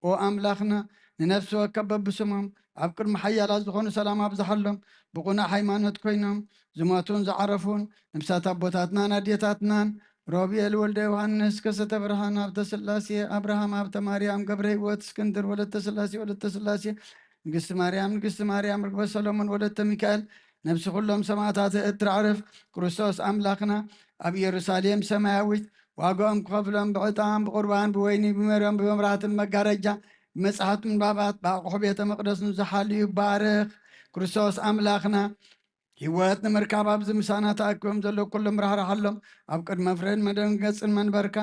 ኦ ኣምላኽና ንነፍሲ ወከብ በብስሞም ኣብ ቅድሚ ሓያላት ዝኾኑ ሰላም ኣብዝሓሎም ብቑናዕ ሃይማኖት ኮይኖም ዝሞቱን ዝዓረፉን ነብሳት ኣቦታትናን ኣዴታትናን ሮቤል ወልደ ዮሐንስ ከሰተ ብርሃን ሃብተ ስላሴ አብርሃም ሃብተ ማርያም ገብረ ሕይወት እስክንድር ወለተ ስላሴ ንግስቲ ማርያም ርግበ ሰሎሞን ወለተ ሚካኤል ነብሲ ኩሎም ሰማዕታት እትርዕርፍ ክርስቶስ ኣምላኽና ኣብ ኢየሩሳሌም ሰማያዊት ዋጋኦም ክኸፍሎም ብዕጣን ብቁርባን ብወይኒ ብመርዮም ብመብራህትን መጋረጃ ብመጽሓፍት ምንባባት ብኣቑሑ ቤተ መቅደስ ንዝሓልዩ ባርኽ ክርስቶስ ኣምላኽና ህይወት ንምርካብ ኣብዚ ምሳና ተኣኪቦም ዘለዉ ኩሎም ራሕራሓሎም ኣብ ቅድመ ፍረን መደንገፅን መንበርካ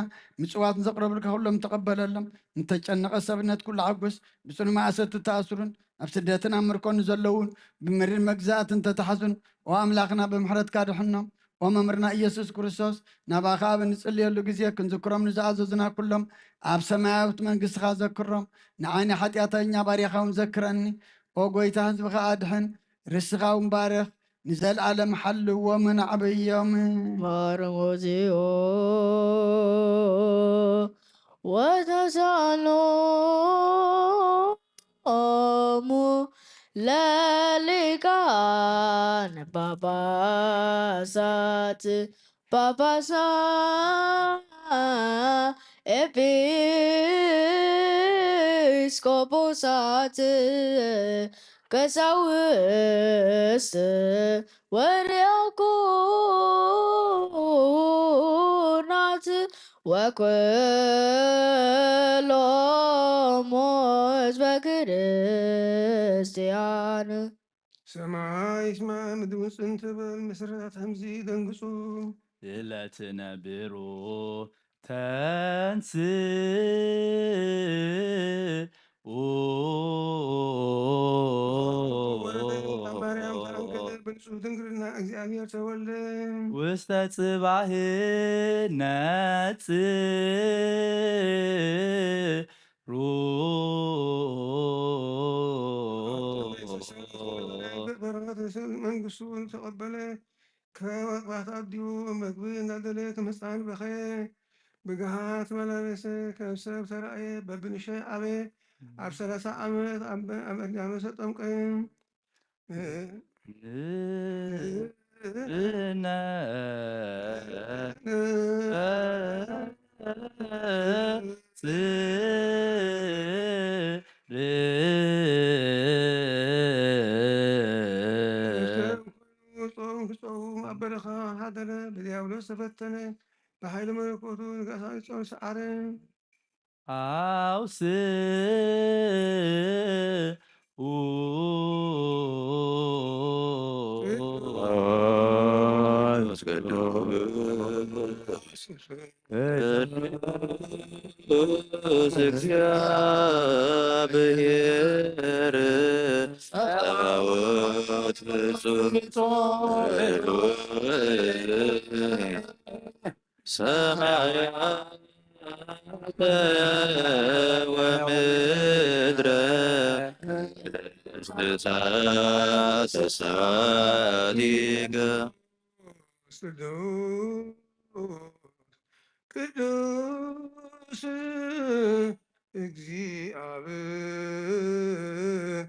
ምፅዋት ንዘቕረብልካ ኩሎም ተቐበለሎም እንተጨነቐ ሰብነት ኩሉ ዓጉስ ብፅኑዕ ማእሰት ተኣስሩን ኣብ ስደትን ኣብ ምርኮን ዘለውን ብምሪር መግዛእትን ተተሓዙን ኦ ኣምላኽና ብምሕረትካ ድሕኖም ኦ መምህርና ኢየሱስ ክርስቶስ ናባኻ ኣብ እንጽልየሉ ግዜ ክንዝክሮም ንዝኣዘዙና ኩሎም ኣብ ሰማያዊት መንግስትኻ ዘክሮም ንዓይኒ ሓጢኣተኛ ባርያኻ ዘክረኒ ኦ ጎይታ ህዝብኻ ኣድሕን ርስኻ እውን ባርኽ ንዘለዓለም ሓልዎምን ዓብዮምን ማረጎዚኦ ወተሳሎሙ ለሊቃነ ጳጳሳት ኤጲስቆጶሳት ቀሳውስት ወዲያቆናት ወኩሎሙ ሕዝበ ክርስቲያን ሰማይ ይስማ ምድር ውፅን ትበል መሰረታት ከምዚ ደንግጹ ስለትነብሩ ተንስ ማርያም ተንገደል ብንጹህ ድንግልና እግዚአብሔር ተወልደ ውስተ ጽባህ ነጽሩ በረከት መንግስቱ ተቀበለ ከወጥባት አዲሁ መግቢ እናደለ ከመጽናን በኸየ ብግሃት መላለሰ ከም ሰብ ተረእየ በብንሸ አበየ ኣብ 30 ዓመት ኣብ ዮርዳኖስ ተጠምቀ ጾም ክጾም ኣብ በረኻ ሓደረ ብዲያብሎስ ተፈተነ ብሓይሊ መለኮቱ ንጋሳዊ ጾም ሰዓረ አውስ ቅዱስ እግዚአብሔር ጸባዖት ፍጹም ሰማያት ወምድረ ስሳቲከ ቅዱስ እግዚአብሔር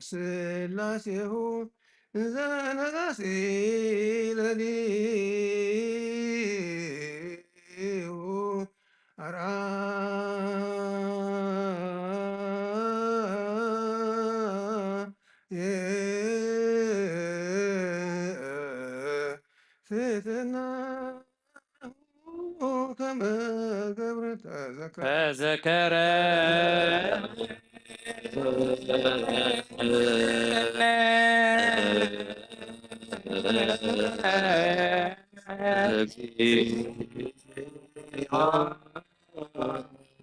በስላሴሁ ዘነጋሴ ለሊሁ ትሕትና ከመ ገብረ ተዘከረ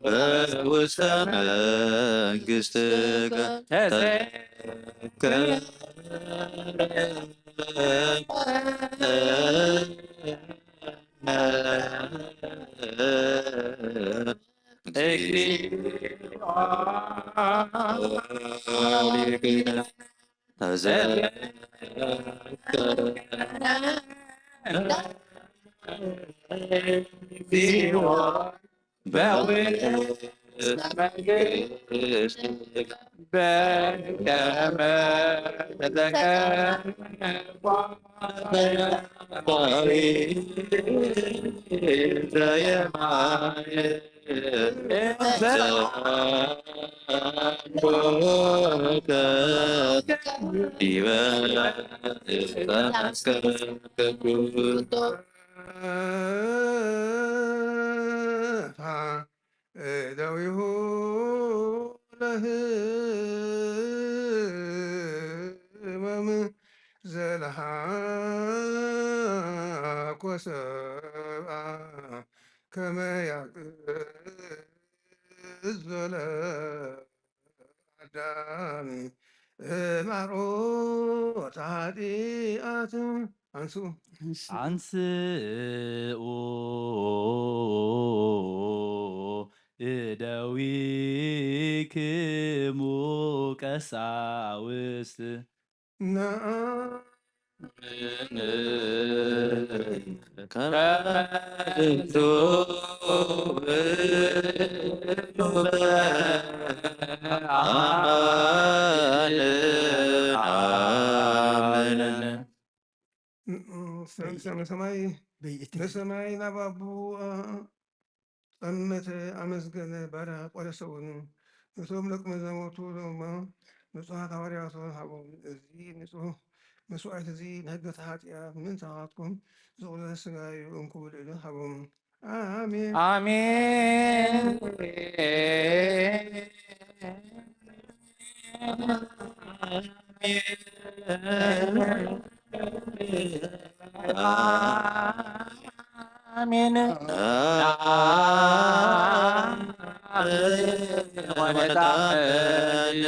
በውስተ መንግሥትከ ተዘከረ እደዊሁ ለህመም ዘለሃኮ ሰብአ ከመ ያግዝ ለአዳም ማሮት ኃጢአት አንሱ አንስኡ እደዊክሙ ቀሳውስት ሰማይ በሰማይ ናባቡ ጸመተ አመስገነ ባዳ ቆረሰውን እቶም ደቀ መዛሙርቱ ድማ ንጹሓት ሐዋርያትን ሃቦም እዚ ንጹሕ መስዋዕት እዚ ንህገት ኃጢአት ምንታኻትኩም ዝቕለለ ሥጋዩ እንክብል ኢሉ ሃቦም አሜን አሜን አሜን ወነጣን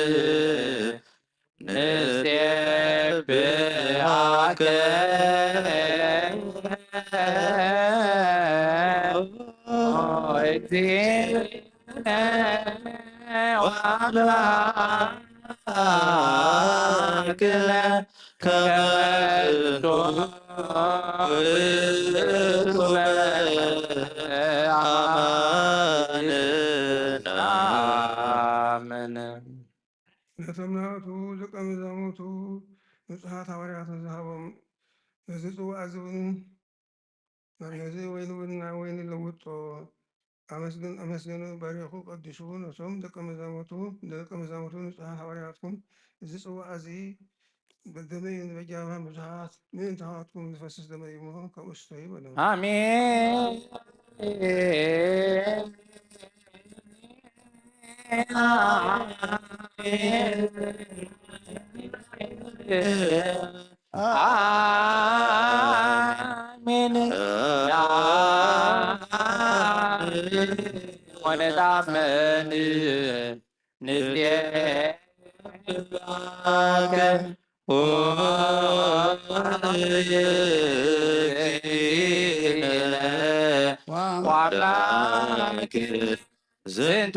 ንሴብሐከ እግዚእነ ወአምላክነ ከመ ነቶም ናቱ ደቀ መዛሙርቱ ንጹሓት ሐዋርያትን ዝሃቦም ነዚ ጽዋዕ እዚ እውን ናብ ነዚ ወይኒ እውን ናብ ወይኒ ለውጦ ኣመስገኑ ባሪኹ ቀዲሱ ነቶም ደቀ መዛሙርቱ ንጹሓት ሐዋርያትኩም እዚ ጽዋዕ እዚ በደመይ በጃባን ብዙሓት ምእንታዋትኩም ዝፈስስ ደመይ እሞ ካብኡ ስተዩ በሎም። አሜን አሜን ወነታመን ንዝዴከ ወአምላክ ዝንቱ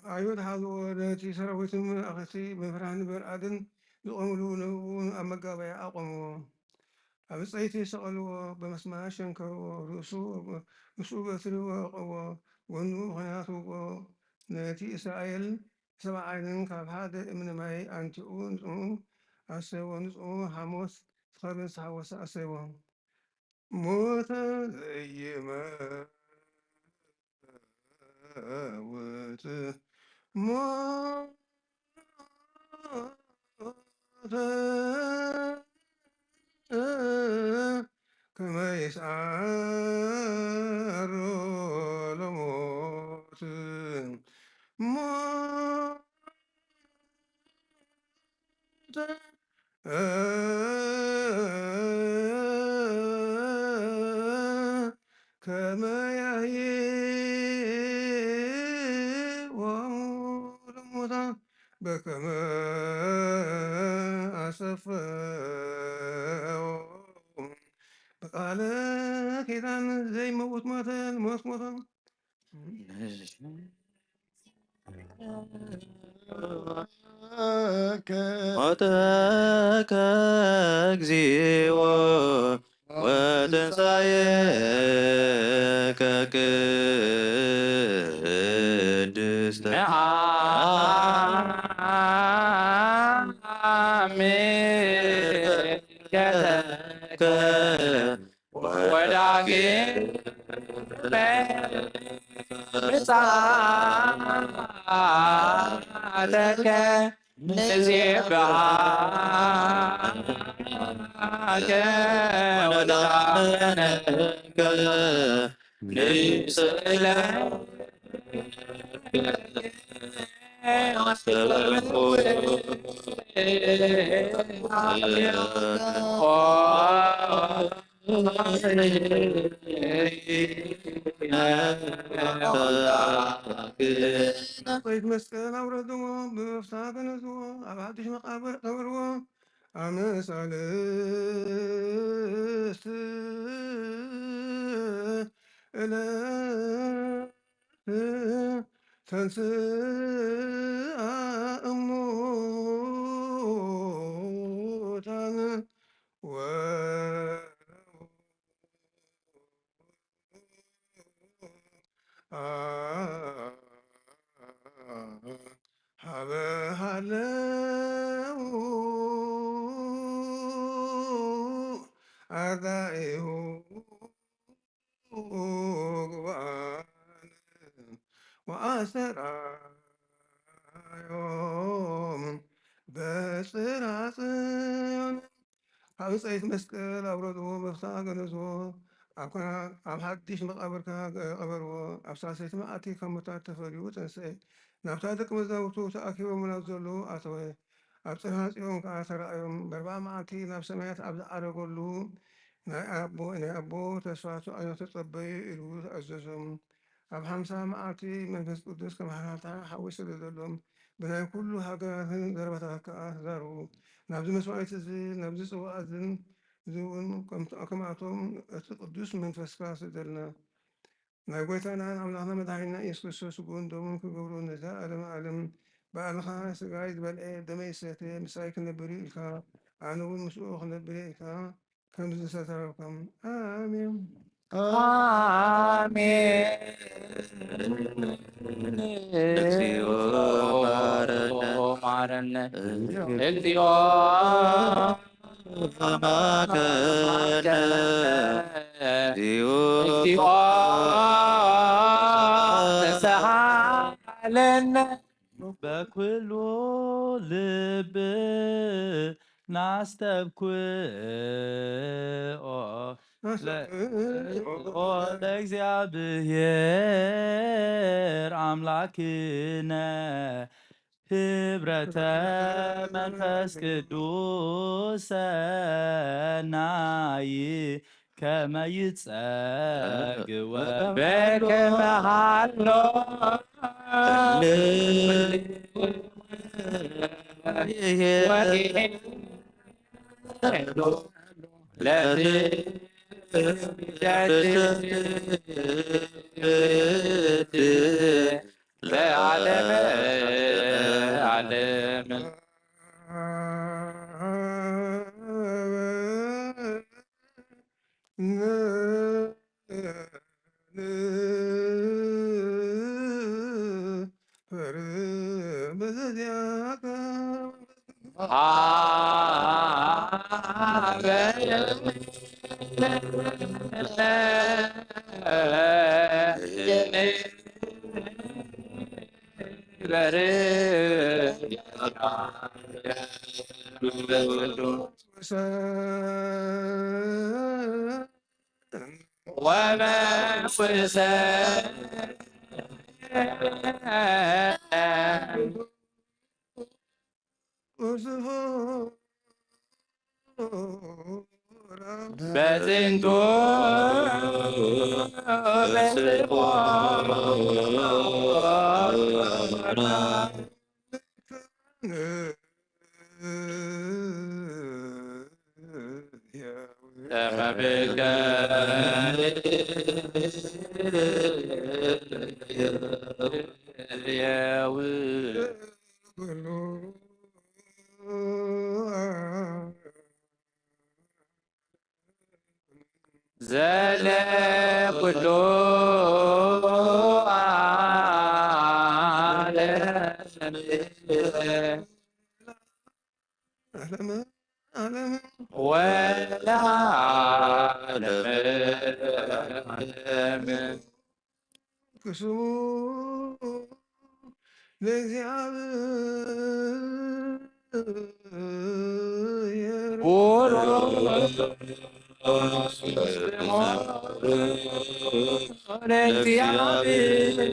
አይሁድ ሓዝዎ ነቲ ሰራዊትን መላእኽቲ መፍርሃን በርኣድን ዝቆምሉ ንውን ኣብ መጋበያ ኣቆምዎ። ኣብ ዕፀይቲ ሰቐልዎ፣ በመስማር ሸንከርዎ፣ ርእሱ በትሪ ወቀዎ፣ ጎኑ ብኹናት ውግኦ። ነቲ እስራኤል ሰብዓ ዓይንን ካብ ሓደ እምኒ ማይ ኣንቲኡ ንጽምኡ ኣሰይዎ። ንጽምኡ ሓሞት ዝኸርብን ዝተሓወሰ ኣሰይዎ። ሞተ ዘይመውት ሞተ ከመ ይስዓሮ ለሞት ሞተ ከመ ያሕይዎሙ ለሙታን በከመ አሰፈዎሙ በቃለ ኪዳን ዘይመውት ሞተ ሞት ሞተ ሞተከ እግዚኦ ወትንሣኤከ ቅድስተ አሜን ከተከ ወዳግም ምጽአተከ ንዜብሃከ ወዳመነከ ቆይት መስቀል አውረድዎ ብመፍታ ገነዝዎ ኣብ ሓድሽ መቃብር ቀብርዎ ኣመ ሳልስት ዕለት ተንሥአ እሙታን ሀበ ሃለው አርዳኢሁ ግብአን ወአስተርአዮም በጽርሐ ጽዮን ኣብ ዕፀይቲ መስቀል ኣውረድዎ መፍታ ገነዝዎ ኣብ ሓድሽ መቃብርካ ቀበርዎ። ኣብ ሳልሰይቲ መዓልቲ ካብ ሙታን ተፈልዩ ተንስአ። ናብታ ደቀ መዛሙርቱ ተኣኪቦም ናብ ዘለዉ ኣተወ። ኣብ ጽርሐ ጽዮን ከዓ ተረኣዮም። በ40 መዓልቲ ናብ ሰማያት ኣብ ዝዓረገሉ ናይ ኣቦ ተስፋቱ ኣዮ ተጸበዩ ኢሉ ተኣዘዞም። ኣብ 50 መዓልቲ መንፈስ ቅዱስ ከመሓላልታ ሓዊ ሰደደሎም። ብናይ ኩሉ ሃገራትን ዘረባታት ከዓ ተዛረቡ። ናብዚ መስዋዕት እዚ ናብዚ ጽዋዕ እዝን እዚ እውን ከምኣቶም እቲ ቅዱስ መንፈስካ ስደልና ናይ ጎይታና ኣምላኽና መድሓኒና ኢየሱስ ክርስቶስ ስጉኡን ደሙን ክገብሩ ነዛ ዓለም ባልኻ ስጋይ ዝበልዐ ደመይ ዝሰተየ ምሳይ ክነብር ኢልካ ኣነ እውን ምስኡ ክነብር ኢልካ ከምዚ ዝተረከም ኣሜን እግዚኦ ማረነ እግዚኦ ማከነ እግዚኦ እግዚኦ ተሳሃለነ በኩሉ ልብ ናስተብኩኦ ለእግዚአብሔር አምላክነ ህብረተ መንፈስ ቅዱስ ሰናይ ከመ ይጸግወ በከመ ሃሎ ለዓለመ ዓለም ወመንፈሰ በዝንቱ ዘለ ኩሉ ወለዓለመ ክስሙ ለእግዚአብሔር ሁሉ ለእግዚአብሔር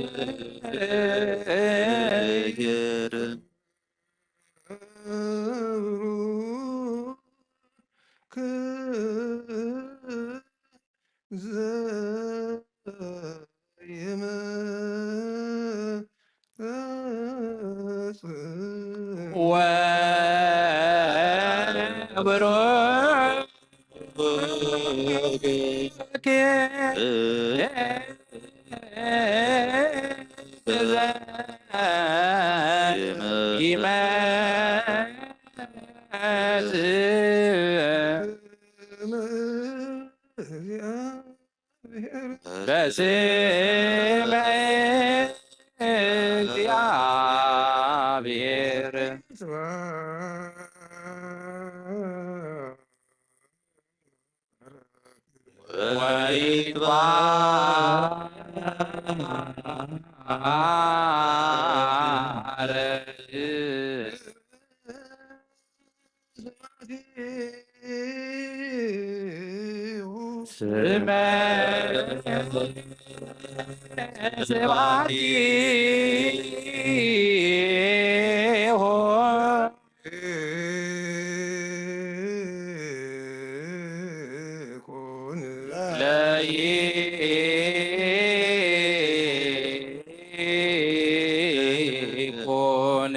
በስመ እግዚአብሔር ወይትባረክ ስመ ስብሐቲሁ ለይኩን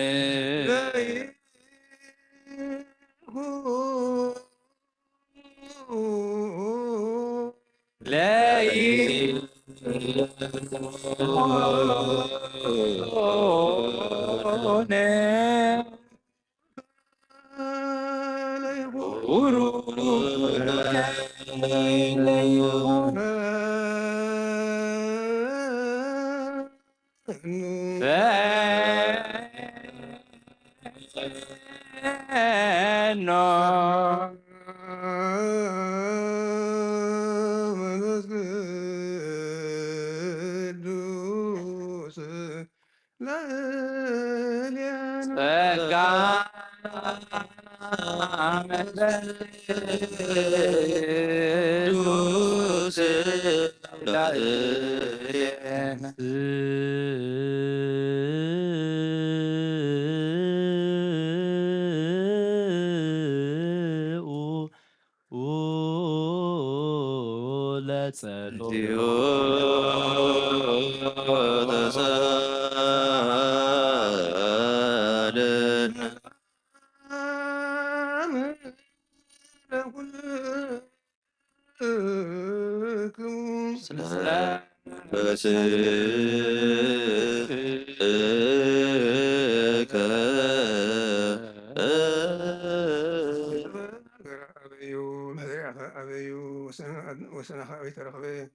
وسنخ أبي ترخبي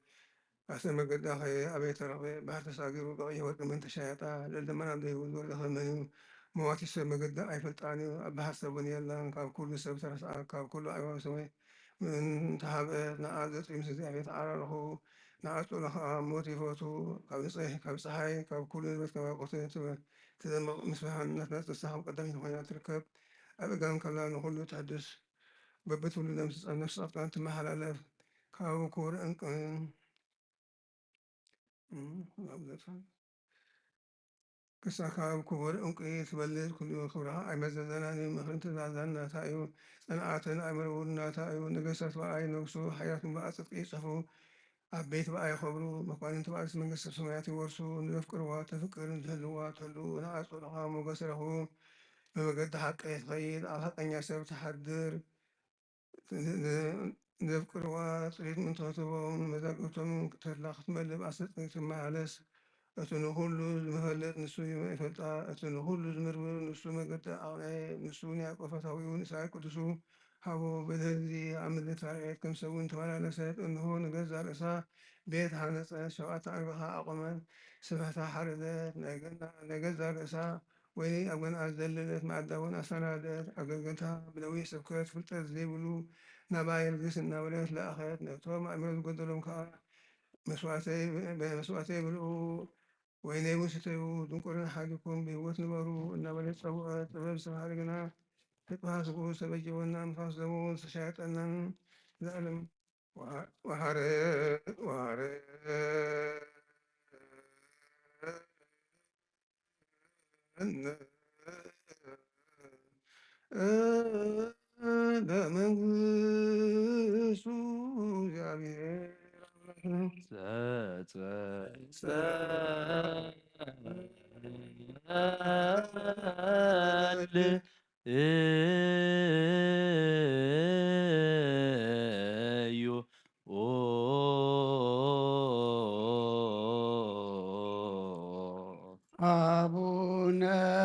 أحسن مقد أخي أبي ترخبي بحث ساقر بقية ورد من تشايطا لدى من أبدي ودور دخل منهم مواتي سر مقد أي فلتاني بحث بني الله كاب كل سب ترس كاب كل أيوة سوي من تحب نعاد تيم سيدي أبي تعالى له نعاد له موتي فوتو كاب صحيح كاب صحيح كاب كل بس كاب قصين سوى تذا مسمح الناس تستحق قدمين وين تركب أبي قام كلا نقول تحدث ببتول نفس أفكار تمحل ألف كاو كور أنك كسا كاو كور أنك تبلد كل يوم خبرها أي مزدنا مخرنت زادنا تايو صنعاتنا أي مرورنا تايو نقصت وأي نقصو حياة بأسف إيصفو أبيت بأي خبرو مقالين تبع اسم قصة سمعتي ورسو نفكر وتفكر نجهلوا وتهلوا نعس ورقام وقصره بمقد حق يتغير على حق أن يسب تحذر نذكر وتريد من تطبعون مذاكرتم تلاخت ملب أسد نكتم علس أتنهول المهلت نسوي فتاة أتنهول المرور نسو مقطع أغني نسوني أقفتاوي نساء قدسو هاو بذلذي عمل تاريخ كم سوين توالا لسات أنه نقزع لسا بيت حانس شوات عربها أقمان سبحتا حردات نقزع لسا ويني أبغن أزدلت مع الدوان أسنادات أقلقتها بلوي سبكات فلتر زي بلو نبايل جسنا وليس لا أخيات نتوى ما أمرز قدرهم كا مسواتي بلو ويني وستيو دنكرن حاجكم بهوت نبرو نبالي سوات سبب سبحانه تبها سقو سبجي ونام فاسدو سشاعت أنن لألم وحري ده منغسو جابير أبونا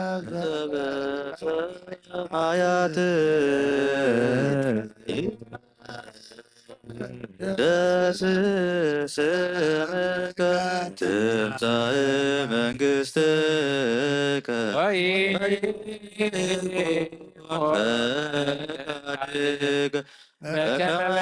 ደስ ስምከ ትምጻእ መንግሥትከ ፈቃድከ በከመ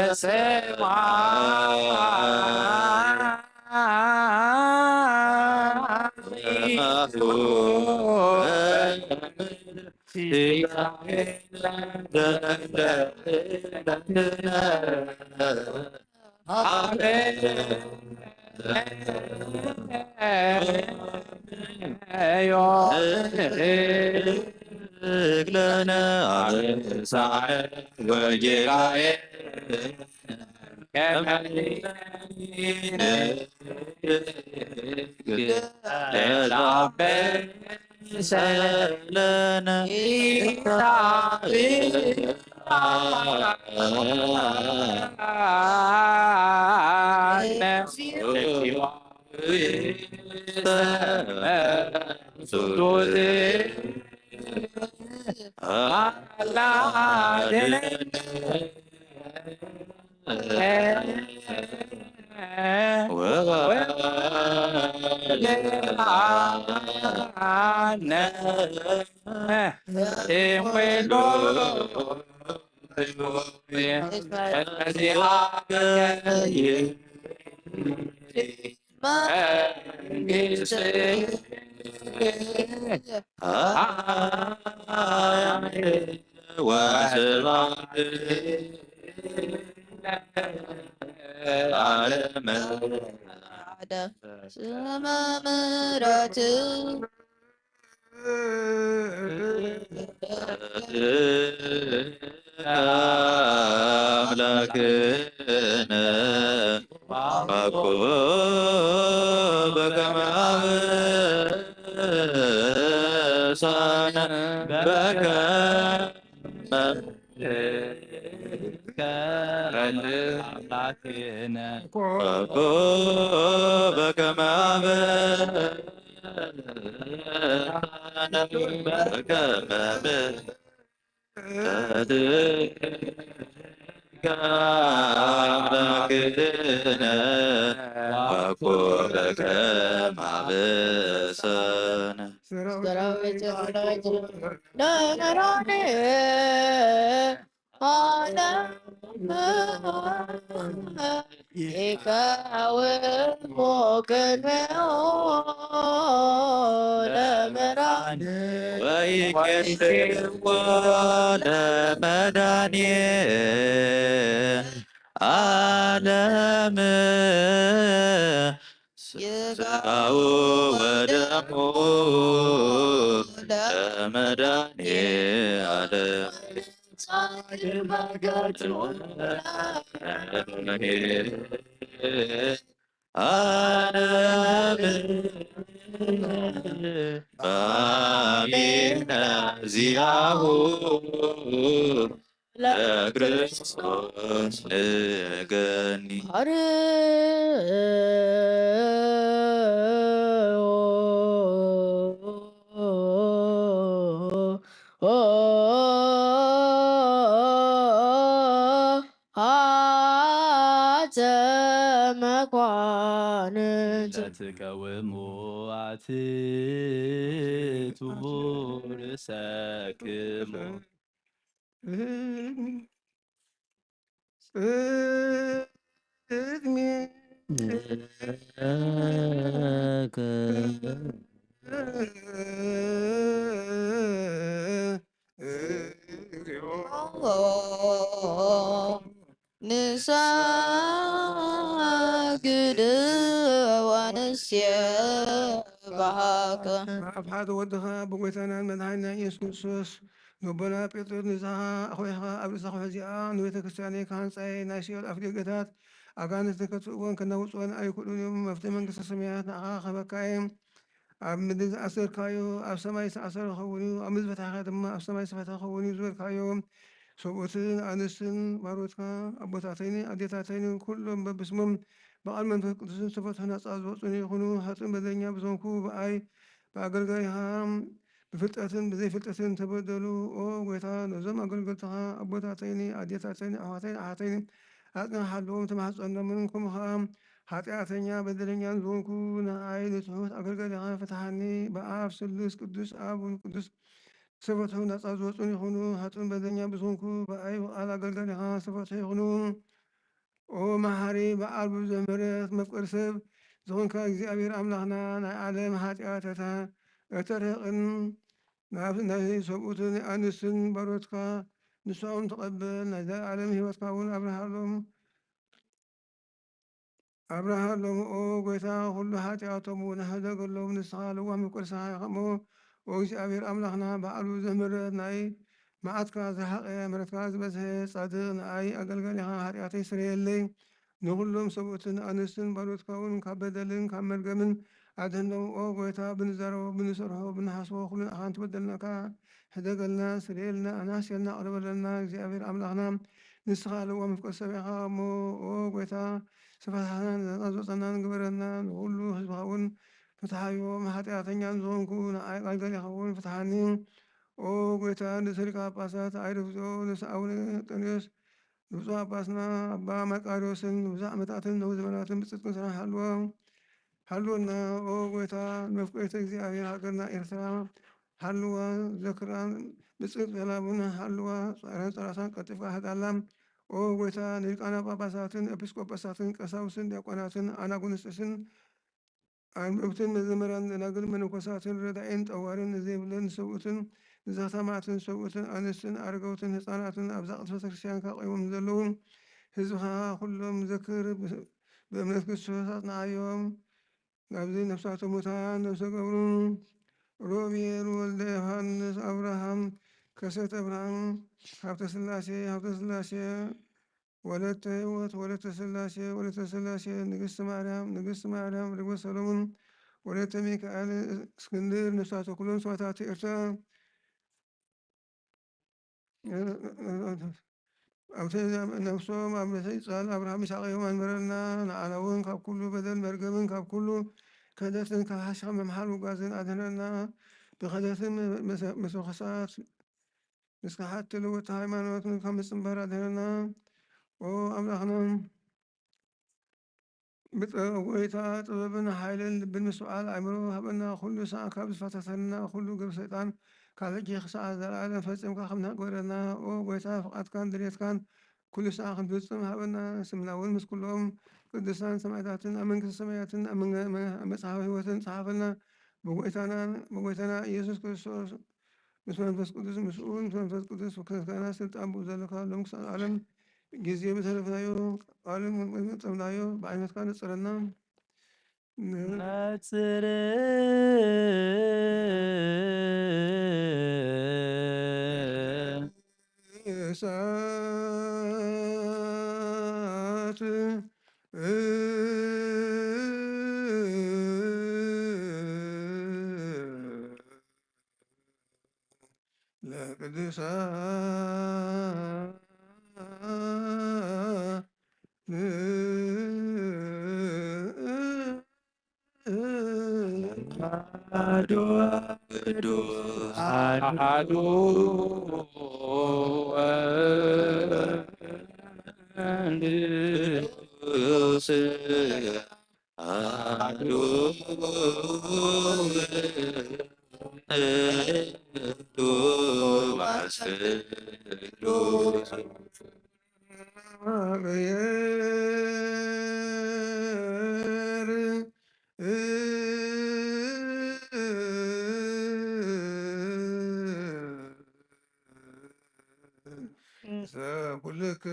لنا عرساء وجراء كما لنا አምላክነ አኮ በከመ አበሳነ በከመ አምላክነ አኮ በከመ አበሳነ በከመ አምላክነ አኮ በከመ አበሳነ ወይቄድዎ ለመድኃኔ ዓለም ሥጋው ወደሙ ለመድኃኔ ዓለም በአሜነ ዚአሁ ለክርስቶስ ንገኒ ለትቀውሙ አትቱ ርእሰክሙ ንሳግድ ወንሴብሐከ አብሓደ ወድኻ ብጎይታናን መድሓኒና ኢየሱስ ክርስቶስ ንቦና ጴጥሮስ ንስኻ ኣኾይኻ ኣብ ርእሳኻ ሕዚኣ ንቤተ ክርስቲያነይ ካህንፃይ ናይ ሲኦል ኣፍደገታት ኣጋንንቲ ከትእዎን ከናውፅዎን ኣይክእሉን እዮም። መፍትሒ መንግስቲ ሰማያት ንዓኻ ከበካ እየ። ኣብ ምድሪ ዝኣሰርካዮ ኣብ ሰማይ ዝተኣሰረ ክኸውን እዩ፣ ኣብ ምድሪ ፈታሕካ ድማ ኣብ ሰማይ ዝተፈትሐ ክኸውን እዩ ዝበልካዮ ሰብኡትን ኣንስትን ባሮትካ ኣቦታተይኒ ኣዴታተይኒ ኩሎም በብስሞም በቃል መንፈስ ቅዱስን ዝተፈትሑ ነፃ ዝወፁን ይኹኑ። ሃጥን በደለኛ ብዞንኩ ብኣይ ብኣገልጋይኻ ብፍልጠትን ብዘይፍልጠትን ተበደሉ። ኦ ጎይታ ነዞም ኣገልገልትኻ ኣቦታተይኒ ኣዴታተይኒ ኣሕዋተይኒ ኣሓተይኒ ኣፅና ሓለዎም ተማሕፀኖምን ከምኡ ከዓ ኃጢአተኛ በደለኛን ዝሆንኩ ንአይ ንትሑት አገልጋይኻ ፍትሐኒ በአብ ስሉስ ቅዱስ አብ ቅዱስ ዝተፈትሑ ነፃ ዝወፁን ይኹኑ። ሃጡን በደለኛ ብዝሆንኩ በአይ በቃል አገልጋይኻ ዝተፈትሑ ይኹኑ። ኦ መሐሪ በዓል ብዙሕ ምሕረት መፍቀሪ ሰብ ዝኾንካ እግዚኣብሔር ኣምላኽና ናይ ዓለም ኃጢአት እተርሕቕን ናይ ሰብኡትን ኣንስትን ባሮትካ ንስኦም ተቐበል። ናይ ዘለዓለም ሂወትካ እውን አብርሃሎም ኦ ጎይታ ኩሉ ኃጢአቶም እውን ህደገሎም ንስኻ ልዋህ መፍቀሪ ስኻ ይኸሞ ኦ እግዚኣብሔር ኣምላኽና በዓል ብዙሕ ምሕረት ናይ መዓትካ ዝሓቐ ምሕረትካ ዝበዝሐ ጻድቕ ንኣይ ኣገልጋሊኻ ኃጢአተይ ስረየለይ። ንኩሎም ሰብኡትን ኣንስትን ባሮትካ እውን ካብ በደልን ካብ መርገምን أدهنهم أو قويتا بنزارو بنسره بنحسو خلنا أخان تبدلناك هدقلنا سريلنا أناسيلنا أقرب لنا زيابير أملاغنا نسخال ومفق السبيخا مو أو قويتا سفتحنا نزوطنا نقبرنا نقولو حزبهاون فتحايو محاتياتنا نزونكو نعيقال يخون فتحانين أو قويتا نسرقا باسات عيرفزو نسعون تنيس نبزو عباسنا أبا مكاريوسن نبزع متاتن نوزمناتن بصدق سنة حلوة حلونا أو قويتا نفقيت እግዚአብሔር ሀገርና ኤርትራ حلوة ذكرى بصدق سلامنا حلوة صارن صراصان قطفا هدالام أو قويتا نلقانا باباساتن ኤጲስቆጶሳትን ቀሳውስትን ዲያቆናትን አናጉንስጥስን አንብብትን መዘመራን ደናግል መነኮሳትን ረዳኤን ጠዋርን ዘይብለን ሰውትን ዘተማትን ሰውትን አንስትን አርገውትን ህፃናትን አብዛቅት ቤተክርስቲያን ካቆይሞም ዘለዉ ህዝብኻ ኩሎም ዘክር በእምነት ክርስቶስ አጽናዕዮም ናብዚ ነፍሳተ ሙታን ነፍሰ ገብሩ ሮቤል ወልደ ዮሐንስ አብርሃም ከሰተ ብርሃን ሀብተ ስላሴ ወለተ ህይወት ወለተ ስላሴ ንግስት ማርያም ርግበ ሰሎሞን ወለተ ሚካኤል እስክንድር ነፍሳተ ኩሎም ሰማዕታት ኤርትራ ኣብቲ ነፍሶም ኣብ መሰይ ጻል አብርሃም ይስሐቅ የማን መረና ንዓናውን ካብ ኩሉ በደል መርገምን ካብ ኩሉ ክህደትን ካብ ሓሽኻ መምሓል ውጋዝን ኣድህነና ብክህደትን መሰኸሳት ንስካሓት ለወቲ ሃይማኖትን ካብ ምፅምባር ኣድህነና ኦ ኣምላኽና ብጎይታ ጥበብን ሓይልን ልብን ምስዋዓል ኣእምሮ ሃበና ኩሉ ሰዓ ካብ ዝፈተተልና ኩሉ ግብ ሰይጣን ካብ ሕጂ ክሳዕ ዘለዓለም ፈፂምካ ከምናግበረና ኦ ጎይታ ፍቃድካን ድሌትካን ኩሉ ሰዓ ክንፍፅም ሃበና ስምና እውን ምስ ኩሎም ቅዱሳን ሰማዕታትን ኣብ መንግስቲ ሰማያትን ኣብ መፅሓፈ ህይወትን ፀሓፈልና ብጎይታና ኢየሱስ ክርስቶስ ምስ መንፈስ ቅዱስ ምስኡን ምስ መንፈስ ቅዱስ ከስካና ስልጣን ብኡ ዘለካ ሎም ክሳብ ዓለም ጊዜ በተረፍናዮ ቃልን ጠምናዮ በዓይነትካ ነፅረና ነጽር እሳት አሐዱ ወወልድ አሐዱ ኩልክ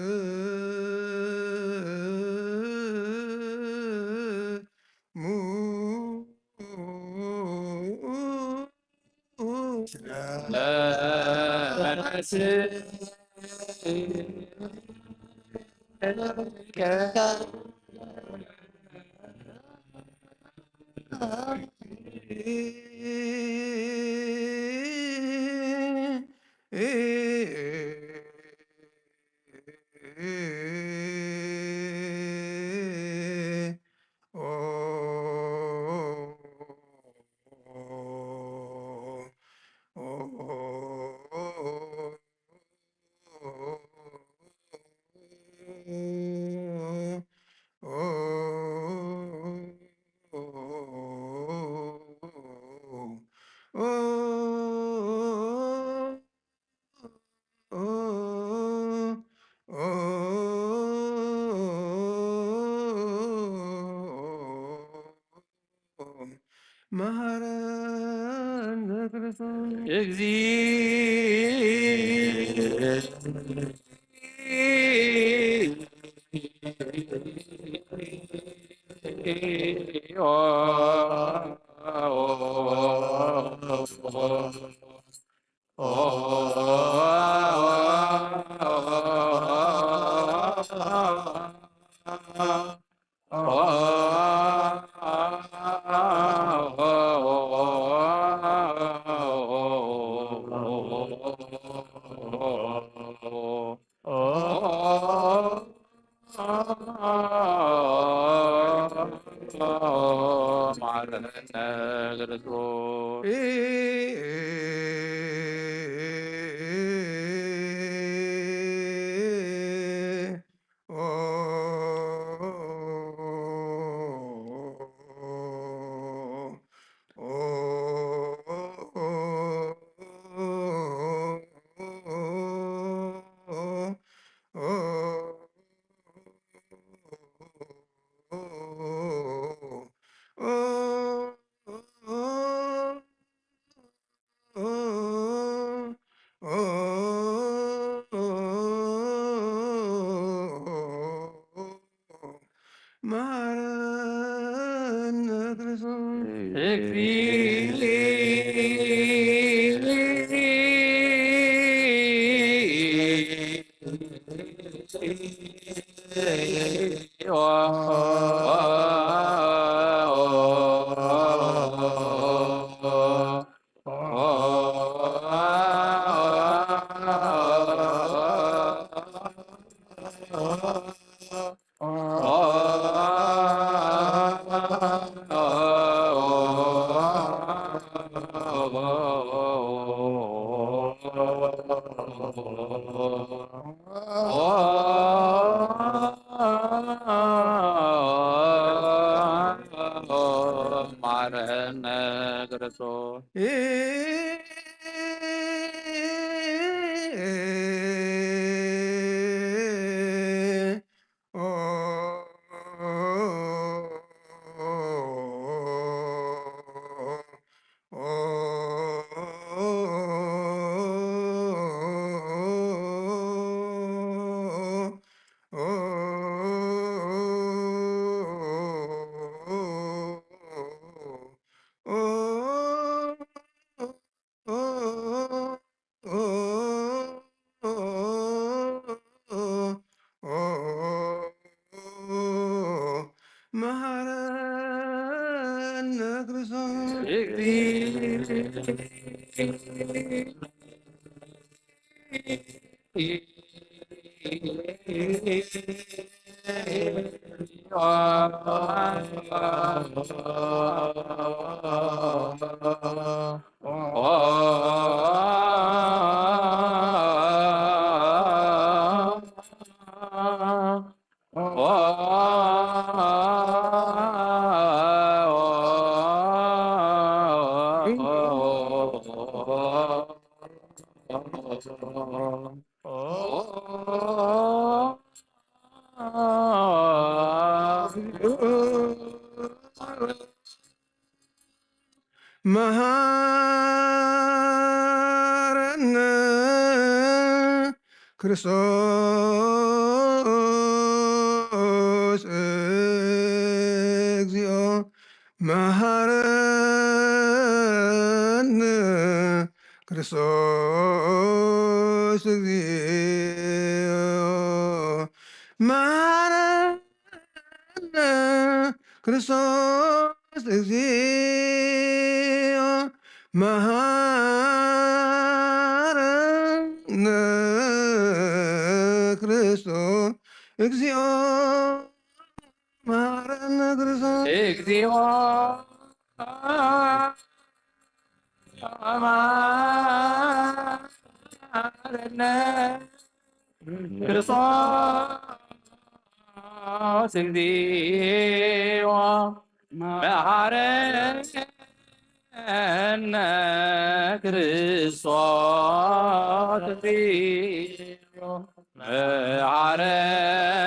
መሐረነ ክርስቶስ ማረነ ክርስቶስ ማረነ ክርስቶስ ማረነ ክርስቶስ መሐረነ ክርስቶስ መሐረነ ክርስቶስ እግዚኦ መሐረነ ክርስቶስ እግዚኦ መሐረነ ክርስቶስ እግዚኦ መሐረነ ክርስቶስ እግዚኦ መሐረነ ክርስቶስ እግዚኦ ማረነ ክርስቶስ እግዚኦ መሐረነ ክርስቶስ እግዚኦ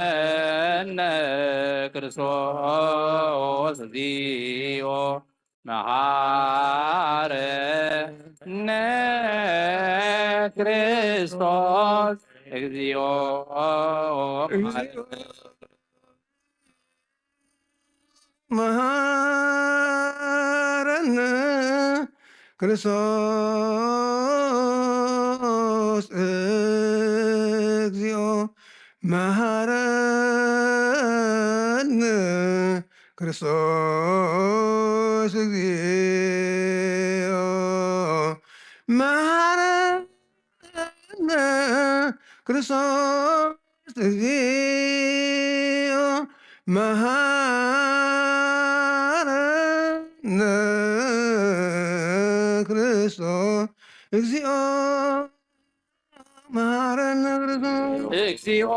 መሐረነ ክርስቶስ እግዚኦ መሐረነ ክርስቶስ እግዚኦ መሐረነ ክርስቶስ እግዚኦ መሐረነ ክርስቶስ እግዚኦ መሐረነ ክርስቶስ እግዚኦ መሐረነ ክርስቶስ እግዚኦ መሐረነ ክርስቶስ እግዚኦ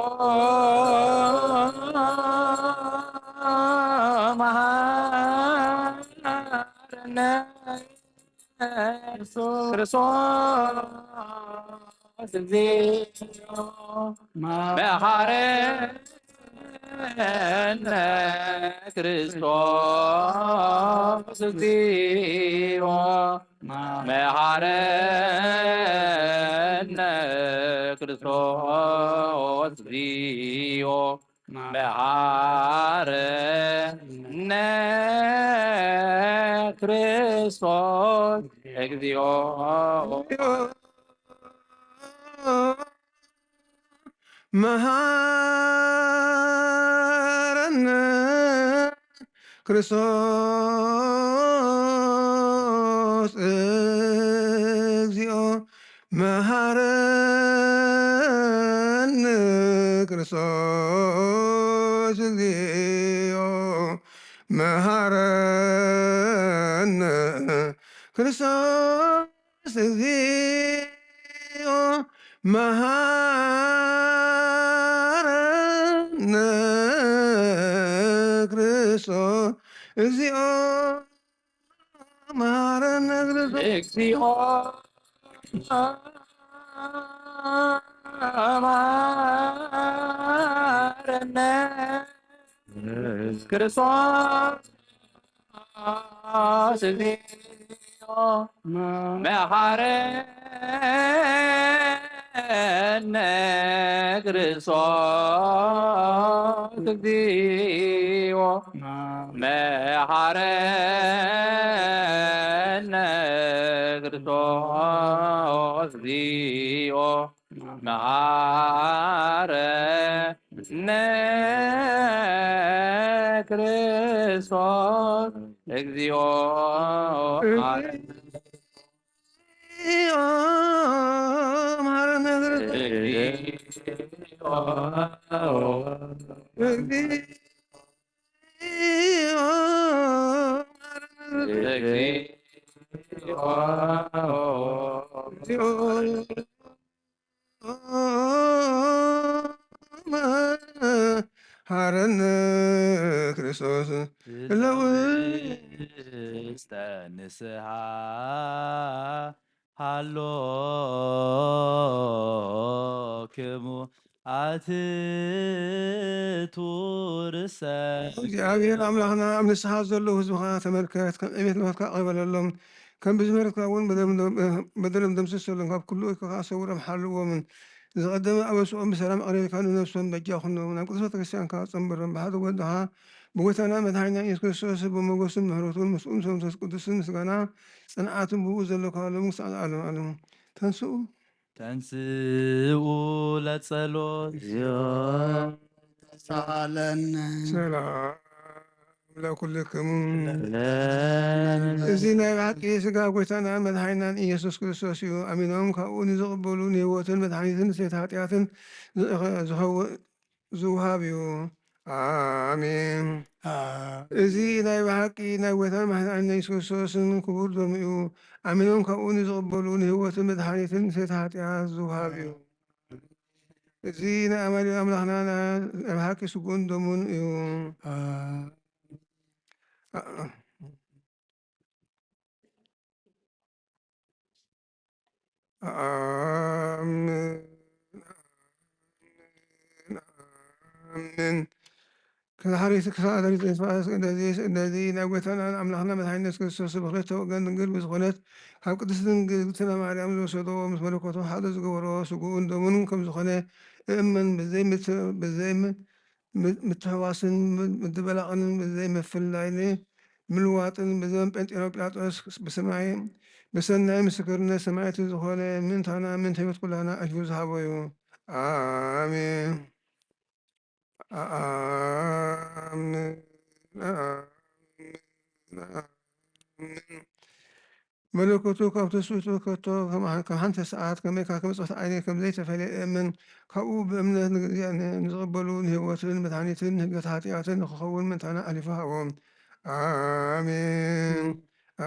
መሐረነ ክርስቶስ እግዚኦ መሐረነ ክርስቶስ እግዚኦ መሐረነ ክርስቶስ እግዚኦ መሐረነ ክርስቶስ እግዚኦ መሐረነ ክርስቶስ እግዚኦ መሐረነ ክርስቶስ እግዚኦ መሐረነ ክርስቶስ እግዚኦ መሐረነ ክርስቶስ እግዚኦ መሐረነ ክርስቶስ እግዚኦ መሐረነ ክርስቶስ እግዚኦ መሐረነ ክርስቶስ እግዚኦ መሐረነ ክርስቶስ እግዚኦ መሐረነ ክርስቶስ እግዚኦ መሐረነ መሐረነ ክርስቶስ ውስተ ንስሐ ሃሎክሙ አትቱ ርእሰ እግዚአብሔር አምላኽና ኣብ ንስሓ ዘለዉ ህዝብኻ ተመልከት ከም ዕቤት ልመትካ ቅበለሎም ከም ብዝመረትካ እውን በደሎም ደምስሰሎም ካብ ኩሉ ወይ ከዓ ሰውሮም ሓልዎምን ዝቐደመ ኣበስኦም ብሰላም ኣቕሪብካ ንነብሶም በጃ ኩኖም ናብ ቅዱስ ቤተክርስትያንካ ፀንበሮም ብሓደ ወድኻ ብጎይታና መድሓኒና ኢየሱስ ክርስቶስ ብሞገሱን ምህረቱን ምስኡን መንፈስ ቅዱስን ምስጋና ፅንዓትን ብኡ ዘለካ ሎም ክሳብ ዓለም ዓለሙ ተንስኡ ተንስኡ ለጸሎት ሳለነ ሰላም ለኩልክሙ እዚ ናይ ባሕቂ ስጋ ጎይታና መድሓኒናን ኢየሱስ ክርስቶስ እዩ ኣሚኖም ካብኡ ንዝቕበሉ ንህይወትን መድሓኒትን ሴት ሃጢኣትን ዝውሃብ እዩ አሜን። እዚ ናይ ባሕቂ ናይ ጎይታን መድሓኒትና ኢየሱስ ክርስቶስን ክቡር ደሙ እዩ ኣሚኖም ካብኡ ንዝቕበሉ ንህይወትን መድሓኒትን ሴት ሃጢኣት ዝውሃብ እዩ እዚ ናይ ኣማኑኤል ኣምላኽና ናይ ባሕቂ ስጉኡን ደሙን እዩ አሜን። ከዛሬት ከሳደሪት ተስፋስ እንደዚህ ናይ ጎይታና ኣምላኽና መድሓኒትና ኢየሱስ ክርስቶስ ብክልተ ወገን ድንግል ብዝኾነት ካብ ቅድስት ድንግልትና ማርያም ዝወሰዶ ምስ መለኮቱ ሓደ ዝገበሮ ስጉኡን ደሙን ከም ዝኾነ እመን ብዘይ ምትሕዋስን ምድበላቕን ብዘይ ምፍላይን ምልዋጥን ብዘበን ጴንጤኖ ጲላጦስ ብሰማይ ብሰናይ ምስክርነት ሰማዕቲ ዝኾነ ምንታና ምንተ ሂወት ኩላና ኣጅቡ ዝሃቦ እዩ አሜን አሜን መለኮቱ ካብ ተስእቱ ከቶ ከም ሓንቲ ሰዓት ከመይ ከም መፅፈቲ ዓይነ ከም ዘይተፈለየ እመን ካብኡ ብእምነት ንዝቕበሉ ንህይወትን መድሓኒትን ህገት ሃጢኣትን ንክኸውን ምንታና ኣሊፉ ሃቦም አሜን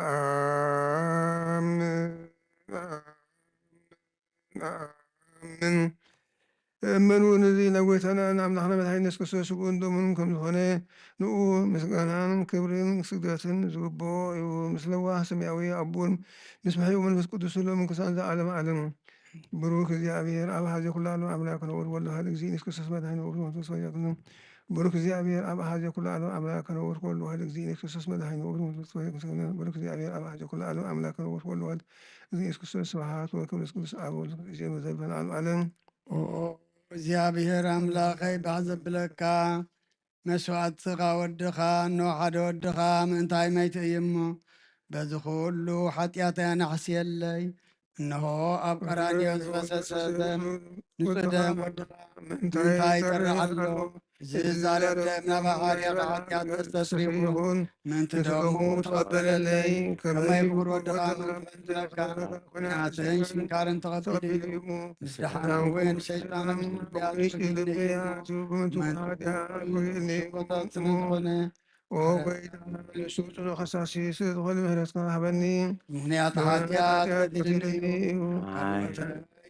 አሜን ዝእመኑ ነዚ ናይ ጎይታና ንኣምላኽና መድሓኒትና ኢየሱስ ክርስቶስ ስጉኡን ደሙን ከም ዝኾነ ንኡ ምስጋናን ክብርን ስግደትን ዝግብኦ እዩ። ምስ ለዋህ ሰማያዊ ኣቦን ምስ ምሕያው መንፈስ ቅዱስ ሎምን ክሳብ ዘለዓለመ ዓለም ብሩክ እግዚአብሔር ኣብ ኣሃዘ ኩሉ ዓለም ኣምላክ ነውር ወልድ ዋሕድ እግዚእ ኢየሱስ ክርስቶስ መድኃኒነ ውእቱ መንፈስ ወያኩኑ ብሩክ እግዚአብሔር ኣብ ኣሃዘ ኩሉ ዓለም ኣምላክ ነውር ወልድ ዋሕድ እግዚእ ኢየሱስ ክርስቶስ መድኃኒነ ውእቱ መንፈስ ወያኩኑ ብሩክ እግዚአብሔር ኣብ ኣሃዘ ኩሉ ዓለም ኣምላክ ነውር ወልድ ዋሕድ እግዚእ ኢየሱስ ክርስቶስ ስብሐት ወክብር ቅዱስ አብ ወልድ ጊዜ መዘልፈን ዓለም ዓለም እግዚአብሔር ኣምላኸይ ባህ ዘብለካ መስዋዕትኻ ወድኻ እኖ ሓደ ወድኻ ምእንታይ መይትእ እሞ በዚ ኩሉ ሓጢአተይ ኣናሕስየለይ እነሆ ኣብ ቀራንዮ ዝፈሰሰ ደም ንጹህ ደም ወድኻ ምንታይ ይጠርሕ ኣሎ ዝዛረብ ደም ናብ ሓርያኻ ሓጢአት ተስተስሪኹን ምእንቲ ደሙ ተቐበለለይ ከመይ ክቡር ወድኻ መንፈስለካ ኩናትን ሽንካርን ተቐቢሉ እዩ ምስ ድሓን እውን ሸይጣን ዝኾነ ሱፁ ከሳሲ ስለዝኾነ ምህረትካ ሃበኒ ምክንያት ሓጢአት በዲልኒ እዩ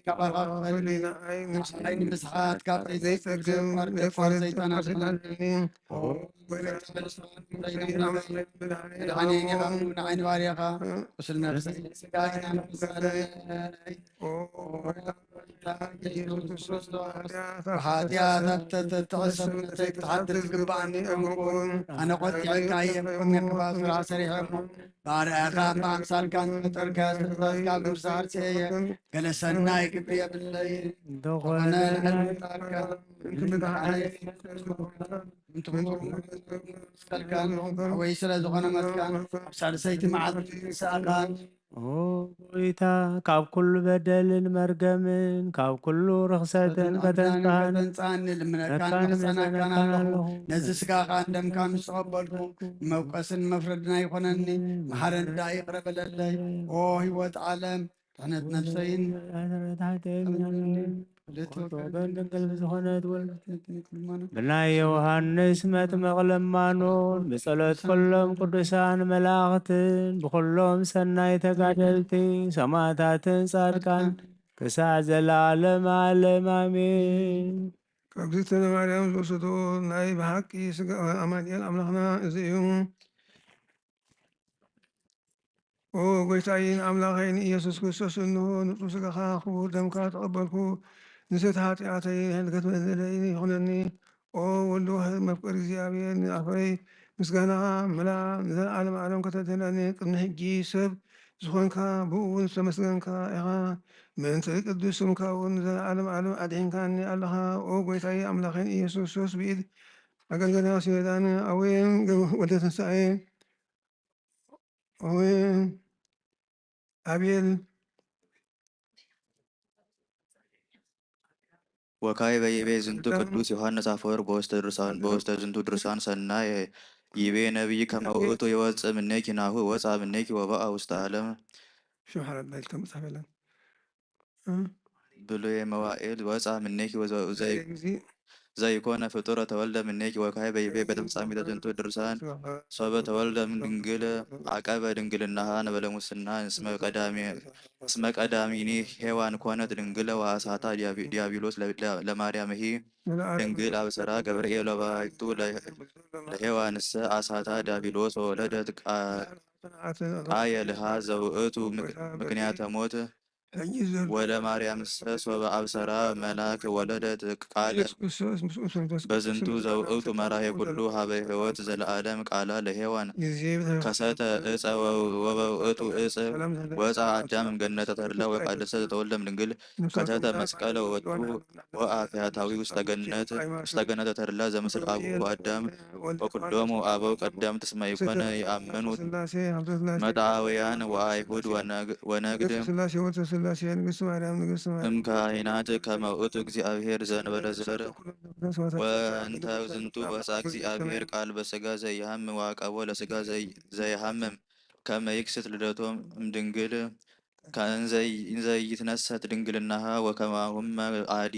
ካባኻ ክፈልይ ንምስሓት ካብ ዘይፀግም ደፋር ሰይጣን ኣለኒ መድሓኒኒ ከምኡ ንዓይኒ ባርያኻ ቁስል ነፍሰይ ስጋይ ናምሳለይ ብሓጢአት ኣብተተዕሰብ ነተይ ክትሓድር ዝግባእኒ እምውን ኣነ ቆጢዕካ እየም ክባብ ስራሕ ሰሪሐ ባርያኻ ብኣምሳልካ ንፈጠርካ ስለዛዝካ ብምሳር እየ ገለ ሰናይ ግቢ የብለይ ዝኾነ ወይ ስለ ዝኾነ መትካን ኣብ ሳልሰይቲ መዓልቲ ንስኣኻን ጎይታ ካብ ኩሉ በደልን መርገምን ካብ ኩሉ ርክሰትን ከተንጻኒ ልምነካን ክሕፀነካን ኣለኹ ነዚ ስጋኻ እንደምካ ምስ ተቐበልኩ መውቀስን መፍረድና ይኮነኒ መሓረንዳ ይቕረ በለለይ ኦ ህይወት ዓለም ድሕነት ነፍሰይን ድንግል ብዝኾነት ብናይ ዮሃንስ መጥምቕ ልማኑን ብጸሎት ኩሎም ቅዱሳን መላእኽትን ብኩሎም ሰናይ ተጋደልቲ ሰማዕታትን ጻድቃን ክሳዕ ዘለዓለም ዓለም አሜን። ካብ እግዝእትነ ማርያም ዝወሰዶ ናይ ብሓቂ ስጋ ኣማኑኤል ኣምላኽና እዚ እዩ። ኦ ጎይታዬን ኣምላኸይን ኢየሱስ ክርስቶስ እንሆ ንጹህ ስጋኻ ክቡር ደምካ ተቐበልኩ ንሰት ኃጢአተይ ሕልከት በደለይ ይኹነኒ። ኦ ወልድ ዋሕድ መፍቀሪ እግዚአብሔር ንኣፈይ ምስጋናኻ ምላእ ንዘለዓለም ዓለም ከተድህነኒ ቅድሚ ሕጂ ሰብ ዝኾንካ ብኡ እውን ዝተመስገንካ ኢኻ ምእንቲ ቅዱስ ስምካ እውን ንዘለዓለም ዓለም ኣድሒንካኒ ኣለኻ። ኦ ጎይታዬ ኣምላኸይን ኢየሱስ ክርስቶስ ብኢድ ኣገልገና ሲመዳን ኣወይን ወልደ ትንሣኤ ኣወይን አቤል ወካይ በይቤ ዝንቱ ቅዱስ ዮሐንስ አፈወርቅ በውስተ ዝንቱ ድርሳን ሰናይ ይቤ ነቢይ ከመ ውእቱ ይወፅእ እምኔኪ ናሁ ወፅአ እምኔኪ ወበአ ውስተ ዓለም ሽምሓረ ባይልካ መጽሓፍ የለን ብሉየ መዋዕል ወፅአ እምኔኪ ዘይኮነ ፍጡረ ተወልደ እምኔኪ ወካይ በይቤ በተፍጻሚተ ዝንቱ ድርሳን ሶበ ተወልደ እምድንግል አቀበ ድንግልናሃ ነበለሙስና እስመ ቀዳሚኒ ሔዋን ኮነት ድንግለ ወአሳታ ዲያብሎስ ለማርያምሂ ድንግል አብሰራ ገብርኤል ወባሕቱ ለሔዋንሰ አሳታ ዲያብሎስ ወወለደት ቃየልሃ ዘውእቱ ምክንያተ ሞት ወለ ማርያምሰ ሶበ አብሰራ መልአክ ወለደት ቃለ በዝንቱ ዘውእቱ መራሄ ኩሉ ሀበ ሕይወት ዘለዓለም ቃላ ለሔዋን ከሰተ እፀ ወበውእቱ እፅ ወፃ አዳም እምገነተ ተድላ ወቃደሰ ዘተወልደ እምድንግል ከተተ መስቀለ ወጡ ወአፍያታዊ ውስተ ገነተ ተድላ ዘምስል አቡሁ አዳም ወኩሎሙ አበው ቀደምት እስመ ይኮነ ይአምኑ መጣውያን ወአይሁድ ወነግድ እምካህናት ከመ ውእቱ እግዚአብሔር ዘእንበለ ዘር ወእንተ ዝንቱ ወፃ እግዚአብሔር ቃል በስጋ ዘይሃምም ወአቀቦ ለስጋ ዘይሃምም ከመ ይክስት ልደቶም እምድንግል ከእንዘ ይትነሰት ድንግልናሃ ወከማሁመ አዲ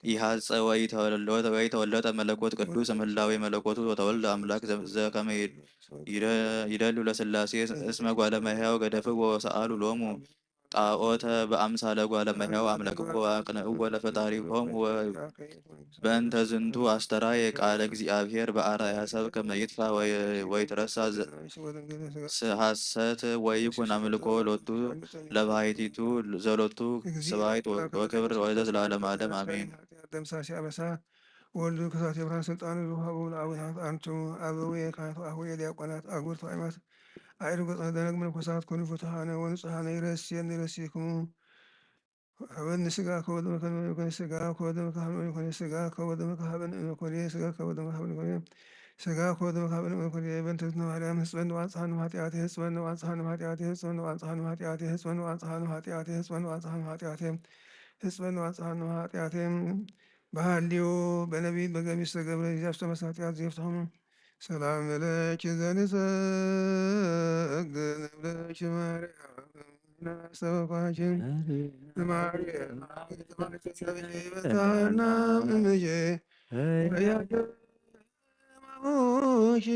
ይሃፀ ወይተወለጠ መለኮት ቅዱስ እምህላዌ መለኮቱ ወተወልደ አምላክ ዘከመ ይደሉ ለስላሴ እስመ ጓለ እመሕያው ገደፍዎ ወሰአሉ ሎሙ ጣዖተ በአምሳለ እጓለ እመሕያው አምለክዎ አቅንዕዎ ለፈጣሪሆሙ በእንተ ዝንቱ አስተርአየ ቃለ እግዚአብሔር በአርአያ ሰብእ ከመ ይጥፋ ወይትረሳ ሐሰት ወይኩን አምልኮ ሎቱ ለባሕቲቱ ዘሎቱ ስብሐት ወክብር ወለዘለዓለመ ዓለም አሜን። ደምሳሴ አበሳ ወልዱ ከሳቴ ብርሃን ስልጣን ዝውሃቡ ለአቡናት አንቱ አበዌ ካህናት አሁየ ዲያቆናት አጉርት ሃይማኖት አይሩ ገጸ ደነግ መነኮሳት ኮኑ ፍትሐነ ወንጽሐነ ይረስየን ይረስይክሙ ሀበን ስጋ ከወደመ ከሆነ ስጋ ከወደመ ከሆነ ስጋ ከወደመ ከሀበን ኮኔ ስጋ ከወደመ ከሀበን ኮኔ ስጋ ከወደመ ከሀበን ኮኔ በእንተ ማርያም ህጽበን ዋንጽሐነ ኃጢአቴ ህጽበን ዋንጽሐነ ኃጢአቴ ህጽበን ዋንጽሐነ ኃጢአቴ ህጽበን ዋንጽሐነ ኃጢአቴ ህጽበን ዋንጽሐነ ኃጢአቴ ህጽበን ዋንጽሐነ ኃጢአቴ በሃልዮ በነቢይ በገሚስ ተገብረ ዚያፍተ መስኃጢአት ዜፍተሁም ሰላም ለኪ ዘንሰግድ ለኪ ማርያም ናሰበኳችን ማርያም በታና እምዬ ወያጀ ማሙሽ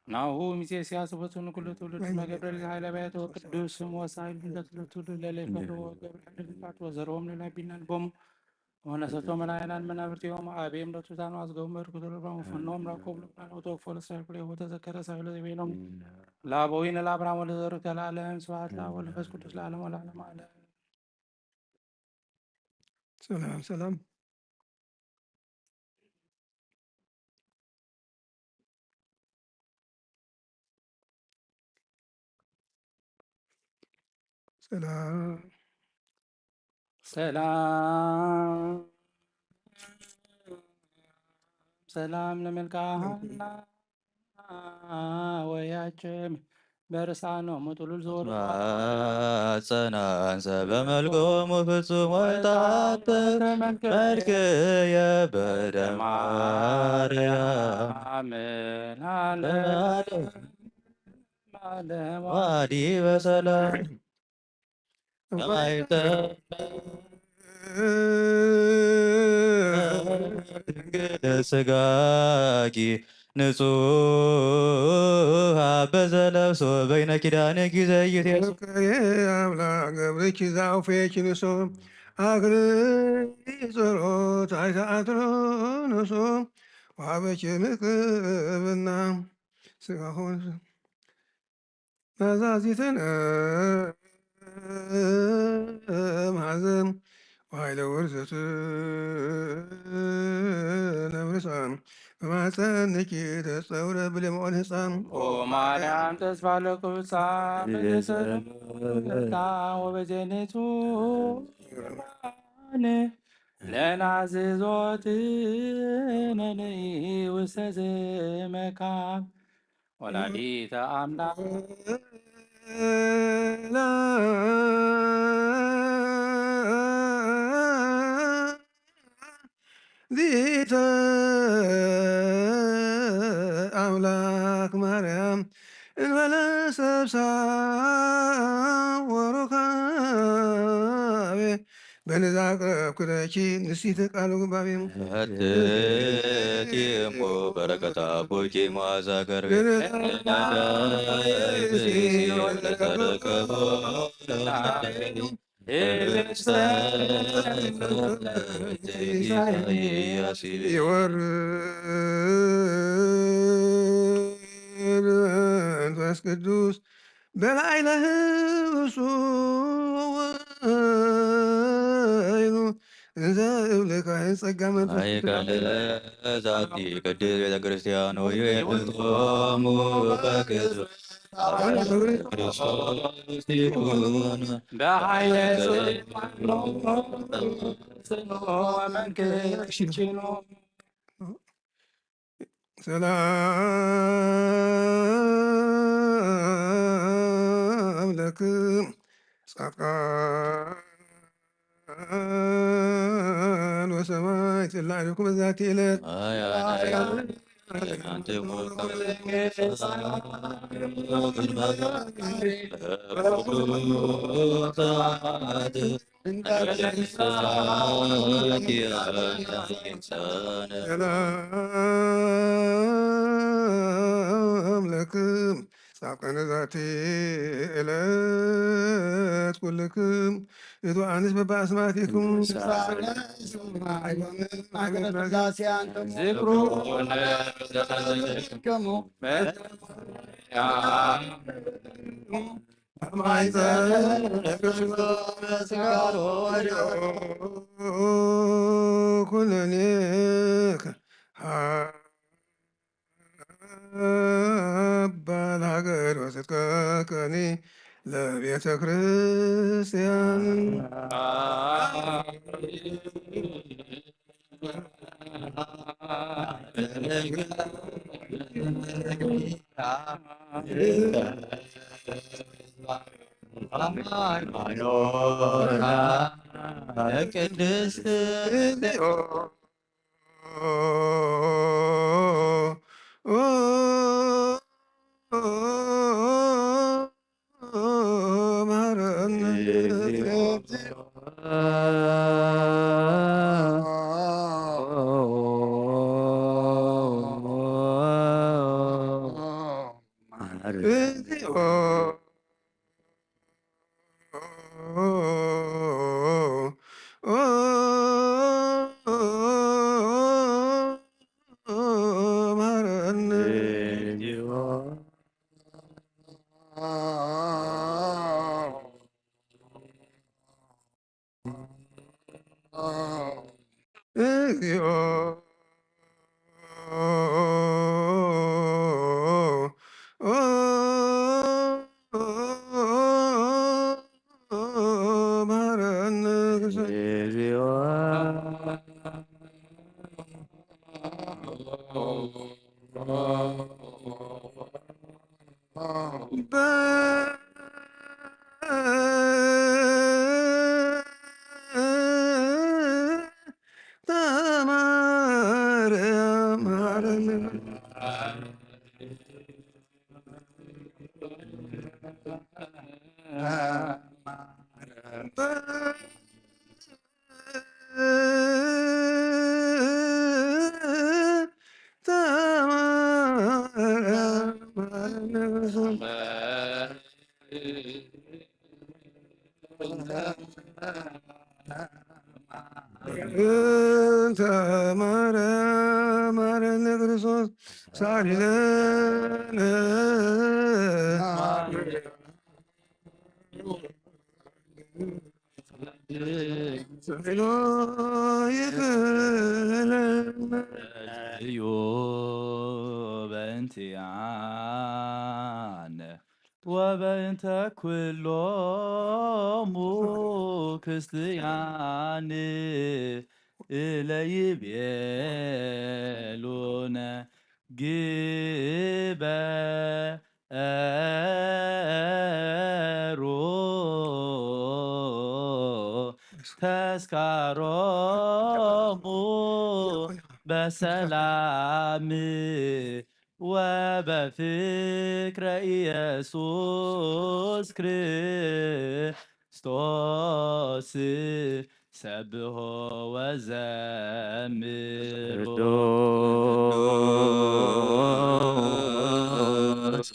ናሁ ሚዜስ ያስበቱን ኩሉ ትውልድ መገብረ ኃይለ ባያተ ወቅዱስ ስም ወሳይል ለትውልድ ለለፈዶ ገብረ ልፋት ወዘሮም ለላቢናን ቦሙ ወነሰቶ መላይናን መናብርቲዮም አቤም ለቱታኑ አዝገው መርኩ ተለባሙ ፈኖም ራኮብ ለባን ወተወፎ ለሳይኩል ወተዘከረ ሳይለ ዘቤሎም ላቦይን ለአብርሃም ወለዘሩ ተላለም ስብሐት ለአብ ወለመንፈስ ቅዱስ ለዓለም ወለዓለመ ዓለም። ሰላም ሰላም ሰላም ሰላም ሰላም ለመልካሃና ወያጭም በርሳኖ ሙጡሉል ዞር ጸናንሰ በመልኮሙ ፍጹም ወይታጠር መልክየ በደማርያም ዋዲ በሰላም ድንግል ሥጋኪ ንጹሕ በዘለብሶ በይነ ኪዳነ ጊዜይት አምላክ ገብርኪ ዛውፌኪ ንሶ አግሪ ጸሎት አይተአትሮ ንሶ ዋበኪ ምቅብና ስጋሆን ናዛዚትን ማዘም ዋይለ ውርዘት ነብርሳን በማፀንኪ ተጸውረ ብለመሆን ህፃን ኦ ማርያም ተስፋ ለቁብፃ በተሰታ ወበጀነቱ ለናዝዞት ነነይ ውስተ ዘመካን ወላዲተ አምላክ ዚተ አምላክ ማርያም እንበለ ሰብሳብ ወሩካቤ በነዛ ቅረብክለኪ ንሲተ ቃሉ ግባቤ እትቲሞ በረከታ ቦኪ መዋዛ ገርቤ ይወርድ መንፈስ ቅዱስ በላዕለ ህብሱ ወይኑ እንዘ እብልካይን ጸጋ መንፈስ አይቃለ ዛቲ ቅድስት ቤተ ክርስቲያን ወይቤቶሙ በክሱ ክርስቶስ ይኩን በኃይለ ጽኑ ወመንክር ሽችኑ ሰላም ለክም ጻድቃን ወሰማዕት እላዕሌኩም በዛቲ ዕለት ሰላም ለክም ጻፍቀነ ዛቲ ዕለት ኩልክም እትወአንስ በበአስማቲክም ኩነኔከ አባል ሀገር ወስጥቀከኒ ለቤተ ክርስቲያን ቅድስት ማረነ ክርስቶስ ሳሊለነ ዮ በእንቲአነ ወበእንተ ኩሎሙ ክርስቲያን እለይቤሉነ ግበሩ ተስካሮሙ በሰላም ወበፍቅረ ኢየሱስ ክርስቶስ ሰብሖ ወዘምሮ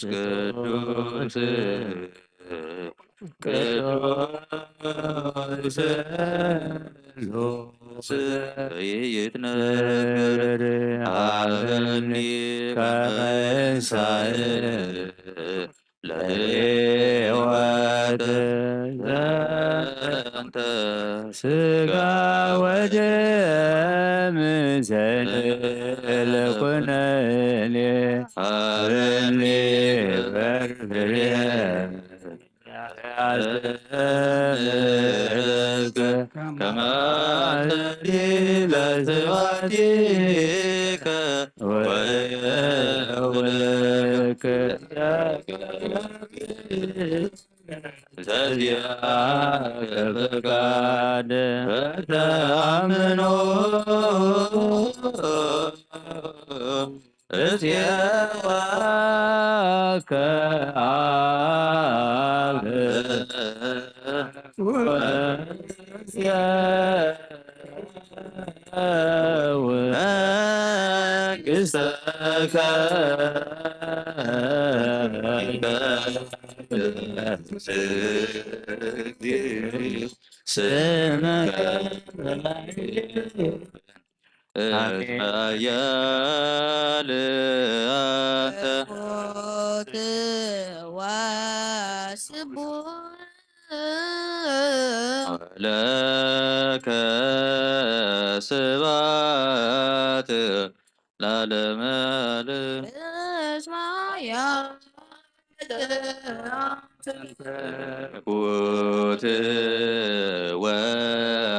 ቅዱስ ቅዱስ ይትነገር አበኒ ከመሳይ ለሕይወት ዘንተ ስጋ ወደም ዘንልኩነኔ አረኔ በርብሬ ከማተሪ ለስዋቲከ ወወልከ ዘዚአከ ፈቃደ ተአምኖ እስየዋከ አብ መንግሥተከ ስምከ እስመያል አንተ ለከ ስብሐት ለዓለመ ዓለም ኩት ወስቡህ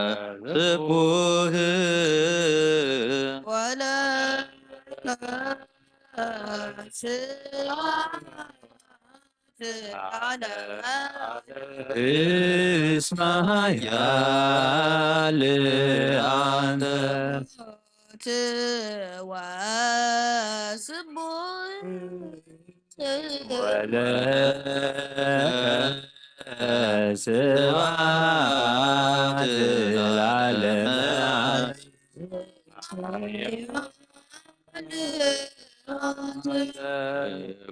እስመያል አንተ ወለከ ስብሐት ለዓለመ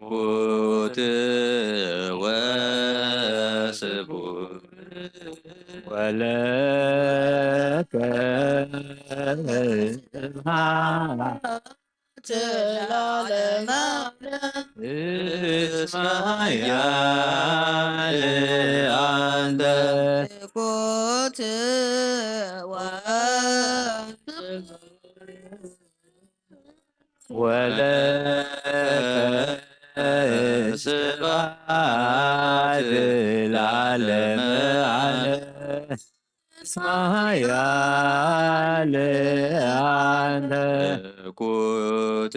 ኩት ወስቡህ ወለከ ስብሐት ለዓለመ እስመያል አንተ ኩት ወለከ ስብሐት ለዓለመ ዓለም እስመያል አንተ ኩት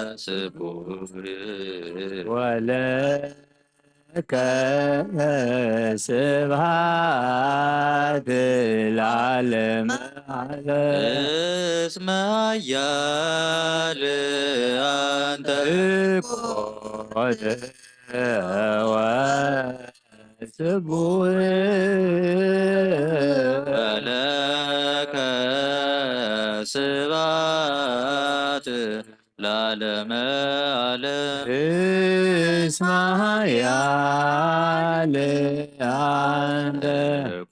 ወስቡህ ወለከ ስብሐት ለዓለመ ዓለም እስመያል አንተ ኮነ ወስቡህ ወለከ ስብሐት ለዓለመ ዓለም እስመያል አንተ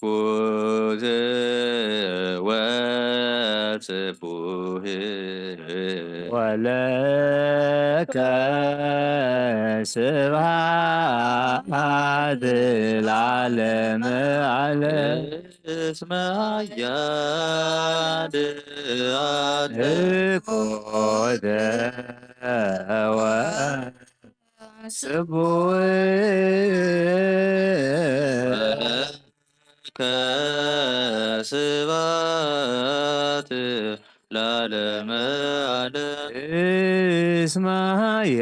ኩት ወስቡህ ወለከ ስብሐት ለዓለመ ዓለም እስመያል አንተ ኮነ ወስቡህ ከስብሐት ለዓለመ ዓለም እስመያል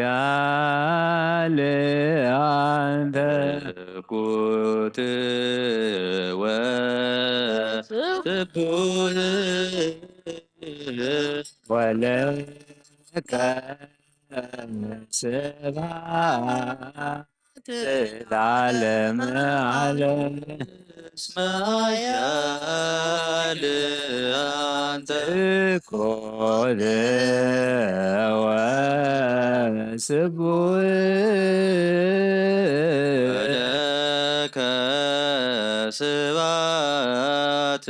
አንተ ኩት ወስቡህ ወለከ ስብሐት ለዓለመ ዓለም እስመያል አንተ ኮነ ወስቡህ ወለከ ስብሐት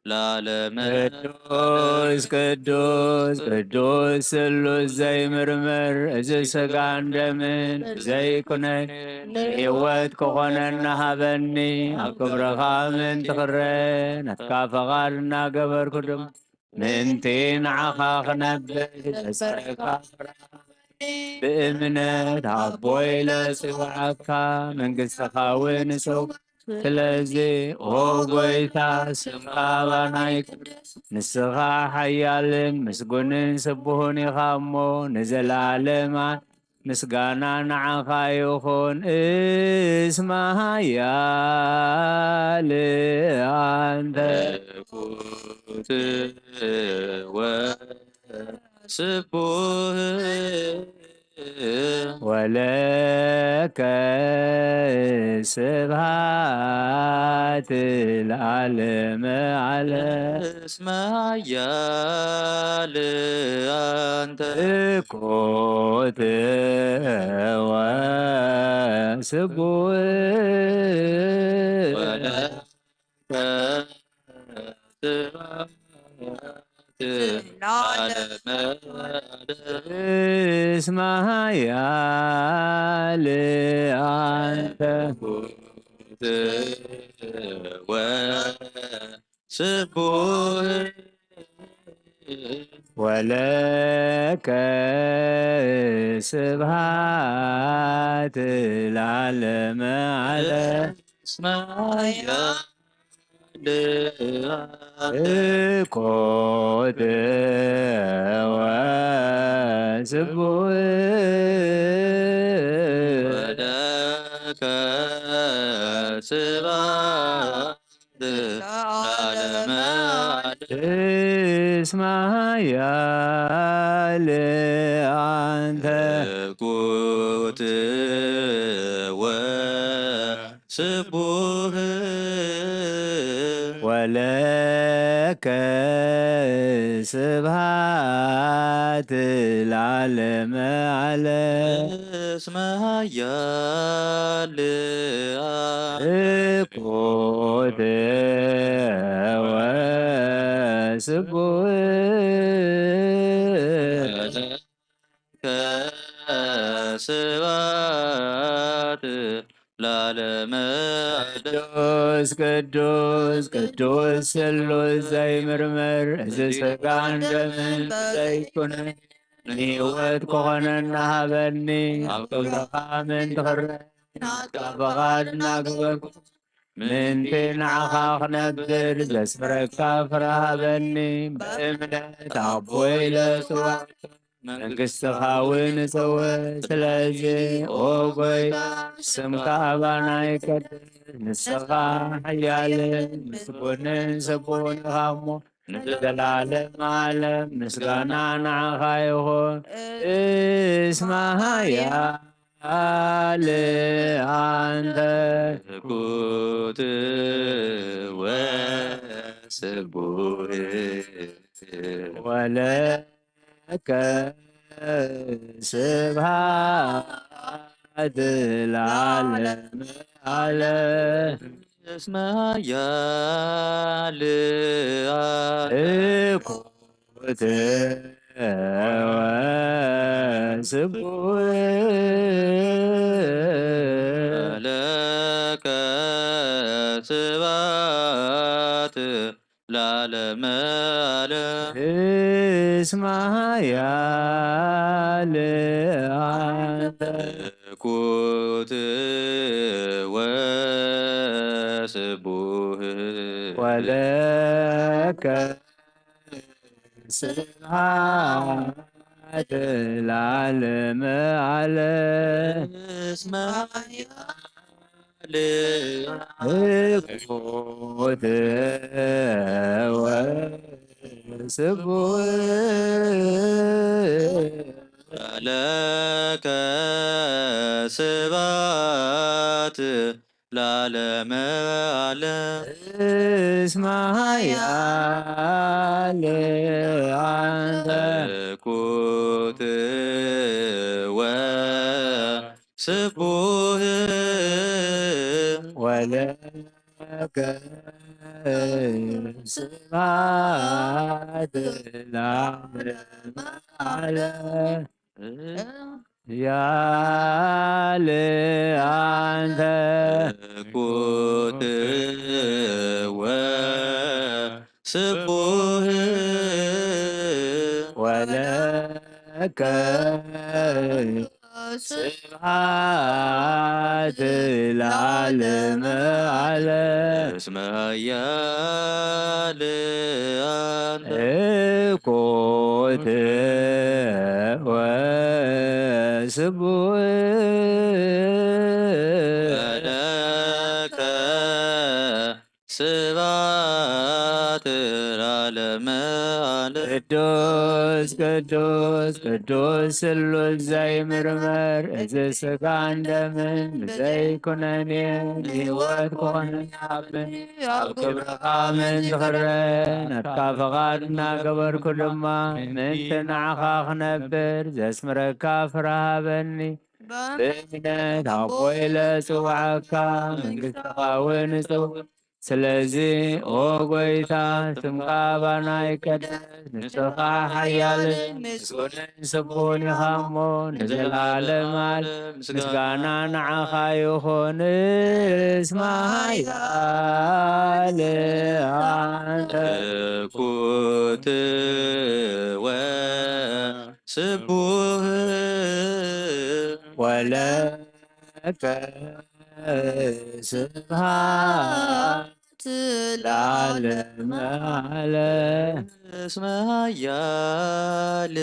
ለዓለመ ቅዱስ ቅዱስ ቅዱስ ስሉስ ዘይምርምር እዚ ሥጋን ደምን ዘይኩነን ሕይወት ክኾነና ሃበኒ ኣብ ክብረኻ ምንቲ ክረ ናትካ ፈቓድ እናገበርኩ ድማ ምንቲ ንዓኻ ክነብር ተስፋካ ብእምነት ኣቦይ ለጽዋዓካ መንግሥትኻ እውን እጽው ስለዚ ኦ ጎይታ ስምካ ባናይ ንስኻ ሓያልን ምስጉንን ስቡህን ኢኻ እሞ ንዘላለማ ምስጋና ንዓኻ ይኹን እስመሃያል አንተ ኩት ወስቡህ ወለከ ወለከ ስብሐት ለዓለመ ዓለም እስመ ኃያል አንተ እኮት ወስቡሕ ወለከ ስብሐት ለዓለመ ዓለም እስመ ኃያል አንተ ወስቡሕ ወለከ ስብሐት ለዓለመ ዓለም እስመ ኃያል እኮት ወስቡሕ ወለከ ስብሐት ለዓለመ ዓለም እስመ ኃያል አንተ እኩት ወስቡሕ ወለከ ስብሐት ለዓለመ ዓለም እስመ ኃያል እኩት ወስቡሕ ስብሐት ለዓለመ ቅዱስ ቅዱስ ቅዱስ ስሉስ ዘይምርምር እዚ ሥጋን ደምን ዘይኩነን ንሕይወት ኮኾነና ሃበኒ ኣብ ክብረኻ ምንቲ ክረአይ ናብኻድ እናገበርኩ ምንቲ ንዓኻ ክነግር ዘስምረካ ፍረ ሃበኒ ብእምነት ኣቦይ ለስዋዕ መንግሥትኻ እውን እጽውዕ ስለዚ ኦ ጐይታ ስምካ ኣባና ይቀድስ ንስኻ ሓያልን ምስጉንን ስቡሕን ኢኻ እሞ ንዘላለም ዓለም ምስጋና ንዓኻ ይኹን እስመ ኃያል አንተ እኩት ወስቡሕ ወለከ ስብሐት ለዓለመ ዓለም እስመ ኃያል እኩት ወስቡሕ ወለከ ስብሐት ለዓለመ ዓለም እስመ ኃያል አንተ እኩት ወስቡሕ ወለከ ስብሐት ለዓለመ ዓለም እስመ ኃያል እኩት ወስቡሕ ወለከ ስብሐት ለዓለመ ዓለም እስመ ኃያል አንተ እኩት ወስቡሕ ወለከ ስብሐት ለዓለመ ዓለም ያለ አንተ እኩት ወስቡሕ ወለከ ስብሐት ለዓለመ ዓለም እስመ ኃያል አንተ እኩት ወስቡሕ ወለከ ስብሐት ለዓለመ ለዓለመ ዓለም ቅዱስ ቅዱስ ቅዱስ ስሉስ ዘይምርመር እዚ ስጋን ደምን ብዘይኩነኔ ንህይወት ኮነ ንሓብን ኣብ ክብርኻ ምንትኽረ ናትካ ፈቓድ እናገበርኩ ድማ ምእንቲ ንዓኻ ክነብር ዘስምረካ ፍርሃበኒ ብእምነት ኣቦይለ ጽዋዓካ መንግሥትኻ እውን እጽውዕ ስለዚ ኦ ጐይታ ስምካ ባና ይቀደስ ንስኻ ሓያልን ምስጉንን ስቡሕን ኢኻ እሞ ንዘለዓለም ዓለም ምስጋና ንዓኻ ይኹን እስመ ኃያል አንተ እኩት ወስቡሕ ወለከ ስብሐት ለዓለመ ዓለም እስመ ኃያል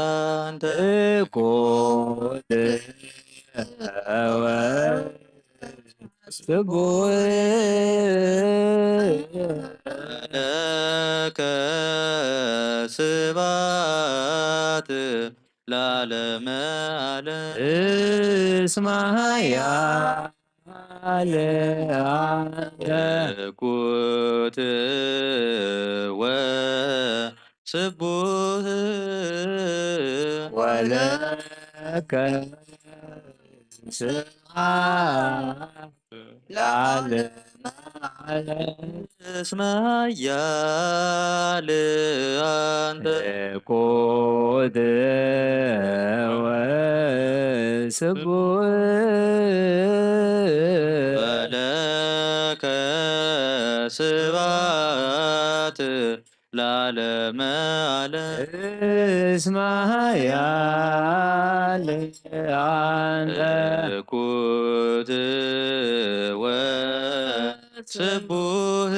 አንተ እኩት ወስቡሕ ለከ ስብሐት ለዓለመ ዓለም እስመ ኃያል አንተ እኩት ወስቡሕ ወለከ ስብሐት ለዓለመ ዓለም እስመ ኃያል አንተ እኩት ወስቡሕ ወለከ ስብሐት ለዓለመ ዓለም እስመ ኃያል አንተ እኩት ወስቡሕ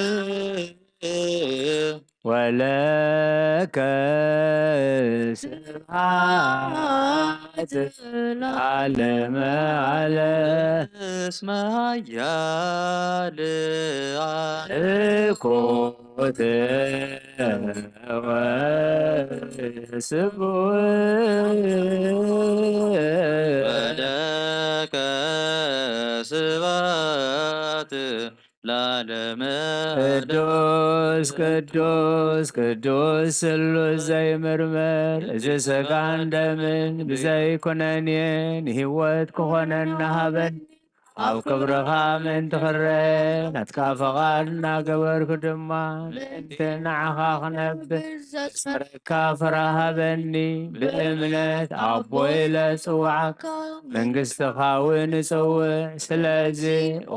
ወለከ ስብሐት ለዓለመ ዓለም እስመ ኃያል አንተ እኩት ወስቡሕ ወለከ ስብሐት ለዓለመ ቅዱስ ቅዱስ ቅዱስ ስሉስ ዘይምርምር እዚ ስጋን ደምን ብዘይኩነኔ ንህይወት ክኾነና ሃበን ኣብ ክብርኻ ምእንቲ ክረ ናትካ ፈቓድ እናገበርኩ ድማ ምእንቲ ንዓኻ ክነብር ዘስመረካ ፍርሃበኒ ብእምነት ኣቦይለ ጽዋዓካ መንግሥትኻ እውን እጽውዕ ስለዚ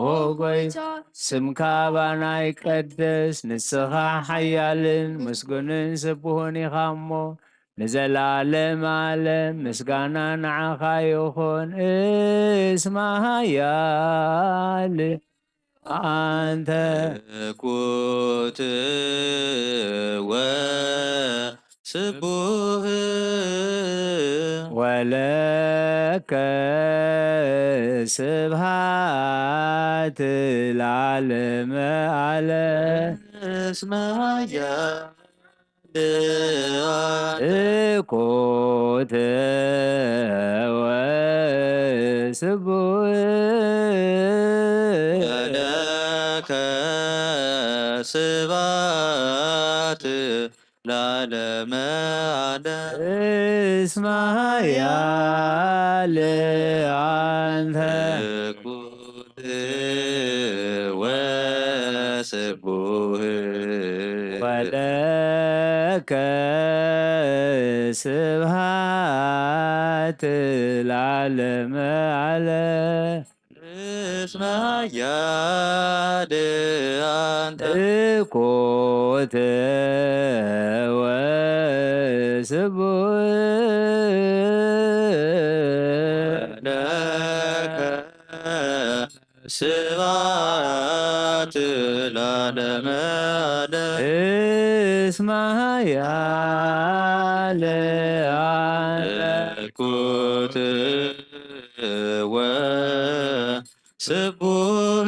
ኦ ጐይታ ስምካ ባና ይቀድስ ንስኻ ሓያልን ምስጉንን ስቡሕን ኢኻ እሞ ንዘለዓለም ዓለም ምስጋና ንዓኻ ይኹን እስመ ኃያል አንተ እኩት ወስቡሕ ወለከ ስብሐት ለዓለመ ዓለም እስመ ኃያል እኩት ወስቡሕ ወለከ ስብሐት ለዓለመ ዓለም እስመ ኃያል አንተ እኩት ወስቡሕ ወለከ ስብሐት ለዓለመ ዓለም እስመ ኃያል አንተ እኩት ወስቡሕ ለከ ስብሐት ለዓለመ ዓለም እስመ ኃያል አንተ እኩት ወስቡሕ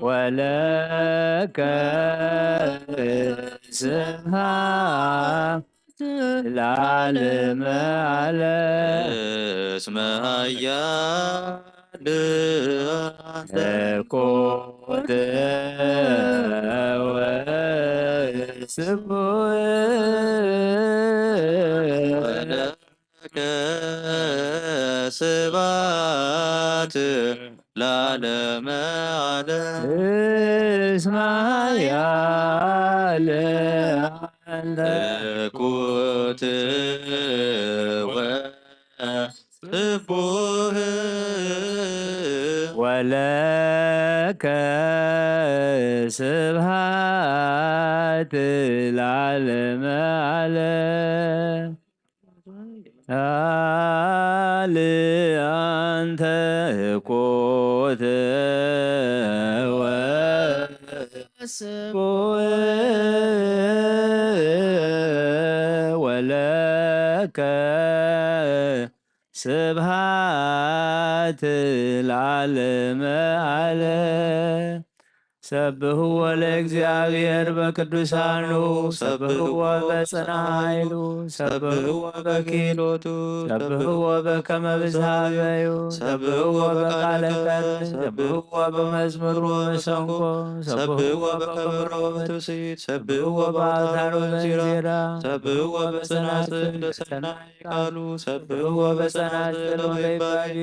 ወለከ ስብሐት ለዓለመ ዓለም እስመ ኃያል አንተ ኮተ ወለከ ስብሐት ለዓለመ ዓለም እስመ ኃያል አንተ እኩት ወስቡህ ወለከ ስብሐት ለዓለመ ዓለም አል አንተ ኮተ ወለከ ስብሐት ለዓለመ ዓለም ሰብህዎ ለእግዚአብሔር በቅዱሳኑ ሰብህዎ በጽና ኃይሉ ሰብህዎ በኪሎቱ ሰብህዎ በከመ ብዝሃበዩ ሰብህዎ በቃለ ቀርብ ሰብህዎ በመዝሙሩ መሰንቆ ሰብህዎ በከበሮ በትውሲት ሰብህዎ በአውታሩ በእንዚራ ሰብህዎ በጸናጽል ለሰናይ ቃሉ ሰብህዎ በጸናጽል ወበይባቤ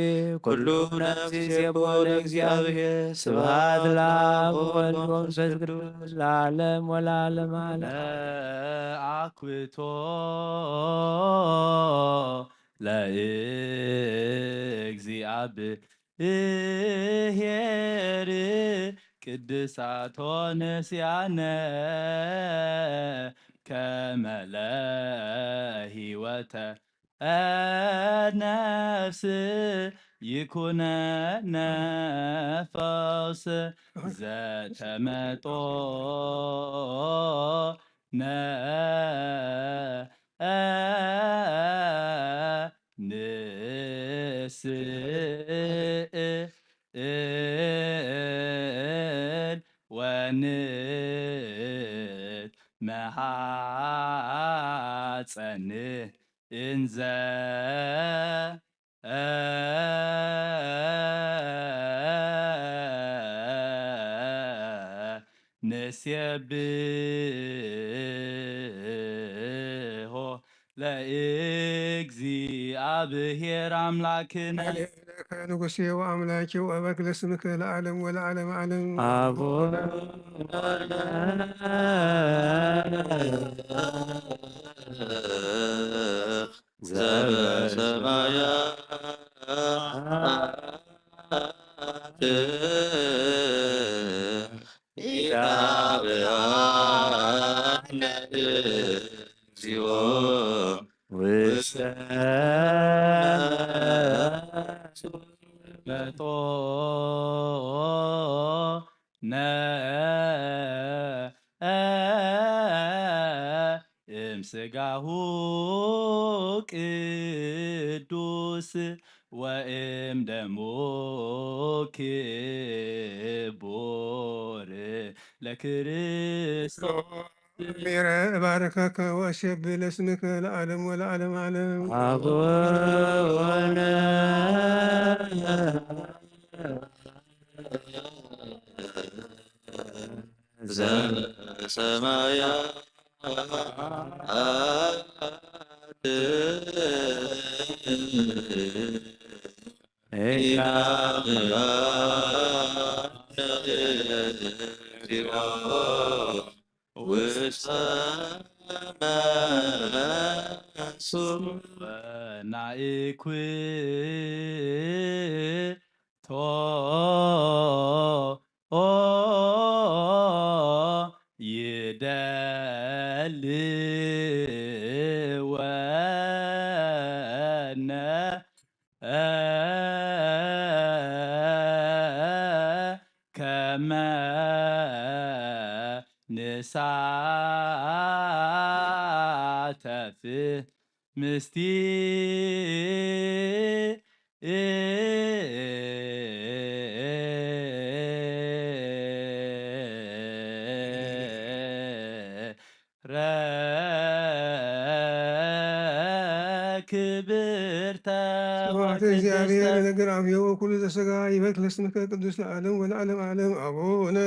ኩሉ ነፍስ ይሴብሖ ለእግዚአብሔር ስብሐት ለአብ ወወልድ ወመንፈስ ቅዱስ ለዓለም ወለዓለመ ዓለም አኩቶ ለእግዚአብሔር ቅድሳቶ ነስያነ ከመ ለሕይወተ ነፍስ ይኩነነ ፈውስ ዘተመጦ ንስእል ወንት መሐፀንህ እንዘ ንሴብሖ ለእግዚአብሔር አምላክነ ንጉሴ ወአምላኬ ወአበክለ ስምከ ለዓለም ወለዓለመ ዓለም አቡነ ዘበሰማያት ኢታብአነ እግዚኦ ውስተ መጦ እምሥጋሁ ቅዱስ ወእም ደሙ ክቡር ለክርስቶስ ሚረ ባረከከ ወአሸብህ ለስምከ ለዓለም ወለዓለመ ዓለም አቡነ ዘበሰማያት ውስተ መንሱር ናኢኩቶ ይደልወነ ከመ ንሳተፍ ስብሐት እግዚአብሔር ነገር አብዮ ኩሉ ዘሥጋ ይበክ ለስምከ ቅዱስ ለዓለም ወለዓለም ዓለም አቡነ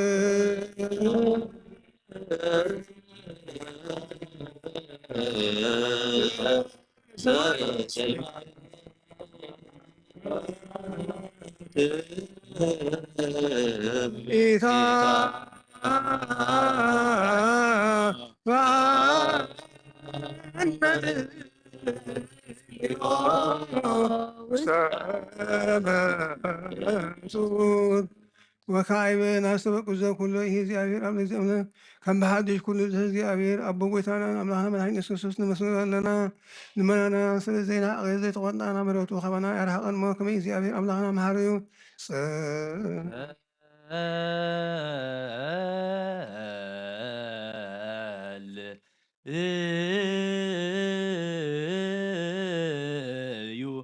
ኢታ ወካዕበ ናስተበቁ ዘኩሎ ይህ እግዚአብሔር አብ ለእግዚአብሔር ከም በሓድሽ ኩሉ እግዚአብሔር አቦ ጎይታና አምላክና መድኃኒት ኢየሱስ ክርስቶስ ንመስግን ኣለና ልመናና ስለ ዘይናቀ ዘይተቆጣና ምሕረቱ ከበና ያርሃቀን ሞ ከመይ እግዚአብሔር አምላክና መሃሪ እዩ እዩ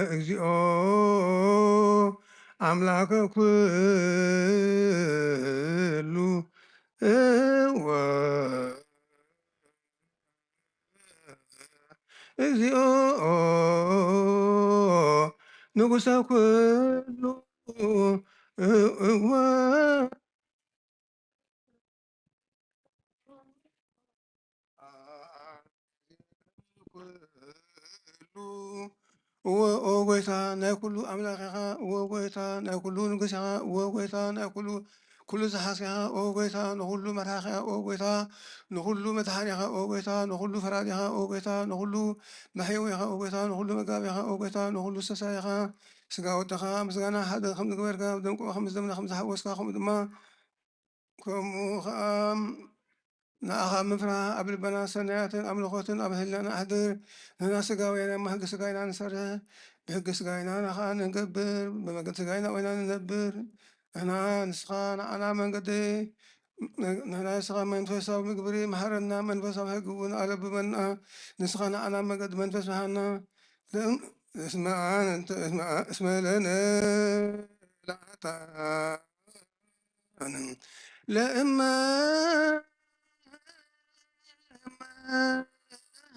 እግዚኦ አምላከ ኩሉ እግዚኦ ንጉሰ ኩሉ ኦ ጎይታ ናይ ኩሉ አምላክ ኢኻ ኦ ጎይታ ናይ ኩሉ ንጉስ ኢኻ ኦ ጎይታ ናይ ኩሉ ዝሓስካ ኢኻ ኦ ጎይታ ንኩሉ መራኺ ኢኻ ኦ ጎይታ ንኩሉ መድሓኒ ኢኻ ኦ ጎይታ ንኩሉ ፈራዲ ኢኻ ኦ ጎይታ ንኩሉ መሕየዊ ኢኻ ኦ ጎይታ ንኩሉ መጋቢ ኢኻ ኦ ጎይታ ንኩሉ ዝተሳይ ኢኻ ስጋ ወድኻ ምስጋና ሓደ ከም ዝገበርካ ደምቆ ከም ዝደምና ከም ዝሓወስካ ከምኡ ድማ ከምኡ ከዓ ንኣኻ ምፍራህ ኣብ ልበና ሰናያትን ኣምልኾትን ኣብ ህሊናና ኣሕድር ንሕና ስጋውያን እማ ሕጊ ስጋ ኢና ንሰርሕ ብሕጊ ስጋ ኢና ንኻ ንገብር ብመንገዲ ስጋ ኢና ኮይና ንነብር ንሕና ንስኻ ንዓና መንገዲ ንሕና ንስኻ መንፈሳዊ ምግብሪ መሃረና መንፈሳዊ ሕጊ እውን ኣለብበና ንስኻ ንዓና መንገዲ መንፈስ መሃና እስመ ለነ ላዕታ ለእመ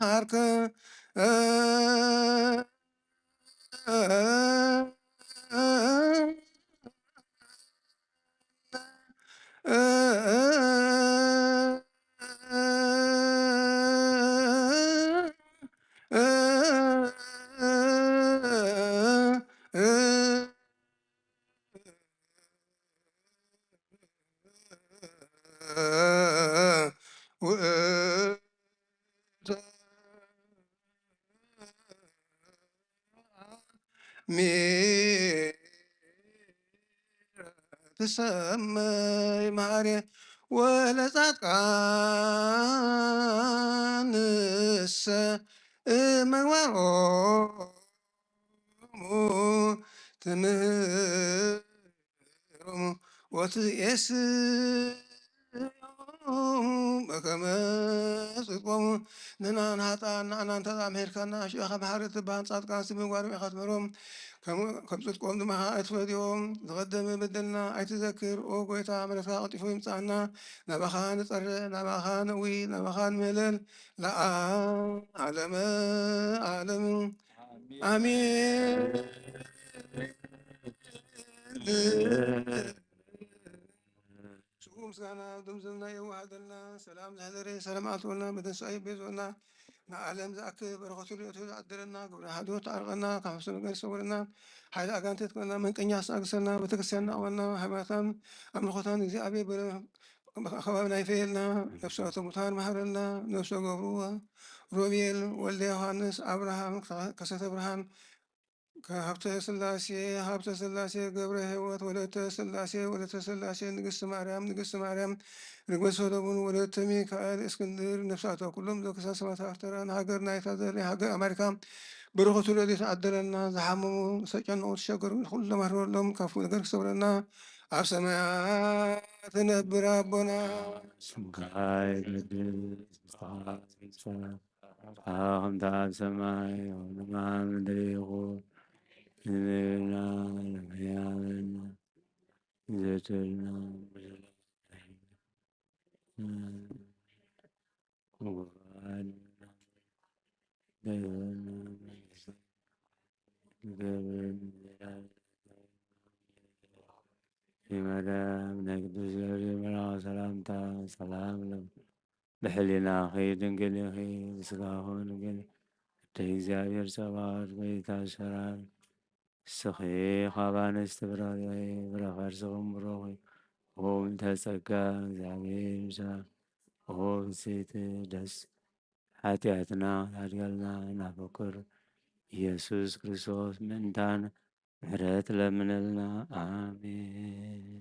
ሃርከ ትሰመይ ማርየ ወለጻድቃንሰ ምግባሮሙ ትምህሮሙ ወትእስዮሙ በከመ ጽድቆሙ ንሕና ንሃጣን ንዓና እንተዛምሄድካና ሽኻ ባሕሪ ትባሃን ጻድቃን ምግባሮም ኢኻ ትምህሮም ከም ጽድቆም ድማ ኣይትፈትዮም ዝቐደመ በደልና ኣይትዘክር ኦ ጎይታ ምሕረትካ ቀጢፉ ይምፃእና ናባኻ ንፀርሕ ናባኻ ንእዊ ናባኻ ንምህለል ለዓለመ ዓለም አሜን ሽጉ ምስጋና ድምፅና የዋሃደልና ሰላም ዝሕደረ ሰላም ኣትወልና ብትንሳኤ ቤዞና ንዓለም ዝኣክብ በረኸቱ ርእቱ ዝዓድረና ግብረ ሓድወት ተዓርቀና ካብ ሕፍሲ ነገር ይሰውረና ሓይሊ ኣጋንንት ትቀና መንቀኛ ኣስታግሰና ቤተክርስትያን ናቕበና ሃይማኖታን ኣምልኾታን እግዚኣብሔር ከባቢና ይፈየልና ነፍሳተ ሙታን መሃረልና ነፍሰ ገብሩ ሮቤል ወልደ ዮሃንስ አብርሃም ከሰተ ብርሃን ከሀብተ ስላሴ ገብረ ሕይወት ወለተ ስላሴ ንግስት ማርያም ርግበ ሰሎሞን ወለተ ሚካኤል እስክንድር ነፍሳቷ ኩሎም ዘክሳ ሰማዕታት ኣርተራ ንሃገር ናይታ ዘር ሃገር ኣሜሪካ በረኸቱ ረድኤቱ ዓደለና ዝሓመሙ ዝተጨነቁ ተሸገሩ ኩሉ ማህረሎም ካፉ ነገር ክሰብረና ኣብ ሰማያት ነብር ኣቦና ስምካ ይቅደስ ከምቲ ኣብ ሰማይ ከምኡ ኣብ ምድሪ ይኹን ንቤና ንሕያበና ዘተልና በመዳም ነቅዱስ ገብርኤል መልአክ ሰላምታ ሰላም ለም ብሕሊናኺ ድንግል ኢኺ ብስጋኹ ድንግል እደ እግዚአብሔር ጸባኦት በይታ ሰራይ እስኺ ኻብ አንስት ብረኺ ብረኸርስኹም ብሩኽ ኦ እንተ ጸጋ እግዚአብሔር ምስለ ኦ ብፅዕት ደስ ኃጢአትና ታድገልና ናፈቅር ኢየሱስ ክርስቶስ ምእንታን ምሕረት ለምንልና አሜን።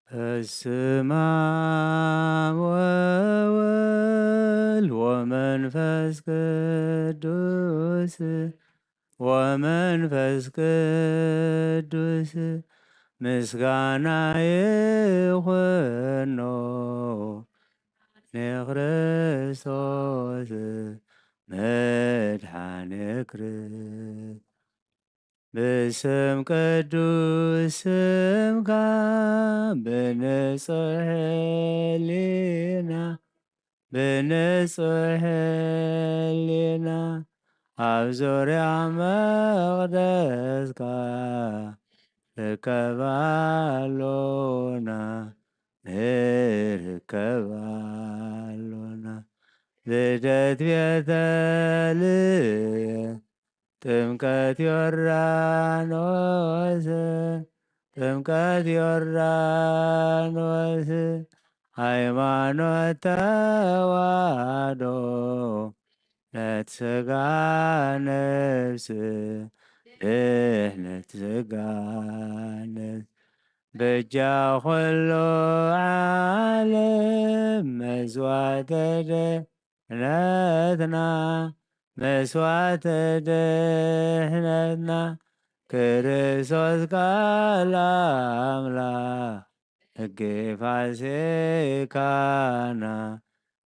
በስመ አብ ወወልድ ወመንፈስ ቅዱስ ወመንፈስ ቅዱስ ምስጋና ይሁኖ ለክርስቶስ መድኃኔ ክርስቶስ በስም ቅዱስ ስምካ በንጹሕ ሕሊና በንጹሕ ሕሊና ኣብ ዙርያ መቅደስካ ርከባሎና ንርከባሎና ልደት ቤተልሔም ጥምቀት ዮርዳኖስ ጥምቀት ዮርዳኖስ ሃይማኖት ተዋህዶ ለስጋ ነፍስ ድህነት ስጋ ነፍስ በእጃ ኩሉ ዓለም መስዋዕተ ድህነትና መስዋዕተ ድህነትና ክርስቶስ ቃል አምላክ ሕጌ ፋሲካና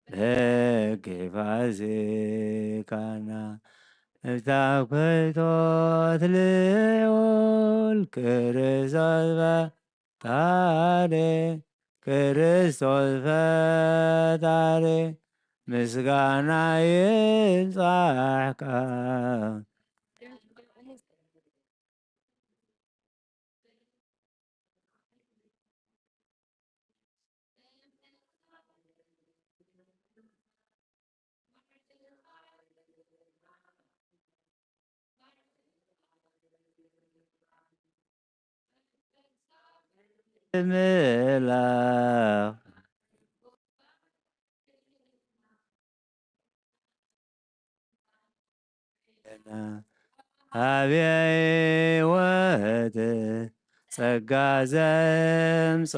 ሕጌ ፋሲካና እብታብ ክቶት ልዑል ክርስቶስ ፈጣሪ ክርስቶስ ፈጣሪ ምስጋና ይብጻሕካ ምላኽ አብየ ሕይወት ጸጋ ዘእምጸጋ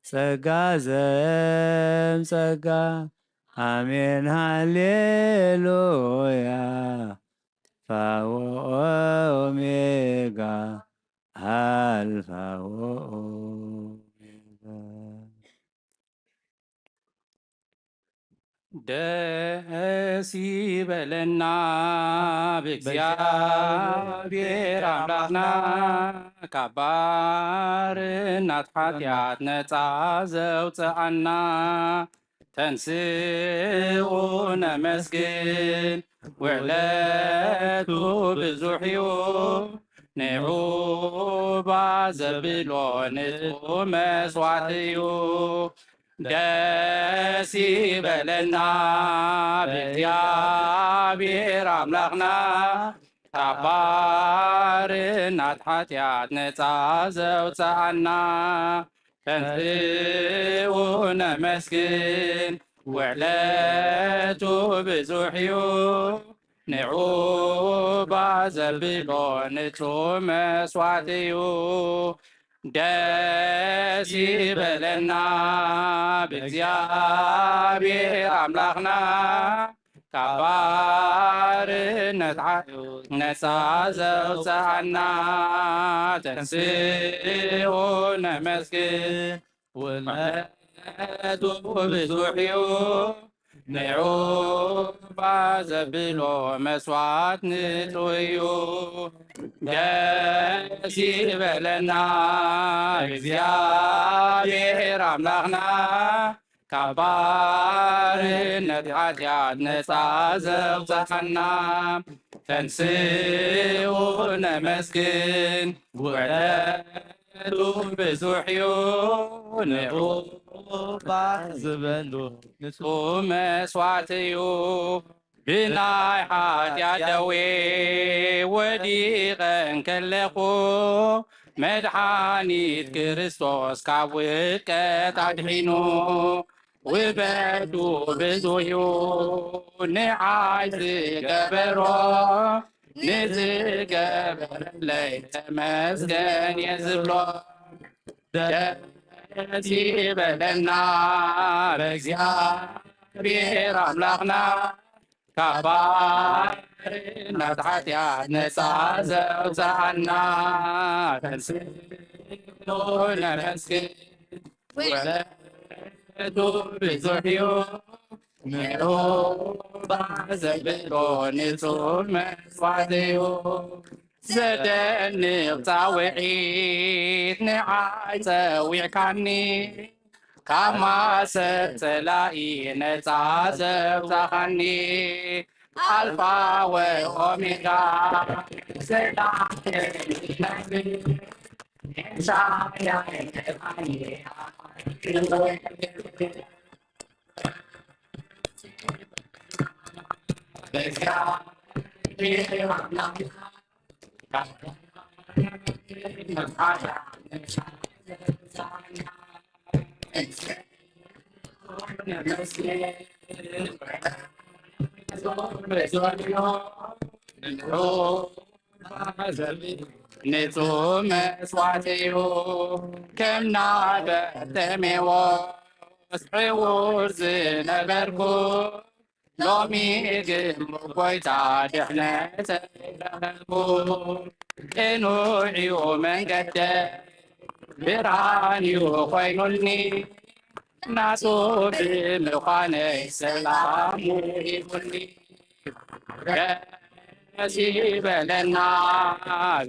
ጸጋ ዘእምጸጋ አሜን ሃሌሉያ አልፋ ወኦሜጋ አልፋ ወኦሜጋ ደስ ይበለና በእግዚአብሔር አምላክና ከባርነት ኃጢአት ነፃ ዘውፅአና ተንስኡ ነመስግን ውዕለቱ ብዙሕ እዩ ንዑባ ዘብሎ ንጹህ መስዋዕት እዩ ደስ ይበለና በእግዚአብሔር አምላክና ካብ ባርነት ኃጢአት ነፃ ዘውፅአና ተንስኡ ነመስግን ውዕለቱ ብዙሕ እዩ ንዑባ ዘብሎ ንጹህ መስዋዕት እዩ ደስ ይበለና በእግዚአብሔር አምላክና ካብ ባርነት ነፃ ዘውፅአና ተንስኡ ነመስግን ውዕለቱ ብዙሕ እዩ ንዑባ ዘብሎ መስዋዕት ንጹህ እዩ ደስ ይበለና እግዚአብሔር አምላክና ካብ ባርነት ኃጢአት ነፃ ዘውፅአና ተንስኡ ነመስግን ውዕለቱ ብዙሕ እዩ ንዑባ ዝበሉ ንጹህ መስዋዕት እዩ ብናይ ኃጢአት ደዌ ወዲቐ እንከለኹ መድኃኒት ክርስቶስ ካብ ውድቀት ኣድሒኑ ውበቱ ብዙሕ እዩ ንዓይ ዝገበሮ ንዝገበረለይ ተመስገን እየ ዝብሎ ደስ ይበለና በእግዚአብሔር አምላክና ከባርነት ኃጢአት ነፃ ዘውፃና ተንሥኡ ለመስግን ወለዱ ብዙሕ እዩ ምሩባ ዘብሎ ንጹር መስዋዕት እዩ ዘደንቕ ፃውዒት ንዓይ ፀዊዕካኒ ካብ ማሰር ፀላኢ ነፃ ዘውፃኻኒ አልፋ ወኦሜጋ ንጹህ መስዋዕት እዩ ከም ናበርተሜዎስ ዕውር ዝነበርኩ ሎሚ ግን ጎይታ ድሕነት ረኸብኩ ቅኑዕ እዩ መንገደይ ብርሃን እዩ ኮይኑኒ ናቱ ብምዃነይ ሰላሙ ይሁኒ ደስ ይበለና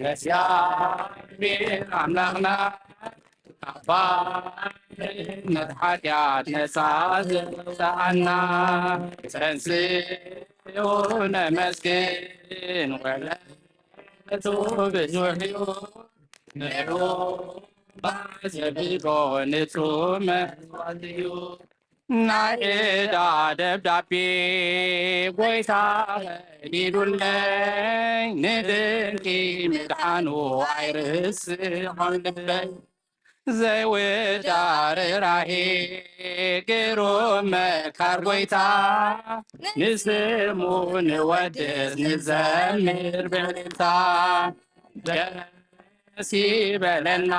እግዚአብሔር አምላክና ከባርነት ኃጢአት ነፃ ዘውፃና ተንሥኡ ለመስግን ወለቱ ብዙሕ እዩ ምሩባ ዘብሎ ንጹህ መስዋዕት እዩ ናይ ዕዳ ደብዳቤ ጎይታ ቀዲዱለይ ንድንቂ ምድሓኑ ኣይርስዖን ልበይ ዘይውዳር ራሄ ግሩም መካር ጎይታ ንስሙ ንወድስ ንዘምር ብዕልልታ ደስ ይበለና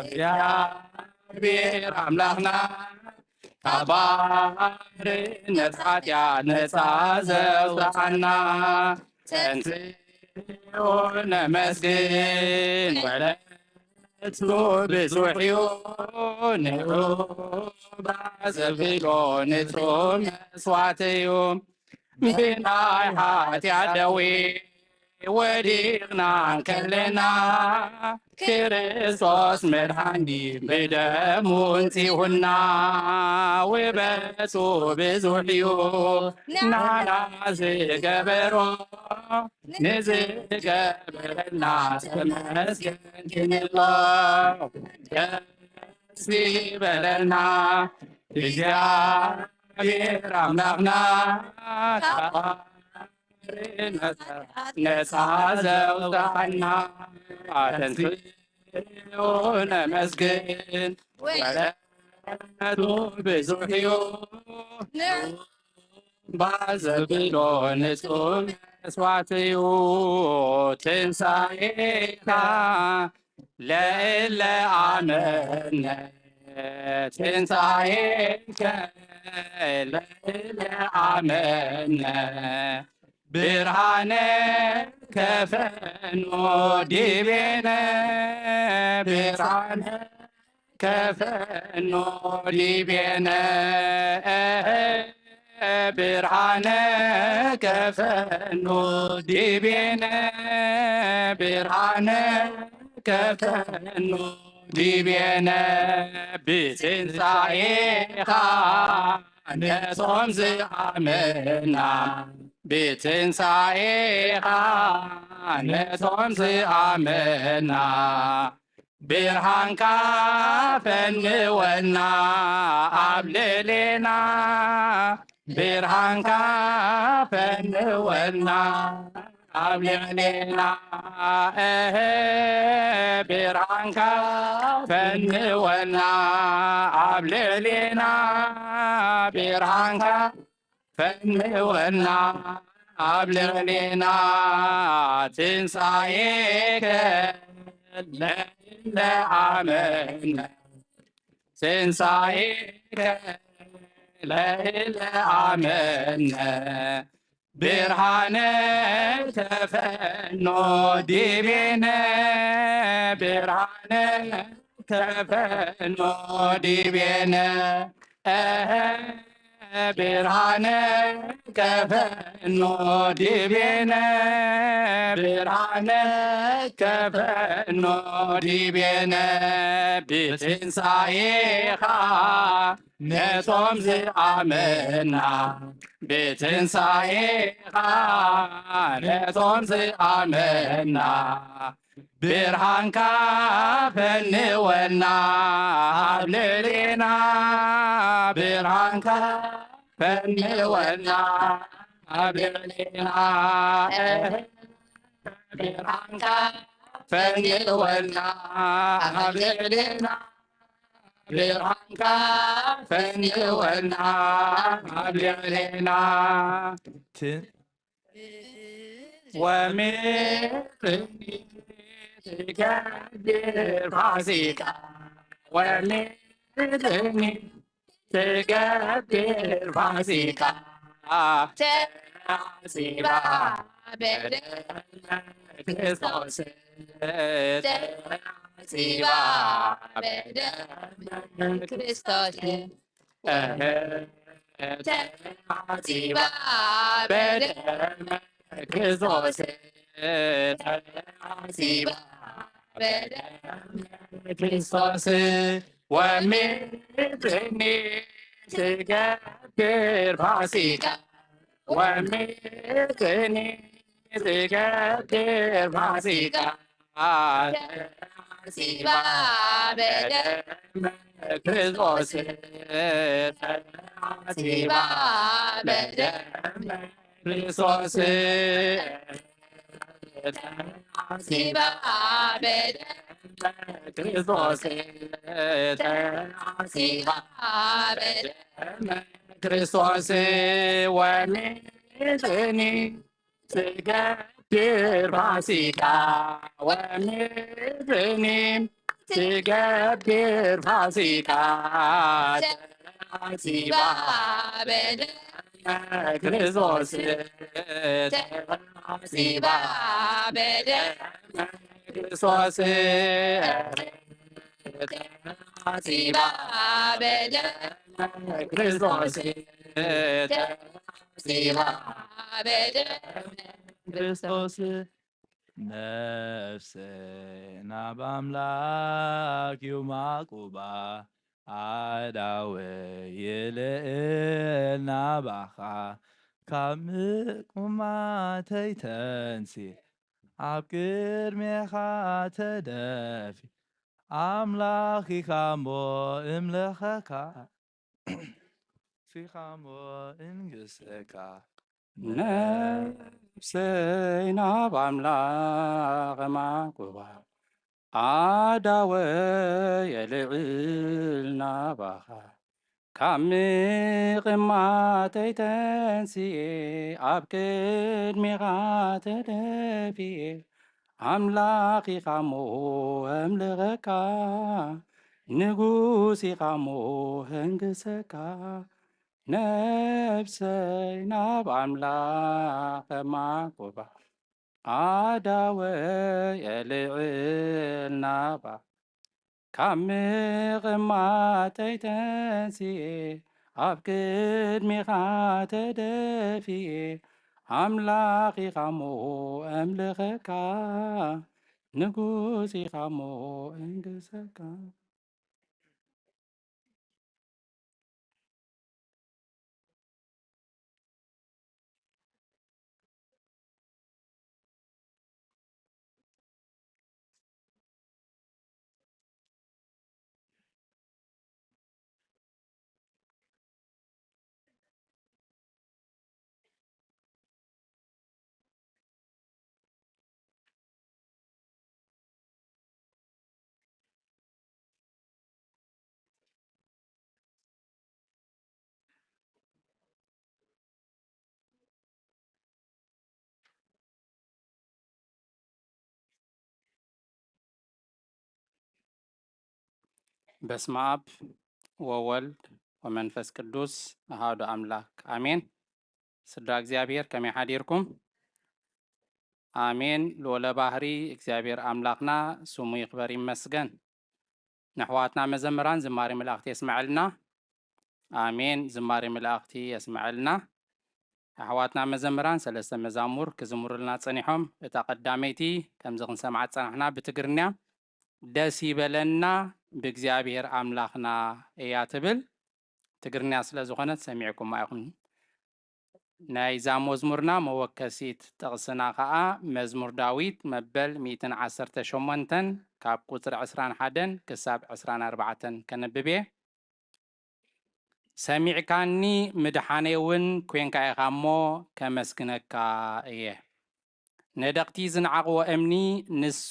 እግዚአብሔር አምላክና ከባርነት ኃጢአት ነፃ ዘውፃና ተንሥኡ ለመስግን ወለቱ ብዙሕ እዩ ንሩባ ዘብሎ ንጹህ መስዋዕት እዩ ብናይ ኃጢአት ደዌ ወዲቕና ከለና ክርስቶስ መድኃኒት ብደሙ እንጺሁና ውበቱ ብዙሕ እዩ ናና ዝገበሮ ንዝገበረልና ተመስገን ክንብሎ ደስ ይበለና እግዚአብሔር አምላክና ነፃ ዘውፃና ተንሥኡ ለመስግን ወለቱ ብዙሕ እዩ ባዘብሎ ንጹህ መስዋዕት እዩ ትንሣኤካ ለእለ አመነ ትንሣኤከ ለእለ አመነ ብርሃነ ከፈኖ ዲቤነ ብርሃነ ከፈኖ ዲቤነ ብርሃነ ከፈኖ ዲቤነ ብርሃነ ከፈኖ ዲቤነ ብትንሣኤኻ ነጾም ዝኣመና ብትንሣኤኻ ነጾም ዝኣመና ብርሃንካ ፈንወና ኣብ ልዕሌና ብርሃንካ ፈንወና ኣብ ልዕሌና ብርሃንካ ፈንወና ኣብ ልዕሌና ብርሃንካ ፈንወና ኣብ ልዕሌና ትንሣኤከ ለእለ ለአመነ ትንሣኤከ ለአመነ ብርሃነ ተፈኖ ዲቤነ ብርሃነ ተፈኖ ዲቤነ ብርሃነ ከፈኖ ዲቤነ ብርሃነ ከፈኖ ዲቤነ ብትንሣኤኻ ነጾም ዝኣመና ብትንሣኤኻ ነጾም ዝኣመና ብርሃንካ ፈንወና ኣብ ልዕሌና ብርሃንካ ፈንወና ኣብ ልዕሌና ብርሃንካ ፈንወና ኣብ ልዕሌና ብርሃንካ ፈንወና ኣብ ልዕሌና ወሜጥኒ ትገብር ፋሲካ ወሜጥኒ ትገብር ፋሲካ ተሐሲባ በደመ ክርስቶስ ተሐሲባ በደመ ክርስቶስ ተሐሲባ በደመ ክርስቶስ ተሐሲባ በደመ ክርስቶስ ወምድኒ ትገብር ፋሲካ ወምድኒ ትገብር ፋሲካ ተሐሲባ በደመ ክርስቶስ ተሐሲባ በደመ ክርስቶስ ተሐሲባ በደመ ክርስቶስ ተሐሲባ በደመ ክርስቶስ ወምድኒ ትገብር ፋሲካ ወምድኒ ትገብር ፋሲካ ተሐሲባ በደመ ክርስቶስ ተሐሲባ በደመ ክርስቶስ ተሐሲባ በደመ ክርስቶስ ተሐሲባ በደመ ክርስቶስ ነፍሴና በአምላክ ይማቁባ አዳወ ይልዕልና ባኻ ካብ ምቁማተይ ተንሲ ኣብ ቅድሜኻ ተደፊ ኣምላኺኻ እሞ እምልኸካ ፊኻ እሞ እንግሰካ ነፍሰይና በአምላክ ማቁባ አዳወ የልዕልና ባኻ ካብ ምቕማተይ ተንስኤ ኣብ ቅድሜኻ ተደፊኤ ኣምላኺኻ እሞ ኣምልኸካ ንጉሲኻ እሞ ህንግሰካ ነፍሰይ ናብ ኣምላኽ ማቁባ ኣዳወ የልዕል ናባ ካብ ምቕማተይ ተንስኤ ኣብ ቅድሚኻ ተደፊኤ ኣምላኺኻ እሞ ኣምልኸካ ንጉሲኻ እሞ እንግሰካ በስመ አብ ወወልድ ወመንፈስ ቅዱስ አሐዱ አምላክ አሜን። ስድራ እግዚአብሔር ከመይ ሓዲርኩም? አሜን። ልዑለ ባህሪ እግዚአብሔር አምላክና ስሙ ይክበር ይመስገን። ንሕዋትና መዘምራን ዝማሬ መላእክቲ የስምዐልና። አሜን። ዝማሬ መላእክቲ የስምዐልና። ኣሕዋትና መዘምራን ሰለስተ መዛሙር ክዝምሩልና ፀኒሖም እታ ቀዳመይቲ ከምዚ ክንሰምዓ ፀናሕና ብትግርኛ ደስ ይበለና ብእግዚአብሔር አምላክና እያ ትብል ትግርኛ ስለ ዝኾነት ሰሚዕኩም ኢኹም። ናይዛ መዝሙርና መወከሲት ጥቕስና ከዓ መዝሙር ዳዊት መበል 118 ካብ ቁፅሪ 21 ክሳብ 24 ከነብብ እየ። ሰሚዕካኒ ምድሓነይ እውን ኮንካ ኢኻ እሞ ከመስግነካ እየ። ነደቕቲ ዝነዓቕዎ እምኒ ንሱ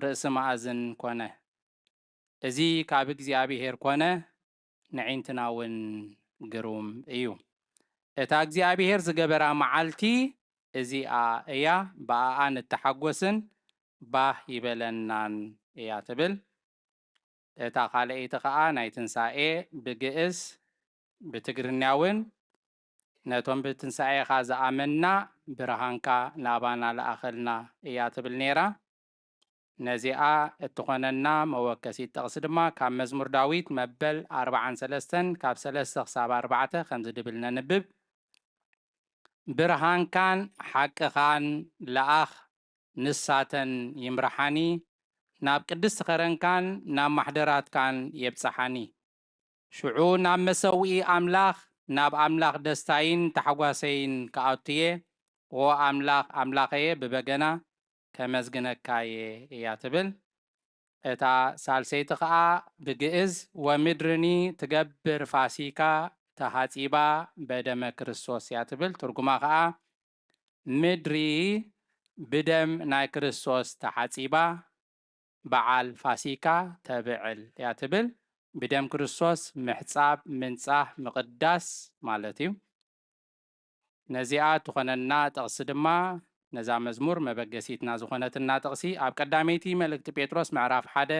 ርእሲ ማእዝን ኮነ። እዚ ካብ እግዚኣብሔር ኮነ ንዒንትና እውን ግሩም እዩ። እታ እግዚኣብሔር ዝገበራ መዓልቲ እዚኣ እያ፣ ብኣኣ ንተሓጐስን ባህ ይበለናን እያ ትብል። እታ ካልአይቲ ከዓ ናይ ትንሳኤ ብግእዝ ብትግርኛ እውን ነቶም ብትንሳኤኻ ዝኣመና ብርሃንካ ናባና ለኣኸልና እያ ትብል ነይራ። ነዚኣ እትኾነና መወከሲት ጥቕሲ ድማ ካብ መዝሙር ዳዊት መበል 43 ካብ 3 ክሳብ 4 ከምዚ ድብል ነንብብ። ብርሃንካን ሓቅኻን ለኣኽ ንሳተን ይምርሓኒ፣ ናብ ቅድስቲ ኸረንካን ናብ ማሕደራትካን የብፅሓኒ። ሽዑ ናብ መሰዊኢ ኣምላኽ ናብ ኣምላኽ ደስታይን ተሓጓሰይን ከኣትየ፣ ዎ ኣምላኽ ኣምላኸየ ብበገና ከመዝግነካየ እያ ትብል። እታ ሳልሰይቲ ከዓ ብግእዝ ወምድርኒ ትገብር ፋሲካ ተሃፂባ በደመ ክርስቶስ እያ ትብል። ትርጉማ ከዓ ምድሪ ብደም ናይ ክርስቶስ ተሓፂባ በዓል ፋሲካ ተብዕል እያ ትብል። ብደም ክርስቶስ ምሕፃብ ምንፃህ ምቅዳስ ማለት እዩ። ነዚኣ ትኾነና ጥቕሲ ድማ ነዛ መዝሙር መበገሲትና ዝኾነትና ጥቕሲ ኣብ ቀዳመይቲ መልእክቲ ጴጥሮስ ምዕራፍ 1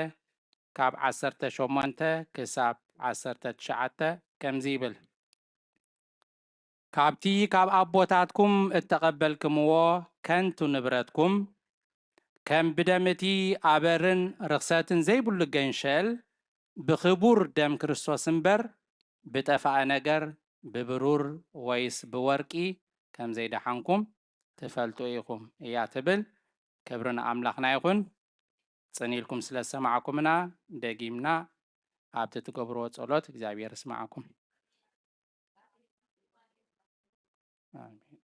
ካብ 18 ክሳብ 19 ከምዚ ይብል። ካብቲ ካብ ኣቦታትኩም እተቐበልክምዎ ከንቱ ንብረትኩም ከም ብደም እቲ ኣበርን ርክሰትን ዘይብሉ ገንሸል ብክቡር ደም ክርስቶስ እምበር ብጠፋአ ነገር ብብሩር ወይስ ብወርቂ ከም ዘይደሓንኩም ትፈልጡ ኢኹም እያ ትብል። ክብሪ ንኣምላኽና ይኹን። ፅኒኢልኩም ስለ ዝሰማዕኩምና ደጊምና ኣብቲ ትገብርዎ ጸሎት እግዚኣብሔር ይስማዓኩም። አሜን።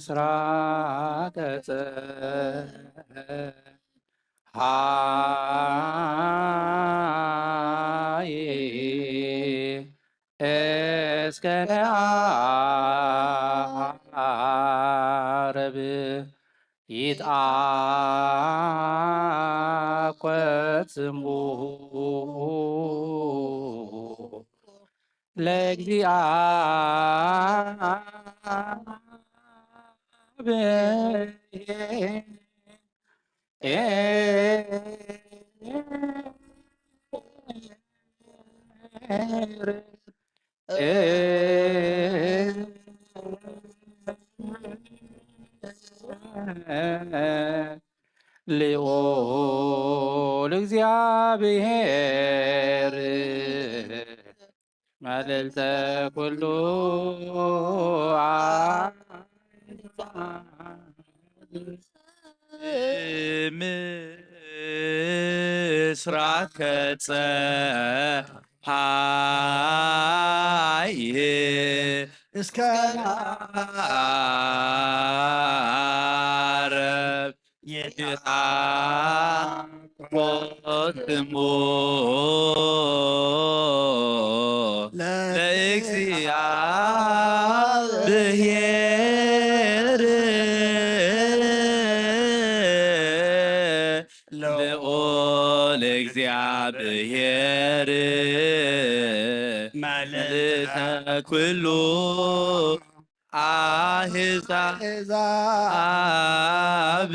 ምስራቀ ፀሐይ እስከ ዓረብ ይትአኰት ዝንቡሁ ልዑል እግዚአብሔር መልዕልተ ኩሉ ምስራቀ ፀሐይ እስከ ዓረብ ይትአኰት ዝንቡሁ ለእግዚአብሔር ልዑል እግዚአብሔር መልዕልተ ኩሉ አሕዛብ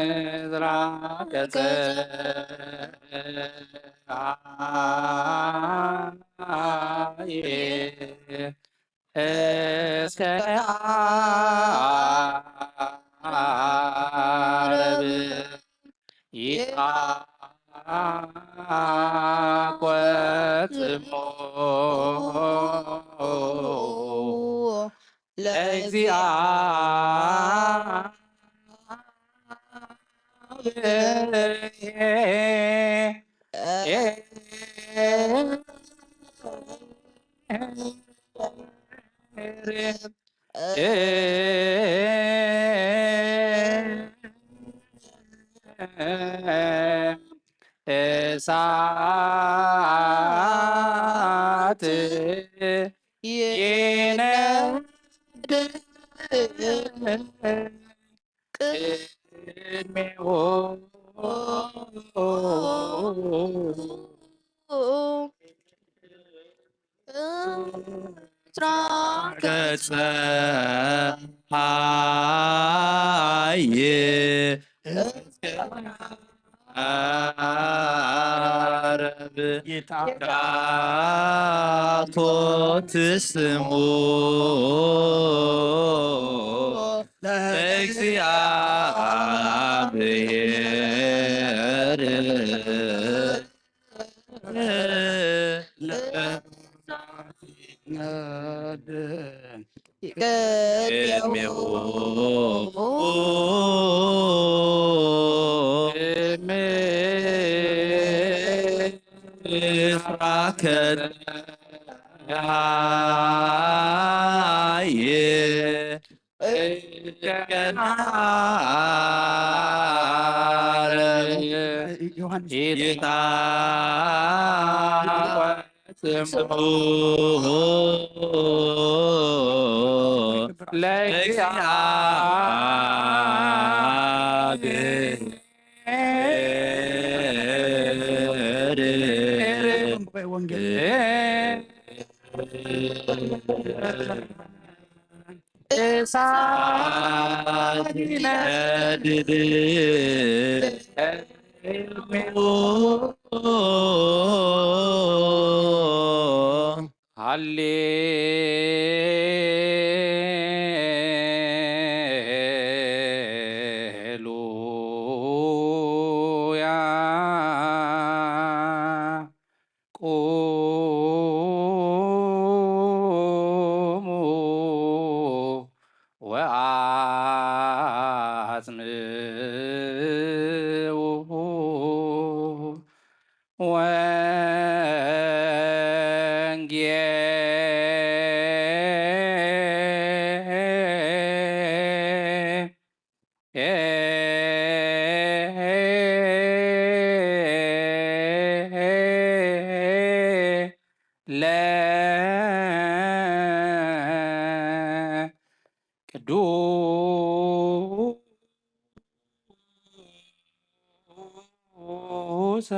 ምስራቀ ፀሐይ እስከ ዓረብ ይትአኰት ዝንቡሁ እሳት ይነድድ ቅድሜሁ ምስራቀ ፀሐይ እስከ ዓረብ ይትአኰት ዝንቡሁ ለእግዚአብሔር ቅድሜሁ ምስራቀ ፀሐይ እስከ ዓረብ ዮሐንስ ወንጌል ሃሌሉያ ቁሙ ወአጽምዑ ቅዱሰ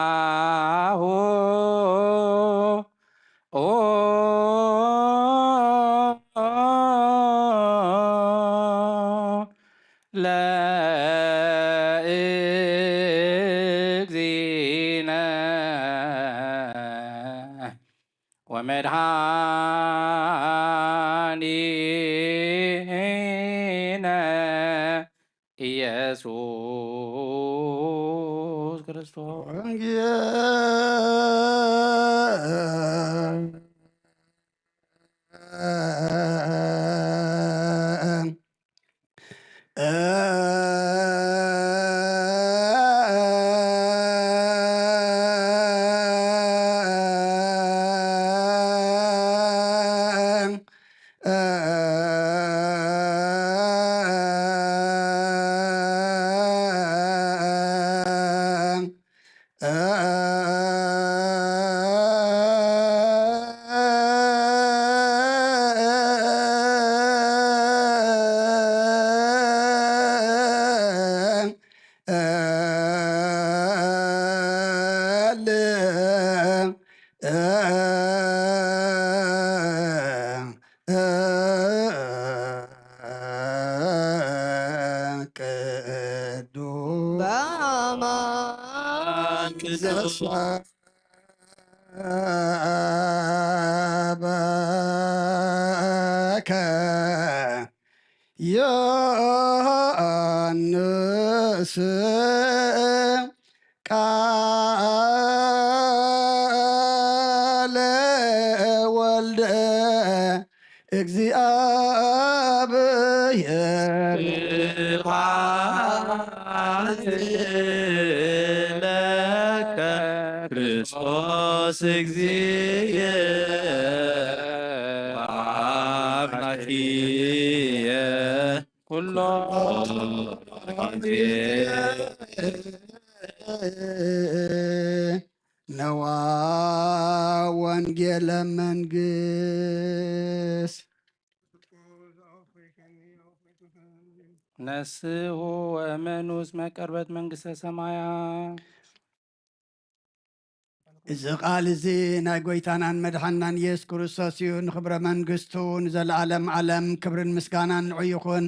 ዜናሁ ለእግዚእነ ወመድኃኒነ ኢየሱስ ክርስቶስ ዘሳበከ ዮሐንስ ቃለ ወልደ እግዚአብሔር ለከ ክርስቶስ እግዚእየ ወአምላኪየ ኩሎ ነዋ ወንጌለ መንግሥት ነስሑ ወእመኑ እስመ ቀርበት መንግሥተ ሰማያት። እዚ ቃል እዚ ናይ ጎይታናን መድሓናን ኢየሱስ ክርስቶስ እዩ። ንክብረ መንግስቱ ንዘለዓለም ዓለም ክብርን ምስጋናን ንዑ ይኹን።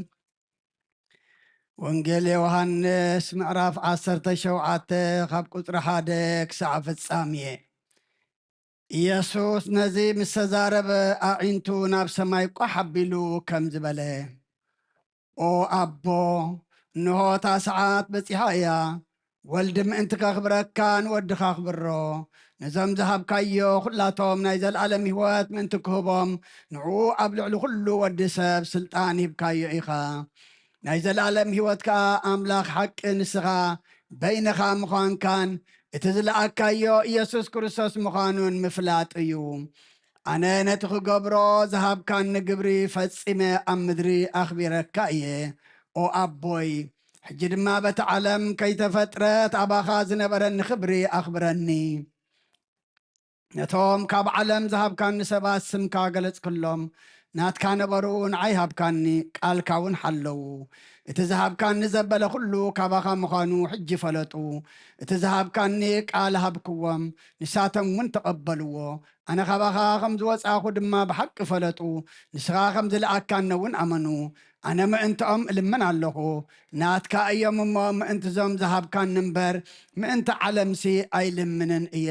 ወንጌል ዮሃንስ ምዕራፍ 17 ካብ ቁፅሪ 1 ክሳዕ ፍጻሜ። ኢየሱስ ነዚ ምስ ተዛረበ ኣዒንቱ ናብ ሰማይ ቋሕ ኣቢሉ ከም ዝበለ ኦ ኣቦ እንሆ እታ ሰዓት በፂሓ እያ። ወልዲ ምእንቲ ከኽብረካ ንወድኻ ክብሮ ነዞም ዝሃብካዮ ኩላቶም ናይ ዘለዓለም ህይወት ምእንቲ ክህቦም ንዑ ኣብ ልዕሊ ኩሉ ወዲ ሰብ ስልጣን ሂብካዮ ኢኻ። ናይ ዘለዓለም ህይወት ከዓ ኣምላኽ ሓቂ ንስኻ በይንኻ ምዃንካን እቲ ዝለኣካዮ ኢየሱስ ክርስቶስ ምዃኑን ምፍላጥ እዩ። ኣነ ነቲ ክገብሮ ዝሃብካኒ ግብሪ ፈጺመ ኣብ ምድሪ ኣኽቢረካ እየ ኦ ኣቦይ። ሕጂ ድማ በቲ ዓለም ከይተፈጥረት ኣባኻ ዝነበረኒ ክብሪ ኣኽብረኒ። ነቶም ካብ ዓለም ዝሃብካኒ ሰባት ስምካ ገለጽክሎም ናትካ ነበሩ ንዓይ ሃብካኒ ቃልካ እውን ሓለዉ። እቲ ዝሃብካኒ ዘበለ ኩሉ ካባኻ ምዃኑ ሕጂ ፈለጡ። እቲ ዝሃብካኒ ቃል ሃብክዎም ንሳቶም እውን ተቐበልዎ። ኣነ ካባኻ ከም ዝወፃኹ ድማ ብሓቂ ፈለጡ። ንስኻ ከም ዝለኣካነ እውን ኣመኑ። ኣነ ምእንትኦም እልመን ኣለኹ። ናትካ እዮም እሞ ምእንቲዞም ዝሃብካኒ እምበር ምእንቲ ዓለምሲ ኣይልምንን እየ።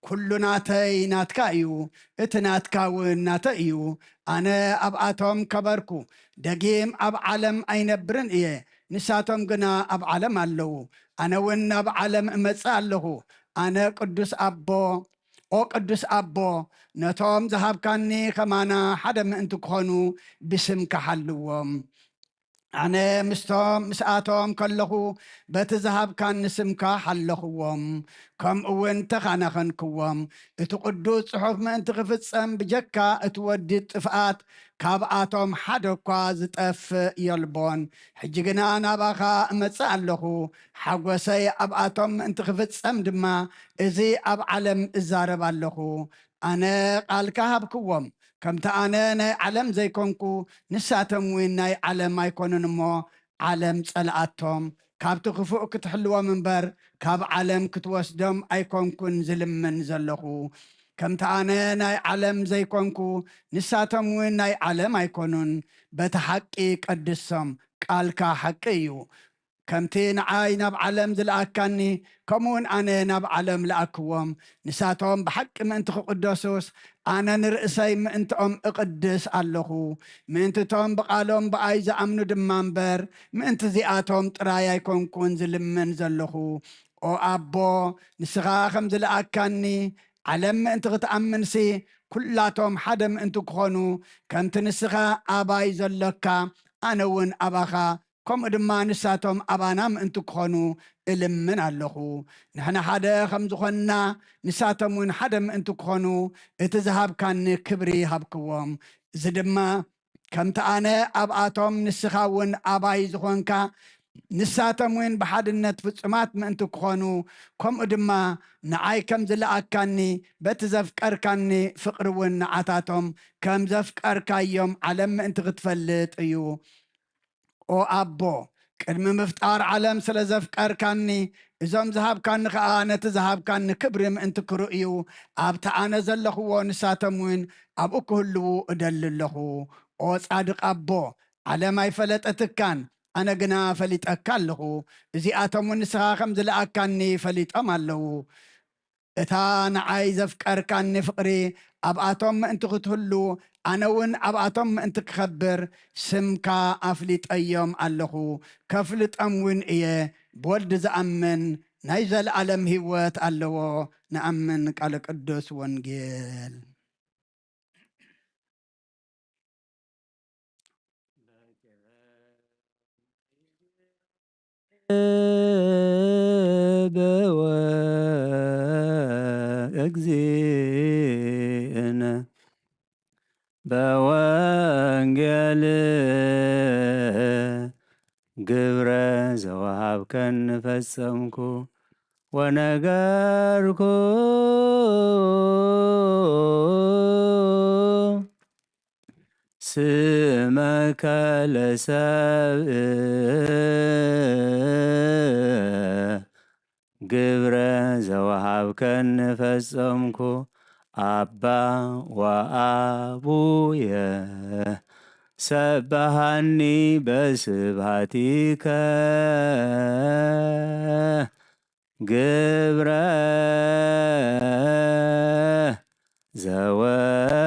ኩሉ ናተይ ናትካ እዩ፣ እቲ ናትካ እውን ናተይ እዩ። ኣነ ኣብኣቶም ከበርኩ ደጊም ኣብ ዓለም ኣይነብርን እየ። ንሳቶም ግና ኣብ ዓለም ኣለዉ፣ ኣነ እውን ናብ ዓለም እመጽእ ኣለኹ። ኣነ ቅዱስ ኣቦ ኦ ቅዱስ ኣቦ ነቶም ዝሃብካኒ ከማና ሓደ ምእንቲ ክኾኑ ብስምካ ሓልዎም። ኣነ ምስኣቶም ከለኹ በቲ ዝሃብካኒ ስምካ ሓለኽዎም፣ ከምኡ እውን ተኻናኸንክዎም። እቲ ቅዱስ ጽሑፍ ምእንቲ ክፍጸም ብጀካ እቲ ወዲ ጥፍኣት ካብኣቶም ሓደ እኳ ዝጠፍእ የልቦን። ሕጂ ግና ናባኻ እመጽእ ኣለኹ። ሓጐሰይ ኣብኣቶም ምእንቲ ክፍጸም ድማ እዚ ኣብ ዓለም እዛረብ ኣለኹ። ኣነ ቃልካ ሃብክዎም ከምቲ ኣነ ናይ ዓለም ዘይኮንኩ ንሳቶም እውን ናይ ዓለም ኣይኮኑን እሞ ዓለም ጸልኣቶም። ካብቲ ክፉእ ክትሕልዎም እምበር ካብ ዓለም ክትወስዶም ኣይኮንኩን ዝልምን ዘለኹ። ከምቲ ኣነ ናይ ዓለም ዘይኮንኩ ንሳቶም እውን ናይ ዓለም ኣይኮኑን። በቲ ሓቂ ቀድሶም፣ ቃልካ ሓቂ እዩ። ከምቲ ንዓይ ናብ ዓለም ዝለኣካኒ ከምኡውን ኣነ ናብ ዓለም ለኣክዎም። ንሳቶም ብሓቂ ምእንቲ ክቅደሱስ ኣነ ንርእሰይ ምእንቲኦም እቕድስ ኣለኹ። ምእንትቶም ብቓሎም ብኣይ ዝኣምኑ ድማ እምበር ምእንቲ እዚኣቶም ጥራይ ኣይኮንኩን ዝልምን ዘለኹ። ኦ ኣቦ ንስኻ ከም ዝለኣካኒ ዓለም ምእንቲ ክትኣምንሲ ኩላቶም ሓደ ምእንቲ ክኾኑ ከምቲ ንስኻ ኣባይ ዘለካ ኣነ እውን ኣባኻ ከምኡ ድማ ንሳቶም ኣባና ምእንቲ ክኾኑ እልምን ኣለኹ። ንሕና ሓደ ከም ዝኾንና ንሳቶም እውን ሓደ ምእንቲ ክኾኑ እቲ ዝሃብካኒ ክብሪ ሃብክዎም። እዚ ድማ ከምቲ ኣነ ኣብኣቶም ንስኻ እውን ኣባይ ዝኾንካ ንሳቶም እውን ብሓድነት ፍጹማት ምእንቲ ክኾኑ ከምኡ ድማ ንዓይ ከም ዝለኣካኒ በቲ ዘፍቀርካኒ ፍቕሪ እውን ንዓታቶም ከም ዘፍቀርካዮም ዓለም ምእንቲ ክትፈልጥ እዩ። ኦ ኣቦ ቅድሚ ምፍጣር ዓለም ስለ ዘፍቀርካኒ እዞም ዝሃብካኒ ከዓ ነቲ ዝሃብካኒ ክብሪ ምእንቲ ክርእዩ ኣብቲ ኣነ ዘለኽዎ ንሳቶም እውን ኣብኡ ክህልዉ እደሊ ኣለኹ። ኦ ጻድቕ ኣቦ ዓለም ኣይፈለጠትካን ኣነ ግና ፈሊጠካ ኣለኹ። እዚኣቶም እውን ንስኻ ከም ዝለኣካኒ ፈሊጦም ኣለዉ። እታ ንዓይ ዘፍቀርካኒ ፍቕሪ ኣብኣቶም ምእንቲ ክትህሉ ኣነ እውን ኣብኣቶም ምእንቲ ክኸብር ስምካ ኣፍሊጠዮም ኣለኹ። ከፍልጦም እውን እየ። ብወልዲ ዝኣምን ናይ ዘለዓለም ህይወት ኣለዎ። ንኣምን ቃል ቅዱስ ወንጌል እግዚእነ በወንጌል ግብረ ዘወሃብከን ፈጸምኩ ወነገርኩ ስመከ ለሰብእ ግብረ ዘወሃብከን ፈጸምኩ አባ ወአቡየ ሰባሃኒ በስብሃቲከ ግብረ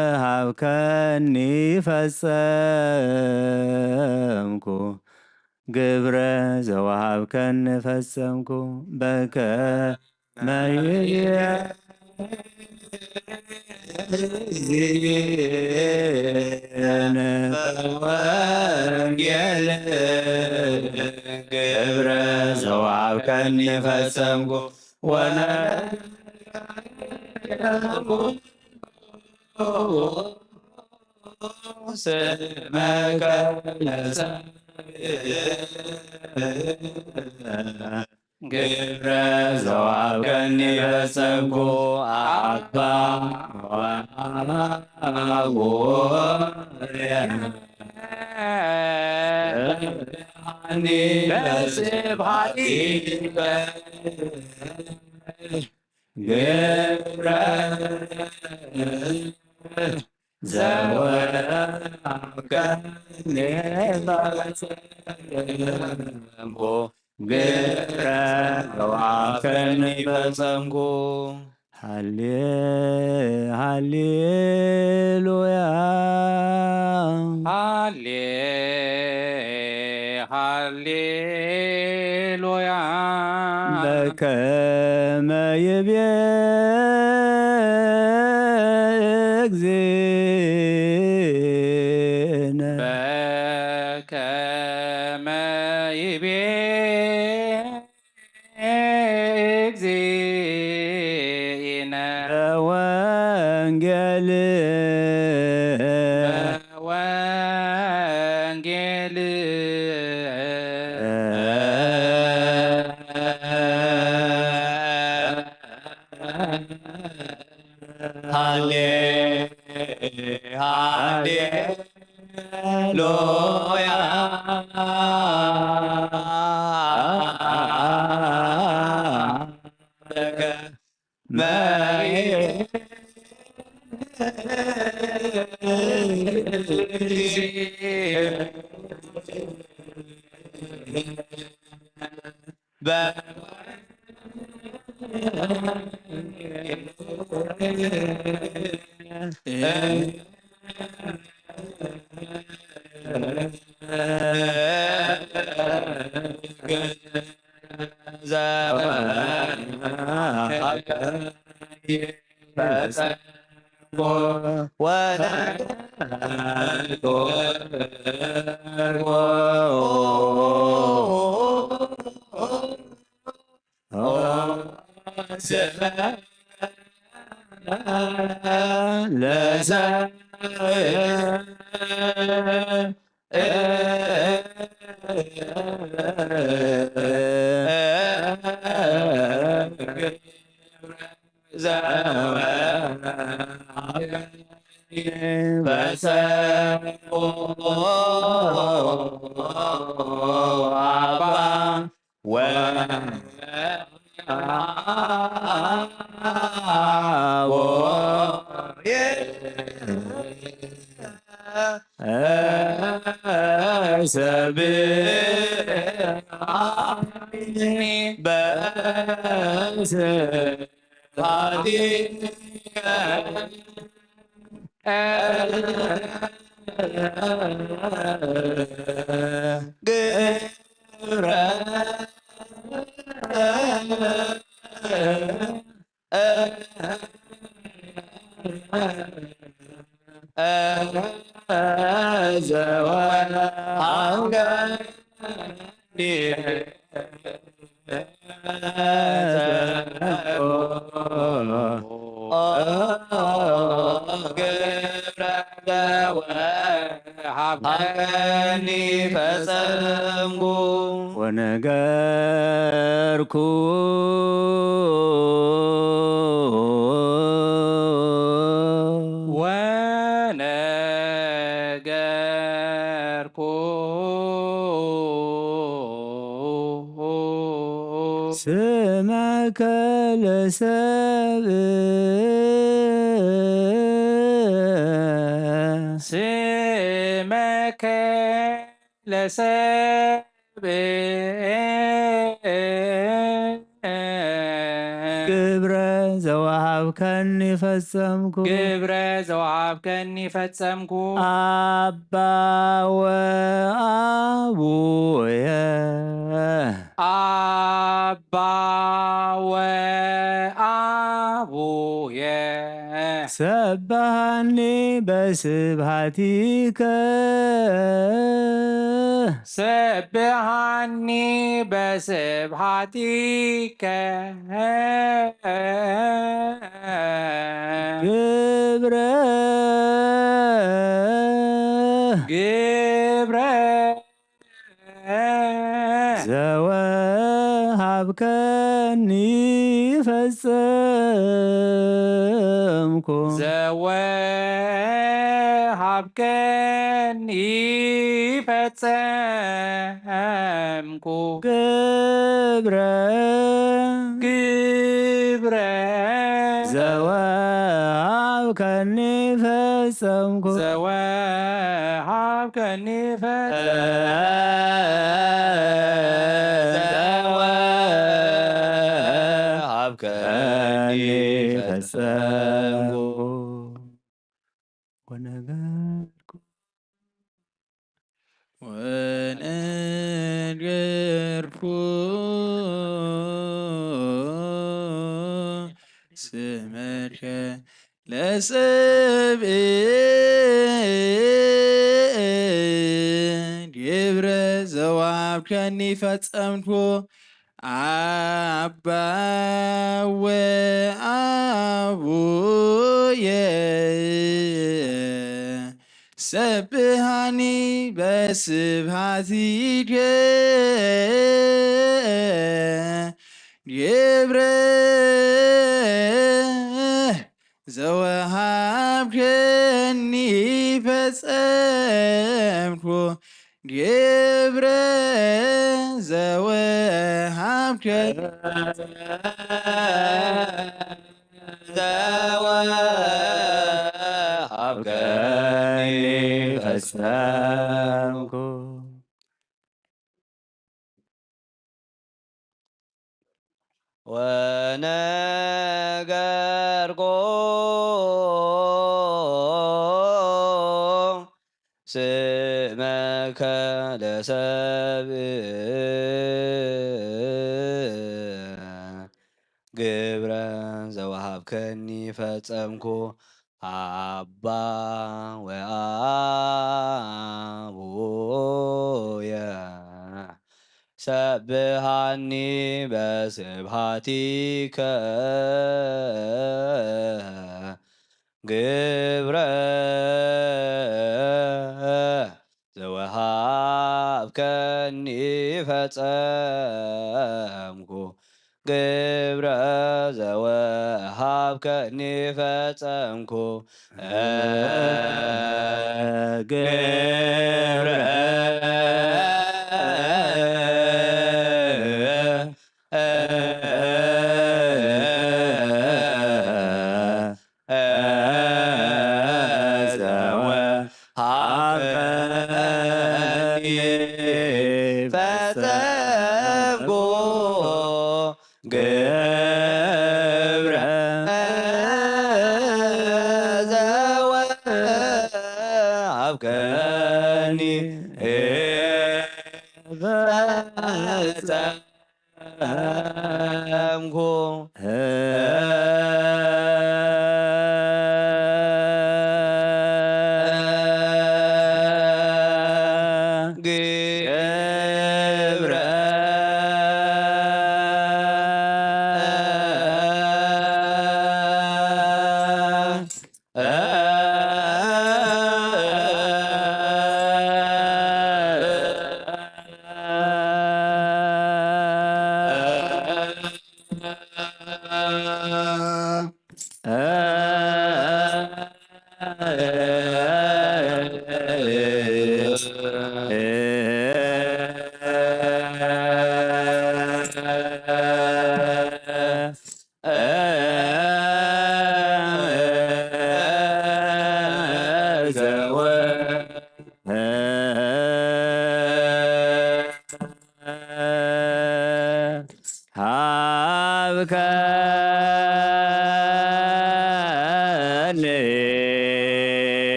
ዘወሃብከኒ ፈጸምኩ ግብረ ዘወሃብከኒ ፈጸምኩ በከመ ወንጌል ግብረ ዘወሀብከኒ ፈጸምኩ ስመከ ግብረ ዘወሀብከኒ ፈጸምኩ አባ በስብሐቲከ ግብረ ዘወሀብከኒ ፈጸምኩ ግብረ ዘወሀብከኒ ፈጸምኩ ሃሌሉያ ሃሌሉያ በከመ ይቤ እግዚእነ በከመ ይቤ እግዚእነ በወንጌል በወንጌል ሃሌሉያ ወነገርኩ ወነገርኩ ስመከ ለሰብእ ስመከ ለሰብእ ግብረ ዘወሀብከኒ ፈጸምኩ ግብረ ዘወሀብከኒ ፈጸምኩ አባ ወአቡየ አባ ወአቡየ አቡየ ሰባሃኒ በስብሐቲከ ሰብሃኒ በስብሐቲከ ግብረ ግብረ ዘወሃብከኒ ፈጸምኩ ዘወሃብከኒ ፈጸምኩ ግብረ ግብረ ዘወሃብከኒ ፈጸምኩ ዘወሃብከኒ ዘወሃብከኒ ፈጸምኩ ወነገርኩ ወነገርኩ ስመከ ለሰብእ ግብረ ዘወሃብከኒ ፈጸምኩ አባ ወአቡየ ሰብሃኒ በስብሐቲከ ግብረ ዘወሃብከኒ ፈጸምኩ ግብረ ዘወሃብከኒ ፈጸምኩ ወነገርኩ ስመከ ለሰብእ ግብረ ዘወሃብከኒ ፈጸምኩ አባ ወአቡየ ሰብሃኒ በስብሐቲከ ግብረ ዘወሃብከኒ ፈጸምኩ ግብረ ዘወሃብከኒ ፈጸምኩ ግብረ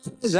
ግብረ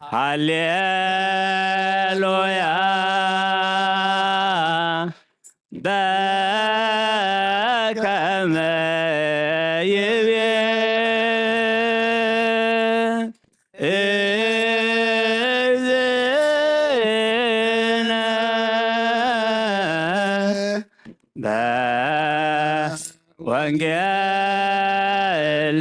ሃሌሉያ በከመ ይቤ እዝነ በወንጌል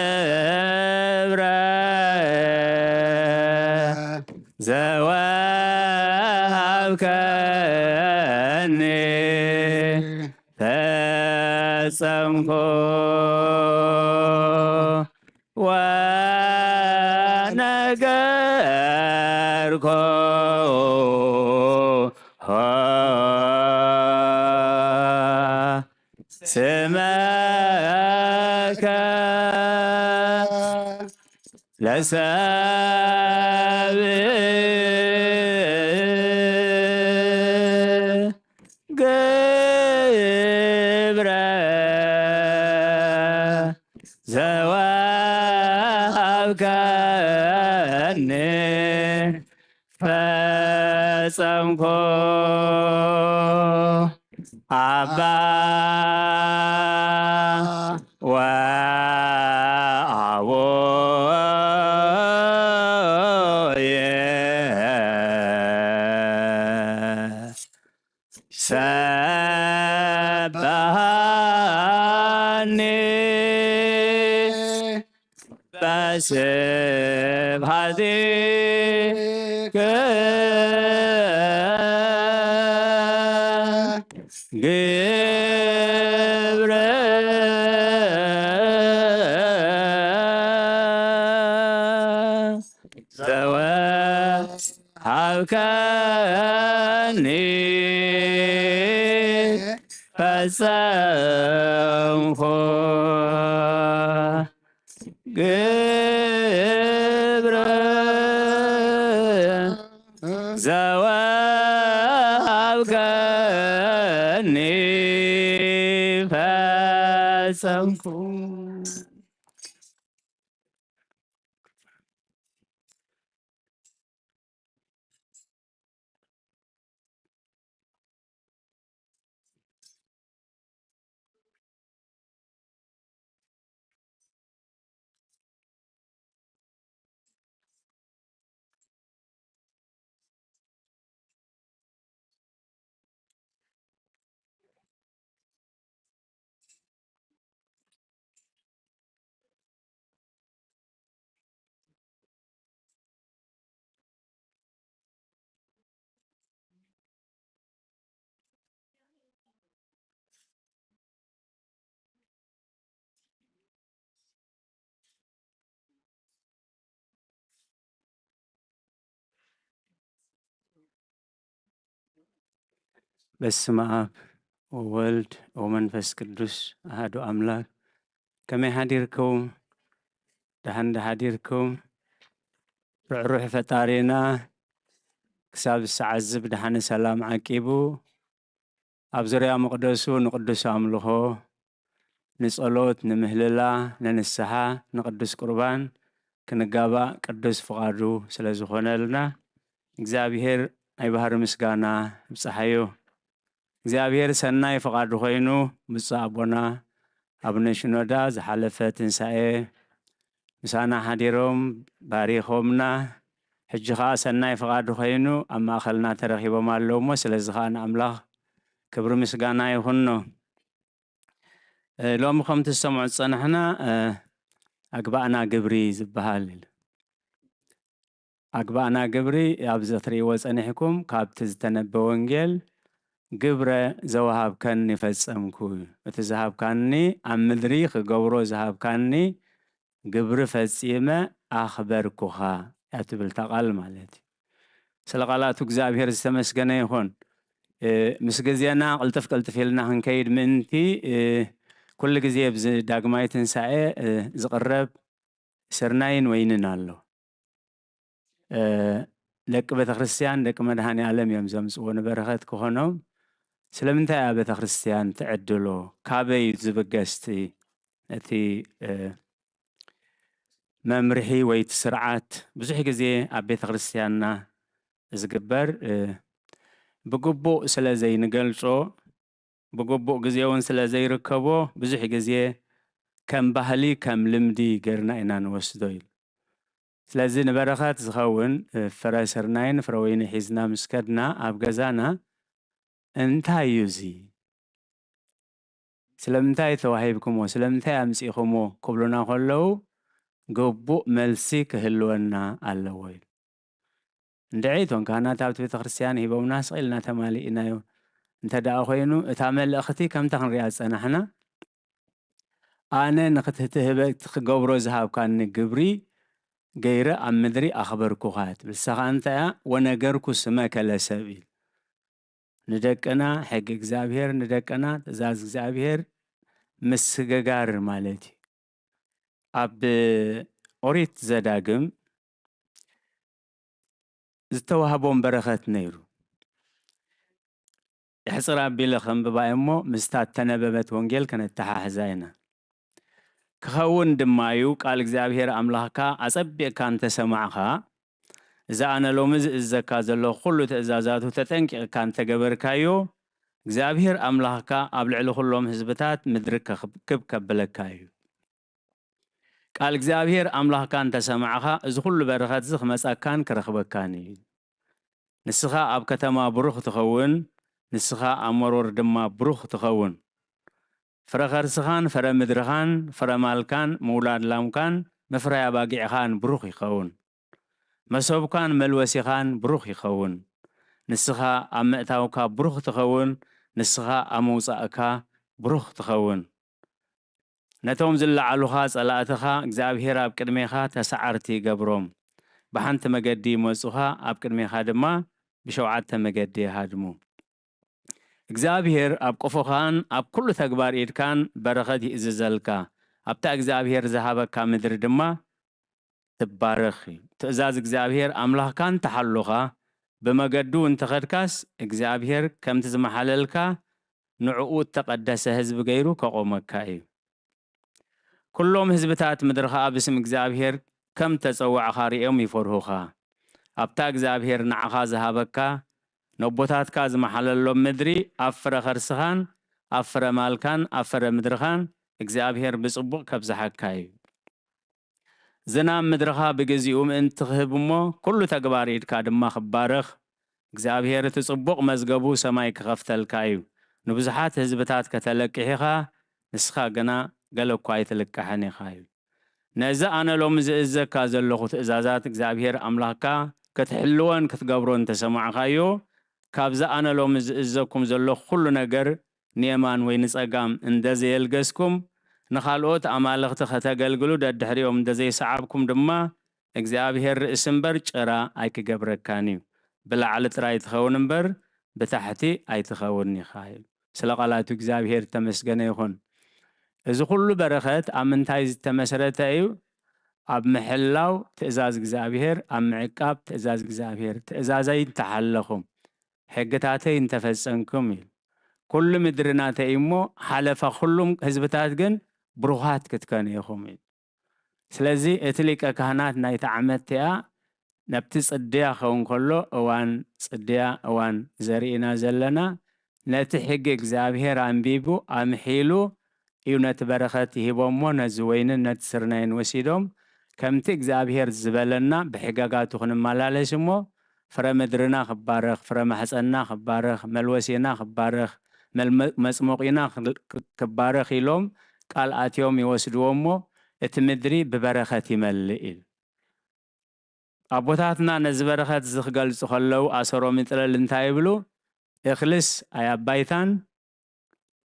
ገብረ ዘወሃብከኒ ፈጸምኩ ወነገርኩ ስመከ ለሰብእ ግብረ ዘወሃብከኒ ፈጸምኩ አባ ወአቡየ ሰብሐኒ በስብሐቲከ ግብረ ዘወሃብከኒ ፈጸምኩ ግብረ ዘወሃብከኒ ፈጸምኩ። በስመ አብ ወወልድ ወመንፈስ ቅዱስ አሐዱ አምላክ። ከመይ ሃዲርክም ደሃን ሃዲርክም ርኅሩሕ ፈጣሪና ክሳብ ሰዓት ዝ ብድሓነ ሰላም ዓቂቡ ኣብ ዙርያ መቕደሱ ንቅዱስ ኣምልኾ ንጸሎት ንምህልላ ንንስሓ ንቅዱስ ቁርባን ክንጋባእ ቅዱስ ፍቓዱ ስለ ዝኾነልና እግዚአብሔር ናይ ባህሪ ምስጋና ይብፅሓዮ። እግዚአብሔር ሰናይ ፍቓዱ ኮይኑ ብፁዕ ኣቦና አቡነ ሽኖዳ ዝሓለፈ ትንሣኤ ምሳና ሓዲሮም ባሪኾምና ሕጂ ኸዓ ሰናይ ፍቓዱ ኮይኑ ኣብ ማእኸልና ተረኺቦም ኣለዉ እሞ ስለዚ ኸዓ ንኣምላኽ ክብሪ ምስጋና ይኹኖ። ሎሚ ከምቲ ዝሰምዑ ዝፀናሕና ኣግባእና ግብሪ ዝበሃል ኣግባእና ግብሪ ኣብዚ እትሪእዎ ፀኒሕኩም ካብቲ ዝተነበ ወንጌል ግብረ ዘወሃብከኒ ፈጸምኩ እቲ ዝሃብካኒ ኣብ ምድሪ ክገብሮ ዝሃብካኒ ግብሪ ፈጺመ ኣኽበርኩኻ እያ ትብል ቃል ማለት እዩ። ስለ ቃላቱ እግዚአብሔር ዝተመስገነ ይኹን። ምስ ግዜና ቅልጥፍ ቅልጥፍ ኢልና ክንከይድ ምእንቲ ኩሉ ግዜ ብዚ ዳግማይ ትንሣኤ ዝቕረብ ስርናይን ወይንን ኣሎ። ደቂ ቤተክርስትያን ደቂ መድሃኒ ዓለም እዮም ዘምፅዎ ንበረኸት ክኾኖም። ስለምንታይ ኣብ ቤተክርስትያን ትዕድሎ ካበይ ዝብገስቲ أتي ممرحي ويتسرعات بزح جزء أبيت غرسيانا زجبر بقبو سلا زي نقلشو بقبو جزيون سلا زي ركبو بزح جزء كم بحلي كم لمدي قرنا إنان وسدويل سلازي نبرخات زخون فراسرناين فروين حزنا مسكدنا أبجزانا انتهى يوزي سلامتاي ثواهيبكم وسلامتاي أمسيخمو قبلنا خلو قبو ملسي كهلونا اللويل ندعيتون كانت تابت بيت خرسيان هيبو ناس قلنا تمالي إنايو انت دا أخوينو تعمل أختي كم تخن رياس أنا نختهبت قبرو زهاب كان قبري غير أمدري أخبركو هات بالسخانتا ونقركو سماك لسبيل ندكنا حق إكزابير ندكنا تزاز إكزابير مسججار مالتي أب أريد زداقم زتوهبون برخات نيرو يحصر أبي لخم ببايمو مستات تنببت ونجيل كانت تحاحزاينا كخون دمايو قال إكزابير أملاكا أصبع كان تسمعها إذا أنا لو مز الزكاة زلو خلو تأزازاتو تتنك كان تقبر كايو إكزابير أملاكا أبلعلو خلوم هزبتات مدرك كب كبلك كايو قال إكزابير أملاكا أنت سمعها إذا خلو برخات زخ مسا كان كرخبك كاني نسخا أب كتما بروخ تخون نسخا أمرور دما بروخ تخون فرغرسخان فرمدرخان فرمالكان مولاد لامكان مفريا باقيعخان بروخ يخون مسوبكان ملوسيخان بروخ يخون نسخا أمئتاوكا بروخ تخون نسخا أموصاكا بروخ تخون نتوم زل علوها صلاتها إكزابير أب كدميخا تسعرتي قبروم بحنت مقدي موصوها أب كدميخا دما بشوعات مقدي هادمو إكزابير أب قفوخان أب كل تقبار إيدكان برغدي إززلكا أب تا إكزابير زهابكا مدر دما تبارخي تأزاز إكزابير أملاح كان تحلوها بمقدو انتخدكاس إكزابير كم تزمحللكا نعقود تقدس هزب غيرو كقومكاي كلهم هزبتات مدرخا باسم إكزابير كم تسوع خاريهم يفرهوخا أبتا إكزابير نعخا زهابكا نبوتات كاز محللهم مدري أفر خرسخان أفر مالكان أفر مدرخان إكزابير بصبوق كبزحكاي زنام مدرخا بجزيوم انت تخبمو كل تقباريد كادما خبارخ إكزابير تصبوق مزقبو سمايك غفتلكايو نبزحات هزبتات كتلقيخا نسخا قنا قالوا كوايت لكحني خايو نزا أنا لو مزئزة كازلوخو تأزازات إكزابير أملاكا كتحلوان كتقبرون تسمع خايو كابزا أنا لو مزئزكم زلوخ كل نقر نيمان وينس أقام اندزي يلقسكم نخالوت أمالغ تختا قلقلو دادحريوم اندزي سعابكم دما إكزابير اسمبر جرا أيك قبركاني بلا علت راي تخوننبر بتحتي أي تخونني خايو سلقالاتو إكزابير تمسقنا يخون إذا كل برخات أمنتايز تمسرت أيو أب محلاو تأزاز إكزابير أم عقاب تأزاز إكزابير تأزازين تحلقهم حقتاتين تفسنكم كل مدرنات إيمو حلفا كلهم هزبتات جن بروحات كتكان يخومي سلازي اتليك أكهانات نايت عمتيا نبتس الديا خون كله اوان صديا اوان زرينا زلنا نتحق إكزابير عن بيبو أم حيلو يونت برخاته بومو نزوين نتسرنين وسيدوم كم تإكزابير زبالنا بحقاقاتو خنم ملالسمو فرمدرنا خبارخ فرمحسنا خبارخ ملوسينا خبارخ مسموقينا كبارخ يلوم قال آتيوم يوسدومو اتمدري ببرخاتي ملئل أبوتاتنا نزبرخات زخقل سخلو أسرو مثل الانتايبلو إخلص أي أبايتان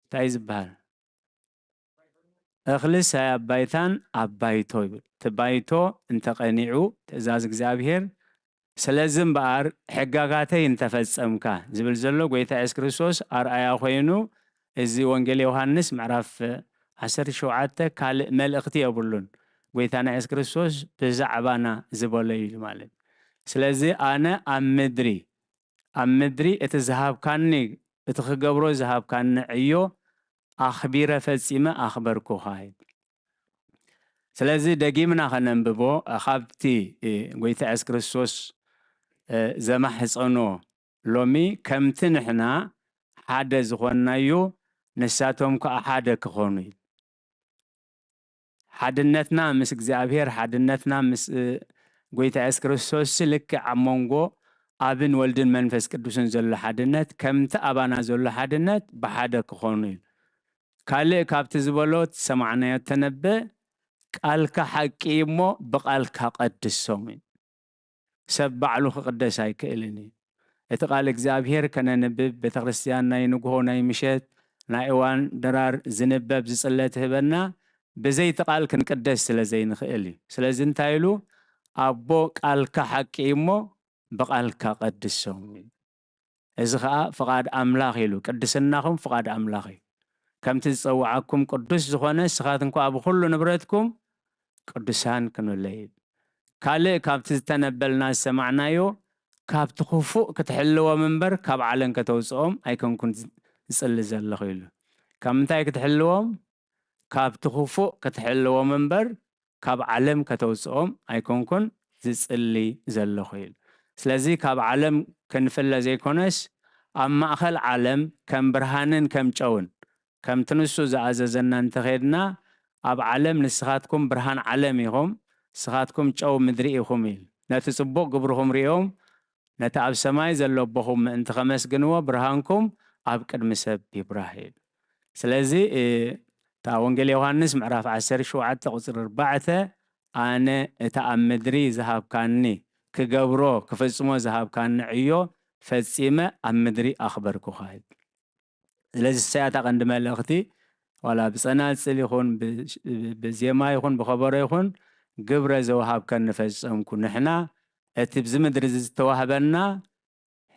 تايز بحال أخلص أي أبايتان أبايتو تبايتو انت قنيعو تأزاز إكزابير سلازم بار حقاقاتي انتفز أمكا زبل زلو قويتا إسكريسوس أرأيا خوينو إزي وانجلي يوحنس معرف عسر شوعاته كال ملقتي أبولون قويتانا إسكريسوس بزعبانا زبولي مالك سلازي أنا أمدري اتزهاب كاني اتخقبرو زهاب كان عيو أخبير فسيمة أخبركو هاي ስለዚህ ደጊምና ኸነንብቦ ኻብቲ ጐይታ ኢየሱስ ክርስቶስ ዘማሕፀኖ ሎሚ ከምቲ ንሕና ሓደ ዝኾንናዩ ንሳቶም ከዓ ሓደ ክኾኑ እዩ ሓድነትና ምስ እግዚኣብሔር ሓድነትና ምስ ጐይታ ኢየሱስ ክርስቶስ ልክዕ ኣብ መንጎ ኣብን ወልድን መንፈስ ቅዱስን ዘሎ ሓድነት ከምቲ ኣባና ዘሎ ሓድነት ብሓደ ክኾኑ እዩ ካልእ ካብቲ ዝበሎት ሰማዕናዮ ተነብእ ቃልካ ሓቂ እሞ ብቃልካ ቀድሶም እዩ ሰብ ባዕሉ ክቅደስ ኣይክእልን እዩ እቲ ቃል እግዚኣብሔር ከነንብብ ቤተ ክርስቲያን ናይ ንግሆ ናይ ምሸት ናይ እዋን ድራር ዝንበብ ዝፅለት ህበና ብዘይቲ ቃል ክንቅደስ ስለ ዘይንኽእል እዩ ስለዚ እንታይ ኢሉ ኣቦ ቃልካ ሓቂ እሞ ብቃልካ ቀድሶም እዩ እዚ ከዓ ፍቃድ ኣምላኽ ኢሉ ቅድስናኹም ፍቃድ ኣምላኽ እዩ ከምቲ ዝፀዋዓኩም ቅዱስ ዝኾነ ንስኻትኩም ከዓ ብኩሉ ንብረትኩም ቅዱሳን ክንብለይ ካልእ ካብቲ ዝተነበልና ዝሰማዕናዮ ካብቲ ክፉእ ክትሕልዎም እምበር ካብ ዓለም ከተውፅኦም ኣይኮንኩን ዝፅሊ ዘለኹ ኢሉ ካብ ምንታይ ክትሕልዎም ካብቲ ክፉእ ክትሕልዎም እምበር ካብ ዓለም ከተውፅኦም ኣይኮንኩን ዝፅሊ ዘለኹ ኢሉ ስለዚ ካብ ዓለም ክንፍለ ዘይኮነስ ኣብ ማእኸል ዓለም ከም ብርሃንን ከም ጨውን ከምቲ ንሱ ዝኣዘዘና እንተኸድና ኣብ ዓለም ንስኻትኩም ብርሃን ዓለም ኢኹም ንስኻትኩም ጨው ምድሪ ኢኹም ኢሉ ነቲ ጽቡቕ ግብርኹም ሪኦም ነቲ ኣብ ሰማይ ዘሎ ኣቦኹም ምእንቲ ከመስግንዎ ብርሃንኩም ኣብ ቅድሚ ሰብ ይብራህ ኢሉ ስለዚ እታ ወንጌል ዮሃንስ ምዕራፍ 17 ቁፅሪ 4 ኣነ እታ ኣብ ምድሪ ዝሃብካኒ ክገብሮ ክፍጽሞ ዝሃብካኒ ዕዮ ፈጺመ ኣብ ምድሪ ኣኽበርኩኻ ኢሉ ስለዚ ሳያታ ቀንዲ መልእኽቲ ዋላ ብጸናጽል ይኹን ብዜማ ይኹን ብኸበሮ ይኹን ግብረ ዘወሃብከን ንፈጸምኩ ንሕና እቲ ብዚ ምድሪ ዝተዋህበና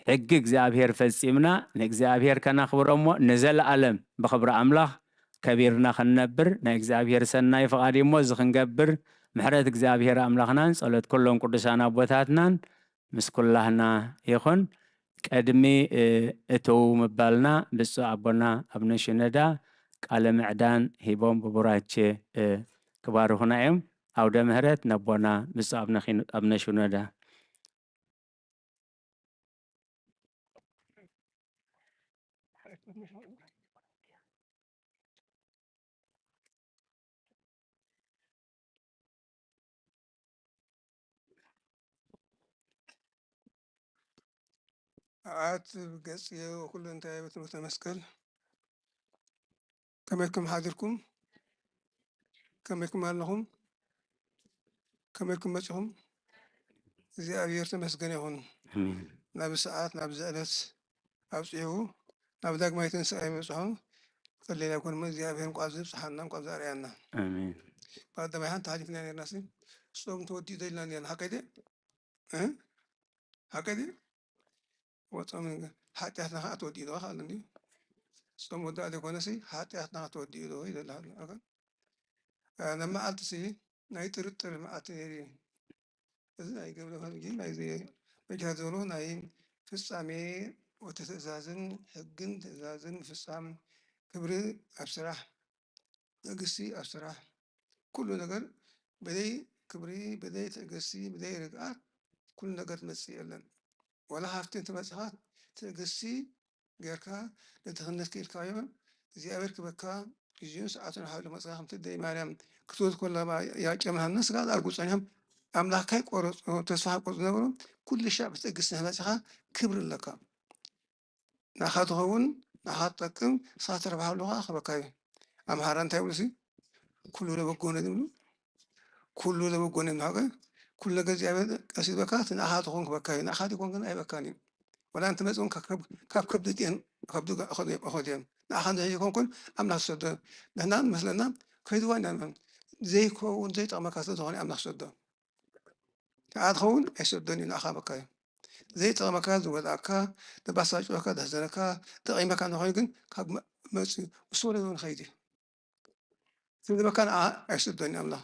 ሕጊ እግዚኣብሔር ፈጺምና ንእግዚኣብሔር ከናኽብሮ እሞ ንዘለኣለም ብኽብሪ ኣምላኽ ከቢርና ክንነብር ናይ እግዚኣብሔር ሰናይ ፍቓድ እሞ እዚ ክንገብር ምሕረት እግዚኣብሔር ኣምላኽናን ጸሎት ኩሎም ቅዱሳን ኣቦታትናን ምስ ኩላህና ይኹን ቀድሚ እተው ምባልና ብፁዕ ኣቦና ኣቡነ ሽኖዳ ቃለ ምዕዳን ሂቦም ብቡራቼ ክባርኹና እዮም ኣውደ ምህረት ነቦና ብፁዕ ኣቡነ ሽኖዳ አት ገጽ የሁሉ እንታይ በትምህርተ መስቀል ከመይኩም ሓድርኩም ከመይኩም ኣለኹም ከመይኩም መጽኹም እግዚአብሔር ተመስገነ ይሁን ናብ ሰዓት ናብ ዘዕለት ኣውጽኡ ናብ ዳግማይ ትንሣኤ መጽሖም ቀሊል ኣይኮንም እግዚአብሔር እንኳ ዝብጽሐና እንኳ ዛርያና አሜን ባደማይ ሓንቲ ሓሊፍና ነርና ሲ ጾም ተወዲኡ ዘለና ነርና ሓቀይደ ሓቀይደ ወጾም ሓጢአትና ከዓ ተወዲኡ ዶ ካለ እንዲ ጾም ወዳእ ዘይኮነሲ ሓጢአትና ተወዲኡ ዶ ይደላል ኣገን ነመዓልቲ ሲ ናይ ጥርጥር መዓልቲ ነይሩ እዚ ናይ ገብረ ፈልጊ ናይ መጅሃት ዝበሎ ናይ ፍጻሜ ወተ ትእዛዝን ሕግን ትእዛዝን ፍጻም ክብሪ ኣብ ስራሕ ትዕግስቲ ኣብ ስራሕ ኩሉ ነገር ብዘይ ክብሪ ብዘይ ትዕግስቲ ብዘይ ርግኣት ኩሉ ነገር ትመጽእ የለን ወላ ሃፍቲ እንትመጽኻ ትዕግስቲ ጌርካ ንድኽነት ክኢልካዮ እግዚኣብሔር ክበካ ግዚኡን ሰዓቱን ሓብሊ መጽኻ ከምቲ ደይ ማርያም ክትወት ኮላ ያጨምሃና ስጋ ዛርጉ ጸኒሖም ኣምላኽካይ ቆረፁ ተስፋ ቆርፁ ዝነበሩ ኩሉ ሻዕ ብትዕግስቲ ንኽመጽኻ ክብሪ ኣለካ ንኻ ትኸውን ንኻ ትጠቅም ንስኻ ትረብሓሉኻ ክበካ እዩ ኣምሓራ እንታይ ይብሉ ሲ ኩሉ ለበጎነት ይብሉ ኩሉ ለበጎነት ንሃቀ ኩሉ ነገር እግዚኣብሔር ቀሲድበካ እቲ ንኻ ትኸውን ክበካ እዩ ንኻ ትኮን ግን ኣይበካን እዩ ወላ እንት መጽኡን ካብ ከብዲ ጤን ከብዲ እኸድ እዮም ንኻ ንሕዚ ይኮንኩን ኣምላኽ ዝሰዶ ንሕና መስለና ከይድዋ ኢና ዘይከውን ዘይጠቕመካ ስለዝኾነ ኣምላኽ ዝሰዶ ከዓ ትኸውን ኣይሰዶን እዩ ንኻ በካ እዩ ዘይጠቕመካ ዝወድኣካ ዘባሳጭወካ ዘሕዘነካ ጠቒመካ ንኾይኑ ግን ካብ መፅኡ ምስ ወለዶ ንኸይድ ስለዝበካ ንዓ ኣይሰዶን እዩ ኣምላኽ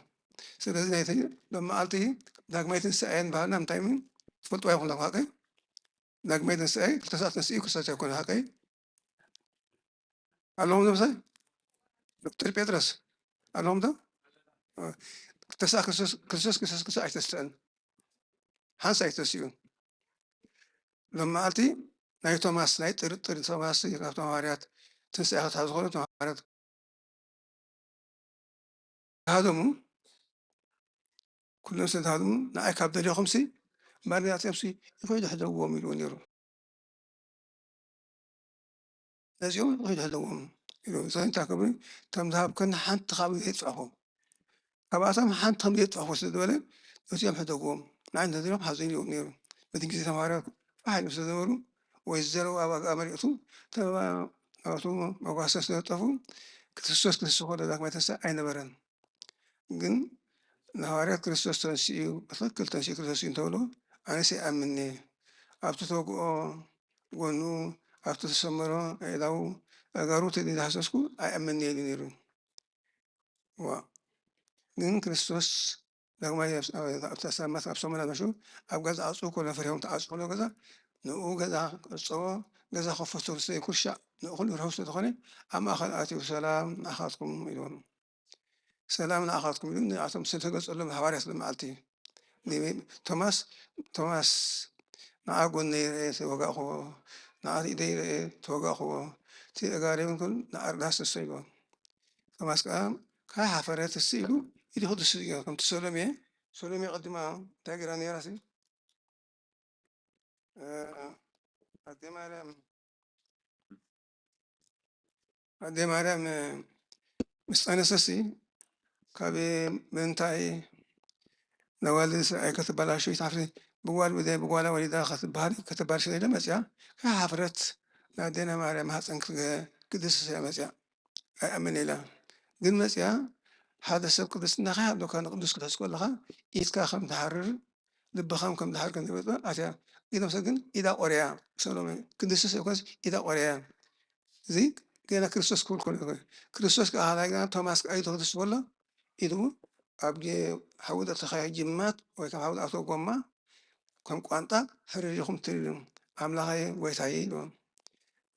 ስለዚ ናይቲ ሎመዓልቲ ዳግማይ ትንሣኤ ንባህልና እንታይ ትፈልጥዋ ይኹን ለካ ቀይ ዳግማይ ትንሣኤ ክልተ ሰዓት ትንስኡ ክርስቶስ ኣይኮነ ሓቀይ ኣለኹም ዶ ምሳይ ዶክተር ጴጥሮስ ኣለኹም ዶ تسا كريستوس أيتسأل حنس أيتسيون لما ألتي ناي توماس ناي تر توماس يقطع هاريات تنسى أخذ هذا هاريات هذا كلهم سنت هذا ناي كابدل يوم خمسي ما نيات يمسي يفيد حدا هو مليون يورو لازم يفيد حدا هو يورو زين تاكبني تم ذهب كنا حنت خابي يدفعهم كباسم حنت خابي يدفعهم سدولة يوم حدا هو عندنا اليوم حزين يوم يورو بدين كذي ثمارات واحد مسدولو ويزروا أو أمريكتو تبا أو مقاصص نطفو كريستوس هو ذاك ما تنسى أين برن جن نهارات كريستوس تنسيو أتذكر تنسي كريستوس ينتولو أنا سأمني أبتوقع ونو أبتسمرا إداو أجارو تدين حساسكو أمني لنيرو و جن كريستوس لما أبتسم مثلا أبتسمنا نشوف أبغى أسوق ولا فريهم تأسوق ولا كذا نو كذا الصوا كذا خفصوا في كل شيء نقول له رأسه دخاني أما أخذ آتي سلام أخذكم إلهم سلام أخذكم إلهم أعطم سنتجس لهم حوارث لما آتي توماس نعقول نير توقعه نعطي دير توقعه تي أقارب كل نعرض السيلو توماس كا حفرت السيلو يدي خد السيلو كم سلمي قدما تاجراني راسي قدم على مستأنسسي كابي بنتاي نوال كتب على شيء تعرفي بقول بدي بقول وليدا خطب بهاري كتب على شيء لما جاء كحفرت نادينا مع ما حسن قدس سيا أمن إلى قد مسيا هذا السبب قدس نخا لو كان قدس قدس كلها إذا خم تحرر لبخام كم تحرر كنت بتقول أشياء إذا مسكن إذا أوريا سلام قدس سيكون إذا أوريا زي كنا كريستوس كل كريستوس كهذا توماس أي تقدس ولا إذا أبجي حاول أتخيل جمات وكم حاول أتوقع ما كم قانتا هرجهم تريم عملها هاي ويتاي لون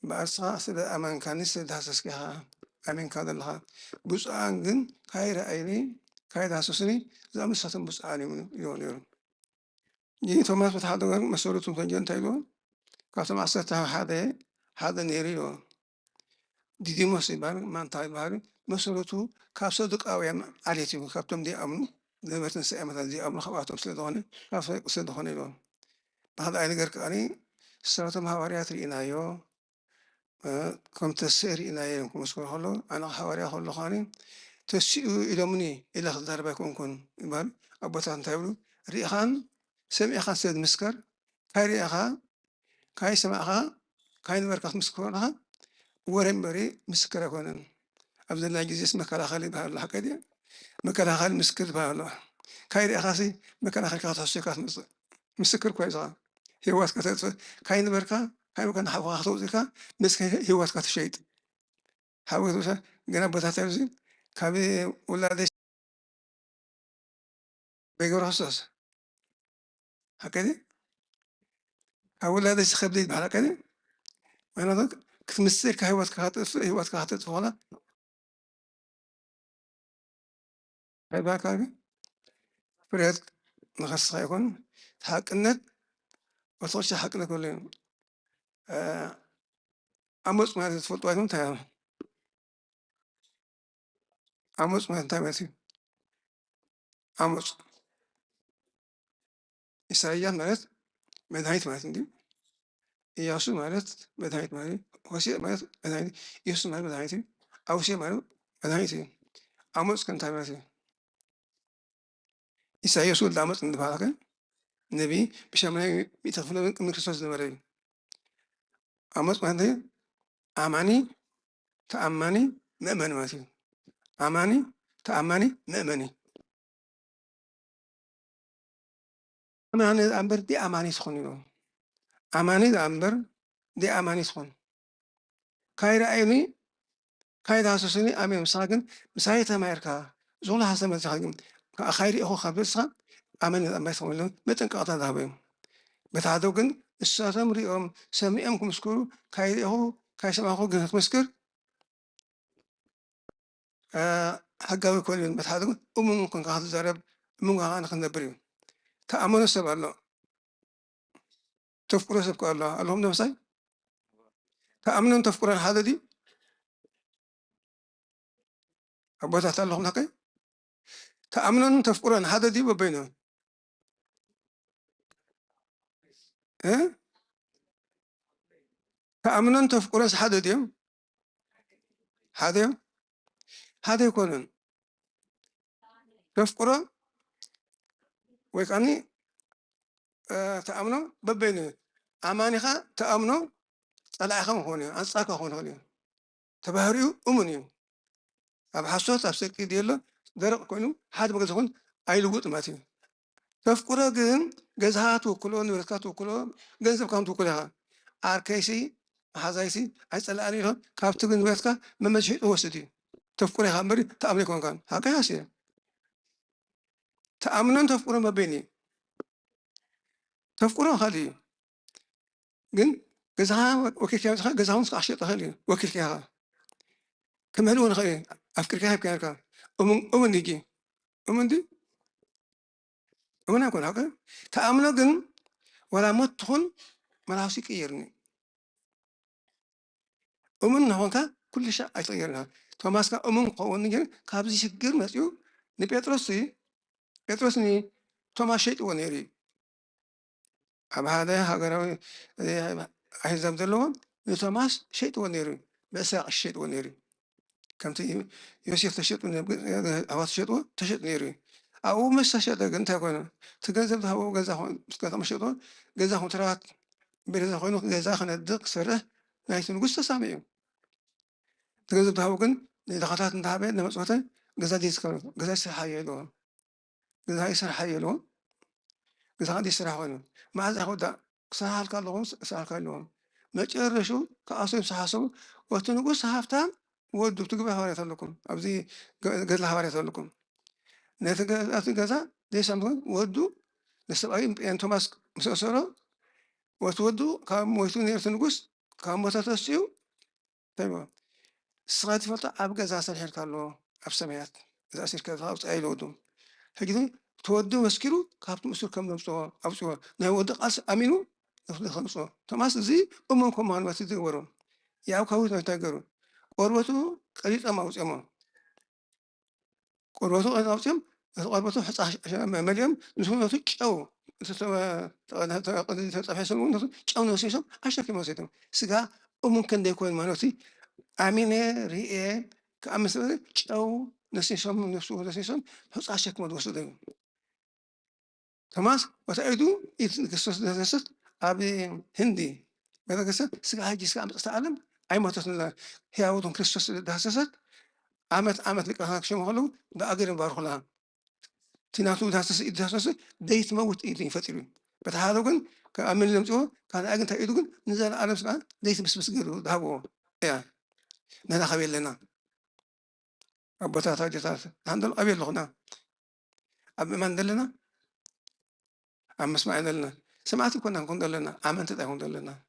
بأرسا سيدا أمان كاني سيدا حسسكها أمين كذا لها بس أنجن كايرا أيني كايرا حسسني زامن ساتن بس أني من يون جي توماس بتحدث مسؤول تنجن تايلون كاتم أسرتها هذا نيريو ديدي مسيبان من تاي باري مسؤولته كابسودك أو يم عليتي كابتم دي أمنو دمرتن سأمة دي أمنو خواتم سيدهوني كافي سيدهوني لون هذا أيضا كركاني سرتم حواريات الإنايو كم تسير إنايو كم مسكون هلو أنا حواريا هلو خاني تسيء إلى مني إلى ضربة كون إبان أبوتان تايلو ريحان سمع خان سيد مسكر كاي ريحان كاي سمعها كاي نوركات مسكونها ورم بري مسكر كونن عبد الله جزيس مكلا خالي بها الله كدي مكلا خالي مسكر بها الله كاير أخاسي مكلا خالي كاتو سيكات مسكر كويسا هي واس كاتو كاين بركا كاين مكان حوا خطو زكا مسك هي واس كاتو شيء حاول توسا جنا بتاعتي كابي ولاد بيجور حساس هكذا حاول هذا خبدي بحال كذا وانا ذاك كنت مسك هي واس كاتو ولا هاي باكا فريد نخص يكون حقنت وصوش حقنا كلهم أموس ما تفوت وايد متى أموس ما تنتهي أموس إسرائيل مالت بداية مالت دي ياسو مالت بداية مالت وسيء مالت بداية ياسو مالت بداية أو شيء مالت بداية أموس كان تايماتي إسرائيل يسوع دامت من بعدك نبي بشامل يتفهم من كريستوس نمري أموس مالت أماني تأماني نأمن ماتي أماني تأماني نأمني أماني أمبر دي أماني سخوني أماني أمبر دي أماني سخون كايرا أيني كايدا سوسني أمي مساكن مسايتا مايركا زولا حسن مساكن خيري أخو خبصها أماني أمبر سخون متن قاطع ذهبهم بتعدوكن الساتم ريوم سميئمكم مسكرو كايري أخو كايسم أخو جنت مسكر حقاوي كل بتعدوكن أممكن قاطع زرب من أنا خلنا بريم تأمن السبب الله تفكر سبك الله اللهم نمسي تأمن تفكر هذا دي أبوات اللهم نقي تأمن تفكر هذا دي ببينه إيه تأمن تفكر هذا دي هذا يكون تفكر ويكاني تأمنه ببينه أمانيخا تأمنه على أخم هوني أنصاك هوني تبهريو أمني أب حسوت أبسك ديالله درق كونه حد بقى تكون أي لغة ماتي تفكره جن جزهات وكلون ورثات وكلون جنزب كم تقولها أركيسي هذايسي أصل عليه كابتن جن ورثك ما مشي وسدي تفكره همبري تأمن كون كان هكذا شيء تأمنون تفكره ما بيني تفكره خالي جن جزها وكيل كذا جزهم عشرة خالي وكيل كذا كم هلون خالي أفكر كيف كان أمن نيجي أمن دي أمن أكون هكذا تأمنه جن ولا مدخل ملاسي كيرني أمن هونك كل شيء أتغيرها توماس كا أمن قوون نجار كابزي شجر مسيو نبيتروسي بيتروسني توماس شيء ونيري أب هذا هاجر أحزاب دلهم توماس شيء ونيري بس الشيء ونيري كم تي يوسف تشيط ونيري أواس شيء تشيط نيري أو مش تشيط أنت كنا تجنزب ده هو جزاه هون كذا مش شيء جزاه هون ترات بيرزا هون جزاه خنا الدق سره نايتون قصة سامية تجذب تهاوكن لقطات انتهابه لما صوته جزا دي سكر جزا سرحية له جزا هاي سرحية له جزا دي سرحية مع ذا هودا سهل كلهم سهل كلهم ما تجرشوا كأصيب سحاسو وتنقص هافتام ودو تجيبها هوريت لكم أبدي جزا هوريت لكم نتجا جزا دي سامون ودو لسبعين يعني توماس مسؤول وتودو كم مويتون يرتنقص كم متتسيو تمام سغاتي فلتا أبقى زاسر حير كارلو أبسميات زاسر كذا أبس أي لودو هكذا تودو مسكرو كابتو مسكر كم نمسوا أبسوا نهودق أس أمينو نفضل خمسوا تماس زي أممكم هان واتيدي ورون ياو كاوت نتاجرون قروتو قريت أما وسأما قروتو أنا وسأم قروتو حتى مليم نسوي نتوش أو تسوى تحسون نتوش أو نسيسهم عشان كم نسيتهم سجا وممكن ده يكون مانوتي أمينة رئة كأمثلة أو نسيسهم نسيسهم حس عشان كم دوسدهم تماس وتأيدو يتكسر نسيت أبي هندي بدك كسر سجا هاي جسك أمس تعلم أي ما تصل هي أودهم كريستوس دهسست عمت لك هناك شيء مغلو بأجر بارخلا تناتو دهسس ديت موت إيدين فترة بتهادوكن كأمين لمتو كان أجن تأيدوكن نزل على مسكان ديت بس جرو دهبو يا نحن خبير لنا أبوتا تاجي عندنا أبي لغنا أبي من دلنا أم اسمع دلنا سمعت كنا نكون دلنا آمنت تكون دلنا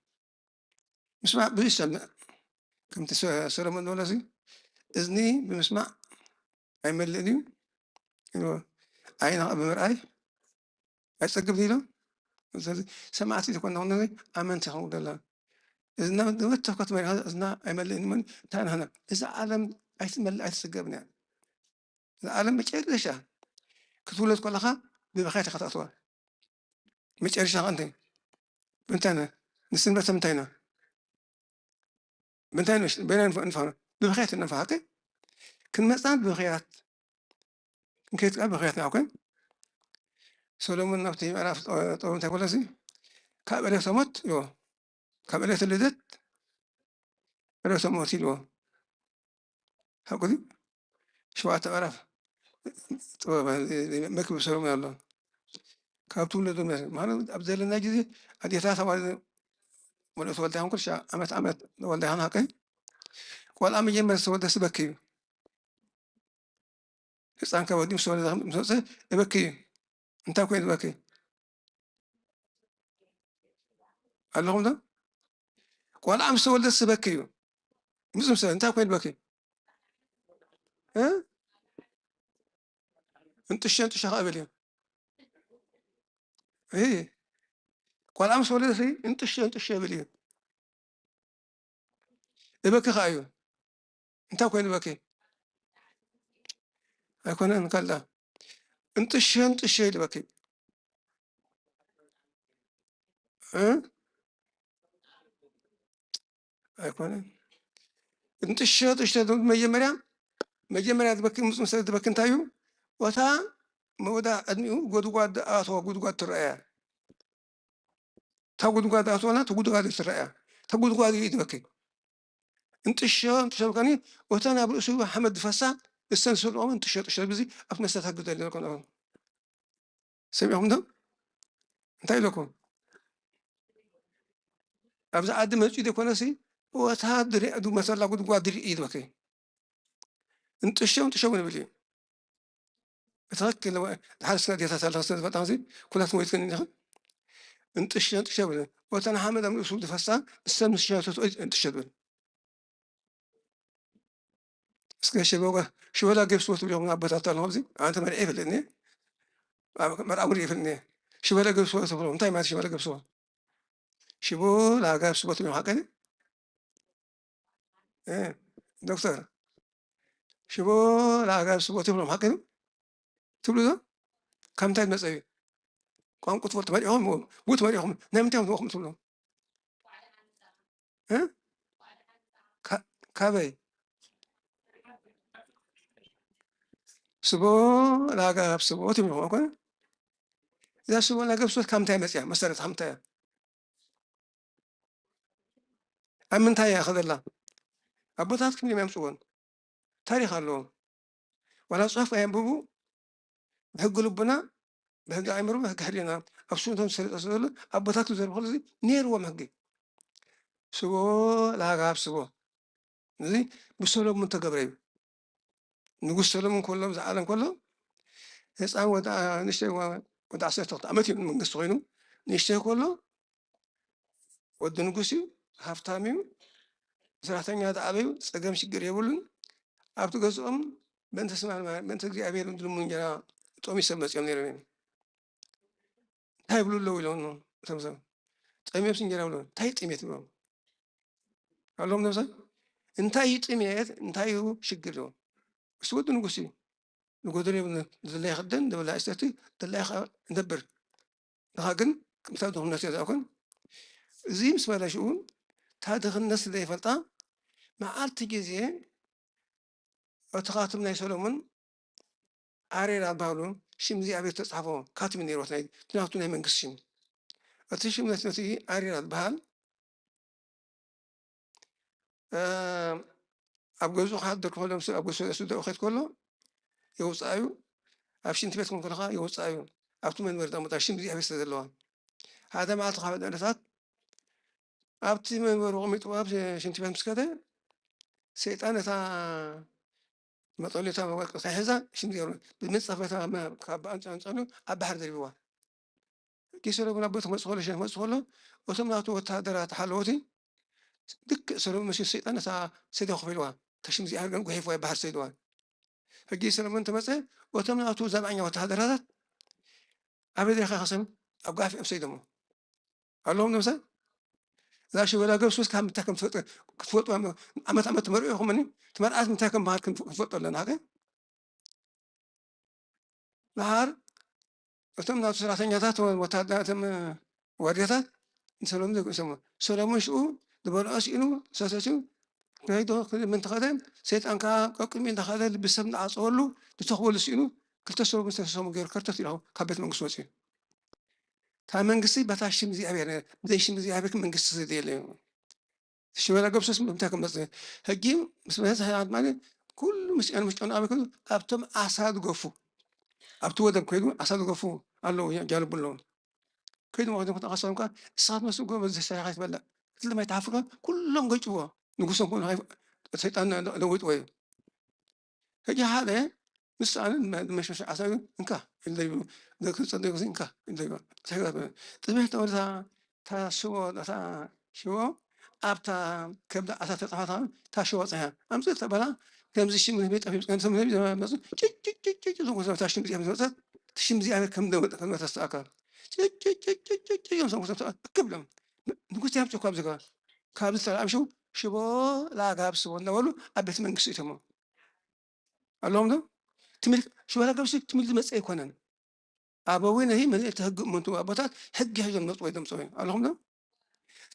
مسمع بيسمع كم تسوى سورة من ولا زي إذني بمسمع أي ملني إنه أين أبي مرأي أتسقف ديلا سمعت كنا هنا آمنت تكون دلنا إذن دوت تقط من هذا إذن أي ملني من تان هنا إذا عالم أيتمل أيتسقفنا العالم متشرشة كتولد كلها ببخيت خطأتها متشرشة عندي بنتنا نسين بس بنتنا مش بيننا نفهم ببخيت نفهمك كن مثلا ببخيات كن كيت ببخيات نعوكن سولومون نفتي عرف طول تقول زي كابله سمت يو كابله تلدت بلا سموتي لو هقولي شو أتعرف طبعا مكتوب سلام الله كابتون لدو ما أنا أبدل الناجي أدي ثلاثة ولا سولتهم كل شيء أمت ولدها هناك ولا أمي جنب سولت سبكي إنسان كودي سولت سبكي أنت كوين بكي اللهم ده ولا أم سولت سبكي مسلم سولت أنت كوين بكي ها أنت شو قابلين إيه قال أمس ولدتي انتش بلي إبكي خايو أنت وين بكي أكون أنا قال لا انتش اللي بكي ها أكون انتش مجمريا بكي مسلسل بكي انتايو وتا مودا أدميو قد أتوا قد ترى تا قد أتوا تا قد ترى تا قد يدبكي انتش بكني وتانا برسول محمد فسا السنسل أو انتش بزي أفنسة تقدر لكم سمعهم ده انتاي لكم أبزع عد مسجد يكون سي وتهدري أدو مثلا قد قادر إيد بكي انت شو من بلي بترك لو الحارس نادي تسال حسن فتانسي كلها سمويت كن انت شو بلي وتنا حامد من أسود فسان السن الشاشة انت شو بلي بس شباب شو ولا جيب صوت اليوم عبت أطلع نفسي أنت ما إيه فلني ما أمري فلني شو ولا جيب صوت اليوم تاي ما شو ولا جيب صوت شو لا جيب صوت اليوم هكذا إيه دكتور شو لا جيب صوت اليوم هكذا تقول ده كم تاي مسوي قام كنت فلت مريهم قلت مريهم نمت يوم وقت لهم ها كابي سبو لاقى سبو تمي هو كون إذا سبو لاقى سبو كم تاي مسيا مسألة كم تاي أمن تاي أخذ الله أبو تاس كم يوم سوون تاريخ الله ولا صف ينبو بحق قلوبنا بحق عمرو بحق حرينا أبسطهم سل أبو تاس تزرب خلصي نير ومحقي سبو لاقى سبو زي بسولو منتقبري نقول سلام كله زعلان كله هسه ودا نشتي ودا عصير أمتي من قصوينه نشتي كله ود نقصي هفتاميو زرعتني هذا أبيو سجم شجر يقولون أبتو قصهم بنت اسمع بنت تجي أبيو من دون جرا تومي سمس يوم نيرين هاي بقولوا له يلونه سمسم تأمي بسين جرا يقولون تاي تأمي تقولون قالهم نفسه انتاي تأمي انتاي هو شجر له بس ود نقصي نقدر يبون دلله يخدن دلله يستطيع دلله ندبر لكن مثلا الناس يدعون زي مسمى لا شؤون تهدخ الناس اللي يفلطا مع التجزية وتخاطبنا سولومون عرير الباولون شمزي أبي تصحفون كاتب من يروتنا تناقضنا من قسم أتشم نتنتي عرير البال أبغزو حد كلهم سو أبغزو سود أخذ كله يوصايو أبشين تبيتكم كلها يوصايو أبتو من ورد أمتى شمزي أبي استدلوان هذا ما أتخاف الأنسات أبتي من ورغم يتواب شنتي مسكته سيطانة تا ما تقولي تا وقت هذا شنتي يقولون بالمصطفى تا ما كاب أنت أبحر دربوا كيسرو من أبوتهم مسؤول شيء مسؤول وثم ناتو تهدرات حلوتي دك سرو مش سيطانة تا سيدو خفيلوا تشمزي أرجع كيف ويا بحر سيدوا فجيسرو من تمسه وثم ناتو زبعنا وتهدرات أبدا خاصم أبقى في أمسيدهم اللهم نمسه لا شو ولا قبل كم تكم فوت أمت مريهم مني تمر أزم تكم بعد كم فوت لنا هذا نهار وتم ناس ثلاثين يدات وتعدات وريتات نسلم ذيك اسمه سلام شو دبر أشينو ساسشو كيدو من تقدم سيد أنكا كم من تقدم بسمن عصولو تتخول سينو كل تسلم مستسلم غير كرتة له كبت من قصوتي تامن قصي بتعشم زي أبي زي شم زي أبيك من قصة دي اللي شو ولا قبل اسمه بتاعكم بس هجيم بس هذا هاد مالي كل مش أنا أبي كله أبتم أساد قفو أبتو ودم كيدو أساد قفو الله جالب اللون كيدو واحد كنت أقصد كان الصاد مسوق بس الساعات بلا كل ما يتعافوا كلهم قجوا نقصهم كل هاي سيطان دوت وين هجي هذا بس أنا مش أساد إنكا اللي ذاك صدق إنكا اللي تسمع تقول تا شو تا شو أبتا كبدا أساس تطهر تا شو صحيح أمس تبلا كم زي شيء من البيت أبي كان سمي بس تش تش تش تش لو كنت تشتم زي أبي تشتم زي أبي كم دو كم تستأكل يوم سموت كبلهم نقول يا بتوع كابزكا كابز تلعب شو شبو لا كابس ولا ولو أبيت من قصتهم اللهم ده تملك شو لا كابس تملك مسألة كونن أبوين هي من تهج من تو أبوات حق هجم نط ويدم سوين اللهم ده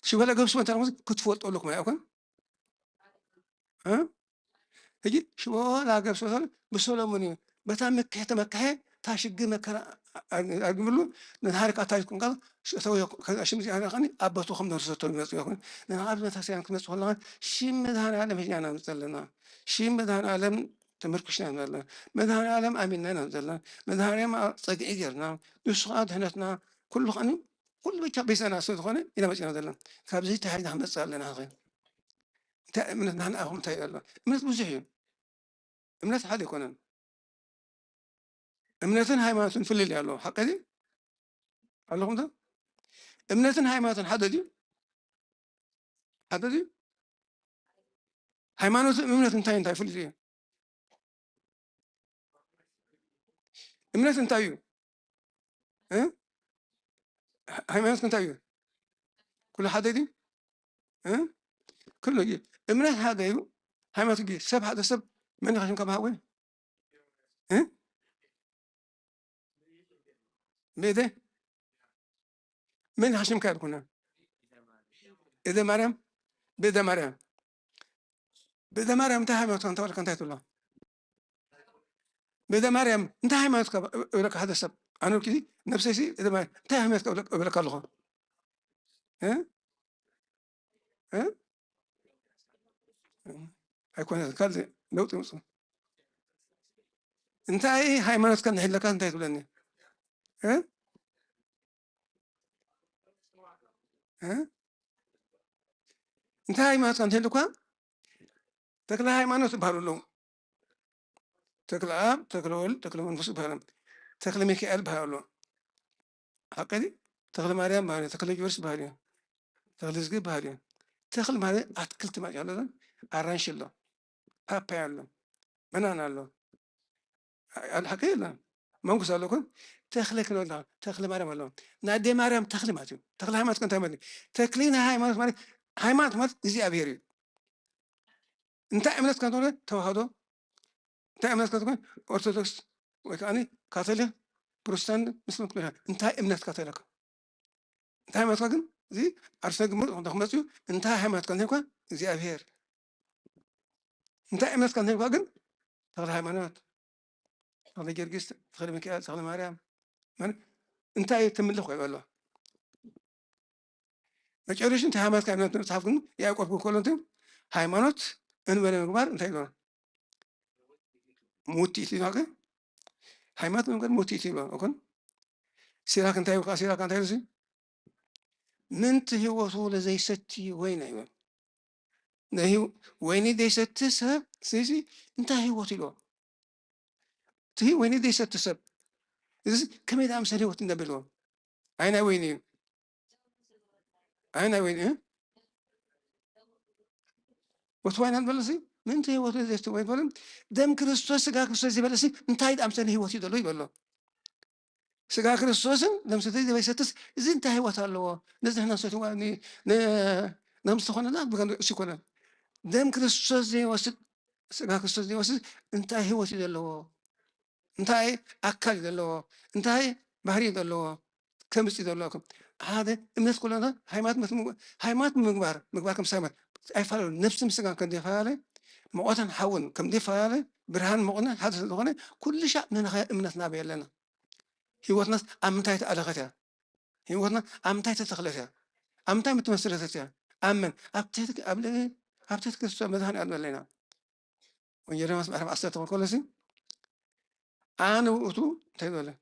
شو لا كابس وانت رمز كنت فوت أقول لك ما يكون ها هجي شو لا كابس وصل بسولموني بتعمل كحت مكحة تاشق مكرا أقول له نهارك أتايكم قال سوي أشمس أنا خاني أبغى خم نرسل تلمس يكون نهار ما تسيان كمس والله شيم مدهان عالم هي أنا مثلنا شيم مدهان عالم تمركشنا مثلا مدهان عالم أميننا مثلا مدهان عالم صدق إجرنا يسقط هنتنا كل خاني كل بيت بيس أنا أسود خاني إلى ما جينا مثلا كابزي تحيد هم تسألنا هذا من نحن أهم تاي الله من بوزحي من حد يكونن እምነትን ሃይማኖትን ፍልል ያለው ሐቀ ዲ አለሁም ዳ እምነትን ሃይማኖትን ሐደዲ ሃይማኖትን እምነትን እንታይ ፍልል እምነትን እንታይ እ ሃይማኖት እንታይ ኩሉ ሐደዲ እ ኩሉ እምነት ሐደዩ ሃይማኖት ጊ ሰብ ሐደ ሰብ ምን ይኸሽም ከማወ እ بيده من هاشم كار كنا إذا مريم بيده مريم انتهى ما كنت ولا كنت الله بيده مريم انتهى ما لك هذا السب أنا كذي نفسي شيء إذا ما انتهى ما لك الله ها ها هيكون كذا لو تمسك انتهى هاي ما كان هلا كان انتهى تقولني ها ها انت هاي ما كان هلكوا تكلا هاي ما نسبهر له تكلا أب تكلا ول تكلا من فسبهر تكلا ميكائيل بهر له حقدي تكلا مريم بهر تكلا جورس بهر تكلا زكي بهر تكلا مريم أتكلت ما جاله أرانش له أبيع له بنانا له الحقيقة لا ما نقول سألوكم تخلي كنولا تخلي مريم الله نادي مريم تخلي ما تيو تخلي هاي ما تكون تعمل تكلين هاي ما زي أبيري انت امنت كان تقول توحدو انت امنت كان تقول أرثوذكس وكأني كاثوليك بروتستانت مثل كلها انت امنت كاثوليك انت امنت كان زي أرثوذكس دخمتيو انت امنت كان هيك زي أبير انت امنت كان هيك كان تخلي هايمانوت تخلي جرجس تخلي ميكائيل تخلي مريم من انت تملك يقول له ما تعرفش انت امنت كان تعرفون يا يعقوب كلهم هايمانوت إنه ولا مقبار أنت يقولون موتي تيجي هايمات من قبل موتي تيجي أكون سيراك أنت يقول سيراك أنت يقول من تهي وصول زي ستي وين أيوة نهي وين دي ست سب سيسي أنت هي وصيله تهي وين دي ست سب إذا كم يدعم سري وتندبلون أين ويني أين وين وتوين هالبلسي من تهي وصول زي ست وين بلن دم كريستوس سجاك كريستوس زي بلسي أنت هيد أمسني هي وصيله لو يبلو سجا كريستوسن لم ستيجي بيستس إذا انت هي وتعلوا نزل هنا صوت واني نمسخنا لا بقول شكرا دم كريستوس زي وسط سجا كريستوس زي وسط انت هي وتعلوا انت هي أكل دلوا انت هي بحري دلوا كم دلواكم هذا الناس كلنا هايمات مقبار كم سامر أي فعلوا نفس مسجا كم دفاعله موتن حون كم دفاعله برهان مغنى هذا الغنى كل شيء من نبي لنا هيوتنا أمتى تألقتها هيوتنا أمتى تتخلتها أمتى متمسرتها أمن أبتيت كسر مدهن أدلنا ونجري ما سمعنا أصلا تقول كل شيء أنا وتو تقول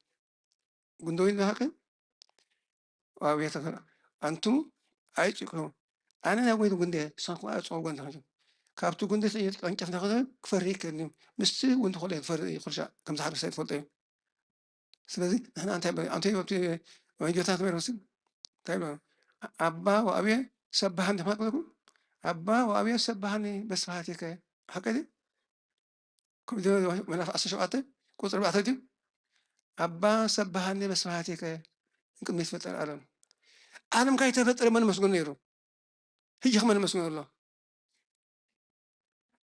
قندوين ذاك وأبيتك أنتم أيتكم أنا نقول قندي سانقوا أتصور قندي كابتو قندي سيد أنت ناخذ كفريق كني مستي وأنت خليه فريق كل شيء كم زحمة سيد فلتين ስለዚህ አንተ ወንጌታት መሮስን ታይሎ አባ ወአብየ ሰባሃን ተማቅለኩ አባ ወአብየ ሰባሃን በስብሐቲከ ሐቀዲ كم مناف 17 ቁጥር 4 አባ ሰባሃን በስብሐቲከ ቅድሚ ይትፈጠር ዓለም ካይተፈጠረ መን መስጎን ነይሩ ሕጂ ከመን መስጎን ኣሎ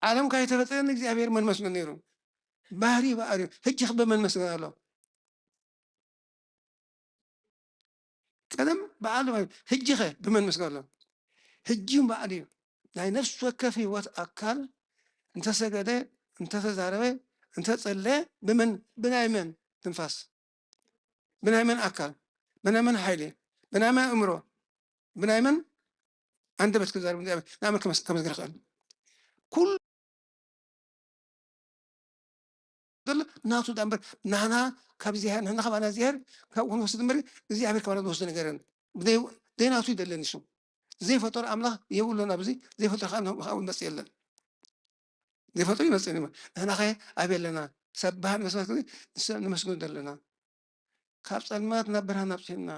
ዓለም ካይተፈጠረ እግዚአብሔር መን መስጎን ነይሩ ባህሪ ባዕሪ ሕጂ በመን መስጎን ኣሎ ቀደም በዓለም ሕጂ ኸ በመን መስጎን ኣሎ ሕጂ ባዕሪ ናይ ነፍስ ወከፍ ህይወት አካል እንተሰገደ እንተተዛረበ እንተጸለየ በናይ መን ትንፋስ በናይ መን አካል በናይ መን ኃይል በናይ መን እምሮ በናይ መን አንደበት ክዛረብ ናመን ከመስገር ኸል ኩል ናቱ ዳንበር ናና ካብዚያ ናና ከባና ዚያር ካብውን ወስድ ምሪ እግዚአብሔር ከባና ወስድ ነገርን ደናቱ ይደለን እሱ ዘይፈጠር አምላክ የብሎና በዚ ዘይፈጠር ካውን መጽ የለን ዘይፈጠር ይመጽ እና ኸ አብየለና ሰባህን መስማት ንመስገን ደለና ካብ ጸልማት ናብ ብርሃን አብጽሕና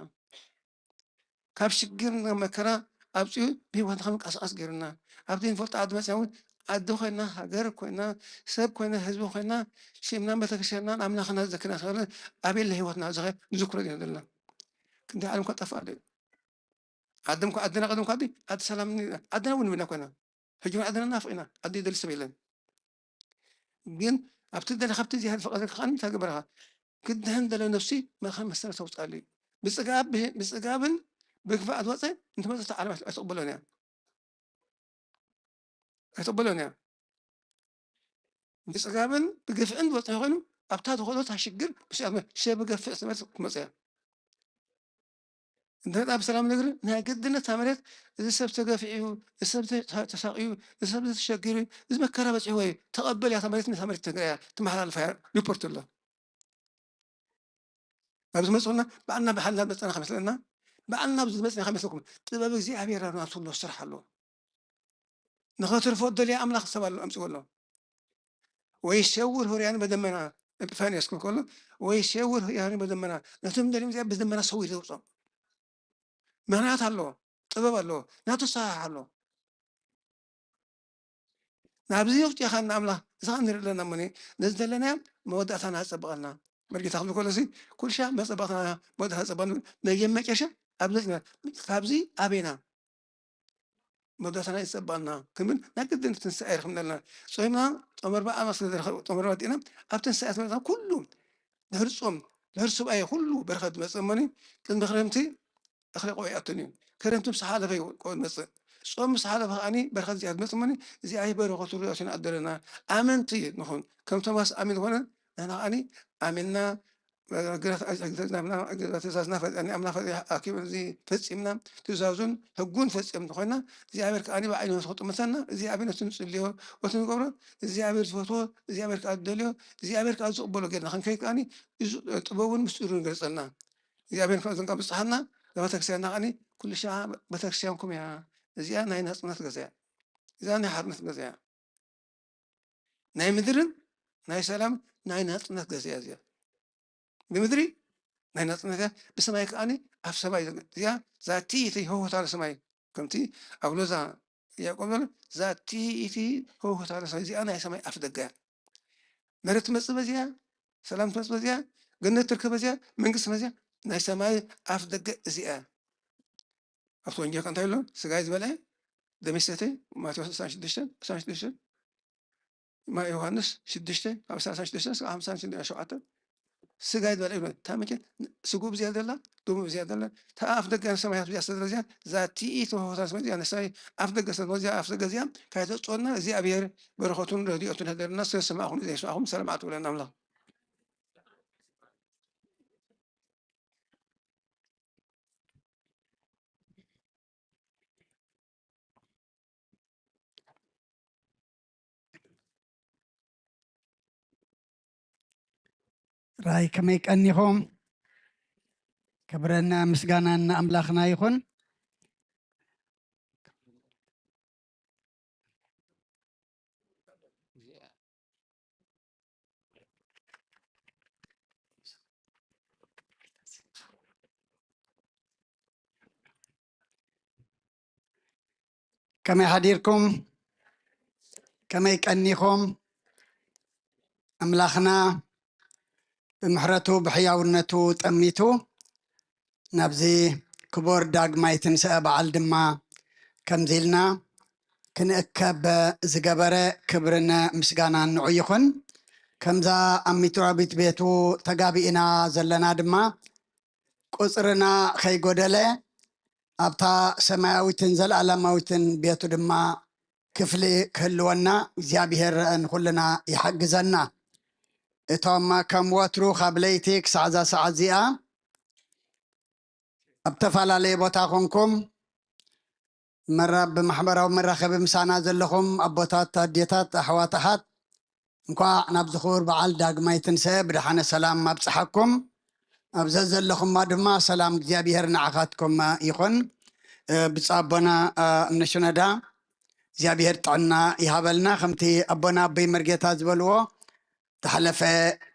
ካብ ሽግር መከራ አብጽሑ ብህይወት ከምንቀሳቀስ ገይርና ኣብቲ ንፈልጦ ዓዲ መጽያውን ዓዲ ኮይና ሃገር ኮይና ሰብ ኮይና ህዝቢ ኮይና ሽምና ቤተክርስትያንና አምላኽና ዘክርና ክለ ኣብየለ ህይወትና ዝኸ ንዝክሮ ኢና ዘለና ክንደይ ዓለም ከጠፋ ኣሎ ዓድም ዓድና ቀደም ኳዲ ዓዲ ሰላም ዓድና እውን ንብና ኮይና ሕጂ ዓድና ናፍቂና ዓዲ ይደሊ ሰብ የለን ግን ኣብቲ ደለ ካብቲ ዝያድ ፈቐደልካ ኸኒ ተግበረኻ ክድህን ደለ ነፍሲ መልካም መሰረት ተውፅኣሉ ብፅጋብን ብግፋኣት ወፀ እንትመፅቲ ዓለም ኣይተቕበሎን እያ ኣይተቕበሎን እያ ብፅጋብን ብግፍዕን ዝወፅእ ኮይኑ ኣብታ ተኸዶ ታሽግር ሸብገፍዕ ስመት ክመፅ እያ እንተጣ ብሰላም ነግሪ ናይ ግድነት መሬት እዚ ሰብ ተገፊዑ እዚ ሰብ ተሳቂዩ እዚ ሰብ ተሸጊሩ እዚ መከራ በፂሑ ወይ ተቐበል እያ መሬት ነታ መሬት ትግራያ ትመሓላለፋ ሪፖርት ኣሎ ኣብዚ መፅኡና ባዕልና ብሓልና መፅና ከመስለና ባዕልና ብዚ መፅና ከመስለኩም ጥበብ እግዚኣብሔር ናቱ ሎ ስራሕ ኣሎ ንኸትርፎ ደልያ ኣምላኽ ሰብ ኣሎ ኣምፅዎ ኣሎ ወይሸውር ሁርያን በደመና ኤጲፋንያስ ክብል ከሎ ወይሸውር ሁርያን በደመና ነቶም ደልዮም እዚኣ ብደመና ሰው ይዘውፆ ምክንያት ኣለዎ ጥበብ ኣለዎ ናቱ ሰራሕ ኣሎ ናብዚ ውፅኢኻ ንኣምላኽ እዛ ንርኢ ኣለና ሞኒ ነዚ ዘለናዮ መወዳእታና ፀበቐልና መርጌታ ክብል ከሎ ኩልሻ መፀበቕትና መወዳእታ ፀበቕና መጨረሻ ካብዚ ኣበይና መወዳእታና ይፀበቐልና ክንብል ናይ ግድን ትንሳኤ ይርክብና ኣለና ጾምና ጦመር በዓል ጦመር ወዲእና ኣብ ትንሳኤ ትመፅና ኩሉ ንህርፆም ንህርሱባየ ኩሉ በረኸት መፅእ ሞኒ ቅድሚ ክረምቲ እኽሊ ቆቢኣቶን እዩ ክረምቲ ምስ ሓለፈ ቆቢዕ መፅእ ጾም ምስ ሓለፈ ከዓኒ በረኸት እዚኣ ትመፅእ ሞኒ እዚኣ በረኸቱ ሪኦትና ኣደለና ኣመንቲ ንኹን ከም ቶማስ ኣሚን ዝኾነ ንሕና ከዓኒ ኣሚንና ትእዛዝና ኣምላኽ ፈፂምና ትእዛዙን ሕጉን ፈፂም ኮይና እግዚኣብሔር ከዓኒ ባዕሉ ክጥምተና እግዚኣብሔር ነቲ ንፅልዮ እቲ ንገብሮ እግዚኣብሔር ዝፈትዎ እግዚኣብሔር ከዓ ዝደልዮ እግዚኣብሔር ከዓ ዝቕበሎ ጌርና ክንከይድ ከዓኒ ጥበቡን ምስጢሩን ይገልፀልና እግዚኣብሔር ከዓ ዘንቃ ብፅሓና ቤተክርስትያንና ከዓኒ ኩሉ ሻ ቤተክርስትያንኩም እያ እዚኣ ናይ ናፅነት ገዛ እያ እዚኣ ናይ ሓርነት ገዛ እያ ናይ ምድርን ናይ ሰላም ናይ ናፅነት ገዛ እያ እዚኣ ብምድሪ ናይ ናፅነት እያ ብሰማይ ከዓኒ ኣብ ሰማይ እዚኣ ዛቲ እቲ ህውታ ሰማይ ከምቲ ኣብ ሎዛ ያዕቆብ ዘሎ ዛቲ እቲ ህውታ ሰማይ እዚኣ ናይ ሰማይ ኣፍ ደገ እያ መሬት ትመፅእ በዚኣ ሰላም ትመፅእ በዚኣ ገነት ትርከብ በዚኣ መንግስቲ በዚኣ ናይ ሰማይ ኣፍ ደገ እዚኣ ኣብቲ ወንጌል እንታይ ኣሎ ስጋይ ዝበልዐ ደመይ ዝሰተየ ማቴዎስ 26 ዮሃንስ 6:36-57 ስጋይ ዝበልዐ ይብሎ እታ መቼ ስጉ ብዚያ ዘላ ደሙ ብዚያ ዘላ እታ ኣፍ ደገ ሰማያት ብዚያ ስለዘላ እዚኣ ዛቲ ተወሆታ ሰማይ እዚኣ ናይ ኣፍ ደገ ስለዘላ እዚኣ ኣፍ ደገ እዚኣ ካይተፅወና እግዚኣብሔር በረኸቱን ረድኤቱን ሃደርና ስለሰማዕኹም ዘይሰማዕኹም ሰላም ኣትብለና ኣምላኽ ራይ ከመይ ቀኒኹም ክብረና ምስጋናና ኣምላኽና ይኹን ከመይ ሓዲርኩም ከመይ ቀኒኹም ኣምላኽና ብምሕረቱ ብሕያውነቱ ጠሚቱ نبزي كبور داغماي تنسى بعل دما كمزيلنا كنأكب زقبرة كبرنا مسقانا نعيخن كمزا أمي ترابيت بيتو تقابئنا زلنا دما قصرنا خي قدلة أبتا سماويتن زل علامويتن بيتو دما كفلي كلونا زيابهر أن كلنا يحقزنا إتوما كم واترو خابليتك سعزا سعزيا أبتفال علي بوتاخنكم مرة بمحبرة ومرة خبي مسانا زلكم أبوتات تاديتات أحواتحات እንኳዕ ናብ ዝኽቡር በዓል ዳግማይ ትንሣኤ ብድሓነ ሰላም ኣብፅሓኩም ኣብዘ ዘለኹማ ድማ ሰላም እግዚኣብሔር ንዓኻትኩም ይኹን ብፃ ኣቦና እምነሽነዳ እግዚኣብሔር ጥዕና ይሃበልና ከምቲ ኣቦና ኣበይ መርጌታ ዝበልዎ ተሓለፈ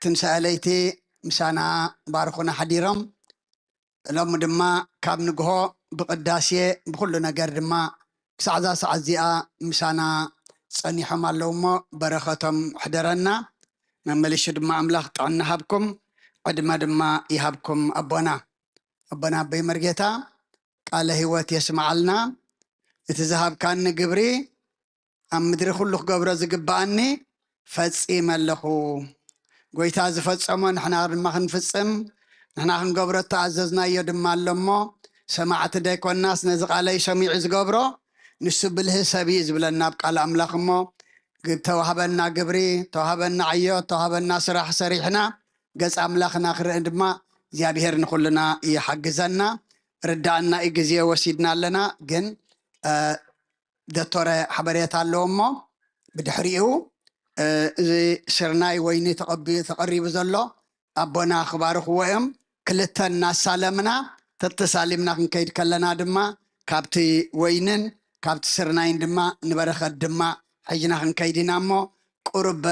ትንሣኤ ለይቲ ምሳና ባርኹና ሓዲሮም ሎሚ ድማ ካብ ንግሆ ብቅዳሴ ብኩሉ ነገር ድማ ክሳዕዛ ሰዓት እዚኣ ምሳና ፀኒሖም ኣለዉ እሞ በረኸቶም ሕደረና መመልሹ ድማ ኣምላኽ ጥዕና ሃብኩም ዕድመ ድማ ይሃብኩም ኣቦና ኣበይ መርጌታ ቃለ ህይወት የስማዓልና እቲ ዝሃብካኒ ግብሪ ኣብ ምድሪ ኩሉ ክገብሮ ዝግባኣኒ ፈፂመ ኣለኹ ጎይታ ዝፈፀሞ ንሕና ድማ ክንፍፅም ንሕና ክንገብሮ ተኣዘዝናዮ ድማ ኣሎ እሞ ሰማዕቲ ደይኮናስ ነዚ ቃለይ ሰሚዑ ዝገብሮ ንሱ ብልህ ሰብ ዝብለና ብቃል ኣምላኽ እሞ ተዋህበና ግብሪ ተዋህበና ዓዮ ተዋህበና ስራሕ ሰሪሕና ገጽ ኣምላኽና ክርኢ ድማ እግዚኣብሔር ንኩልና ይሓግዘና ርዳእና እዩ ግዜ ወሲድና ኣለና ግን ደቶረ ሓበሬታ ኣለዎ እሞ ብድሕሪኡ እዚ ስርናይ ወይኒ ተቐሪቡ ዘሎ ኣቦና ክባርኽዎ እዮም ክልተ እናሳለምና ተተሳሊምና ክንከይድ ከለና ድማ ካብቲ ወይንን ካብቲ ስርናይን ድማ ንበረኸት ድማ ሕጅና ክንከይድ ኢና እሞ ቁርብ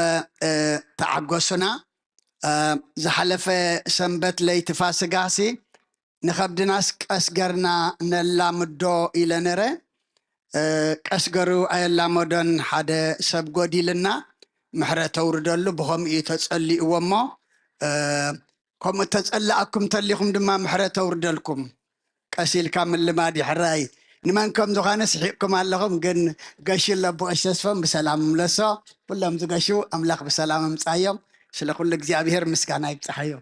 ተዓገሱና ዝሓለፈ ሰንበት ለይቲ ፋሲጋሲ ንከብድናስ ቀስገርና ነላምዶ ኢለ ነረ ቀስገሩ ኣየላመዶን ሓደ ሰብ ጎዲልና ምሕረት ተውርደሉ ብከምኡ ተፀሊእዎ እሞ ከምኡ ተፀላእኩም ተሊኹም ድማ ምሕረት ተውርደልኩም ቀሲልካ ምልማድ ይሕራይ ንመን ከም ዝኾነ ስሒቕኩም ኣለኹም ግን ገሹ ለቦቀሽ ተስፎም ብሰላም ምለሶ ኩሎም ዝገሹ ኣምላኽ ብሰላም ኣምፃዮም ስለ ኩሉ እግዚኣብሔር ምስጋና ይብፅሓዮ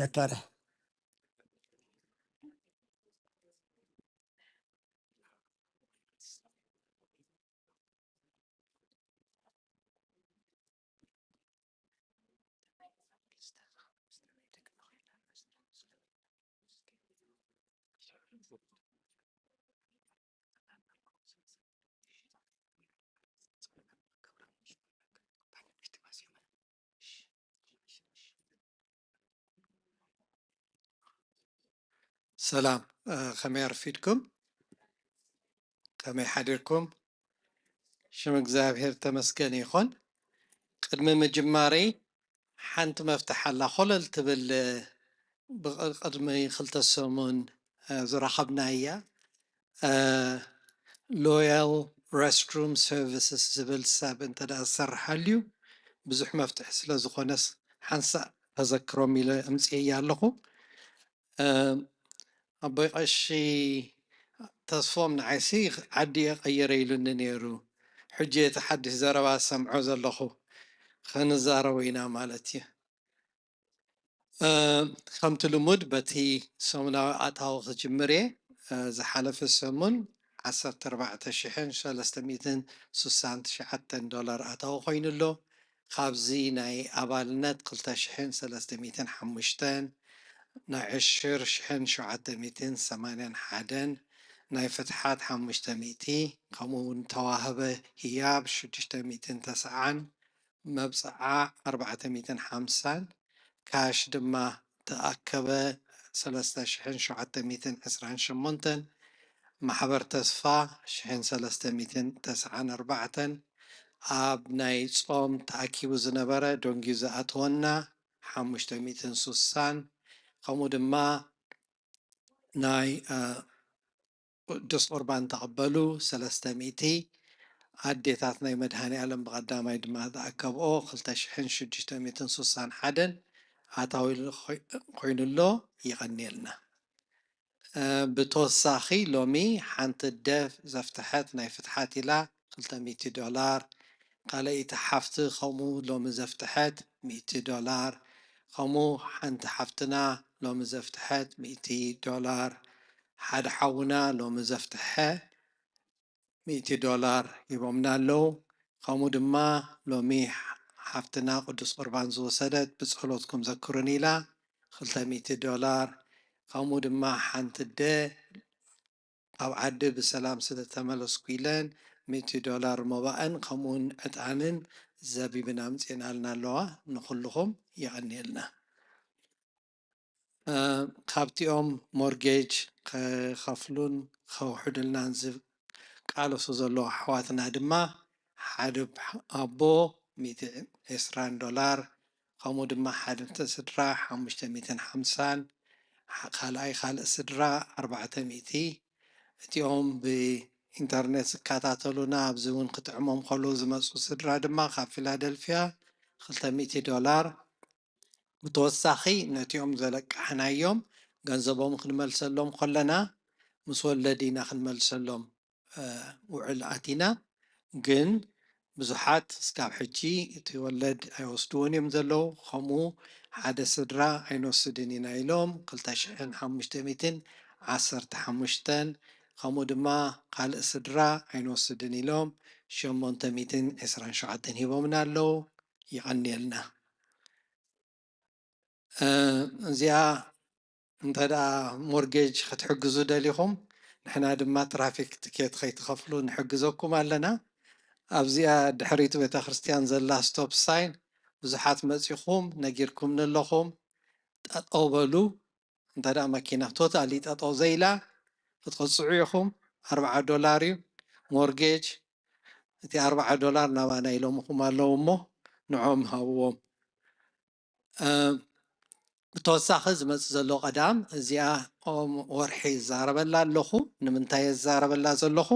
ደተረ سلام خمي رفيدكم خمي حديركم شم እግዚአብሔር ተመስገን ይኹን ቅድሚ መጀመሪ ሓንቲ መፍትሕ ኣላ ኮለል ትብል ብቅድሚ ክልተ ሰሙን ዝረኸብና እያ ሎያል ሬስትሩም ሰርቪስስ ዝብል ሰብ እንተዳ ዝሰርሓልዩ ብዙሕ መፍትሒ ስለ ዝኾነስ ሓንሳእ ተዘክሮም ኢለ ኣምፅአ እያ ኣለኹ ኣቦይ ቀሺ ተስፎም ንዓይሲ ዓዲ ቀየረ ኢሉኒ ነይሩ ሕጂ እቲ ሓድሽ ዘረባ ሰምዖ ዘለኹ ክንዛረቡ ኢና ማለት እዩ ከምቲ ልሙድ በቲ ሰሙናዊ ኣታዊ ክጅምር እየ ዝሓለፈ ሰሙን 14,369 ዶላር ኣታዊ ኮይኑ ኣሎ ካብዚ ናይ ኣባልነት 2,305 ናይ ዕሽር 1,781 ናይ ፍትሓት 500 ከምኡ እውን ተዋህበ ህያብ 690 መብፅዓ 450 ካሽ ድማ ተኣከበ 3,728 ማሕበር ተስፋ 1,394 ኣብ ናይ ጾም ተኣኪቡ ዝነበረ ዶንጊ ዝኣትወና 560 ከምኡ ድማ ናይ ቅዱስ ቁርባን ተቐበሉ 300 ኣዴታት ናይ መድሃኒ ዓለም ብቐዳማይ ድማ ዝኣከብኦ 2,661 ኣታዊ ኮይኑሎ ይቐኒየልና بتوساخي لومي حانت الدف زفتحت ناي فتحات إلى 300 دولار قال حفت خمو لوم زفتحت 100 دولار خمو حانت حفتنا لوم زفتحت 200 دولار حد حونا لوم زفتحه 100 دولار يبومنا له خمو دما لومي حفتنا قدس قربان زوسدت بصحلوتكم ذكرني لا 300 دولار خمو دما حانت الدف أو عدي بسلام سدة تملسكو إلين 100 دولار مباءن خمون أتعنن زبي بنامت ينالنا لوا نخلهم يغني لنا خابتيهم مورجيج خفلون خوحدلنا نزف قالوا سوزلو حواتنا دما حدب أبو 220 دولار خمو دما حدب تسدرا 550 خالأي خالق سدرا 400 እቲኦም ብኢንተርኔት ዝከታተሉና ኣብዚ እውን ክትዕሞም ከለዉ ዝመፁ ስድራ ድማ ካብ ፊላደልፊያ 200 ዶላር ብተወሳኺ ነቲኦም ዘለቃሕናዮም ገንዘቦም ክንመልሰሎም ከለና ምስ ወለዲ ኢና ክንመልሰሎም ውዕል ኣቲና ግን ብዙሓት እስካብ ሕጂ እቲ ወለድ ኣይወስድዎን እዮም ዘለዉ ከምኡ ሓደ ስድራ ኣይንወስድን ኢና ኢሎም 2515 ከምኡ ድማ ካልእ ስድራ ኣይንወስድን ኢሎም 827 ሂቦምና ኣለዉ ይቐኒየልና እዚኣ እንተደኣ ሞርጌጅ ክትሕግዙ ደሊኹም ንሕና ድማ ትራፊክ ትኬት ከይትኸፍሉ ንሕግዘኩም ኣለና ኣብዚኣ ድሕሪት ቤተ ክርስቲያን ዘላ ስቶፕ ሳይን ብዙሓት መፂኹም ነጊርኩም ንለኹም ጠጠው በሉ እንተደኣ መኪና ቶታሊ ጠጠው ዘይላ ክትቅፅዑ ኢኹም 40 ዶላር እዩ ሞርጌጅ እቲ 40 ዶላር ናባና ኢሎምኩም ኣለዉ እሞ ንዖም ሃብዎም ብተወሳኺ ዝመፅእ ዘሎ ቀዳም እዚኣ ወርሒ ይዛረበላ ኣለኹ ንምንታይ ዝዛረበላ ዘለኹ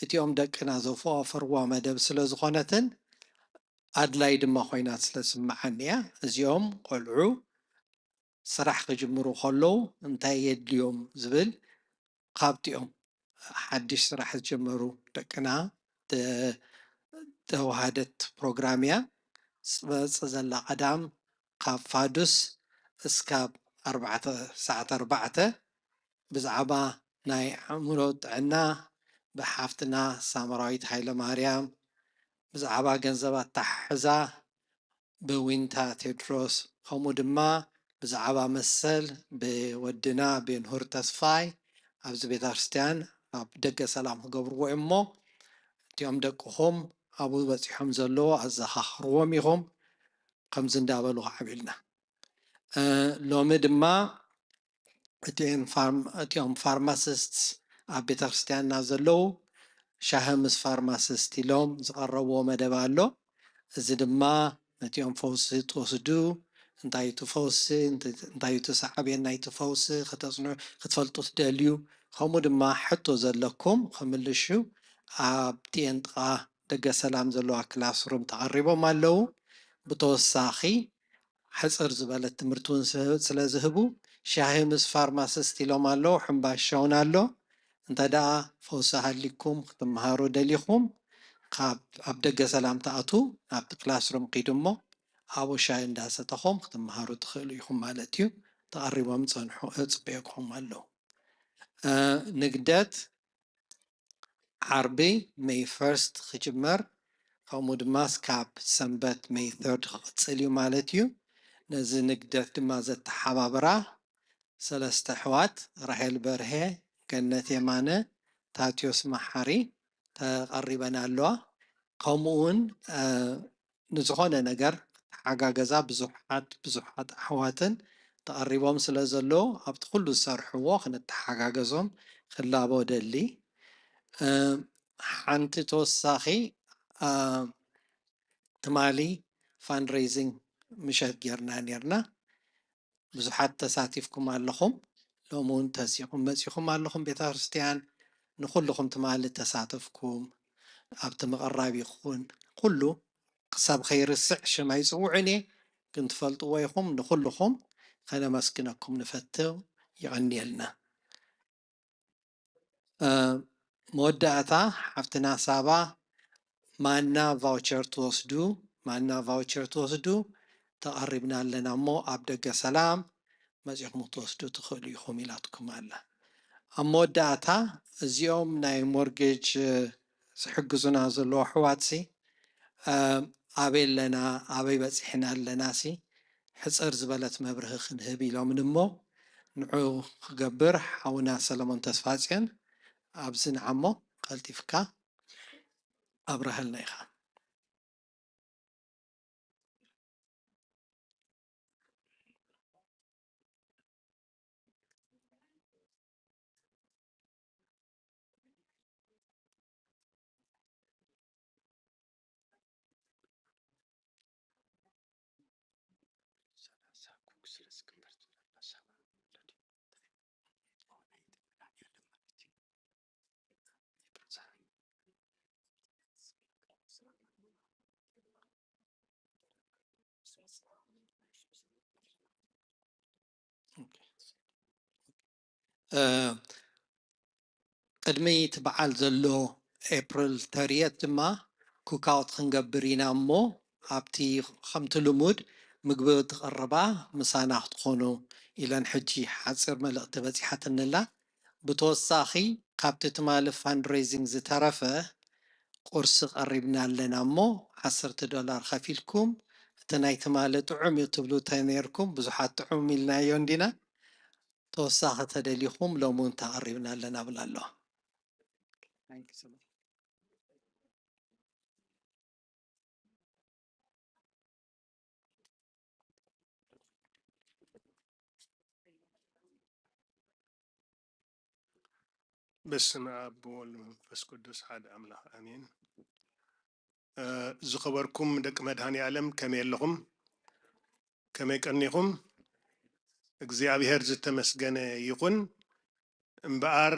እቲኦም ደቅና ዘፈዋፈርዋ መደብ ስለ ዝኾነትን ኣድላይ ድማ ኮይናት ስለ ስምዓኒ እያ እዚኦም ቆልዑ ስራሕ ክጅምሩ ከለዉ እንታይ የድልዮም ዝብል ካብቲኦም ሓድሽ ስራሕ ዝጀመሩ ደቅና ተዋሃደት ፕሮግራም እያ ዝመፅእ ዘላ ቀዳም ካብ ፋዱስ እስካብ 4 ብዛዕባ ናይ ኣእምሮ ጥዕና ብሓፍትና ሳምራዊት ሃይለ ማርያም ብዛዕባ ገንዘብ ኣታሓሕዛ ብዊንታ ቴድሮስ ከምኡ ድማ ብዛዕባ መሰል ብወድና ቤንሁር ተስፋይ ኣብዚ ቤተ ክርስቲያን ኣብ ደገ ሰላም ክገብርዎ እሞ እቲኦም ደቅኹም ኣብኡ በፂሖም ዘለዎ ኣዘኻኽርዎም ኢኹም ከምዚ እንዳበሉ ዓቢልና ሎሚ ድማ እቲኦም ፋርማሲስት ኣብ ቤተ ክርስቲያንና ዘለው ሻሂ ምስ ፋርማሲስት ኢሎም ዝቐረብዎ መደብ ኣሎ እዚ ድማ ነቲኦም ፈውሲ ትወስዱ እንታይ እቲ ፈውሲ እንታይ እቲ ሳዕብየና ናይቲ ፈውሲ ክትፈልጡ ትደልዩ ከምኡ ድማ ሕቶ ዘለኩም ክምልሹ ኣብቲአን ጥቓ ደገ ሰላም ዘለዋ ክላስሩም ተቐሪቦም ኣለዉ ብተወሳኺ ሕፅር ዝበለት ትምህርቲ እውን ስለ ዝህቡ ሻሂ ምስ ፋርማሲስት ኢሎም ኣለዉ ሕምባሻ እውን ኣሎ እንተደኣ ፈውሲ ሃሊኩም ክትመሃሩ ደሊኹም ኣብ ደገ ሰላም ተኣቱ ናብቲ ክላስሩም ኪዱ እሞ ኣብኡ ሻሂ እንዳሰተኹም ክትመሃሩ ትኽእሉ ኢኹም ማለት እዩ ተቐሪቦም ፀንሑ እፅበየኩም ኣለዉ ንግደት ዓርቢ ሜይ 1 ክጅመር ከምኡ ድማ ስካብ ሰንበት ሜይ 3 ክቕፅል እዩ ማለት እዩ ነዚ ንግደት ድማ ዘተሓባብራ ሰለስተ ኣሕዋት ራሄል በርሄ ገነት የማነ ታትዮስ መሓሪ ተቐሪበን ኣለዋ ከምኡ እውን ንዝኾነ ነገር ሓጋገዛ ብዙሓት ኣሕዋትን ተቐሪቦም ስለ ዘለዎ ኣብቲ ኩሉ ዝሰርሕዎ ክንተሓጋገዞም ክላቦ ደሊ ሓንቲ ተወሳኺ ትማሊ ፋንድሬይዚንግ ምሸት ጌርና ነርና ብዙሓት ተሳቲፍኩም ኣለኹም ሎሚ እውን ተሲኹም መፂኹም ኣለኹም ቤተ ክርስቲያን ንኩልኩም ትማሊ ተሳተፍኩም ኣብቲ ምቕራብ ይኹን ኩሉ ክሳብ ከይርስዕ ሽማይ ፅውዕን እየ ግን ትፈልጥዎ ኢኹም ንኩልኩም ከነመስግነኩም ንፈትው ይቐኒየልና መወዳእታ ሓፍትና ሳባ ማና ቫውቸር ትወስዱ ተቐሪብና ኣለና እሞ ኣብ ደገ ሰላም መፂኹም ትወስዱ ትኽእሉ ኢኹም ኢላትኩም ኣላ። ኣብ መወዳእታ እዚኦም ናይ ሞርጌጅ ዝሕግዙና ዘለዎ ኣሕዋትሲ ኣበይ ኣለና ኣበይ በፂሕና ኣለና ሲ ሕፅር ዝበለት መብርሂ ክንህብ ኢሎም እሞ ንዑ ክገብር ሓውና ሰለሞን ተስፋፅዮን ኣብዚ ንዓሞ ቀልጢፍካ ኣብረሃልና ኢኻ። ቅድሚ እቲ በዓል ዘሎ ኤፕሪል ተርየት ድማ ኩካውት ክንገብር ኢና እሞ ኣብቲ ከምቲ ልሙድ ምግቢ ትቐርባ ምሳና ክትኾኑ ኢለን ሕጂ ሓፂር መልእኽቲ በፂሓትንላ። ብተወሳኺ ካብቲ ትማሊ ፋንድሬዚንግ ዝተረፈ ቁርሲ ቀሪብና ኣለና እሞ $10 ከፊልኩም እቲ ናይ ትማሊ ጥዑም እዩ ትብሉ ተነርኩም ብዙሓት ጥዑም ኢልናዮ እንዲና ተወሳኺ ተደሊኹም ሎሚ እውን ተቐሪብና ኣለና ብላ ኣለዋ። በስመ አብ ወወልድ ወመንፈስ ቅዱስ ሓደ ኣምላኽ ኣሜን። ዝኸበርኩም ደቂ መድሃኒ ዓለም ከመይ ኣለኹም? ከመይ ቀኒኹም? እግዚአብሔር ዝተመስገነ ይኹን እምበኣር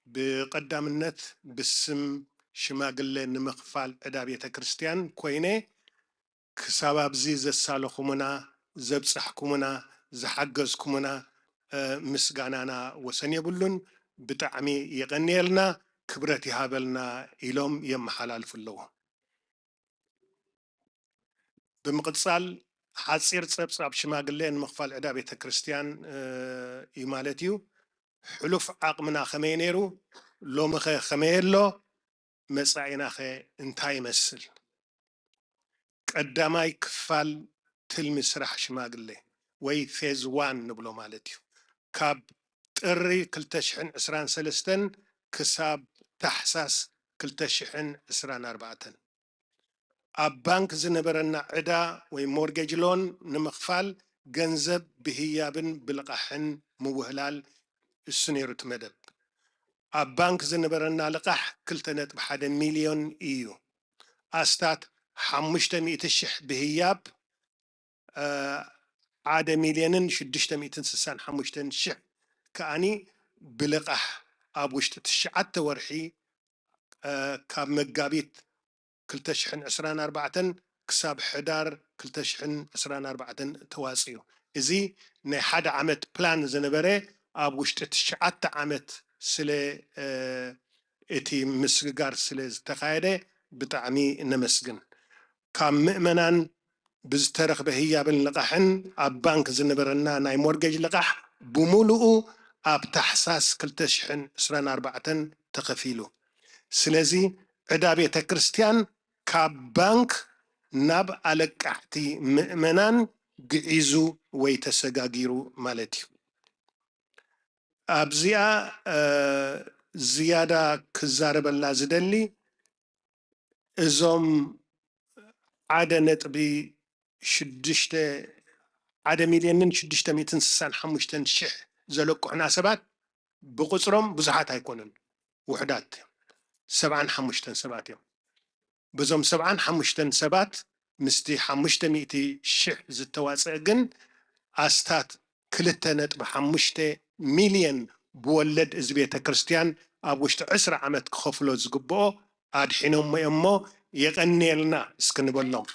ብቀዳምነት ብስም ሽማግለ ንምኽፋል ዕዳ ቤተ ክርስቲያን ኮይነ ክሳብ ኣብዚ ዘሳለኹሙና ዘብፅሕኩሙና ዝሓገዝኩሙና ምስጋናና ወሰን የብሉን ብጣዕሚ የቀኒየልና ክብረት ይሃበልና ኢሎም የመሓላልፉ ኣለዉ። ብምቅፃል ሓፂር ፀብፃብ ሽማግለ ንምኽፋል ዕዳ ቤተ ክርስቲያን እዩ ማለት እዩ። ሕሉፍ ዓቕምና ከመይ ነይሩ? ሎሚ ኸ ከመይ ኣሎ? መፃኢና ኸ እንታይ ይመስል? ቀዳማይ ክፋል ትልሚ ስራሕ ሽማግለ ወይ ፌዝ 1 ንብሎ ማለት እዩ። ካብ ጥሪ 2023 ክሳብ ታሕሳስ 2024 ኣብ ባንክ ዝነበረና ዕዳ ወይ ሞርጌጅ ሎን ንምኽፋል ገንዘብ ብህያብን ብልቃሕን ምውህላል እሱ ነይሩ እቲ መደብ። ኣብ ባንክ ዝነበረና ልቃሕ 2.1 ሚልዮን እዩ። ኣስታት 500,000 ብህያብ 1,665,000 ከዓኒ ብልቃሕ ኣብ ውሽጢ 9 ወርሒ ካብ መጋቢት 2024 ክሳብ ሕዳር 2024 ተዋፅዩ። እዚ ናይ ሓደ ዓመት ፕላን ዝነበረ ኣብ ውሽጢ 9 ዓመት ስለ እቲ ምስግጋር ስለ ዝተካየደ ብጣዕሚ ነመስግን። ካብ ምእመናን ብዝተረኽበ ህያብን ልቃሕን ኣብ ባንክ ዝነበረና ናይ ሞርጌጅ ልቃሕ ብሙሉኡ ኣብ ታሕሳስ 2024 ተኸፊሉ። ስለዚ ዕዳ ቤተ ክርስቲያን ካብ ባንክ ናብ ኣለቃሕቲ ምእመናን ግዒዙ ወይ ተሰጋጊሩ ማለት እዩ። ኣብዚኣ ዝያዳ ክዛረበላ ዝደሊ እዞም 1,665,000 ዘለቁሕና ሰባት ብቁፅሮም ብዙሓት ኣይኮኑን፣ ውሕዳት 75 ሰባት እዮም። በዞም 75 ሰባት ምስቲ 500,000 ዝተዋፅአ ግን ኣስታት 2.5 ሚልዮን ብወለድ እዚ ቤተ ክርስቲያን ኣብ ውሽጢ 10 ዓመት ክኸፍሎ ዝግብኦ ኣድሒኖም እሞ የቀኒየልና እስክንበሎም።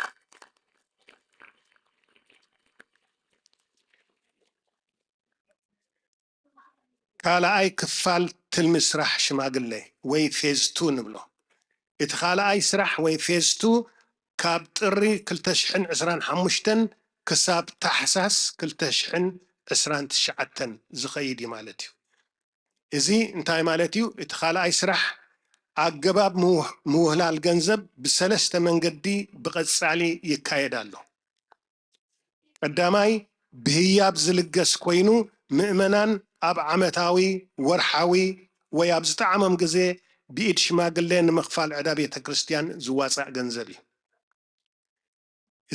ካልኣይ ክፋል ትልሚ ስራሕ ሽማግለ ወይ ፌዝ 2 ንብሎ እቲ ካልኣይ ስራሕ ወይ ፌዝ 2 ካብ ጥሪ 2025 ክሳብ ታሕሳስ 2029 ዝኸይድ እዩ ማለት እዩ እዚ እንታይ ማለት እዩ እቲ ካልኣይ ስራሕ ኣገባብ ምውህላል ገንዘብ ብሰለስተ መንገዲ ብቐጻሊ ይካየድ ኣሎ ቀዳማይ ብህያብ ዝልገስ ኮይኑ ምእመናን ኣብ ዓመታዊ ወርሓዊ ወይ ኣብ ዝጠዓሞም ግዜ ብኢድ ሽማግለ ንምኽፋል ዕዳ ቤተ ክርስቲያን ዝዋፃእ ገንዘብ እዩ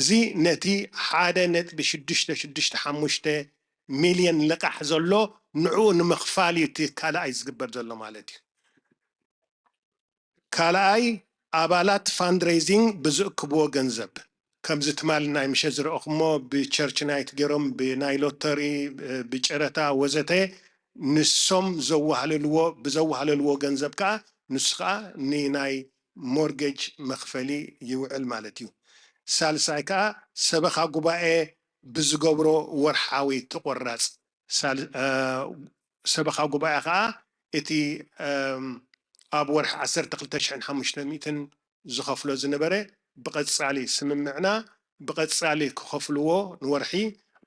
እዚ ነቲ 1.665 ሚልዮን ልቃሕ ዘሎ ንዑ ንምኽፋል እቲ ካልኣይ ዝግበር ዘሎ ማለት እዩ ካልኣይ ኣባላት ፋንድሬዚንግ ብዝእክብዎ ገንዘብ ከምዚ ትማል ናይ ምሸት ዝረአኹሞ ብቸርች ናይት ገይሮም ብናይ ሎተሪ ብጨረታ ወዘተ ንሶም ብዘዋህልልዎ ገንዘብ ከዓ ንሱ ከዓ ንናይ ሞርጌጅ መኽፈሊ ይውዕል ማለት እዩ ሳልሳይ ከዓ ሰበኻ ጉባኤ ብዝገብሮ ወርሓዊ ትቆራፅ ሰበኻ ጉባኤ ከዓ እቲ ኣብ ወርሒ 12,500 ዝኸፍሎ ዝነበረ ብቐጻሊ ስምምዕና ብቐጻሊ ክኸፍልዎ ንወርሒ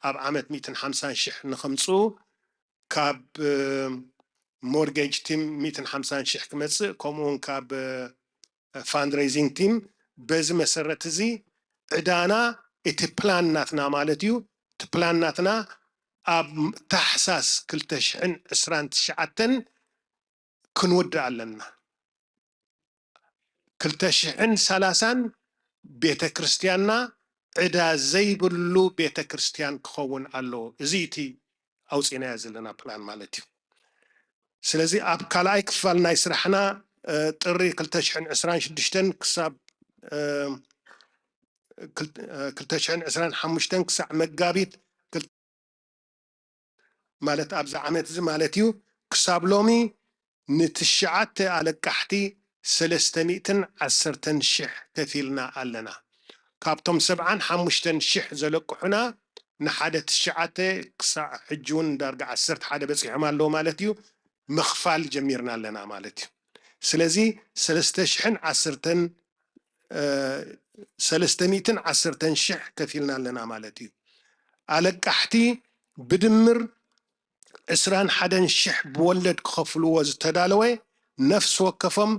ኣብ ዓመት 150,000 ንኸምፅኡ ካብ ሞርጌጅ ቲም 150,000 ክመፅእ ከምኡውን ካብ ፋንድሬዚንግ ቲም በዚ መሰረት እዚ ዕዳና እቲ ፕላን ናትና ማለት እዩ እቲ ፕላን ናትና ኣብ ታሕሳስ 2029 ክንውድእ ኣለና 2030 ቤተ ክርስቲያንና ዕዳ ዘይብሉ ቤተ ክርስቲያን ክኸውን ኣለዎ እዚ እቲ ኣውፂናዮ ዘለና ፕላን ማለት እዩ ስለዚ ኣብ ካልኣይ ክፋል ናይ ስራሕና ጥሪ 2026 ክሳብ 2025 ክሳብ መጋቢት ማለት ኣብዛ ዓመት እዚ ማለት እዩ ክሳብ ሎሚ ንትሽዓተ ኣለቃሕቲ 310,000 ከፊልና ኣለና ካብቶም 75,000 ዘለቅሑና ንሓደ ትሽዓተ ክሳብ ሕጂ እውን ዳርጋ 11 በፂሖም ኣለዎ ማለት እዩ ምኽፋል ጀሚርና ኣለና ማለት እዩ ስለዚ 310,000 ከፊልና ኣለና ማለት እዩ ኣለቃሕቲ ብድምር 21,000 ብወለድ ክኸፍልዎ ዝተዳለወ ነፍሲ ወከፎም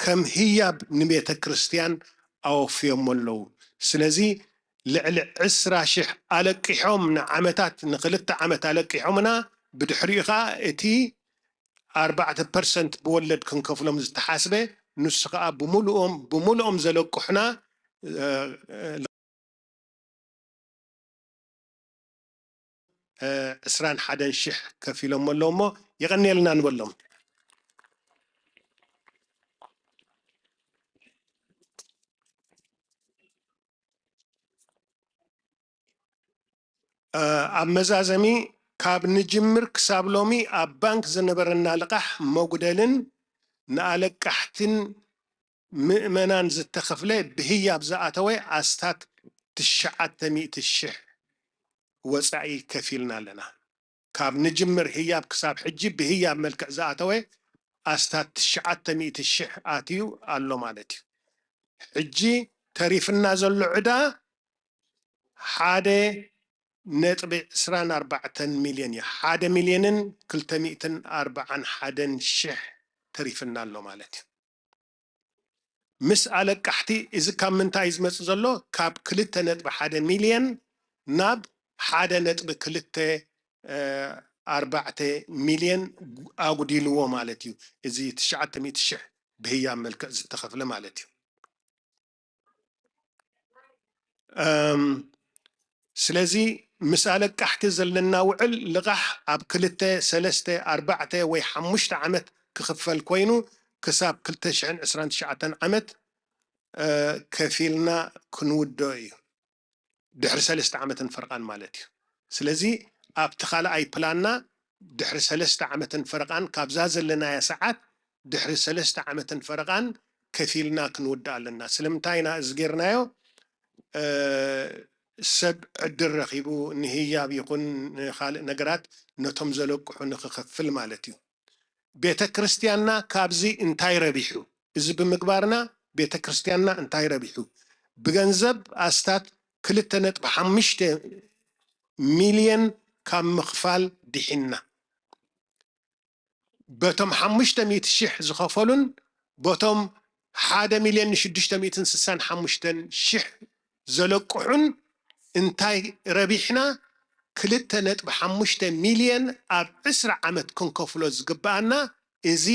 ከም ህያብ ንቤተ ክርስቲያን ኣወፍዮም ኣለዉ ስለዚ ልዕሊ 20,000 ኣለቂሖም ንዓመታት ንክልተ ዓመት ኣለቂሖምና ብድሕሪኡ ከዓ እቲ 4% ብወለድ ክንከፍሎም ዝተሓስበ ንሱ ከዓ ብሙሉኦም ዘለቅሑና 21,000 ከፊሎም ኣለዎ እሞ ይቐኒየልና ንበሎም ኣብ መዛዘሚ ካብ ንጅምር ክሳብ ሎሚ ኣብ ባንክ ዝነበረና ልቃሕ መጉደልን ንኣለቃሕትን ምእመናን ዝተኸፍለ ብህያብ ዝኣተወ ኣስታት 900,000 ወፃኢ ከፊልና ኣለና ካብ ንጅምር ህያብ ክሳብ ሕጂ ብህያብ መልክዕ ዝኣተወ ኣስታት 900,000 ኣትዩ ኣሎ ማለት እዩ ሕጂ ተሪፍና ዘሎ ዕዳ 1.24 ሚልዮን እዩ 1,241,000 ተሪፍና ኣሎ ማለት እዩ ምስ ኣለቃሕቲ እዚ ካብ ምንታይ ዝመፅእ ዘሎ ካብ 2.1 ሚልዮን ናብ 1.24 ሚልዮን ኣጉዲልዎ ማለት እዩ እዚ 900,000 ብህያብ መልክዕ ዝተኸፍለ ማለት እዩ ስለዚ ምስ ኣለቃሕቲ ዘለና ውዕል ልቃሕ ኣብ 2 3 4 ወይ 5 ዓመት ክኽፈል ኮይኑ ክሳብ 2029 ዓመት ከፊልና ክንውድኦ እዩ ድሕሪ 3 ዓመት ፈርቃን ማለት እዩ ስለዚ ኣብቲ ካልኣይ ፕላንና ድሕሪ 3 ዓመት ፈርቃን ካብዛ ዘለናያ ሰዓት ድሕሪ 3 ዓመት ፈርቃን ከፊልና ክንውድእ ኣለና ስለምንታይና እዚ ጌርናዮ ሰብ ዕድል ረኺቡ ንህያብ ይኹን ካልእ ነገራት ነቶም ዘለቅሑ ንክኸፍል ማለት እዩ ቤተ ክርስቲያንና ካብዚ እንታይ ረቢሑ እዚ ብምግባርና ቤተ ክርስቲያንና እንታይ ረቢሑ ብገንዘብ ኣስታት 2.5 ሚልዮን ካብ ምኽፋል ድሒና በቶም 500,000 ዝኸፈሉን በቶም 1,665,000 ዘለቅሑን እንታይ ረቢሕና 2.5 ሚልዮን ኣብ 10 ዓመት ክንከፍሎ ዝግባአና እዚ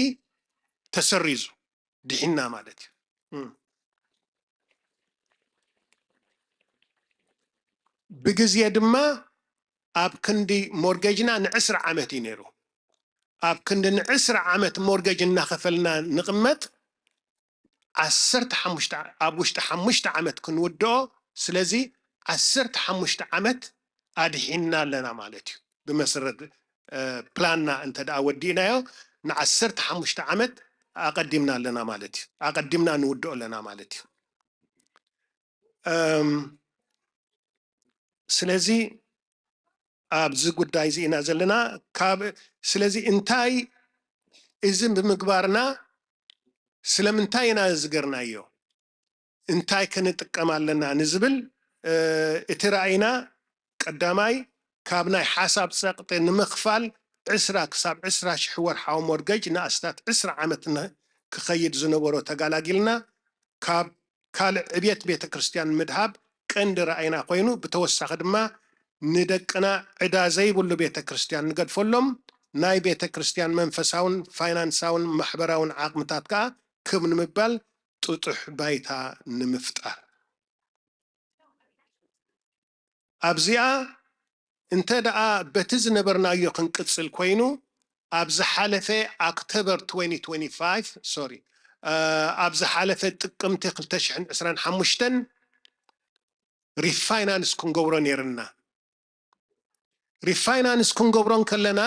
ተሰሪዙ ድሒና ማለት እዩ ብግዜ ድማ ኣብ ክንዲ ሞርጌጅና ን10 ዓመት እዩ ነይሩ ኣብ ክንዲ ን10 ዓመት ሞርጌጅ እናኸፈልና ንቕመጥ 15 ኣብ ውሽጢ 5 ዓመት ክንውድኦ ስለዚ 15 ዓመት ኣድሒና ኣለና ማለት እዩ ብመሰረት ፕላንና እንተ ደኣ ወዲእናዮ ን15 ዓመት ኣቐዲምና ኣለና ማለት እዩ ኣቐዲምና ንውድኦ ኣለና ማለት እዩ ስለዚ ኣብዚ ጉዳይ እዚ ኢና ዘለና ስለዚ እንታይ እዚ ብምግባርና ስለምንታይ ኢና ዝገርናዮ እንታይ ክንጥቀም ኣለና ንዝብል እቲ ራእይና ቀዳማይ ካብ ናይ ሓሳብ ፀቕጢ ንምኽፋል 20 ክሳብ 20,000 ወርሓዊ ሞርጌጅ ንኣስታት 10 ዓመት ክኸይድ ዝነበሮ ተጋላጊልና ካብ ካልእ ዕብየት ቤተ ክርስቲያን ምድሃብ ቀንዲ ራእይና ኮይኑ ብተወሳኺ ድማ ንደቅና ዕዳ ዘይብሉ ቤተ ክርስቲያን ንገድፈሎም ናይ ቤተ ክርስቲያን መንፈሳውን ፋይናንሳውን ማሕበራውን ዓቕምታት ከዓ ክብ ንምባል ጥጡሕ ባይታ ንምፍጣር ኣብዚኣ እንተ ደኣ በቲ ዝነበርናዮ ክንቅፅል ኮይኑ ኣብ ዝሓለፈ ኦክቶበር 2025 ኣብ ዝሓለፈ ጥቅምቲ 2025 ሪፋይናንስ ክንገብሮ ነይርና ሪፋይናንስ ክንገብሮን ከለና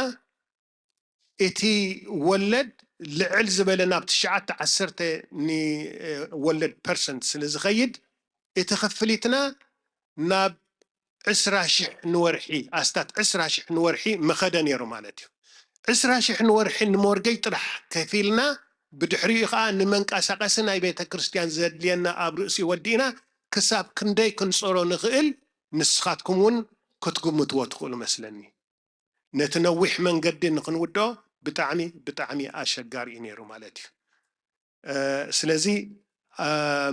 እቲ ወለድ ልዕል ዝበለ ናብ 9-10 ወለድ ፐርሰንት ስለ ዝኸይድ እቲ ክፍሊትና ናብ 20,000 ንወርሒ ኣስታት 20,000 ንወርሒ መኸደ ነይሩ ማለት እዩ 20,000 ንወርሒ ንሞርጌጅ ጥራሕ ከፊልና ብድሕሪኡ ከዓ ንመንቀሳቐሲ ናይ ቤተ ክርስቲያን ዘድልየና ኣብ ርእሲ ወዲእና ክሳብ ክንደይ ክንፀሮ ንኽእል ንስኻትኩም እውን ክትግምትዎ ትኽእሉ መስለኒ ነቲ ነዊሕ መንገዲ ንክንውድኦ ብጣዕሚ ኣሸጋሪ እዩ ነይሩ ማለት እዩ ስለዚ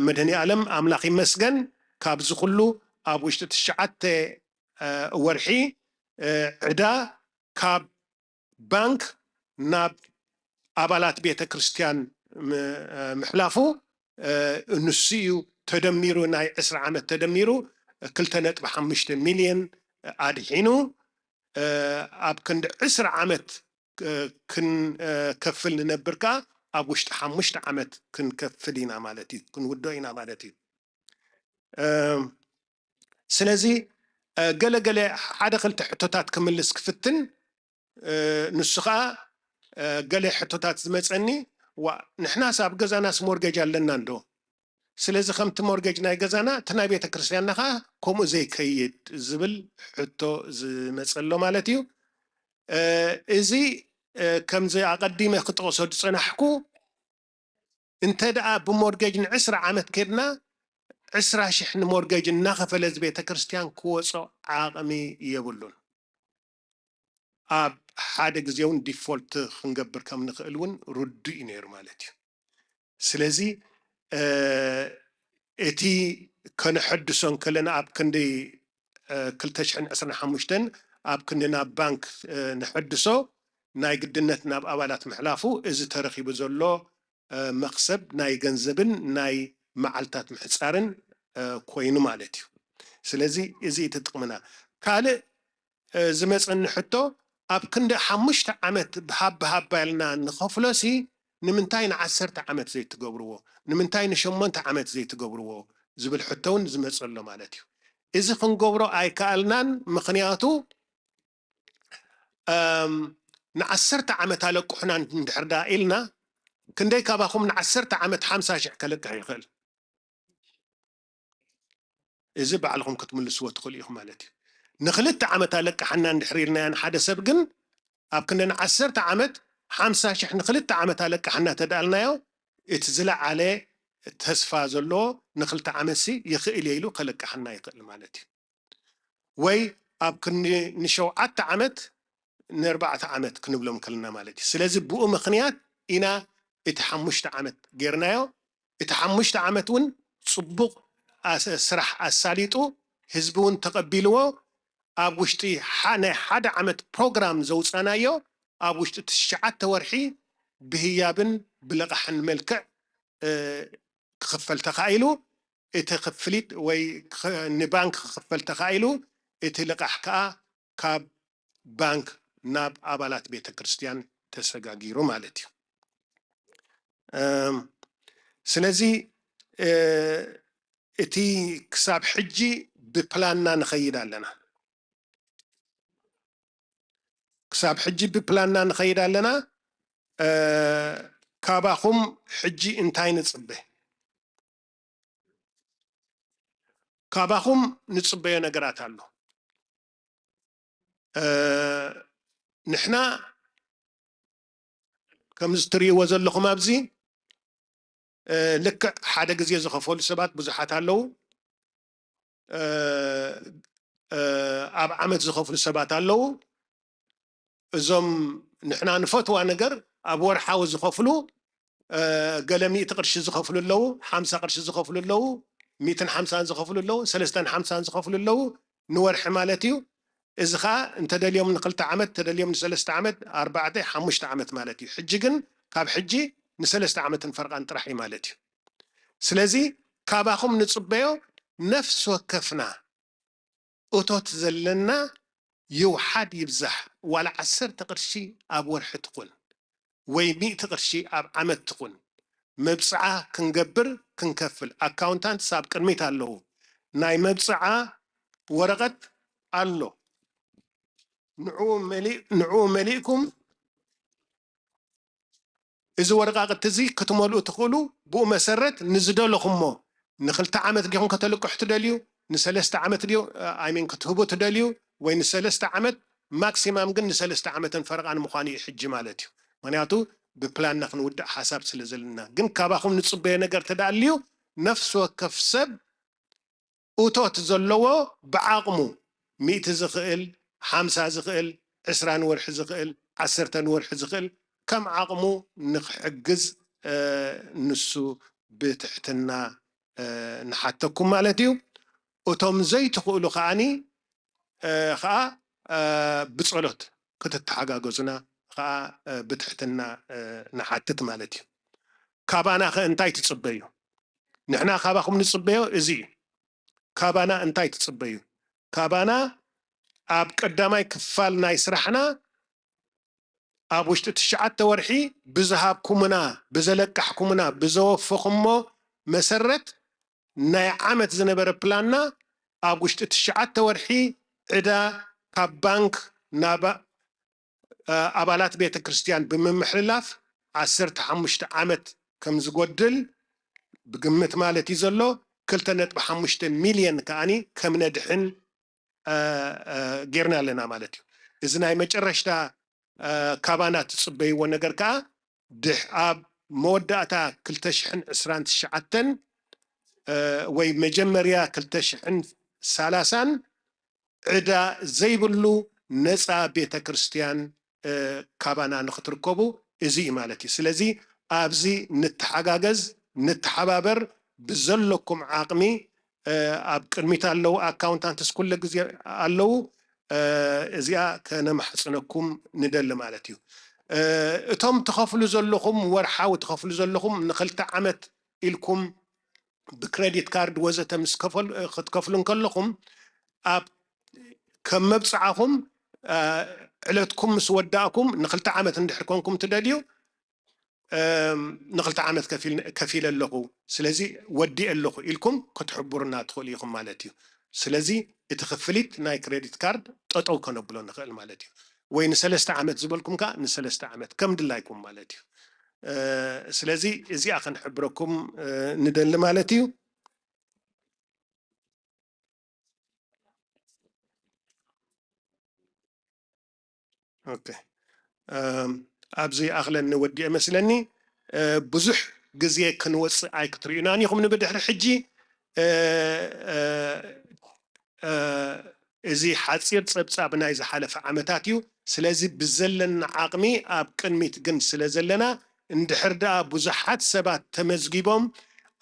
መድህኒ ዓለም ኣምላኽ ይመስገን ካብዚ ኩሉ ኣብ ውሽጢ 9 ወርሒ ዕዳ ካብ ባንክ ናብ ኣባላት ቤተ ክርስቲያን ምሕላፉ ንሱ እዩ ተደሚሩ ናይ 10 ዓመት ተደሚሩ 2.5 ሚልዮን ኣድሒኑ ኣብ ክንዲ 10 ዓመት ክንከፍል ንነብር ከዓ ኣብ ውሽጢ 5 ዓመት ክንከፍል ኢና ማለት እዩ ክንውድኦ ኢና ማለት እዩ ስለዚ ገለገለ ሓደ ክልተ ሕቶታት ክምልስ ክፍትን ንሱ ከዓ ገለ ሕቶታት ዝመፀኒ ንሕናስ ኣብ ገዛናስ ሞርጌጅ ኣለና እንዶ ስለዚ ከምቲ ሞርጌጅ ናይ ገዛና እቲ ናይ ቤተ ክርስቲያንና ከዓ ከምኡ ዘይከይድ ዝብል ሕቶ ዝመፀሎ ማለት እዩ እዚ ከምዚ ኣቐዲመ ክጠቕሶ ዝፀናሕኩ እንተ ደኣ ብሞርጌጅ ን10 ዓመት ከድና 20,000 ንሞርጌጅ እናኸፈለ ቤተ ክርስቲያን ክወፅኦ ዓቕሚ የብሉን ኣብ ሓደ ግዜ እውን ዲፎልት ክንገብር ከም ንኽእል እውን ርዱእ እዩ ነይሩ ማለት እዩ ስለዚ እቲ ከነሐድሶን ከለና ኣብ ክንዲ 2015 ኣብ ክንዲ ናብ ባንክ ንሐድሶ ናይ ግድነት ናብ ኣባላት ምሕላፉ እዚ ተረኺቡ ዘሎ መክሰብ ናይ ገንዘብን ናይ መዓልታት ምሕፃርን ኮይኑ ማለት እዩ ስለዚ እዚ ትጥቅምና ካልእ ዝመፀኒ ሕቶ ኣብ ክንዲ 5 ዓመት ብሃብ ባይልና ንኸፍሎሲ ንምንታይ ን10 ዓመት ዘይትገብርዎ ንምንታይ ን8 ዓመት ዘይትገብርዎ ዝብል ሕቶውን ዝመፀሎ ማለት እዩ እዚ ክንገብሮ ኣይከኣልናን ምክንያቱ ን10 ዓመት ኣለቁሕና እንድሕር ዳ ኢልና ክንደይ ካባኹም ን10 ዓመት 50,000 ከለቅሕ ይኽእል እዚ ባዕልኩም ክትምልስዎ ትኽእሉ ኢኹም ማለት እዩ ን2 ዓመት ኣለቅሓና እንድሕር ኢልና ሓደ ሰብ ግን ኣብ ክንዲ ን10 ዓመት 50 شح نخلت عمت عليك حنا تدالنا يو اتزلع عليه تسفى زلو نخلت عمسي يخيل يلو خلك حنا يقل مالتي وي اب كني نشو عت عمت نربعة عمت كنبلهم كلنا مالتي سلازي بقو مخنيات إنا اتحمشت عمت غيرنايو اتحمشت عمت ون صبق سرح الساليتو هزبون تقبلوه اب وشتي حدا عمت بروجرام زوصنايو اب وشتي تشعت ورحي بهيابن بلقحن ملكع كخفل تخايلو اتخفليت وي نبانك خفل تخايلو اتلقح كاب بانك ناب أبالات بيت كريستيان تسجاجيرو مالتي سلازي اتي كساب حجي ببلاننا نخيد لنا كساب حجي ببلاننا نخيد لنا كاباخم حجي انتاي نصبه كاباخم نصبه نقرات له نحنا كمزتري وزل لكم أبزي لك حدا جزية زخفول سبات بزحات له أب عمد زخفول سبات له زم نحنا نفتوى نجر أبور حاول زخفلو قلمي تقرش زخفلو له 5 قرش زخفلو له 250 زخفلو له 350 زخفلو له نور حمالتيو إذا خا أنت دا اليوم نقلت عمد تدا اليوم نسلست عمد 4 5 عمد مالتي حجيجن كاب حجي نسلست عمد فرق أنت رحي مالتي سلازي كاباخم نصبيو نفس وكفنا أوتوت زلنا يوحد يبزح ولا 10 قرشي أب ورح تقول وي 100 قرشي أب عمد تقول مبصعة كنقبر كنكفل أكاونتانت ساب قرميت الله ناي مبصعة ورقت الله نعو مليكم إذا ورقة تزي كتمولو تقولوا بو مسرت نزدو لكم نخلت عمد جيهم كتلقوا احتداليو نسلست عمد ليو آمين كتهبو تداليو وين نسلست عمد ماكسيمام قن نسلست عمد فرق عن مخاني حج مالتيو معناتو ببلان نخن ودع حساب سلزلنا قن كاباخم نتصبه نقر تداليو نفس وكف سب اوتوت زلوه بعاقمو 100 زخيل 5 زخيل 20 ورح زخيل 10 ورح زخيل كم عقمو نحجز نسو بتحتنا نحتكم مالتيو وتم زي تقولوا خاني خا بتصلوت كنت تحققوزنا خا بتحتنا نحتت مالتيو كابانا خا انتاي تصبيو نحنا خاباكم نصبيو ازي كابانا انتاي تصبيو كابانا اب قداماي كفال ناي سرحنا اب وشت تشعت ورحي بزهاب كومنا بزلقح كومنا بزوفخمو مسرت ناي عامت زنبر بلاننا اب وشت تشعت ورحي عدا كاب بانك نابا ابالات بيت كريستيان بممحللاف 15 عامت كم زغدل بقمت مالتي زلو 2.5 مليون كاني كم ندحن غيرنا لنا مالتي اذا ناي مጨረሽታ كابانات تصبي ونجركا دح اب موداتا 2029 وي مجمريا 2030 عدا زيبلو نصا بيت كريستيان كابانا نختركبو ازي مالتي سلازي ابزي نتحاجاجز نتحبابر بزلكم عاقمي اب قرميت الله اكاونتانتس كل غزي الله ازيا كان محصنكم ندل مالتيو اتم تخافلو زلكم ورحاو تخافلو زلكم نخلت عمت الكم بكريديت كارد وزت مسكفل خدكفلون كلكم اب كم مبصعكم علتكم مسوداكم نخلت عمت ندحركمكم تدليو نقلت عامت كفيل اللغو سلازي ودي اللغو إلكم كتحبرنا تخليكم مالتي سلازي اتخفلت ناي كريديت كارد تطو كنبلو نخل مالتي وين 3 عامت زبلكم كا 3 عامت كم دلايكم مالتي سلازي ازي اخن حبركم ندل مالتي اوكي أبزي أغلى نودي مسلني بزح جزية كنوص أي كترينان يقوم نبدأ حجي إذا حصير تصبنا إذا حلف عمتاتيو سلازي بزلن عقمي أب كنميت جن سلازلنا اندحردا بزحات سبات تمزجيبهم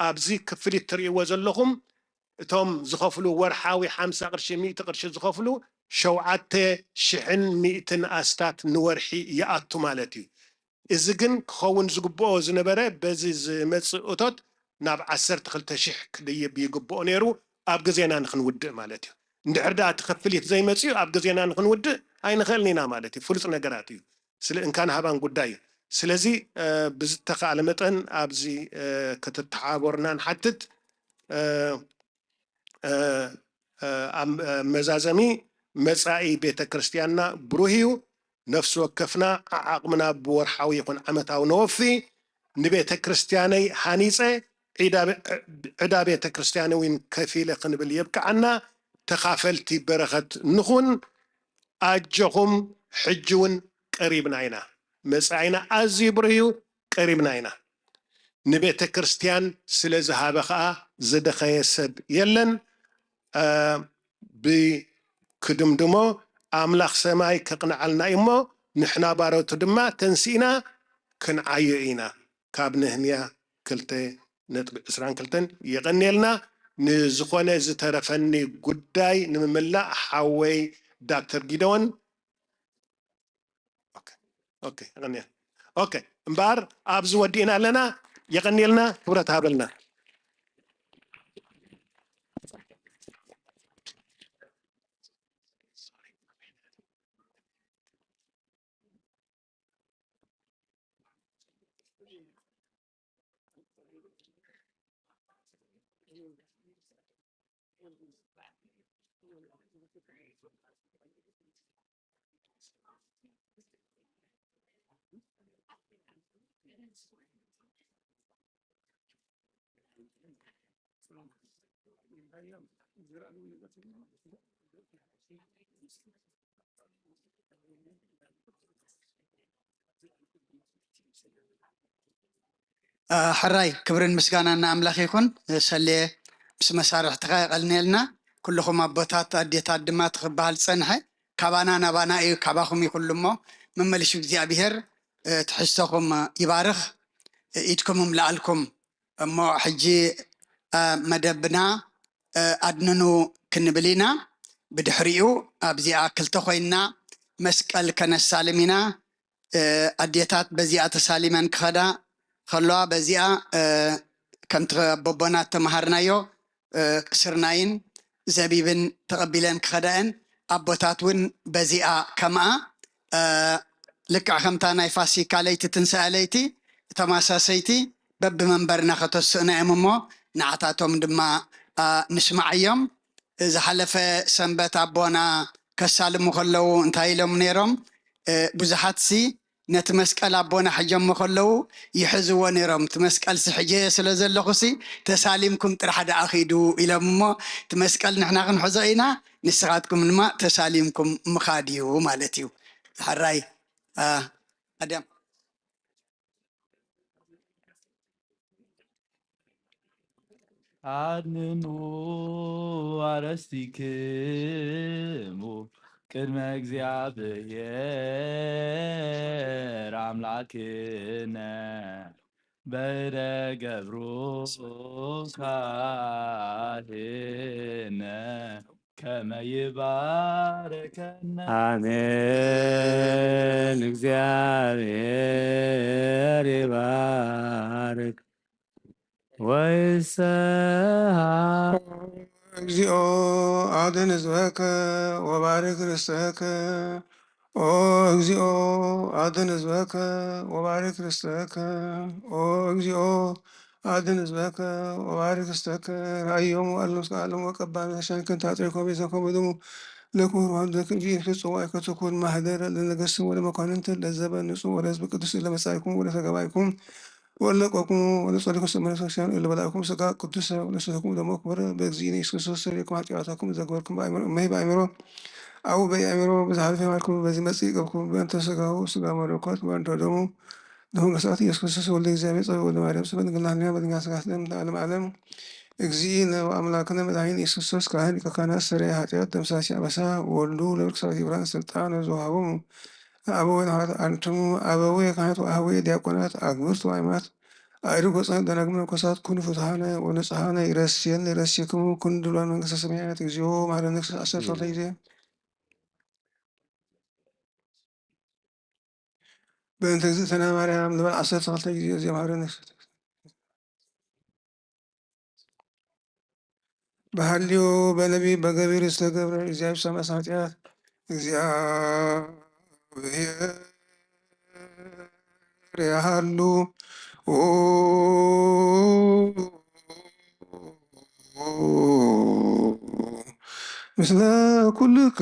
أبزي كفري تري وزلهم توم زخفلو ورحاوي 5 قرش 100 قرش زخفلو شوعات شحن 100 أستات نورحي يأتو مالتي إذا كن خون زقبو زنبرة بزي مصوتات ناب 10 شح كدي بيجبو نيرو أب جزينا نخنود مالتي ندحردا تخفليت زي مصيو أب جزينا نخنود أي نخلنينا مالتي فلوس نجاراتي سل إن كان هبان قداي سلزي بزتق على متن أبزي كتتحاورنا نحتت مزازمي مسائي بيت كريستيانا بروهيو نفس وكفنا عقمنا بورحاوي يكون عمتاو نوفي نبيت كريستياني حانيسة عدا بيت كريستياني وين كفيلة قنبل يبقى عنا تخافلتي برغت نخون أجهم حجون قريبنا عنا مسائنا أزي بروهيو قريبنا عنا نبيت كريستيان سلزها بخاء زدخي سب يلن بكدمدمو أملاخ سماي كقنعلنا إمو نحنا باروتو دما تنسينا كنعيئينا كابنهنيا كلتي نطبق إسران كلتن يغنيلنا نزخونة زترفني قداي نمملا حاوي دكتور جيدون أوكي غنيل أوكي مبار أبزو ودينا لنا يغنيلنا كبرة هابلنا حراي كبرن مسكانا ناملاخ يكون سلي بس مسارح تغايق لنا كلكم أبوتات أديتات دمات خبال صنحة كابانا نبانا إيو كاباكم يكلمو مملشو እግዚአብሔር تحسكم يبارخ إيدكم ملالكم مو حجي مدبنا أدننو كنبلينا بدحريو أبزي آكل تخوينا مسكال كنسالمينا أديتات بزي آتساليمان كخدا خلوا بزيا كم تبوبنا تمهرنايو سرناين زبيبن تقبلن كخدان أبوتاتون بزيا كما لك عخمتانا يفاسي كاليتي تنساليتي تماساسيتي بب منبرنا خطسنا أممو نعتاتهم دما نسمع يوم إذا حلف سنبت أبونا كسالمو خلو انتايلهم نيرم بزحاتسي نتمسكال أبونا حجم مخلو يحزو ونرم تمسكال سحجي سلازل لغسي تساليمكم ترحد أخيدو إلى مما تمسكال نحنا غنحزينا نسغاتكم الماء تساليمكم مخاديو مالتيو حراي أدام አድንኑ አረስቲክሙ ቅድመ እግዚአብሔር አምላክነ በእደ ገብሩ ካህነ ከመ ይባርከነ አሜን። እግዚአብሔር ይባርክ ወይስሐቅ እግዚኦ አድን ሕዝበከ ወባርክ ርስተከ ኦ እግዚኦ አድን ሕዝበከ ወባርክ ርስተከ ኦ እግዚኦ አድን ሕዝበከ ወባርክ ርስተከ ራእዮሙ አለም እስከ ዓለም ወቀባሚ ተሻንክን ታጥሪኮ ቤዘኮ በደሙ ለኩር ዋንደክ እንጂ ፍጹም አይከተኩን ማህደረ ለነገስም ወደ መኳንንት ለዘበ ንጹህ ወደ ህዝብ ቅዱስ ለመጻይኩም ወደ ተገባይኩም ولقوكم ولصالحكم سمعنا سكشان إلا بلاكم سكا قدس ولسكم دموك برا بأجزيني إسكسوس سريكم حتى عطاكم زغوركم بأمره أو بيأمروا بزحف معكم بذي مسيقكم بأن تسقوا سقا ملوكات وأن تدوموا دهم قصات يسكسس والذي زابط ولا مريم سبحان الله عليها بدنا سقاحنا تعلم علم እግዚእነ ወአምላክነ መድኃኒነ ኢየሱስ ክርስቶስ ካህን ከካህናት ሠራየ ኃጢአት ደምሳሴ አበሳ ወልዱ ለርክሳት ብርሃን ስልጣነ ዘወሃቦሙ አበዊነ ሐዋርያት አንትሙ አበዊየ ካህናት ወአኀዊየ ዲያቆናት አግብርቱ አእማት አእሩግ ወጻድቃን ደናግል መነኮሳት ኩኑ ፍቱሐነ ወንጹሐነ ይረስየነ ይረስየክሙ ኩኑ ድሉዋን መንግሥተ ሰማያት እግዚኦ መሐረነ አሰርተ ጊዜ በእንተ እግዝእትነ ማርያም ልበል 12 ጊዜ እግዚኦ መሐረነ በሐልዮ በነቢብ በገቢር ዝተገብረ እግዚአብሔር ሰማዕ ኃጢአት እግዚአብሔር ያሃሉ ምስለ ኩልክሙ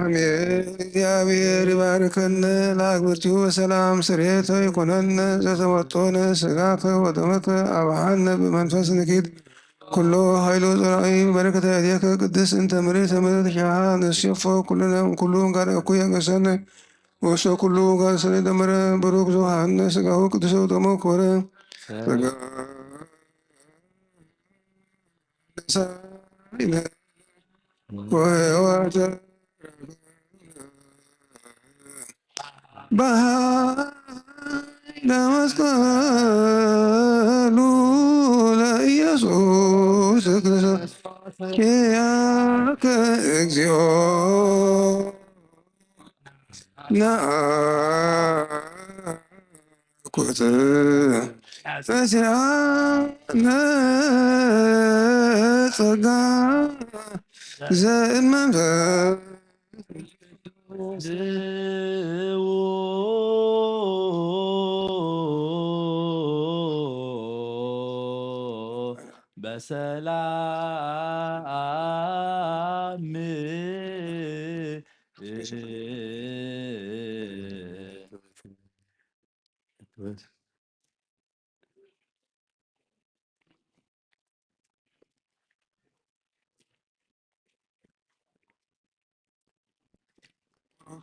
አሜን። እግዚአብሔር ይባርከነ ለአግብርቲሁ በሰላም ስርየተ ይኩነነ ዘተወጦነ ሥጋከ ወደመከ አብሃነ በመንፈስ ንኪድ ኩሎ ኃይሎ ዘራኢ በረከተ እዴከ ቅድስት እንተ ምልዕተ ምሕረት ሻሃ ንሴፎ ኩልነ እምኩሉ ጋር እኩየ ገሰነ ወሶ ኩሉ ጋር ሰነ ደመረ ብሩክ ዘውሃነ ሥጋሁ ቅዱስ ደሞ ኮረ ወሕይወተ በኃይለ መስቀሉ ለኢየሱስ ክርስቶስ ኪያከ እግዚኦ ናኩት በዚአነ ጸጋ ዘእንመንፈስ በሰላም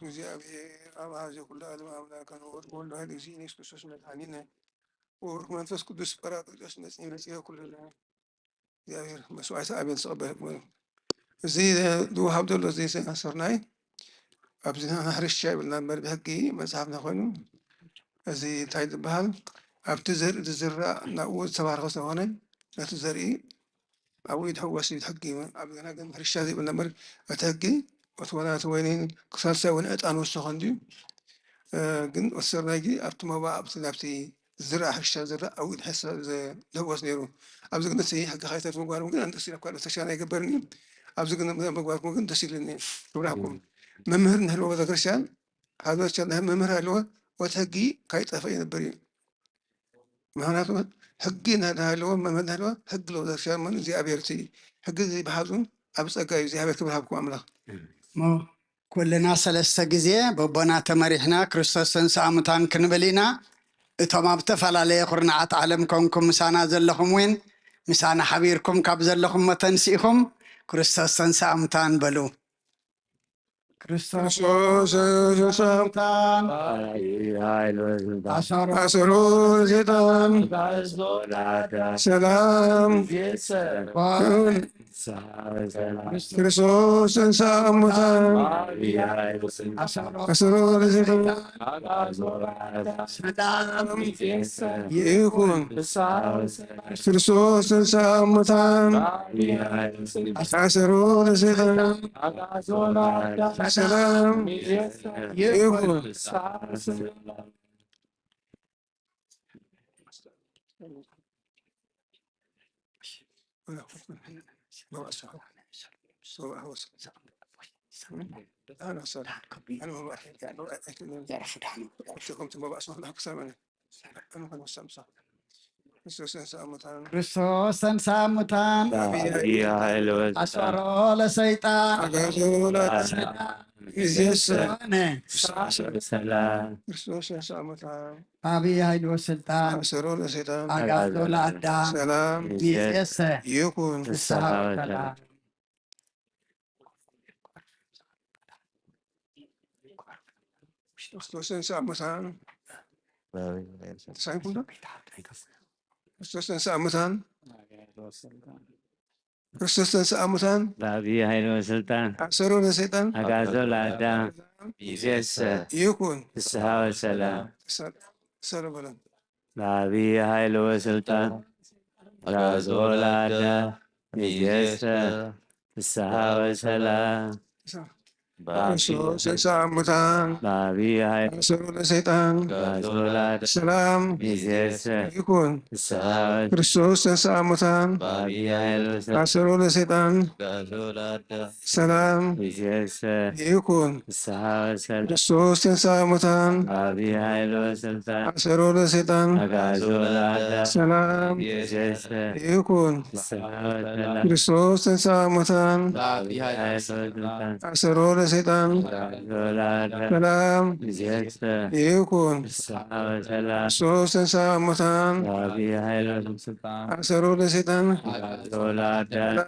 እግዚአብሔር አብ ዘኩሉ ዓለም አምላከ ወወልድ ወወልድ ዋሕድ እግዚእነ ኢየሱስ ክርስቶስ መድኃኒነ ወሩህ መንፈስ ቅዱስ ጰራቅሊጦስ ነጽሔ ኩልነ እግዚአብሔር መስዋዕተ አቤል ዝቕበል እዚ ዝወሃብ ዘሎ እዚ ሰናይ ኣብዚ ሕርሻ ይብልና እምበር ብሕጊ መፅሓፍና ኮይኑ እዚ እንታይ ዝበሃል ኣብቲ ዘርኢ ዝዝራእ ናብኡ ዝተባረኸ ስለኾነ ነቲ ዘርኢ ኣብኡ ይትሕወስ እዩ ሕጊ ኣብና ግን ሕርሻ ዘይብልና እምበር እቲ ሕጊ እቲ ወላቲ ወይኒ ክሳልሳይ እውን ዕጣን ወሰኾ እንድዩ ግን ወሰድናይ ጊዜ ኣብቲ መባእ ናብቲ ዝራእ ሕርሻ ዝራእ ኣብኡ ዝሕወስ ነይሩ ኣብዚ ግን እቲ ሕጊ ካይተት ምግባሮም ግን ደስ ኢለኳ ተሻና ይገበርኒ ኣብዚ ግን ምግባርኩም ግን ደስ ኢልኒ ክብራኩም መምህር ንህልዎ ቤተክርስትያን ሃገር መምህር ሃለዎ ወቲ ሕጊ ካይጠፈ ይነበር እዩ ምክንያቱ ሕጊ እናሃለዎ መምህር እናሃለዎ ሕጊ ለ ቤተክርስትያን መኑ እግዚኣብሔር እቲ ሕጊ ዝበሃዙን ኣብ ፀጋ እዩ እግዚኣብሔር ክብርሃብኩም ኣምላኽ ኩልና ሰለስተ ጊዜ በቦና ተመሪሕና ክርስቶስ ተንሥአ እሙታን ክንብል ኢና እቶም ኣብ ዝተፈላለየ ኩርናዓት ዓለም ኮንኩም ምሳና ዘለኹም እውን ምሳና ሓቢርኩም ካብ ዘለኹም ተንስኢኹም ክርስቶስ ተንሥአ እሙታን በሉ ክርስቶስ ተንሥአ እሙታን አሰሮ ለሰይጣን ሰላም ክርስቶስ ተንሥአ እሙታን አሰሮ ለሰይጣን ሰላም ይኩን ክርስቶስ ተንሥአ እሙታን አሰሮ ለሰይጣን ሰላም ይኩን ክርስቶስ ተንሥአ እሙታን ክርስቶስ ተንሥአ እሙታን በአብይ ኃይል ወሥልጣን አሰሮ ለሰይጣን አግዓዞ ለአዳም ይእዜሰ ሆነ ሰላም ክርስቶስ ተንሥአ እሙታን በአብይ ኃይል ወሥልጣን አሰሮ ለሰይጣን አግዓዞ ለአዳም ሰላም ይእዜሰ ይኩን። ፍስሐ ወሰላም። ክርስቶስ ተንሥአ እሙታን ተሳንኩ ክርስቶስ ተንሥአ እሙታን ክርስቶስ ተንሥአ እሙታን በአብይ ኃይል ወሥልጣን አሰሮ ለሰይጣን አግዓዞ ለአዳም ይእዜሰ ይኩን። ፍስሐ ወሰላም። ሰላም በለን። በአብይ ኃይል ወሥልጣን አግዓዞ ለአዳም ይእዜሰ ፍስሐ ወሰላም። ክርስቶስ ተንሥአ እሙታን በአብይ ኃይል አሰሮ ለሰይጣን አግዓዞ ለአዳም ሰላም ይእዜሰ ይኩን። ፍስሐ ወሰላም። ክርስቶስ ተንሥአ እሙታን በአብይ ኃይል ወሥልጣን አሰሮ ለሰይጣን አግዓዞ ለአዳም ሰላም ይእዜሰ ይኩን። ፍስሐ ወሰላም። ክርስቶስ ተንሥአ እሙታን በአብይ ኃይል ወሥልጣን አሰሮ ለሰይጣን አግዓዞ ለአዳም ሰላም ይእዜሰ ይኩን። ፍስሐ ወሰላም። ክርስቶስ ተንሥአ እሙታን በአብይ ኃይል ኃይል ወሥልጣን ወሥልጣን አሰሮ ለሰይጣን አግዓዞ ለአዳም ሰላም ይእዜሰ ይኩን። ፍስሐ ወሰላም። ክርስቶስ ተንሥአ እሙታን በአብይ ኃይል ወሥልጣን አሰሮ ለሰይጣን አግዓዞ ለአዳም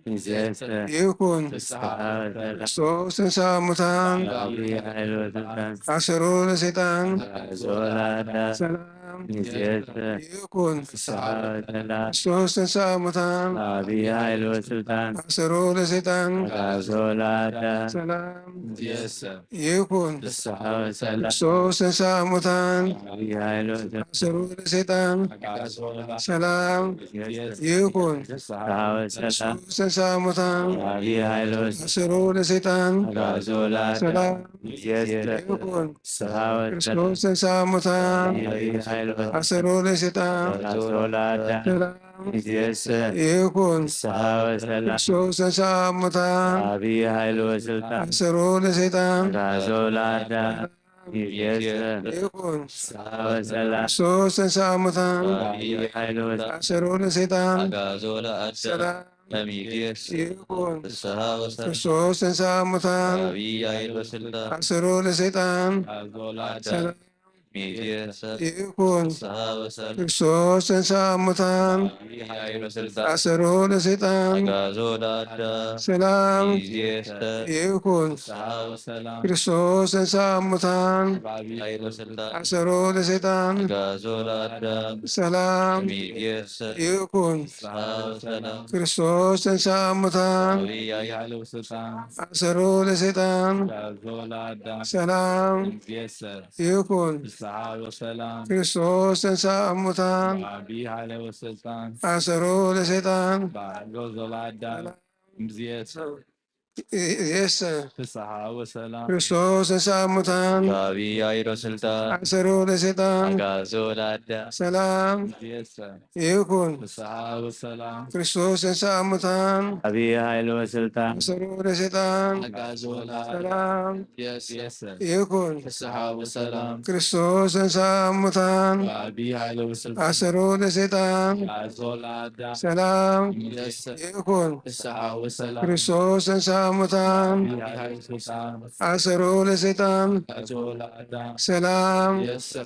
ይእዜሰ ይኩን። ፍስሐ ወሰላም። ክርስቶስ ተንሥአ እሙታን በአብይ ኃይል ወሥልጣን አሰሮ ለሰይጣን አግዓዞ ለአዳም ሰላም ይእዜሰ ይኩን። ፍስሐ ወሰላም። ክርስቶስ ተንሥአ እሙታን በአብይ ኃይል ወሥልጣን አሰሮ ለሰይጣን አግዓዞ ለአዳም ሰላም ይእዜሰ ይኩን። ፍስሐ ወሰላም። ክርስቶስ ተንሥአ እሙታን በአብይ ኃይል ወሥልጣን አሰሮ ለሰይጣን ሰላም ይኩን። ፍስሐ ወሰላም። ክርስቶስ ተንሥአ እሙታን በአብይ ኃይል ወሥልጣን አሰሮ ለሰይጣን አግዓዞ ለአዳም ሰላም ይእዜሰ ይኩን። ፍስሐ ወሰላም። ክርስቶስ ተንሥአ እሙታን በአብይ ኃይል ወሥልጣን አሰሮ ለሰይጣን አግዓዞ ለአዳም ሰላም ይእዜሰ ይኩን። ፍስሐ ወሰላም። ክርስቶስ ተንሥአ እሙታን በአብይ ኃይል ወሥልጣን አሰሮ ለሰይጣን አግዓዞ ለአዳም ይእዜሰ ይኩን። ፍስሐ ወሰላም። ክርስቶስ ተንሥአ እሙታን በአብይ ኃይል ወሥልጣን አሰሮ ለሰይጣን አግዓዞ ለአዳም ሰላም ይእዜሰ ይኩን። ፍስሐ ወሰላም። ክርስቶስ ተንሥአ እሙታን በአብይ ኃይል ወሥልጣን አሰሮ ለሰይጣን አግዓዞ ለአዳም ሰላም ይእዜሰ ይኩን። ፍስሐ ወሰላም። ክርስቶስ ተንሥአ እሙታን በአብይ ኃይል ወሥልጣን አሰሮ ለሰይጣን አግዓዞ ለአዳም ሰላም ይእዜሰ ይኩን። ፍስሐ ወሰላም። ክርስቶስ ተንሥአ እሙታን በአብይ ኃይል ወሥልጣን አሰሮ ለሰይጣን አግዓዞ ለአዳም ሰላም ይእዜሰ ይኩን። ፍስሐ ወሰላም። ክርስቶስ ተንሥአ እሙታን በአብይ ኃይል ወሥልጣን አሰሮ ለሰይጣን አግዓዞ ለአዳም ሰላም ይእዜሰ ይኩን። ፍስሐ ወሰላም። ክርስቶስ ተንሥአ እሙታን በአብይ ኃይል ወሥልጣን አሰሮ ለሰይጣን አግዓዞ ለአዳም ይእዜሰ ይእዜሰ ፍስሐ ወሰላም። ክርስቶስ ተንሥአ እሙታን በአብይ ኃይል ወሥልጣን አሰሮ ለሰይጣን አግዓዞ ለአዳም ሰላም ይእዜሰ ይኩን። ፍስሐ ወሰላም። ክርስቶስ ተንሥአ እሙታን በአብይ ኃይል ወሥልጣን አሰሮ ለሰይጣን አግዓዞ ለአዳም ሰላም ይእዜሰ ይኩን። ፍስሐ ወሰላም። ክርስቶስ ተንሥአ እሙታን በአብይ ኃይል ወሥልጣን አሰሮ ለሰይጣን አግዓዞ ለአዳም ሰላም ይእዜሰ ይኩን። ፍስሐ ወሰላም። ክርስቶስ ተንሥአ እሙታን በአብይ ኃይል ወሥልጣን አሰሮ ለሰይጣን አግዓዞ ለአዳም ሰላም ይእዜሰ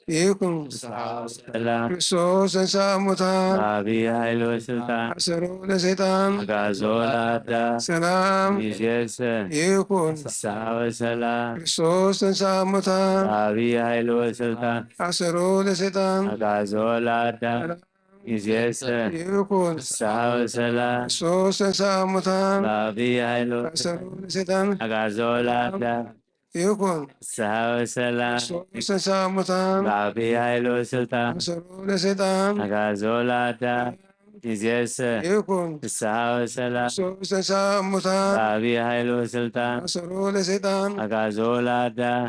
ይኩን። ፍስሐ ወሰላም። ሰላም። ክርስቶስ ተንሥአ እሙታን በአብይ ኃይል ወሥልጣን አሰሮ ለሰይጣን አግዓዞ ለአዳም ሰላም ይእዜሰ ይኩን። ፍስሐ ወሰላም። ክርስቶስ ተንሥአ እሙታን በአብይ ኃይል ወሥልጣን አሰሮ ለሰይጣን አግዓዞ ለአዳም ይእዜሰ ይኩን። ፍስሐ ወሰላም። ክርስቶስ ተንሥአ እሙታን በአብይ ኃይል አሰሮ ለሰይጣን አግዓዞ ለአዳም ይኩን። ፍስሐ ወሰላም። ክርስቶስ ተንሥአ እሙታን በአብይ ኃይል ወሥልጣን አሰሮ ለሰይጣን አግዓዞ ለአዳም ይእዜሰ ይኩን። ፍስሐ ወሰላም። ክርስቶስ ተንሥአ እሙታን በአብይ ኃይል ወሥልጣን አሰሮ ለሰይጣን አግዓዞ ለአዳም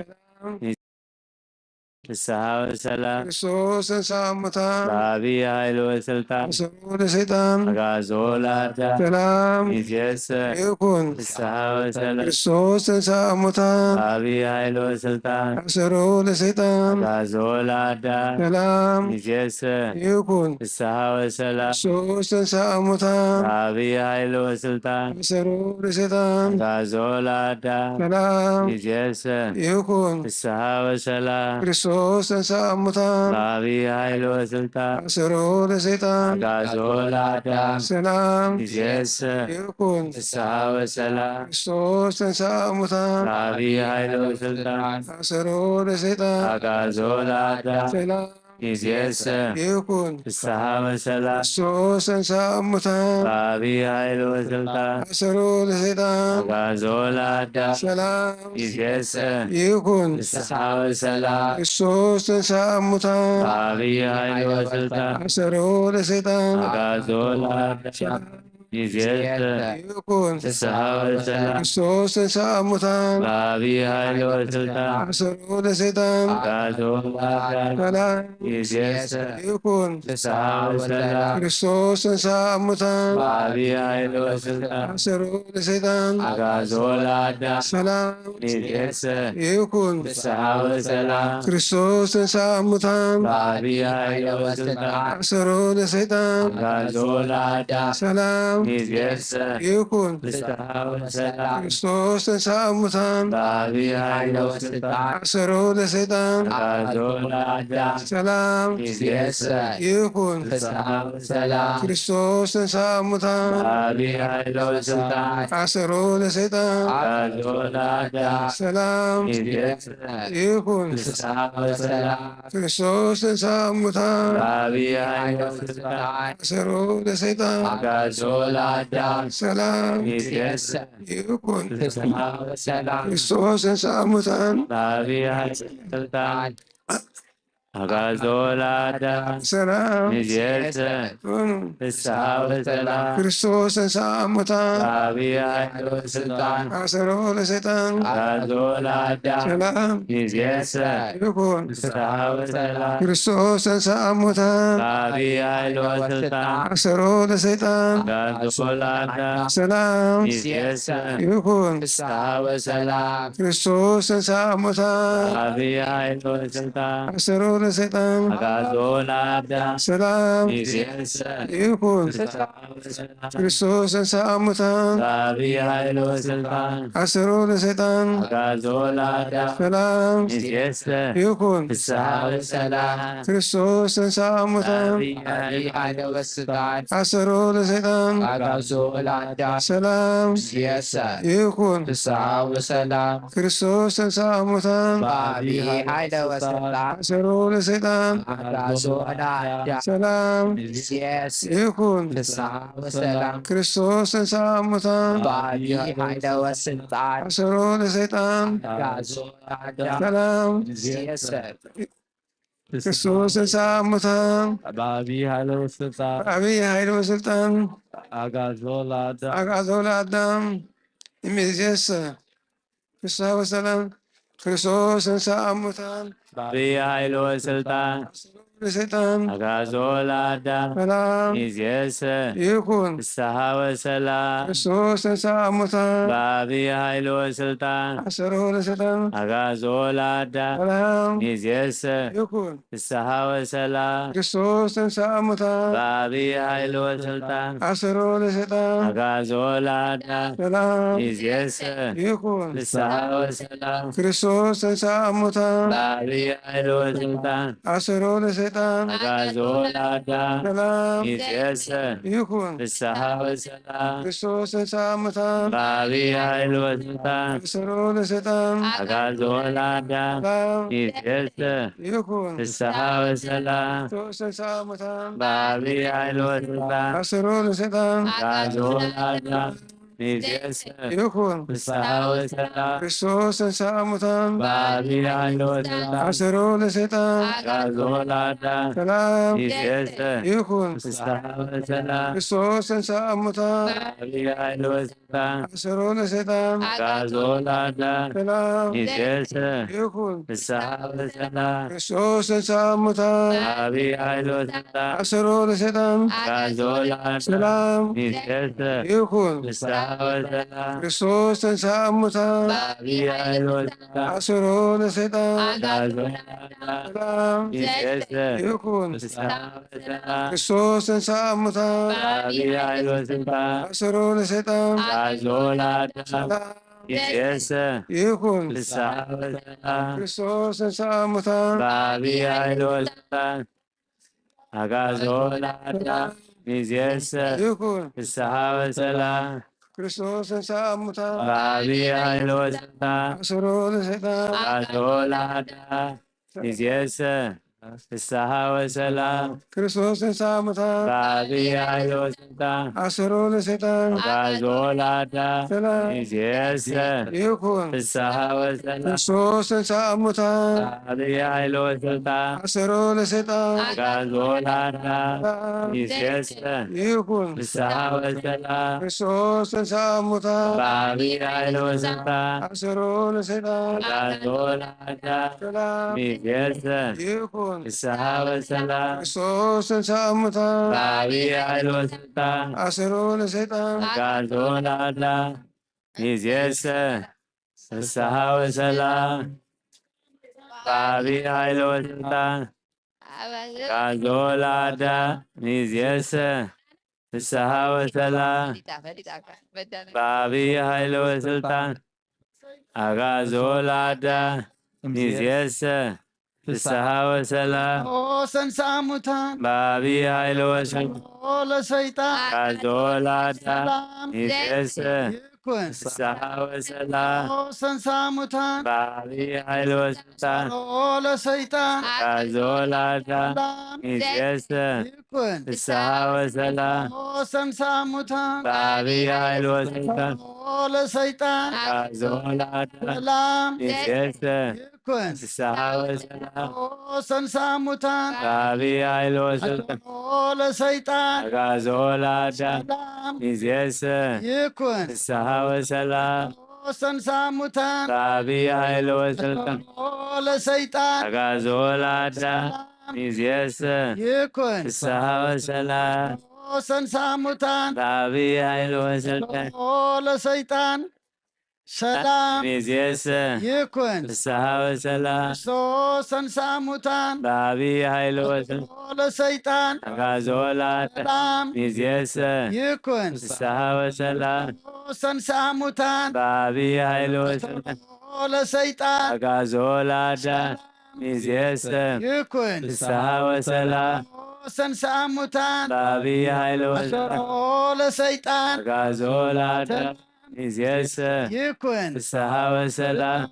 ፍስሐ ወሰላም ክርስቶስ ተንሥአ እሙታን በአቢይ ኃይል ወስልጣን አሰሮ ለሰይጣን አግዓዞ ለአዳም ሰላም ይእዜሰ ይኩን። ፍስሐ ወሰላም ክርስቶስ ተንሥአ እሙታን በአቢይ ኃይል ወስልጣን አሰሮ ለሰይጣን አግዓዞ ለአዳም ሰላም ይእዜሰ ይኩን። ፍስሐ ወሰላም ክርስቶስ ተንሥአ እሙታን በአቢይ ኃይል ወስልጣን አሰሮ ለሰይጣን አግዓዞ ለአዳም ሰላም ይእዜሰ ይኩን። ፍስሐ ወሰላም ክርስቶስ ተንሥአ እሙታን በአቢይ ኃይል ወስልጣን አሰሮ ለሰይጣን አግዓዞ ለአዳም ሰላም ይእዜሰ ይኩን። ፍስሐ ወሰላም ክርስቶስ ተንሥአ እሙታን በአቢይ ኃይል ወስልጣን አሰሮ ለሰይጣን አግዓዞ ለአዳም ሰላም ይእዜሰ ይኩን። ፍስሐ ወሰላም ክርስቶስ ተንሥአ እሙታን በአቢይ ኃይል ወስልጣን አሰሮ ለሰይጣን አግዓዞ ለአዳም ሰላም ይእዜሰ ይኩን። ፍስሐ ወሰላም ክርስቶስ ተንሥአ እሙታን በአቢይ ኃይል ወስልጣን አሰሮ ለሰይጣን አግዓዞ ለአዳም ይእዜሰ ይኩን። ፍስሐ ወሰላም ክርስቶስ ተንሥአ እሙታን በአቢይ ኃይል ወስልጣን አሰሮ ለሰይጣን አግዓዞ ለአዳም ሰላም ይእዜሰ ይኩን። ፍስሐ ወሰላም ክርስቶስ ተንሥአ እሙታን በአቢይ ኃይል ወስልጣን አሰሮ ለሰይጣን አግዓዞ ለአዳም ሰላም ይእዜሰ ይኩን። ፍስሐ ወሰላም ክርስቶስ ተንሥአ እሙታን በአቢይ ኃይል ወስልጣን አሰሮ ለሰይጣን አግዓዞ ለአዳም ሰላም ይእዜሰ ይኩን። ፍስሐ ወሰላም ክርስቶስ ተንሥአ እሙታን በአቢይ ኃይል ወስልጣን አሰሮ ለሰይጣን አግዓዞ ለአዳም ሰላም ይእዜሰ ይኩን። ፍስሐ ወሰላም ክርስቶስ ተንሥአ እሙታን በአቢይ ኃይል ወስልጣን አሰሮ ለሰይጣን አግዓዞ ለአዳም ሰላም ይእዜሰ ይኩን። ፍስሐ ወሰላም ክርስቶስ ተንሥአ እሙታን በአቢይ ኃይል ወስልጣን አሰሮ ለሰይጣን አግዓዞ ለአዳም ሰላም ይእዜሰ ይኩን። ፍስሐ ወሰላም ክርስቶስ ተንሥአ እሙታን በአቢይ ኃይል ወስልጣን አግዓዞ ለአዳም ሰላም ይእዜሰ ይኩን። ፍስሐ ወሰላም ክርስቶስ ተንሥአ እሙታን በአቢይ ኃይል ወስልጣን አሰሮ ለሰይጣን አግዓዞ ለአዳም ሰላም ይእዜሰ ይኩን። ፍስሐ ወሰላም ክርስቶስ ተንሥአ እሙታን በአቢይ ኃይል ወስልጣን አሰሮ ለሰይጣን አግዓዞ ለአዳም ሰላም ይእዜሰ ይኩን። ፍስሐ ወሰላም ክርስቶስ ተንሥአ እሙታን በአቢይ ኃይል ወስልጣን አሰሮ ለሰይጣን አግዓዞ ለአዳም ሰላም ይእዜሰ ይኩን። ፍስሐ ወሰላም ክርስቶስ ተንሥአ እሙታን በአቢይ ኃይል ወስልጣን አሰሮ ለሰይጣን አግዓዞ ለአዳም ሰላም ይእዜሰ ይኩን። ፍስሐ ወሰላም ክርስቶስ ተንሥአ እሙታን በአቢይ ኃይል ወስልጣን አሰሮ ለሰይጣን አግዓዞ ለአዳም ሰላም ይእዜሰ ይኩን። ፍስሐ ወሰላም ክርስቶስ ተንሥአ እሙታን በአቢይ ኃይል ወስልጣን አሰሮ ለሰይጣን አግዓዞ ለአዳም ሰላም ይእዜሰ ይኩን። ፍስሐ ወሰላም ክርስቶስ ተንሥአ እሙታን በአቢይ ኃይል ወስልጣን አሰሮ ለሰይጣን አግዓዞ ለአዳም ሰላም ይእዜሰ ክርስቶስ ተንሥአ እሙታን በአቢይ ኃይል ወስልጣን በአቢይ ኃይል ወስልጣን አግዓዞ ለአዳም አግዓዞ ለአዳም ይእዜሰ ፍስሐ ወሰላም ክርስቶስ ተንሥአ እሙታን በአቢይ ኃይል ወስልጣን ለሰይጣን አግዓዞ ለአዳም ሰላም ይእዜሰ ይኩን። ፍስሐ ወሰላም ክርስቶስ ተንሥአ እሙታን በአቢይ ኃይል ወስልጣን አሰሮ ለሰይጣን አግዓዞ ለአዳም ሰላም ይእዜሰ ይኩን። ፍስሐ ወሰላም ክርስቶስ ተንሥአ እሙታን በአቢይ ኃይል ወስልጣን አሰሮ ለሰይጣን አግዓዞ ለአዳም ሰላም ይእዜሰ ይኩን። ፍስሐ ወሰላም ክርስቶስ ተንሥአ እሙታን በአቢይ ኃይል ወስልጣን አሰሮ ለሰይጣን አግዓዞ ለአዳም ሰላም ይእዜሰ ይኩን። ፍስሐ ወሰላም ክርስቶስ ተንሥአ እሙታን በአቢይ ኃይል ወስልጣን አሰሮ ለሰይጣን አግዓዞ ለአዳም ሰላም ይእዜሰ ይኩን። ፍስሐ ወሰላም ክርስቶስ ተንሥአ እሙታን በአቢይ ኃይል ወስልጣን አሰሮ ለሰይጣን አግዓዞ ለአዳም ሚዜሰ ይኩን ፍስሐ ወሰላም ክርስቶስ ተንሥአ እሙታን በዐቢይ ኃይል ወሥልጣን አሰሮ ለሰይጣን አግዓዞ ለአዳም ሰላም ሚዜሰ ይኩን ፍስሐ ወሰላም ክርስቶስ ተንሥአ እሙታን በዐቢይ ኃይል ወሥልጣን አሰሮ ለሰይጣን አግዓዞ ለአዳም ሰላም ሚዜሰ ይኩን ፍስሐ ወሰላም ክርስቶስ ተንሥአ እሙታን በዐቢይ ኃይል ወሥልጣን አሰሮ ለሰይጣን አግዓዞ ለአዳም ሰላም ሚዜሰ ይኩን ፍስሐ ወሰላም ክርስቶስ ተንሥአ እሙታን በዐቢይ ኃይል ወሥልጣን አሰሮ ለሰይጣን አግዓዞ ለአዳም ሰላም ሚዜሰ ይኩን ፍስሐ ወሰላም ክርስቶስ ተንሥአ እሙታን በዐቢይ ኃይል ወሥልጣን አሰሮ ለሰይጣን አግዓዞ ለአዳም ሰላም ሚዜሰ ይኩን ፍስሐ ወሰላም ክርስቶስ ተንሥአ እሙታን በዐቢይ ኃይል ወሥልጣን አግዓዞ ለአዳም ሚዜሰ ይኩን ፍስሐ ወሰላም ክርስቶስ ተንሥአ እሙታን በዐቢይ ኃይል ወሥልጣን አሰሮ ለሰይጣን አግዓዞ ለአዳም ሚዜሰ ፍስሐ ወሰላም ክርስቶስ ተንሥአ እሙታን በዐቢይ ኃይል ወሥልጣን አሰሮ ለሰይጣን አግዓዞ ለአዳም ሰላም ሚዜሰ ይኩን ፍስሐ ወሰላም ክርስቶስ ተንሥአ እሙታን በዐቢይ ኃይል ወሥልጣን አሰሮ ለሰይጣን አግዓዞ ለአዳም ሰላም ሚዜሰ ይኩን ፍስሐ ወሰላም ክርስቶስ ተንሥአ እሙታን በዐቢይ ኃይል ወሥልጣን አሰሮ ለሰይጣን አግዓዞ ለአዳም ሰላም ሚዜሰ ይኩን ፍስሐ ወሰላም ክርስቶስ ተንሥአ እሙታን በዐቢይ ኃይል ወሥልጣን አሰሮ ለሰይጣን አግዓዞ ለአዳም ሚዜሰ ፍስሐ ወሰላም በዐቢይ ኃይል ወሥልጣን አግዓዞ ለአዳም ሚዜሰ ፍስሐ ወሰላም በዐቢይ ኃይል ወሥልጣን አግዓዞ ለአዳም ሚዜሰ ፍስሐ ወሰላም ተንሥአ እሙታን በዐቢይ ኃይል ወሥልጣን ለሰይጣን አግዓዞ ለአዳም ሰላም ሚዜሰ ይኩን ፍስሐ ወሰላም ተንሥአ እሙታን በዐቢይ ኃይል ወሥልጣን ለሰይጣን አግዓዞ ለአዳም ሰላም ሚዜሰ ይኩን ፍስሐ ወሰላም ተንሥአ እሙታን በዐቢይ ኃይል ወሥልጣን ለሰይጣን አግዓዞ ለአዳም ሰላም ሚዜሰ ይኩን ፍስሐ ወሰላም ተንሥአ እሙታን በዐቢይ ኃይል ወሥልጣን ለሰይጣን አግዓዞ ለአዳም ሰላም ሚዜሰ ይኩን ፍስሐ ወሰላም ተንሥአ እሙታን በዐቢይ ኃይል ወሥልጣን ለሰይጣን አግዓዞ ለአዳም ሚዜሰ ይኩን ፍስሐ ወሰላም ተንሥአ እሙታን በዐቢይ ኃይል ወሥልጣን ለሰይጣን ሰላም ሚዜሰ ይኩን ፍስሐ ወሰላም ክርስቶስ ተንሥአ እሙታን በዐቢይ ኃይል ወሥልጣን ለሰይጣን አግዓዞ ለአዳም ሰላም ሚዜሰ ይኩን ፍስሐ ወሰላም ተንሥአ እሙታን በዐቢይ ኃይል ወሥልጣን ለሰይጣን አግዓዞ ለአዳም ሚዜሰ ይኩን ፍስሐ ወሰላም ተንሥአ እሙታን በዐቢይ ኃይል ወሥልጣን ለሰይጣን አግዓዞ ለአዳም ሚዜሰ ይኩን ፍስሐ ወሰላም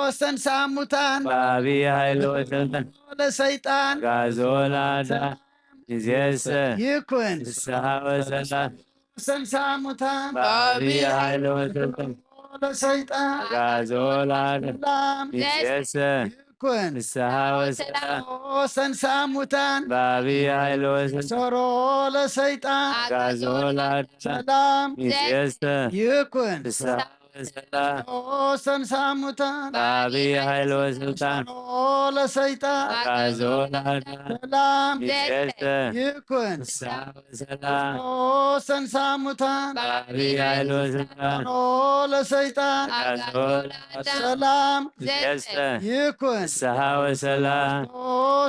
ተንሥአ እሙታን በዐቢይ ኃይል ወሥልጣን ለሰይጣን አግዓዞ ለአዳም ሚዜሰ ይኩን ፍስሐ ወሰላም ተንሥአ እሙታን በዐቢይ ኃይል ወሥልጣን ለሰይጣን አግዓዞ ለአዳም ሰላም ሚዜሰ ይኩን ፍስሐ ወሰላም ተንሥአ እሙታን በዐቢይ ኃይል ወሥልጣን ሰሮ ለሰይጣን አግዓዞ ለአዳም ሰላም ሚዜሰ ይኩን ፍስሐ ወሰላም ተንሥአ እሙታን በዐቢይ ኃይል ወሥልጣን ለሰይጣን አግዓዞ ለአዳም ሰላም ሚዜሰ ይኩን ፍስሐ ወሰላም ተንሥአ እሙታን በዐቢይ ኃይል ወሥልጣን ለሰይጣን አግዓዞ ለአዳም ሰላም ሚዜሰ ይኩን ፍስሐ ወሰላም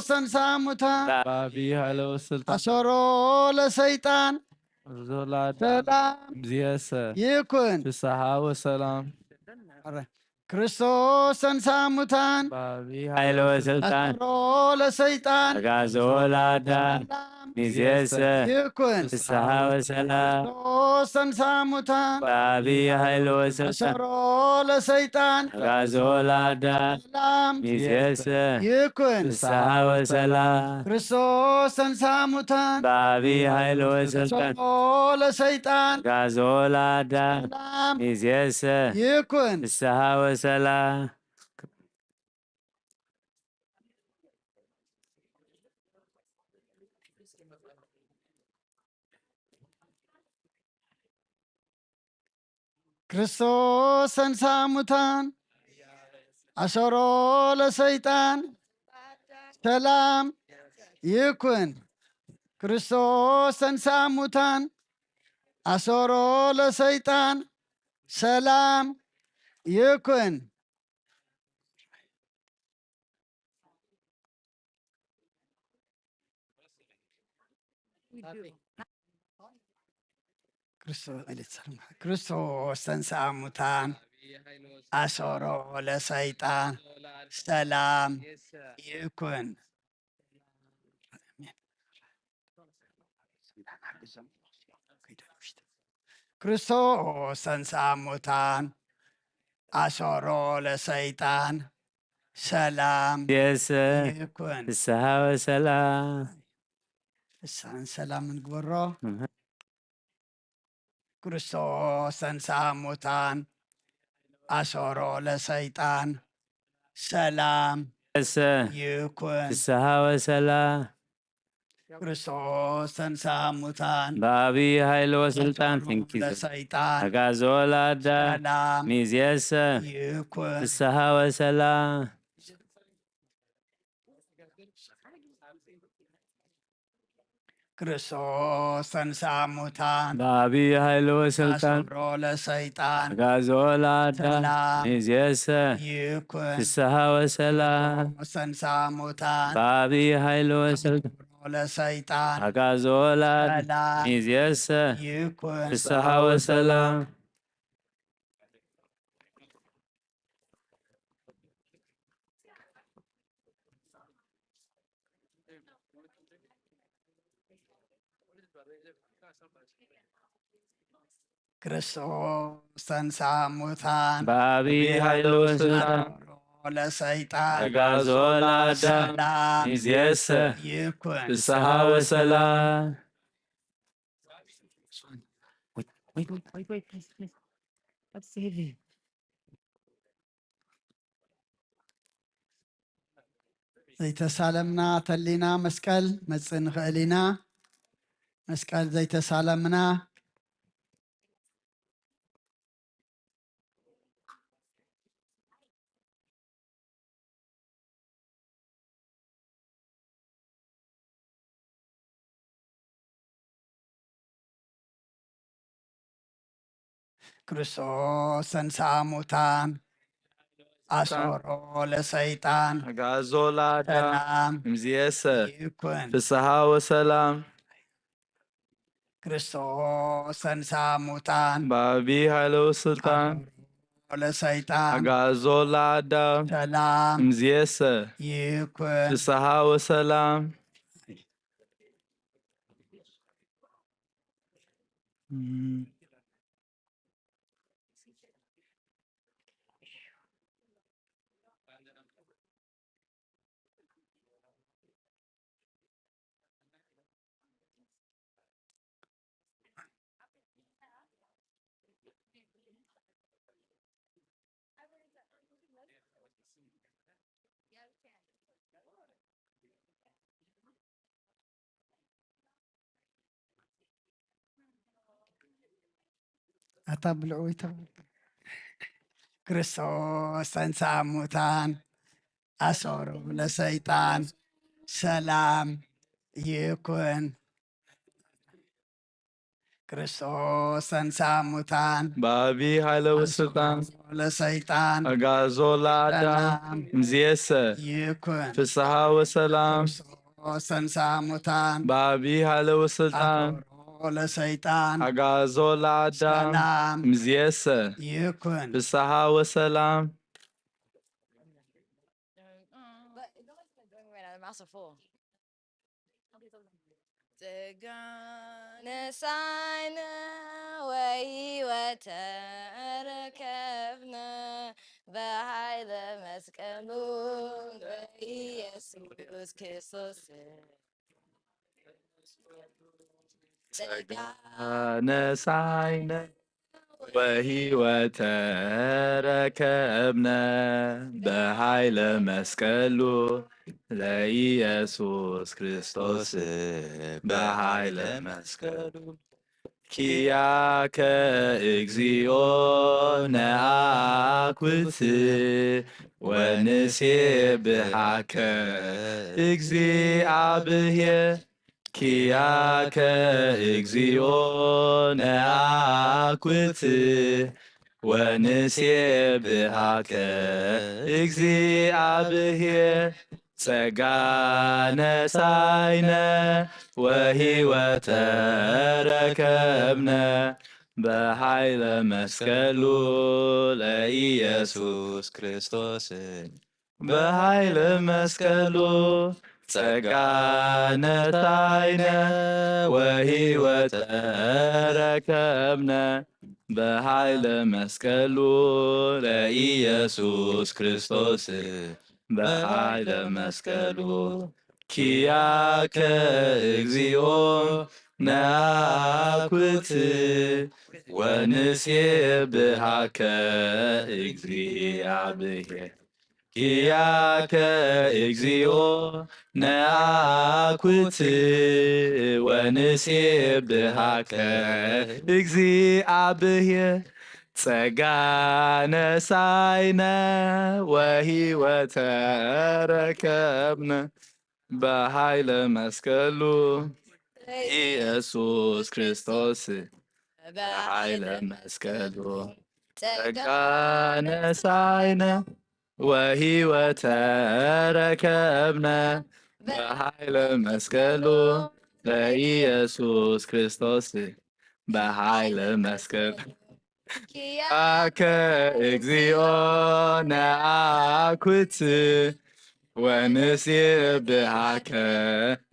ተንሥአ እሙታን በዐቢይ ኃይል ወሥልጣን አሰሮ ለሰይጣን አግዓዞ ለአዳም ሰላም ሚዜሰ ይኩን ፍስሐ ወሰላም ክርስቶስ ተንሥአ እሙታን በአቢይ ኃይል ወስልጣን አሰሮ ለሰይጣን አግዓዞ ለአዳም ሚእዜሰ ይኩን ፍስሐ ወሰላም ክርስቶስ ተንሥአ እሙታን በአቢይ ኃይል ወስልጣን አሰሮ ለሰይጣን አግዓዞ ለአዳም ሰላም ሚእዜሰ ይኩን ፍስሐ ወሰላም ክርስቶስ ተንሥአ እሙታን በአቢይ ኃይል ወስልጣን አሰሮ ለሰይጣን አግዓዞ ለአዳም ሰላም ሚእዜሰ ይኩን ፍስሐ ወሰላም ክርስቶስ ተንሥአ እሙታን አሰሮ ለሰይጣን ሰላም ይኩን ክርስቶስ ተንሥአ እሙታን አሰሮ ለሰይጣን ሰላም ይኩን ክርስቶስ ተንሥአ እሙታን አሰሮ ለሰይጣን ሰላም ይኩን ክርስቶስ ተንሥአ እሙታን አሰሮ ለሰይጣን ሰላም ሚእዜሰ ይኩን ፍስሐ ወሰላም ፍስሐን ሰላም ንግበሮ ክርስቶስ ተንሥአ እሙታን አሰሮ ለሰይጣን ሰላም ሚእዜሰ ይኩን ፍስሐ ወሰላም ክርስቶስ ተንሥአ እሙታን በአቢይ ኃይል ወስልጣን ትንኪዘ ለሰይጣን አግዓዞ ለአዳም ሰላም ሚእዜሰ ይኩን ፍስሐ ወሰላም ክርስቶስ ተንሥአ እሙታን በአቢይ ኃይል ወስልጣን አሰሮ ለሰይጣን አግዓዞ ለአዳም ሰላም ሚእዜሰ ይኩን ፍስሐ ወሰላም ክርስቶስ ተንሥአ እሙታን በአቢይ ኃይል ወስልጣን ለሰይጣን አግዓዞ ለአዳም ሰላም ሚእዜሰ ይኩን ፍስሐ ወሰላም ክርስቶስ ተንሥአ እሙታን በአቢይ ኃይል ወስልጣን ለሰይጣን አግዓዞ ለአዳም ሰላም ሚእዜሰ ይኩን ፍስሐ ወሰላም ዘይተሳለምና ተሊና መስቀል መጽእ ንኽእል ኢና መስቀል ዘይተሳለምና ክርስቶስ ተንሥአ እሙታን አሰሮ ለሰይጣን አግዓዞ ለአዳም ሰላም ሚእዜሰ ይኩን ፍስሐ ወሰላም ክርስቶስ ተንሥአ እሙታን በአቢይ ኃይል ወስልጣን ለሰይጣን አግዓዞ ለአዳም ሰላም ሚእዜሰ ይኩን ፍስሐ ወሰላም አታብልዑ ክርስቶስ ተንሥአ እሙታን አሰሮ ለሰይጣን ሰላም ይኩን ክርስቶስ ተንሥአ እሙታን በአቢይ ኃይል ወስልጣን ለሰይጣን አግዓዞ ለአዳም ሚእዜሰ ይኩን ፍስሐ ወሰላም ክርስቶስ ተንሥአ እሙታን በአቢይ ኃይል ወስልጣን ለሰይጣን አግዓዞ ለአዳም ሰላም ሚእዜሰ ይኩን ፍስሐ ወሰላም 4 نسعنا وتركبنا بحيث مسكنون بيسوع كريستوس نسعنا وهي وتركبنا بحيل مسكلو ليسوس كريستوس بحيل مسكلو كياك اكزيو ناكوت ونسيبحك اكزي عبيه كياك اكزيو ناكوت ونسيبحك اكزي عبيه سجانا ساينا وهي وتركبنا بحيل مسكلو لإيسوس كريستوس بحيل مسكلو سجانا ساينا وهي وتركبنا بحيل مسكلو لإيسوس كريستوس بحيل مسكلو كياك اكزيو ناكوت ونسيبحك اكزي عبيه كياك اكزيو ناكوت ونسيبحك اكزي عبيه سجانا ساينا وهي وتركبنا بحيل مسكلو إيسوس كريستوس بحيل مسكلو سجانا ساينا وهي وتركبنا بحيل مسكلو لإيسوس كريستوس بحيل مسكلو كياك اكزيو ناكوت ونسيبحك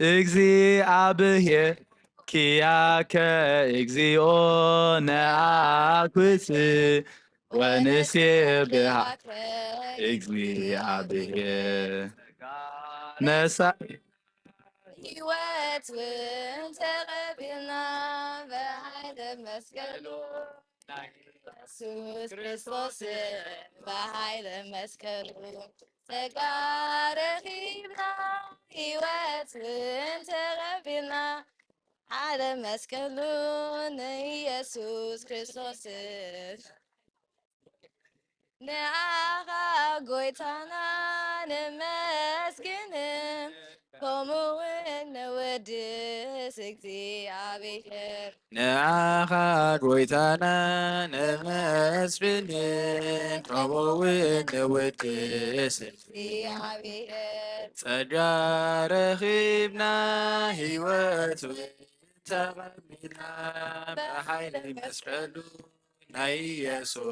اكزي عبيه كياك اكزيو ناكوت ونسيبحك اكزي عبيه نسا هيوات وانتقبلنا بحيث مسكلو ኢየሱስ ክርስቶስ በኃይለ መስቀሉ ተቃረኺብና ሕይወትን ተቐቢልና ሓደ መስቀሉ ንኢየሱስ ክርስቶስ ንኣኻ ጐይታና ንመስግን ከምኡውን ነወድስ እግዚኣብሔር ንኣኻ ጐይታና ነመስግን ከምኡውን ነወድስ እግዚኣብሔር ጸጋ ረኺብና ሕይወት ተቐቢልና ብሓይሊ መስቀሉ ናይ ኢየሱስ